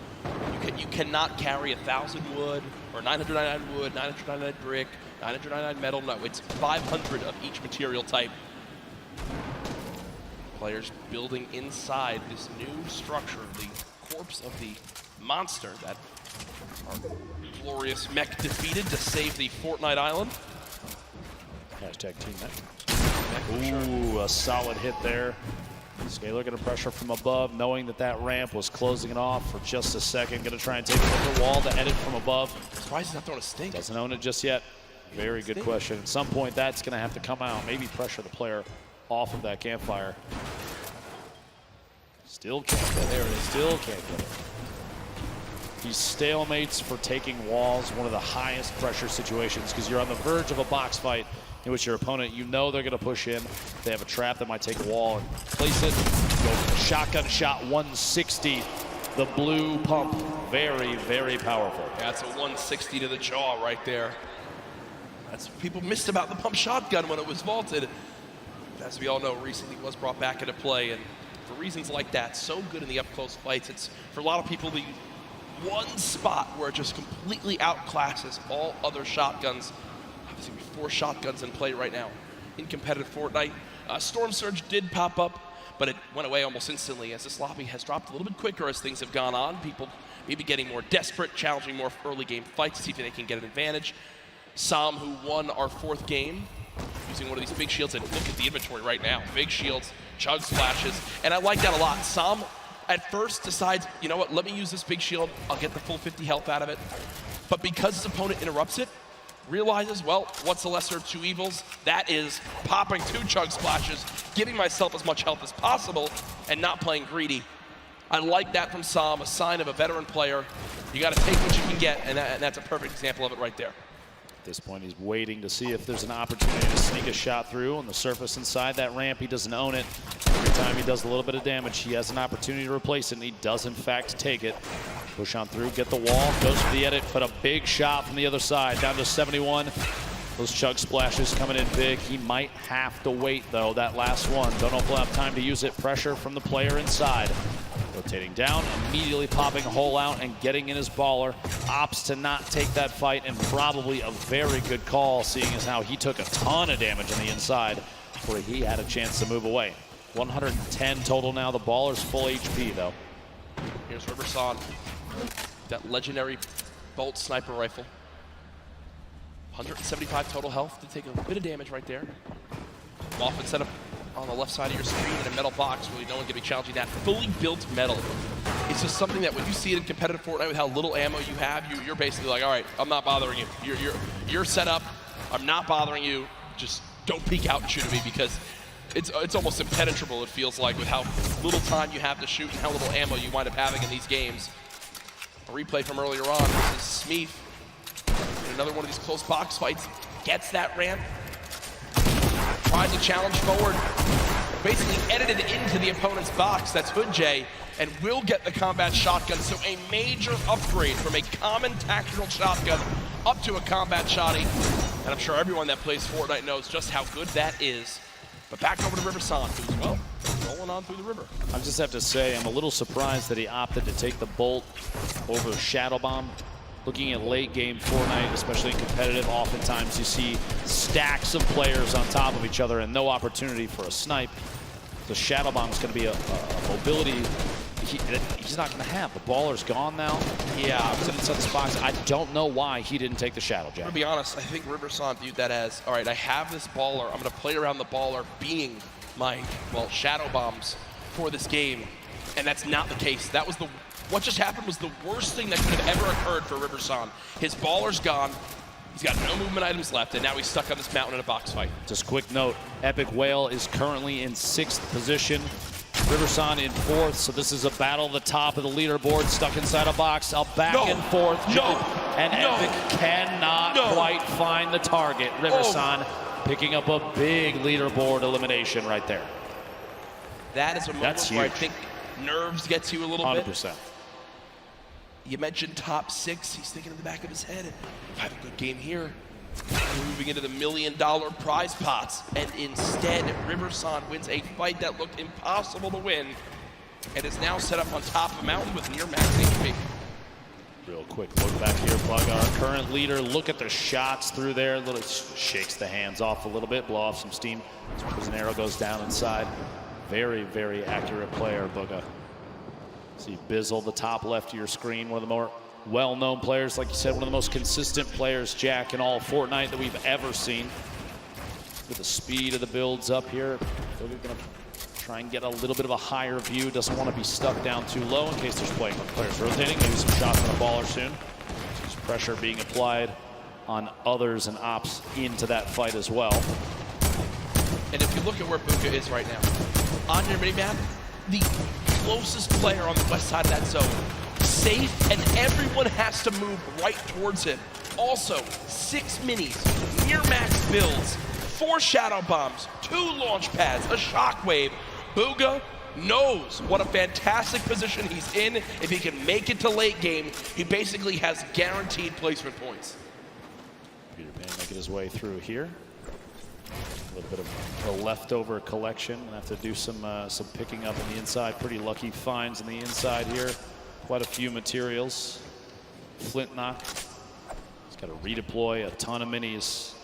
you cannot carry 1,000 wood or 999 wood, 999 brick, 999 metal. No, it's 500 of each material type. Players building inside this new structure, the corpse of the monster that our glorious mech defeated to save the Fortnite island. Hashtag team mech. Ooh, a solid hit there. Scalar going to pressure from above, knowing that ramp was closing it off for just a second. Going to try and take it to the wall to edit from above. Surprised he's not throwing a stink. Doesn't own it just yet. Very good question. At some point, that's going to have to come out. Maybe pressure the player off of that campfire. Still can't get it. There it is. Still can't get it. These stalemates for taking walls, one of the highest pressure situations, because you're on the verge of a box fight in which your opponent, you know they're going to push in. They have a trap that might take a wall and place it. Go shotgun shot 160. The blue pump, very, very powerful. That's a 160 to the jaw right there. That's what people missed about the pump shotgun when it was vaulted. As we all know, recently was brought back into play, and for reasons like that, so good in the up-close fights. It's, for a lot of people, the one spot where it just completely outclasses all other shotguns. Obviously, 4 shotguns in play right now in competitive Fortnite. Storm Surge did pop up, but it went away almost instantly as this lobby has dropped a little bit quicker as things have gone on. People maybe getting more desperate, challenging more early game fights to see if they can get an advantage. Sam, who won our 4th game, using one of these big shields, and look at the inventory right now. Big shields, chug splashes, and I like that a lot. Sam, at first, decides, you know what, let me use this big shield. I'll get the full 50 health out of it. But because his opponent interrupts it, realizes, well, what's the lesser of 2 evils? That is popping 2 chug splashes, giving myself as much health as possible, and not playing greedy. I like that from Sam, a sign of a veteran player. You got to take what you can get, and that's a perfect example of it right there. this point, he's waiting to see if there's an opportunity to sneak a shot through on the surface inside that ramp. He doesn't own it. Every time he does a little bit of damage, he has an opportunity to replace it, and he does, in fact, take it. Push on through, get the wall, goes for the edit, put a big shot from the other side, down to 71. Those chug splashes coming in big. He might have to wait, though, that last one. Don't know if he'll have time to use it. Pressure from the player inside. Rotating down, immediately popping a hole out and getting in his baller. Opts to not take that fight, and probably a very good call, seeing as how he took a ton of damage on the inside where he had a chance to move away. 110 total now. The baller's full HP, though. Here's Riverson. That legendary bolt sniper rifle. 175 total health to take a bit of damage right there. Often set up on the left side of your screen in a metal box. Really, no one can be challenging that. Fully built metal. It's just something that when you see it in competitive Fortnite with how little ammo you have, you're basically like, all right, I'm not bothering you. You're set up. I'm not bothering you. Just don't peek out and shoot at me, because it's almost impenetrable, it feels like, with how little time you have to shoot and how little ammo you wind up having in these games. A replay from earlier on. This is Smeeth. In another one of these close box fights, gets that ramp, tries to challenge forward, basically edited into the opponent's box. That's Hood J, and will get the combat shotgun. So a major upgrade from a common tactical shotgun up to a combat shotty. And I'm sure everyone that plays Fortnite knows just how good that is. But back over to Riverson, who's, well, rolling on through the river. I just have to say, I'm a little surprised that he opted to take the bolt over Shadow Bomb. Looking at late game Fortnite, especially in competitive, oftentimes you see stacks of players on top of each other and no opportunity for a snipe. The Shadow Bomb is going to be a mobility he's not going to have. The baller's gone now. Yeah. Inside this box. I don't know why he didn't take the Shadow Jack. To be honest, I think Riverson viewed that as, all right, I have this baller. I'm going to play around the baller being my, well, Shadow Bombs for this game. And that's not the case. That was what just happened was the worst thing that could have ever occurred for Riverson. His baller's gone. He's got no movement items left, and now he's stuck on this mountain in a box fight. Just quick note, Epic Whale is currently in 6th position. Riverson in 4th, so this is a battle at the top of the leaderboard, stuck inside a box, a back and forth jump, and Epic cannot quite find the target. Riverson picking up a big leaderboard elimination right there. That is a moment where I think nerves gets you a little 100%. bit. You mentioned top 6. He's thinking in the back of his head, if I have a good game here, we're moving into the $1 million prize pots. And instead, Riverson wins a fight that looked impossible to win and is now set up on top of a mountain with near max HP. Real quick look back here, Plug, our current leader. Look at the shots through there. Little shakes the hands off a little bit, blow off some steam. As an arrow goes down inside. Very, very accurate player, Booga. See Bizzle, the top left of your screen, one of the more well-known players, like you said, one of the most consistent players, Jack, in all of Fortnite that we've ever seen. With the speed of the builds up here, Booga gonna try and get a little bit of a higher view. Doesn't want to be stuck down too low in case there's players rotating. Maybe some shots on the baller soon. There's pressure being applied on others and ops into that fight as well. And if you look at where Booga is right now, on your minimap, the closest player on the west side of that zone, safe, and everyone has to move right towards him. Also, 6 minis, near max builds, 4 shadow bombs, 2 launch pads, a shockwave. Booga knows what a fantastic position he's in. If he can make it to late game, he basically has guaranteed placement points. Peter Pan making his way through here. A little bit of a leftover collection. We'll have to do some picking up on the inside. Pretty lucky finds on the inside here. Quite a few materials. Flint knock. He's got to redeploy a ton of minis.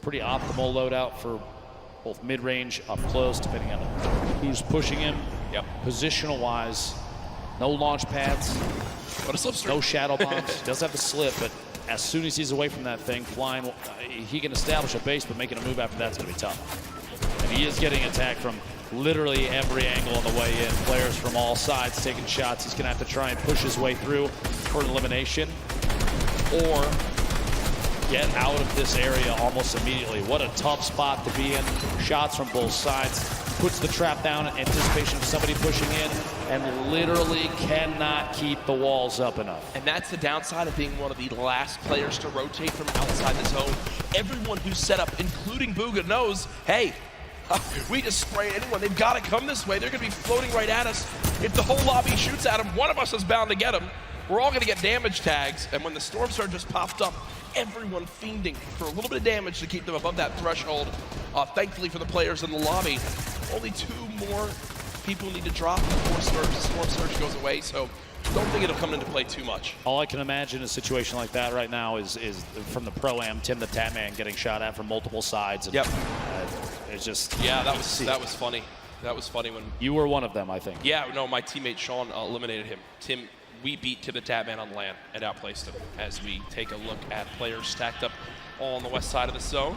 Pretty optimal loadout for both mid-range, up close, depending on who's pushing him. Yep. Positional wise, no launch pads, but a slipstream. No shadow bombs. He does have the slip, but as soon as he's away from that thing, flying, he can establish a base, but making a move after that's going to be tough. And he is getting attacked from literally every angle on the way in. Players from all sides taking shots. He's going to have to try and push his way through for an elimination or get out of this area almost immediately. What a tough spot to be in. Shots from both sides. puts the trap down in anticipation of somebody pushing in, and literally cannot keep the walls up enough. And that's the downside of being one of the last players to rotate from outside the zone. Everyone who's set up, including Bugha, knows, hey, we just spray anyone. They've got to come this way. They're going to be floating right at us. If the whole lobby shoots at them, one of us is bound to get them. We're all going to get damage tags. And when the Storm Surge just popped up, everyone fiending for a little bit of damage to keep them above that threshold. Thankfully for the players in the lobby, only 2 more people need to drop before Storm Surge goes away. So don't think it'll come into play too much. All I can imagine in a situation like that right now is from the Pro-Am, Tim the Tatman getting shot at from multiple sides. And, yep. It's just... Yeah, that was funny. That was funny when... You were one of them, I think. Yeah, no, my teammate Sean eliminated him. Tim, we beat Tim the Tatman on LAN and outplaced him as we take a look at players stacked up all on the west side of the zone.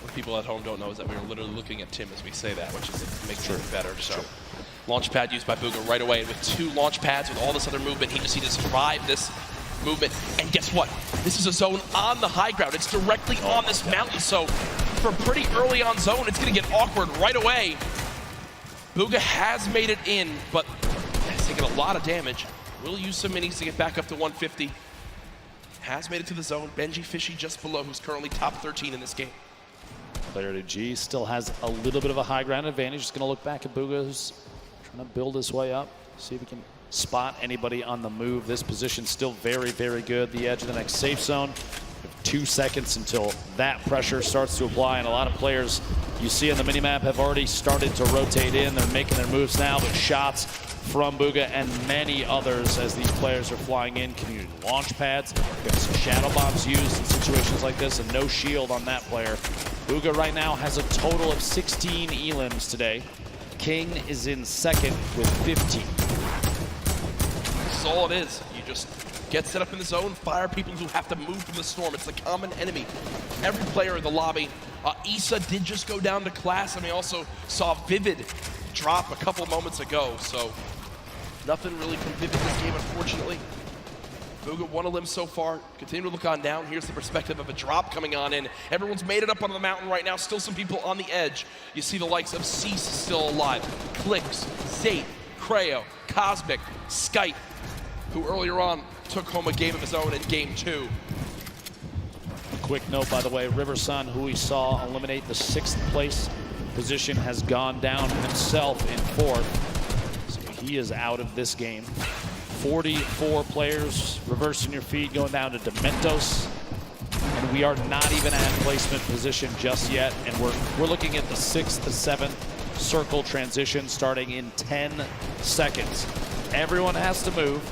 What people at home don't know is that we were literally looking at Tim as we say that, which makes it better. So, launch pad used by Bugha right away, and with 2 launch pads with all this other movement, he just needs to survive this movement. And guess what? This is a zone on the high ground. It's directly on this mountain, so for a pretty early on zone, it's going to get awkward right away. Bugha has made it in, but has taken a lot of damage. Will use some minis to get back up to 150. Has made it to the zone. Benji Fishy just below, who's currently top 13 in this game. Player to G still has a little bit of a high ground advantage. He's going to look back at Bugha, who's trying to build his way up, see if he can spot anybody on the move. This position still very, very good. The edge of the next safe zone. 2 seconds until that pressure starts to apply, and a lot of players you see on the minimap have already started to rotate in. They're making their moves now, but shots from Bugha and many others as these players are flying in. Community launch pads. There's some shadow bombs used in situations like this, and no shield on that player. Bugha right now has a total of 16 elims today. King is in second with 15. This is all it is. You just get set up in the zone, fire people who have to move from the storm. It's the common enemy. Every player in the lobby. Issa did just go down to class, and we also saw Vivid drop a couple moments ago. So nothing really from Vivid this game, unfortunately. Bugha 1 elim so far. Continue to look on down. Here's the perspective of a drop coming on in. Everyone's made it up on the mountain right now. Still some people on the edge. You see the likes of Cease still alive. Clicks, Zate, Creo, Cosmic, Skype, who earlier on took home a game of his own in game 2. A quick note, by the way, Riversun, who we saw eliminate the 6th place position, has gone down himself in 4th. So he is out of this game. 44 players reversing your feed, going down to Dementos. And we are not even at placement position just yet. And we're looking at the 6th to 7th circle transition starting in 10 seconds. Everyone has to move.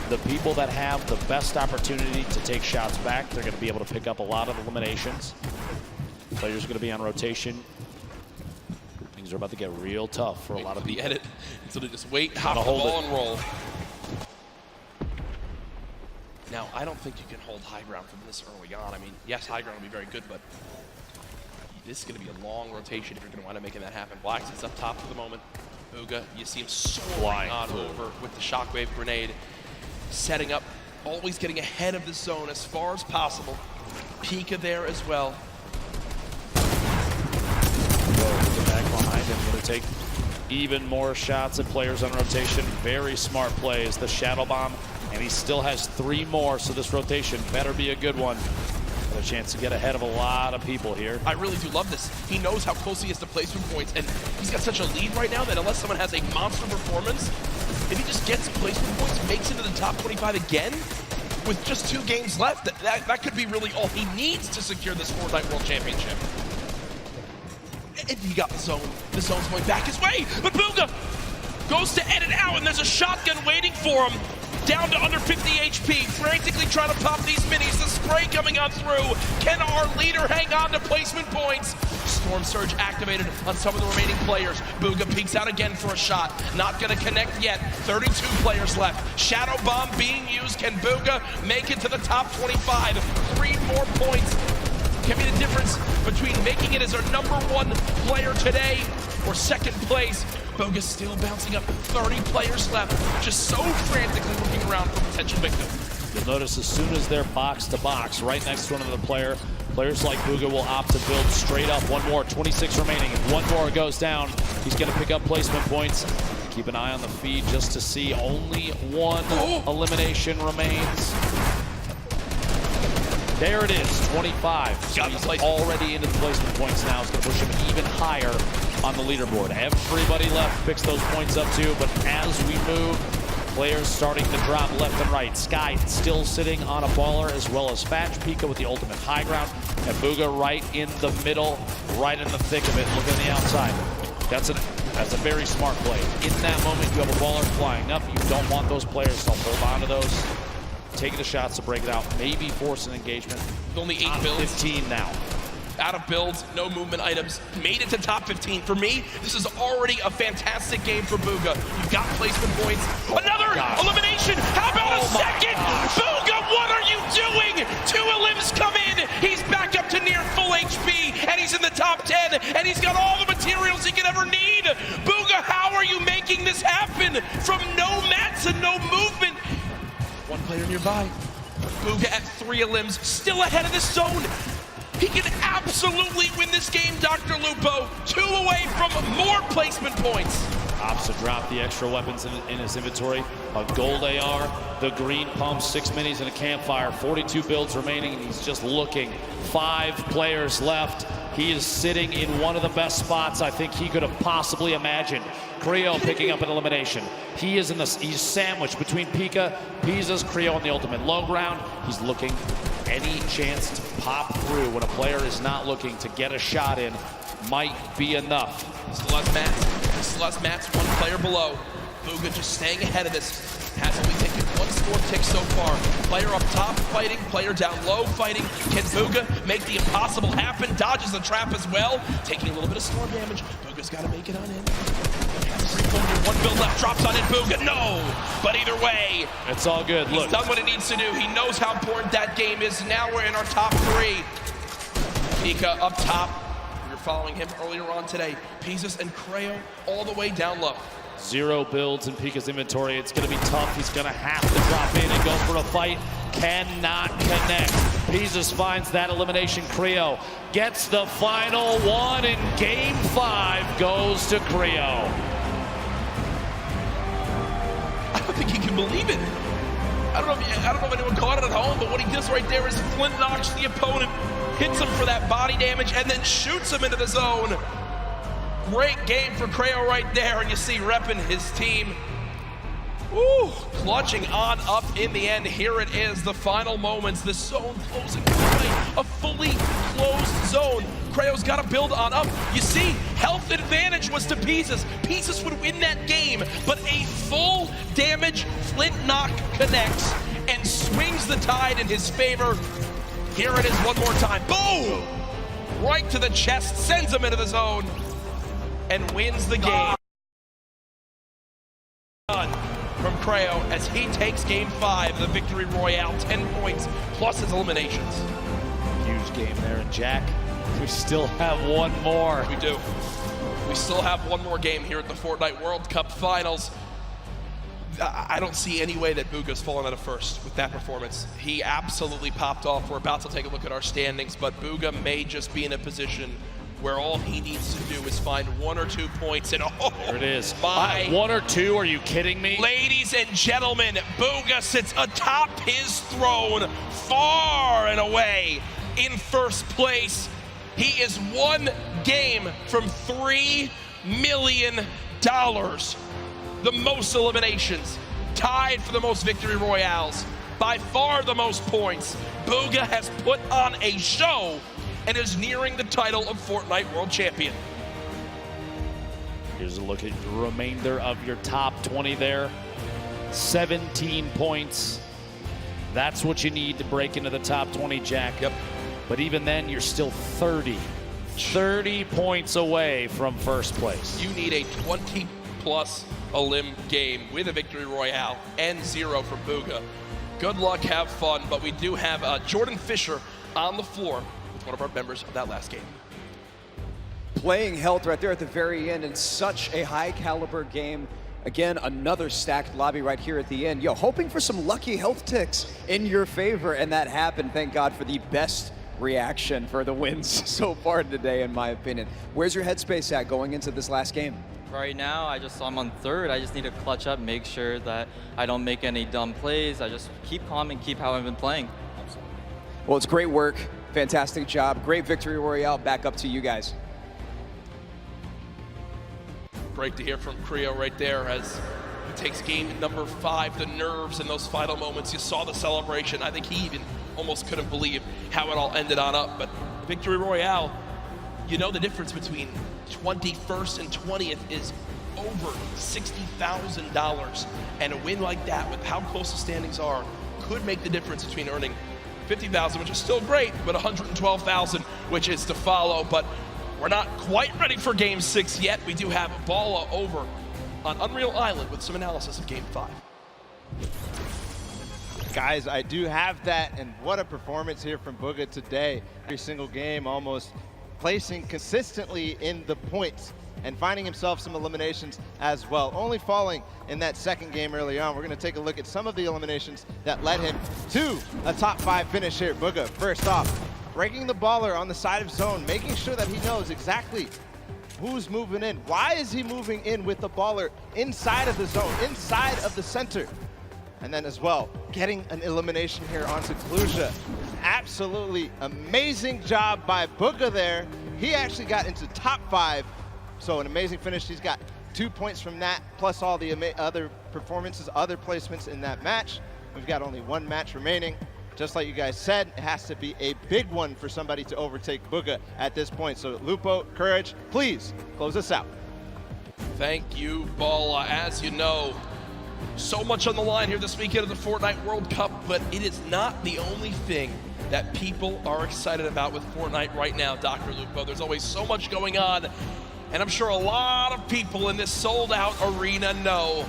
The people that have the best opportunity to take shots back, they're going to be able to pick up a lot of eliminations. Players are going to be on rotation. Things are about to get real tough for a lot of people. The edit. So they just wait, hop the ball, and roll. Now, I don't think you can hold high ground from this early on. I mean, yes, high ground will be very good, but this is going to be a long rotation if you're going to wind up making that happen. Black is up top for the moment. Bugha, you see him soaring on over with the shockwave grenade. Setting up, always getting ahead of the zone as far as possible. Pika there as well. Back behind him, going to take even more shots at players on rotation. Very smart plays. The shadow bomb, and he still has 3 more, so this rotation better be a good one. Got a chance to get ahead of a lot of people here. I really do love this. He knows how close he is to placement points, and he's got such a lead right now that unless someone has a monster performance, if he just gets placement points, makes it to the top 25 again, with just 2 games left, that could be really all he needs to secure this Fortnite World Championship. And he got the zone. The zone's going back his way, but Bugha goes to edit out, and there's a shotgun waiting for him. Down to under 50 HP, frantically trying to pop these minis. The spray coming on through. Can our leader hang on to placement points? Storm Surge activated on some of the remaining players. Bugha peeks out again for a shot. Not going to connect yet. 32 players left. Shadow Bomb being used. Can Bugha make it to the top 25? 3 more points can be the difference between making it as our #1 player today or 2nd place. Bugha still bouncing up. 30 players left. Just so frantically looking around for potential victims. You'll notice as soon as they're box to box, right next to another player, Players like Bugha will opt to build straight up. One more, 26 remaining. If one more goes down, he's going to pick up placement points. Keep an eye on the feed just to see only one elimination remains. There it is, 25. So he's already into the placement points now. It's going to push him even higher on the leaderboard. Everybody left picks those points up too, but as we move, players starting to drop left and right. Sky still sitting on a baller, as well as Fatch. Pika with the ultimate high ground, and Bugha right in the middle, right in the thick of it, looking at the outside. That's a very smart play. In that moment, you have a baller flying up. You don't want those players to hold on to those, taking the shots to break it out, maybe force an engagement. Only 8 builds. 15 now. Out of builds, no movement items, made it to top 15. For me, this is already a fantastic game for Bugha. You've got placement points. Another elimination! How about a second? Bugha, what are you doing? 2 elims come in. He's back up to near full HP, and he's in the top 10, and he's got all the materials he could ever need. Bugha, how are you making this happen? From no mats and no movement. One player nearby. Bugha at 3 elims, still ahead of this zone. He can absolutely win this game, Dr. Lupo. 2 away from more placement points. Opts to drop the extra weapons in his inventory. A gold AR, the green pump, 6 minis, and a campfire. 42 builds remaining, and he's just looking. 5 players left. He is sitting in one of the best spots I think he could have possibly imagined. Creo picking up an elimination. He's sandwiched between Pika, Pisa's, Creo on the ultimate low ground. He's looking any chance to pop through when a player is not looking to get a shot in might be enough. Still has mats. Still has mats, 1 player below. Bugha just staying ahead of this. Has only taken 1 score tick so far. Player up top fighting, player down low fighting. Can Bugha make the impossible happen? Dodges the trap as well. Taking a little bit of storm damage. Bugha's got to make it on in. 1 build left, drops on in. Bugha, no! But either way, it's all good. He's done what he needs to do. He knows how important that game is. Now we're in our top 3. Pika up top. We were following him earlier on today. Pizzas and Creo all the way down low. 0 builds in Pika's inventory. It's going to be tough. He's going to have to drop in and go for a fight. Cannot connect. Pizzas finds that elimination. Creo gets the final one, and game 5 goes to Creo. I don't think he can believe it. I don't know if anyone caught it at home, but what he does right there is Flint knocks the opponent, hits him for that body damage, and then shoots him into the zone. Great game for Creo right there, and you see repping his team. Woo, clutching on up in the end. Here it is, the final moments. The zone closing right, a fully closed zone. Creo's got to build on up. You see, health advantage was to Pizzas. Pizzas would win that game, but a full damage Flint knock connects and swings the tide in his favor. Here it is one more time. Boom! Right to the chest, sends him into the zone, and wins the game. From Creo as he takes game 5, the victory royale, 10 points plus his eliminations. Huge game there, and Jack, we still have one more. We do. We still have one more game here at the Fortnite World Cup Finals. I don't see any way that Bugha's fallen out of first with that performance. He absolutely popped off. We're about to take a look at our standings, but Bugha may just be in a position where all he needs to do is find 1 or 2 points, and there it is. My 1 or 2, are you kidding me? Ladies and gentlemen, Bugha sits atop his throne, far and away in first place. He is 1 game from $3 million. The most eliminations, tied for the most victory royales, by far the most points. Bugha has put on a show and is nearing the title of Fortnite World Champion. Here's a look at the remainder of your top 20 there. 17 points. That's what you need to break into the top 20, Jack. Yep. But even then, you're still 30 points away from first place. You need a 20-plus elim game with a victory royale and 0 from Bugha. Good luck, have fun, but we do have Jordan Fisher on the floor with one of our members of that last game. Playing health right there at the very end in such a high caliber game. Again, another stacked lobby right here at the end. Yo, hoping for some lucky health ticks in your favor, and that happened. Thank God for the best reaction for the wins so far today, in my opinion. Where's your headspace at going into this last game? Right now, I'm on third. I just need to clutch up, make sure that I don't make any dumb plays. I just keep calm and keep how I've been playing. Well, it's great work. Fantastic job. Great victory royale. Back up to you guys. Great to hear from Creo right there as he takes game number 5, the nerves in those final moments. You saw the celebration. I think he even almost couldn't believe how it all ended on up. But victory royale, you know the difference between 21st and 20th is over $60,000. And a win like that, with how close the standings are, could make the difference between earning $50,000, which is still great, but $112,000, which is to follow. But we're not quite ready for Game 6 yet. We do have Balla over on Unreal Island with some analysis of Game 5. Guys, I do have that, and what a performance here from Bugha today. Every single game almost placing consistently in the points and finding himself some eliminations as well. Only falling in that second game early on. We're going to take a look at some of the eliminations that led him to a top 5 finish here. Bugha, first off, breaking the baller on the side of zone, making sure that he knows exactly who's moving in. Why is he moving in with the baller inside of the zone, inside of the center? And then as well, getting an elimination here onto Kalusha. Absolutely amazing job by Bugha there. He actually got into top 5, so an amazing finish. He's got 2 points from that, plus all the other performances, other placements in that match. We've got only 1 match remaining. Just like you guys said, it has to be a big one for somebody to overtake Bugha at this point. So Lupo, Courage, please close us out. Thank you, Balla. As you know, so much on the line here this weekend of the Fortnite World Cup, but it is not the only thing that people are excited about with Fortnite right now, Dr. Lupo. There's always so much going on, and I'm sure a lot of people in this sold-out arena know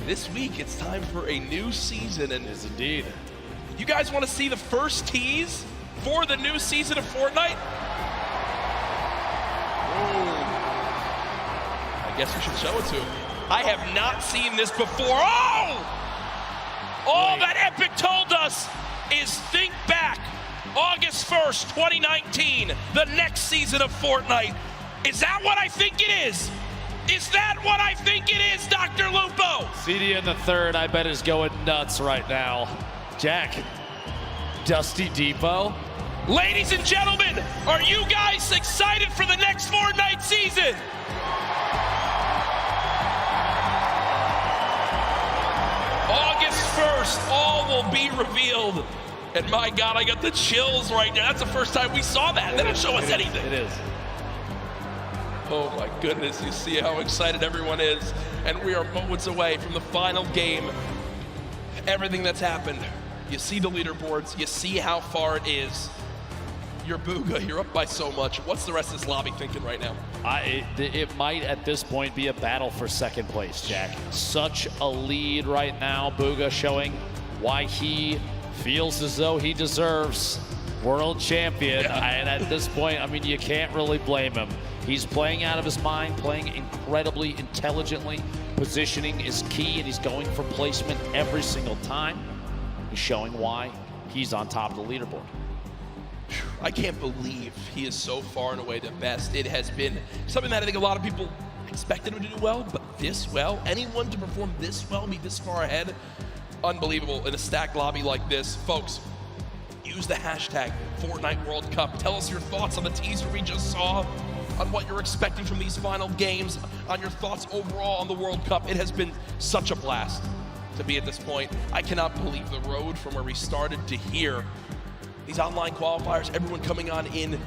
this week it's time for a new season. And yes, indeed. You guys want to see the first tease for the new season of Fortnite? Ooh. I guess we should show it to him. I have not seen this before. All that Epic told us is think back, August 1st, 2019, the next season of Fortnite. Is that what I think it is? Is that what I think it is, Dr. Lupo? CD in the third, I bet, is going nuts right now. Jack, Dusty Depot. Ladies and gentlemen, are you guys excited for the next Fortnite season? August 1st, all will be revealed. And my God, I got the chills right now. That's the first time we saw that. They didn't show us anything. It is. Oh my goodness, you see how excited everyone is. And we are moments away from the final game. Everything that's happened. You see the leaderboards, you see how far it is. You're Bugha, you're up by so much. What's the rest of this lobby thinking right now? It might at this point be a battle for second place, Jack. Such a lead right now. Bugha showing why he feels as though he deserves world champion. And at this point, I mean, you can't really blame him. He's playing out of his mind, playing incredibly intelligently. Positioning is key, and he's going for placement every single time. He's showing why he's on top of the leaderboard. I can't believe he is so far and away the best. It has been something that I think a lot of people expected him to do well, but this well, anyone to perform this well, be this far ahead, unbelievable in a stacked lobby like this. Folks, use the hashtag Fortnite World Cup. Tell us your thoughts on the teaser we just saw, on what you're expecting from these final games, on your thoughts overall on the World Cup. It has been such a blast to be at this point. I cannot believe the road from where we started to here. These online qualifiers, everyone coming on in,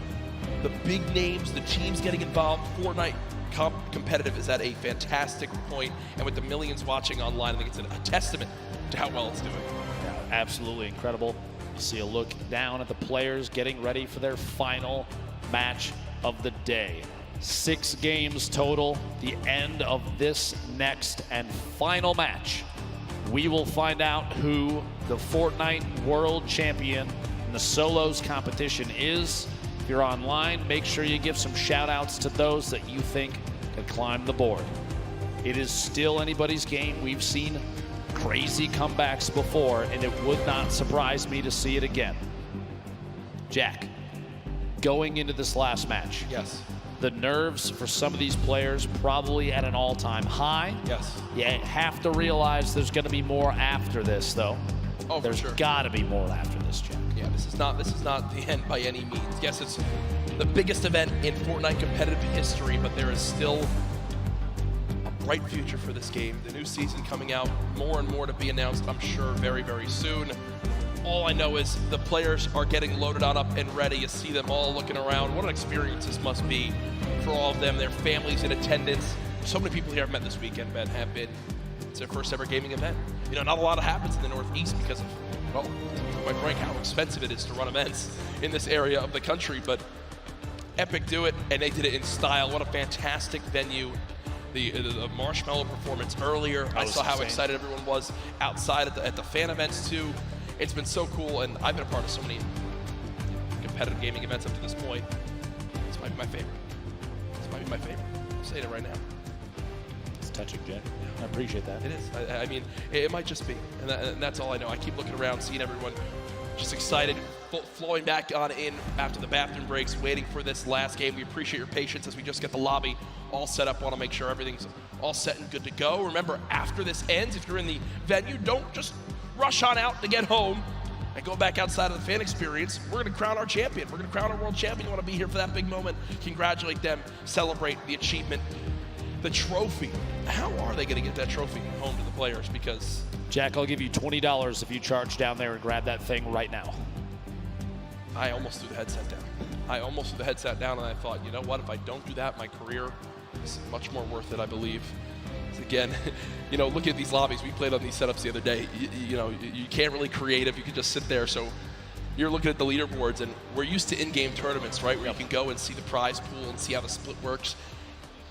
the big names, the teams getting involved. Fortnite competitive is at a fantastic point, and with the millions watching online, I think it's a testament to how well it's doing. Yeah, absolutely incredible. You see a look down at the players getting ready for their final match of the day. 6 games total, the end of this next and final match. We will find out who the Fortnite World Champion in the solos competition is. If you're online, make sure you give some shout outs to those that you think can climb the board. It is still anybody's game. We've seen crazy comebacks before, and it would not surprise me to see it again. Jack, going into this last match. Yes. The nerves for some of these players probably at an all-time high. Yes. You have to realize there's going to be more after this, though. Oh, there's for sure. got to be more after this, Jack. Yeah, this is not the end by any means. Yes, it's the biggest event in Fortnite competitive history, but there is still a bright future for this game. The new season coming out, more and more to be announced, I'm sure, very, very soon. All I know is the players are getting loaded on up and ready. You see them all looking around. What an experience this must be for all of them, their families in attendance. So many people here I've met this weekend, Ben, have been. It's their first ever gaming event. You know, not a lot happens in the Northeast because of, well, quite frank, how expensive it is to run events in this area of the country. But Epic do it, and they did it in style. What a fantastic venue. The marshmallow performance earlier. I saw how excited everyone was outside at the fan events too. It's been so cool, and I've been a part of so many competitive gaming events up to this point. This might be my favorite. This might be my favorite. I'm saying it right now. It's touching, Jack. I appreciate that. It is. I mean, it might just be, and that's all I know. I keep looking around, seeing everyone just excited, flowing back on in after the bathroom breaks, waiting for this last game. We appreciate your patience as we just get the lobby all set up. Want to make sure everything's all set and good to go. Remember, after this ends, if you're in the venue, don't just rush on out to get home and go back outside of the fan experience. We're going to crown our champion. We're going to crown our world champion. You want to be here for that big moment. Congratulate them. Celebrate the achievement. The trophy. How are they going to get that trophy home to the players? Because Jack, I'll give you $20 if you charge down there and grab that thing right now. I almost threw the headset down. I almost threw the headset down, and I thought, you know what? If I don't do that, my career is much more worth it, I believe. Again, you know, look at these lobbies. We played on these setups the other day. You know, you can't really creative. You can just sit there. So you're looking at the leaderboards, and we're used to in-game tournaments, right, where you can go and see the prize pool and see how the split works.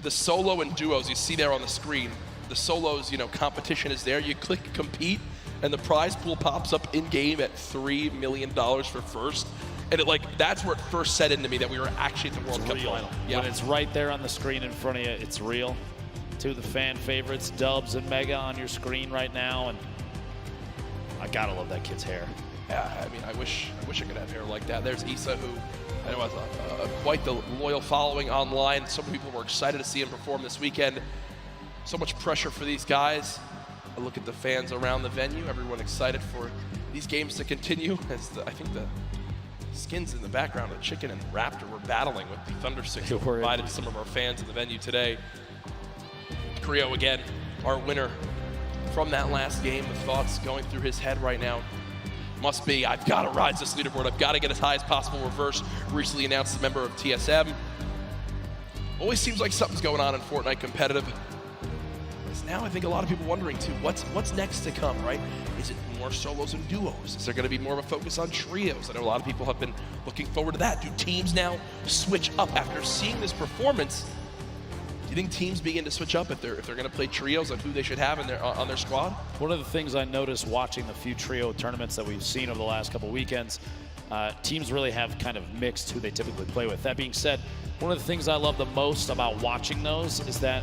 The solo and duos you see there on the screen, the solos, you know, competition is there. You click compete, and the prize pool pops up in-game at $3 million for first. And that's where it first set into me that we were actually at the World Cup final. Yeah. When it's right there on the screen in front of you, it's real. Two of the fan favorites, Dubs and Mega, on your screen right now, and I gotta love that kid's hair. Yeah, I mean, I wish I could have hair like that. There's Issa, who I know has quite the loyal following online. So many people were excited to see him perform this weekend. So much pressure for these guys. I look at the fans around the venue. Everyone excited for these games to continue. As I think the skins in the background of Chicken and Raptor were battling with the Thunder Six that provided to some of our fans in the venue today. Creo again, our winner from that last game. The thoughts going through his head right now must be, I've got to rise this leaderboard. I've got to get as high as possible. Reverse, recently announced a member of TSM. Always seems like something's going on in Fortnite competitive. Now I think a lot of people wondering too, what's next to come, right? Is it more solos and duos? Is there going to be more of a focus on trios? I know a lot of people have been looking forward to that. Do teams now switch up after seeing this performance? Do you think teams begin to switch up if they're going to play trios on who they should have on their squad? One of the things I noticed watching the few trio tournaments that we've seen over the last couple weekends, teams really have kind of mixed who they typically play with. That being said, one of the things I love the most about watching those is that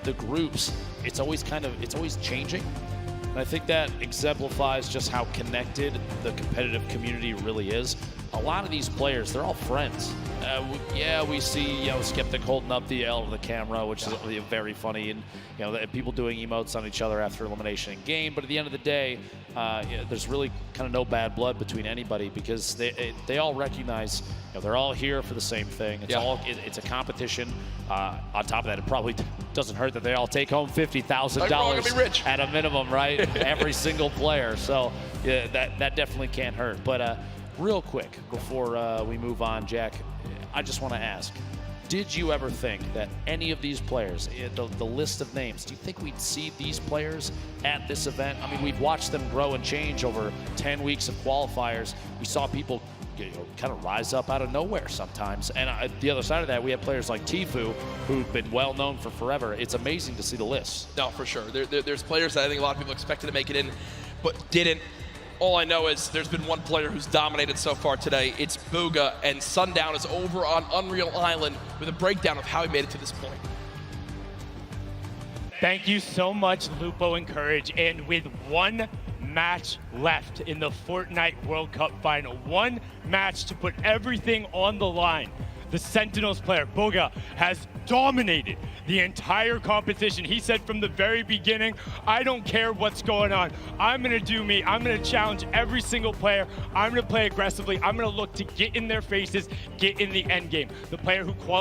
the groups, it's always changing. And I think that exemplifies just how connected the competitive community really is. A lot of these players, they're all friends. We see, Skeptic holding up the L to the camera, which is very funny, and people doing emotes on each other after elimination in game. But at the end of the day, there's really kind of no bad blood between anybody because they all recognize they're all here for the same thing. It's a competition. On top of that, it probably doesn't hurt that they all take home $50,000 at a minimum, right? Every single player. So that definitely can't hurt. But real quick before we move on, Jack, I just want to ask, did you ever think that any of these players, the list of names, do you think we'd see these players at this event? I mean, we've watched them grow and change over 10 weeks of qualifiers. We saw people kind of rise up out of nowhere sometimes. And the other side of that, we have players like Tfue, who've been well known for forever. It's amazing to see the list. No, for sure. There's players that I think a lot of people expected to make it in, but didn't. All I know is there's been one player who's dominated so far today. It's Booga, and Sundown is over on Unreal Island with a breakdown of how he made it to this point. Thank you so much, Lupo and Courage. And with 1 match left in the Fortnite World Cup final. One match to put everything on the line. The Sentinels player, Boga, has dominated the entire competition. He said from the very beginning, I don't care what's going on. I'm gonna do me. I'm gonna challenge every single player. I'm gonna play aggressively. I'm gonna look to get in their faces, get in the end game. The player who qualified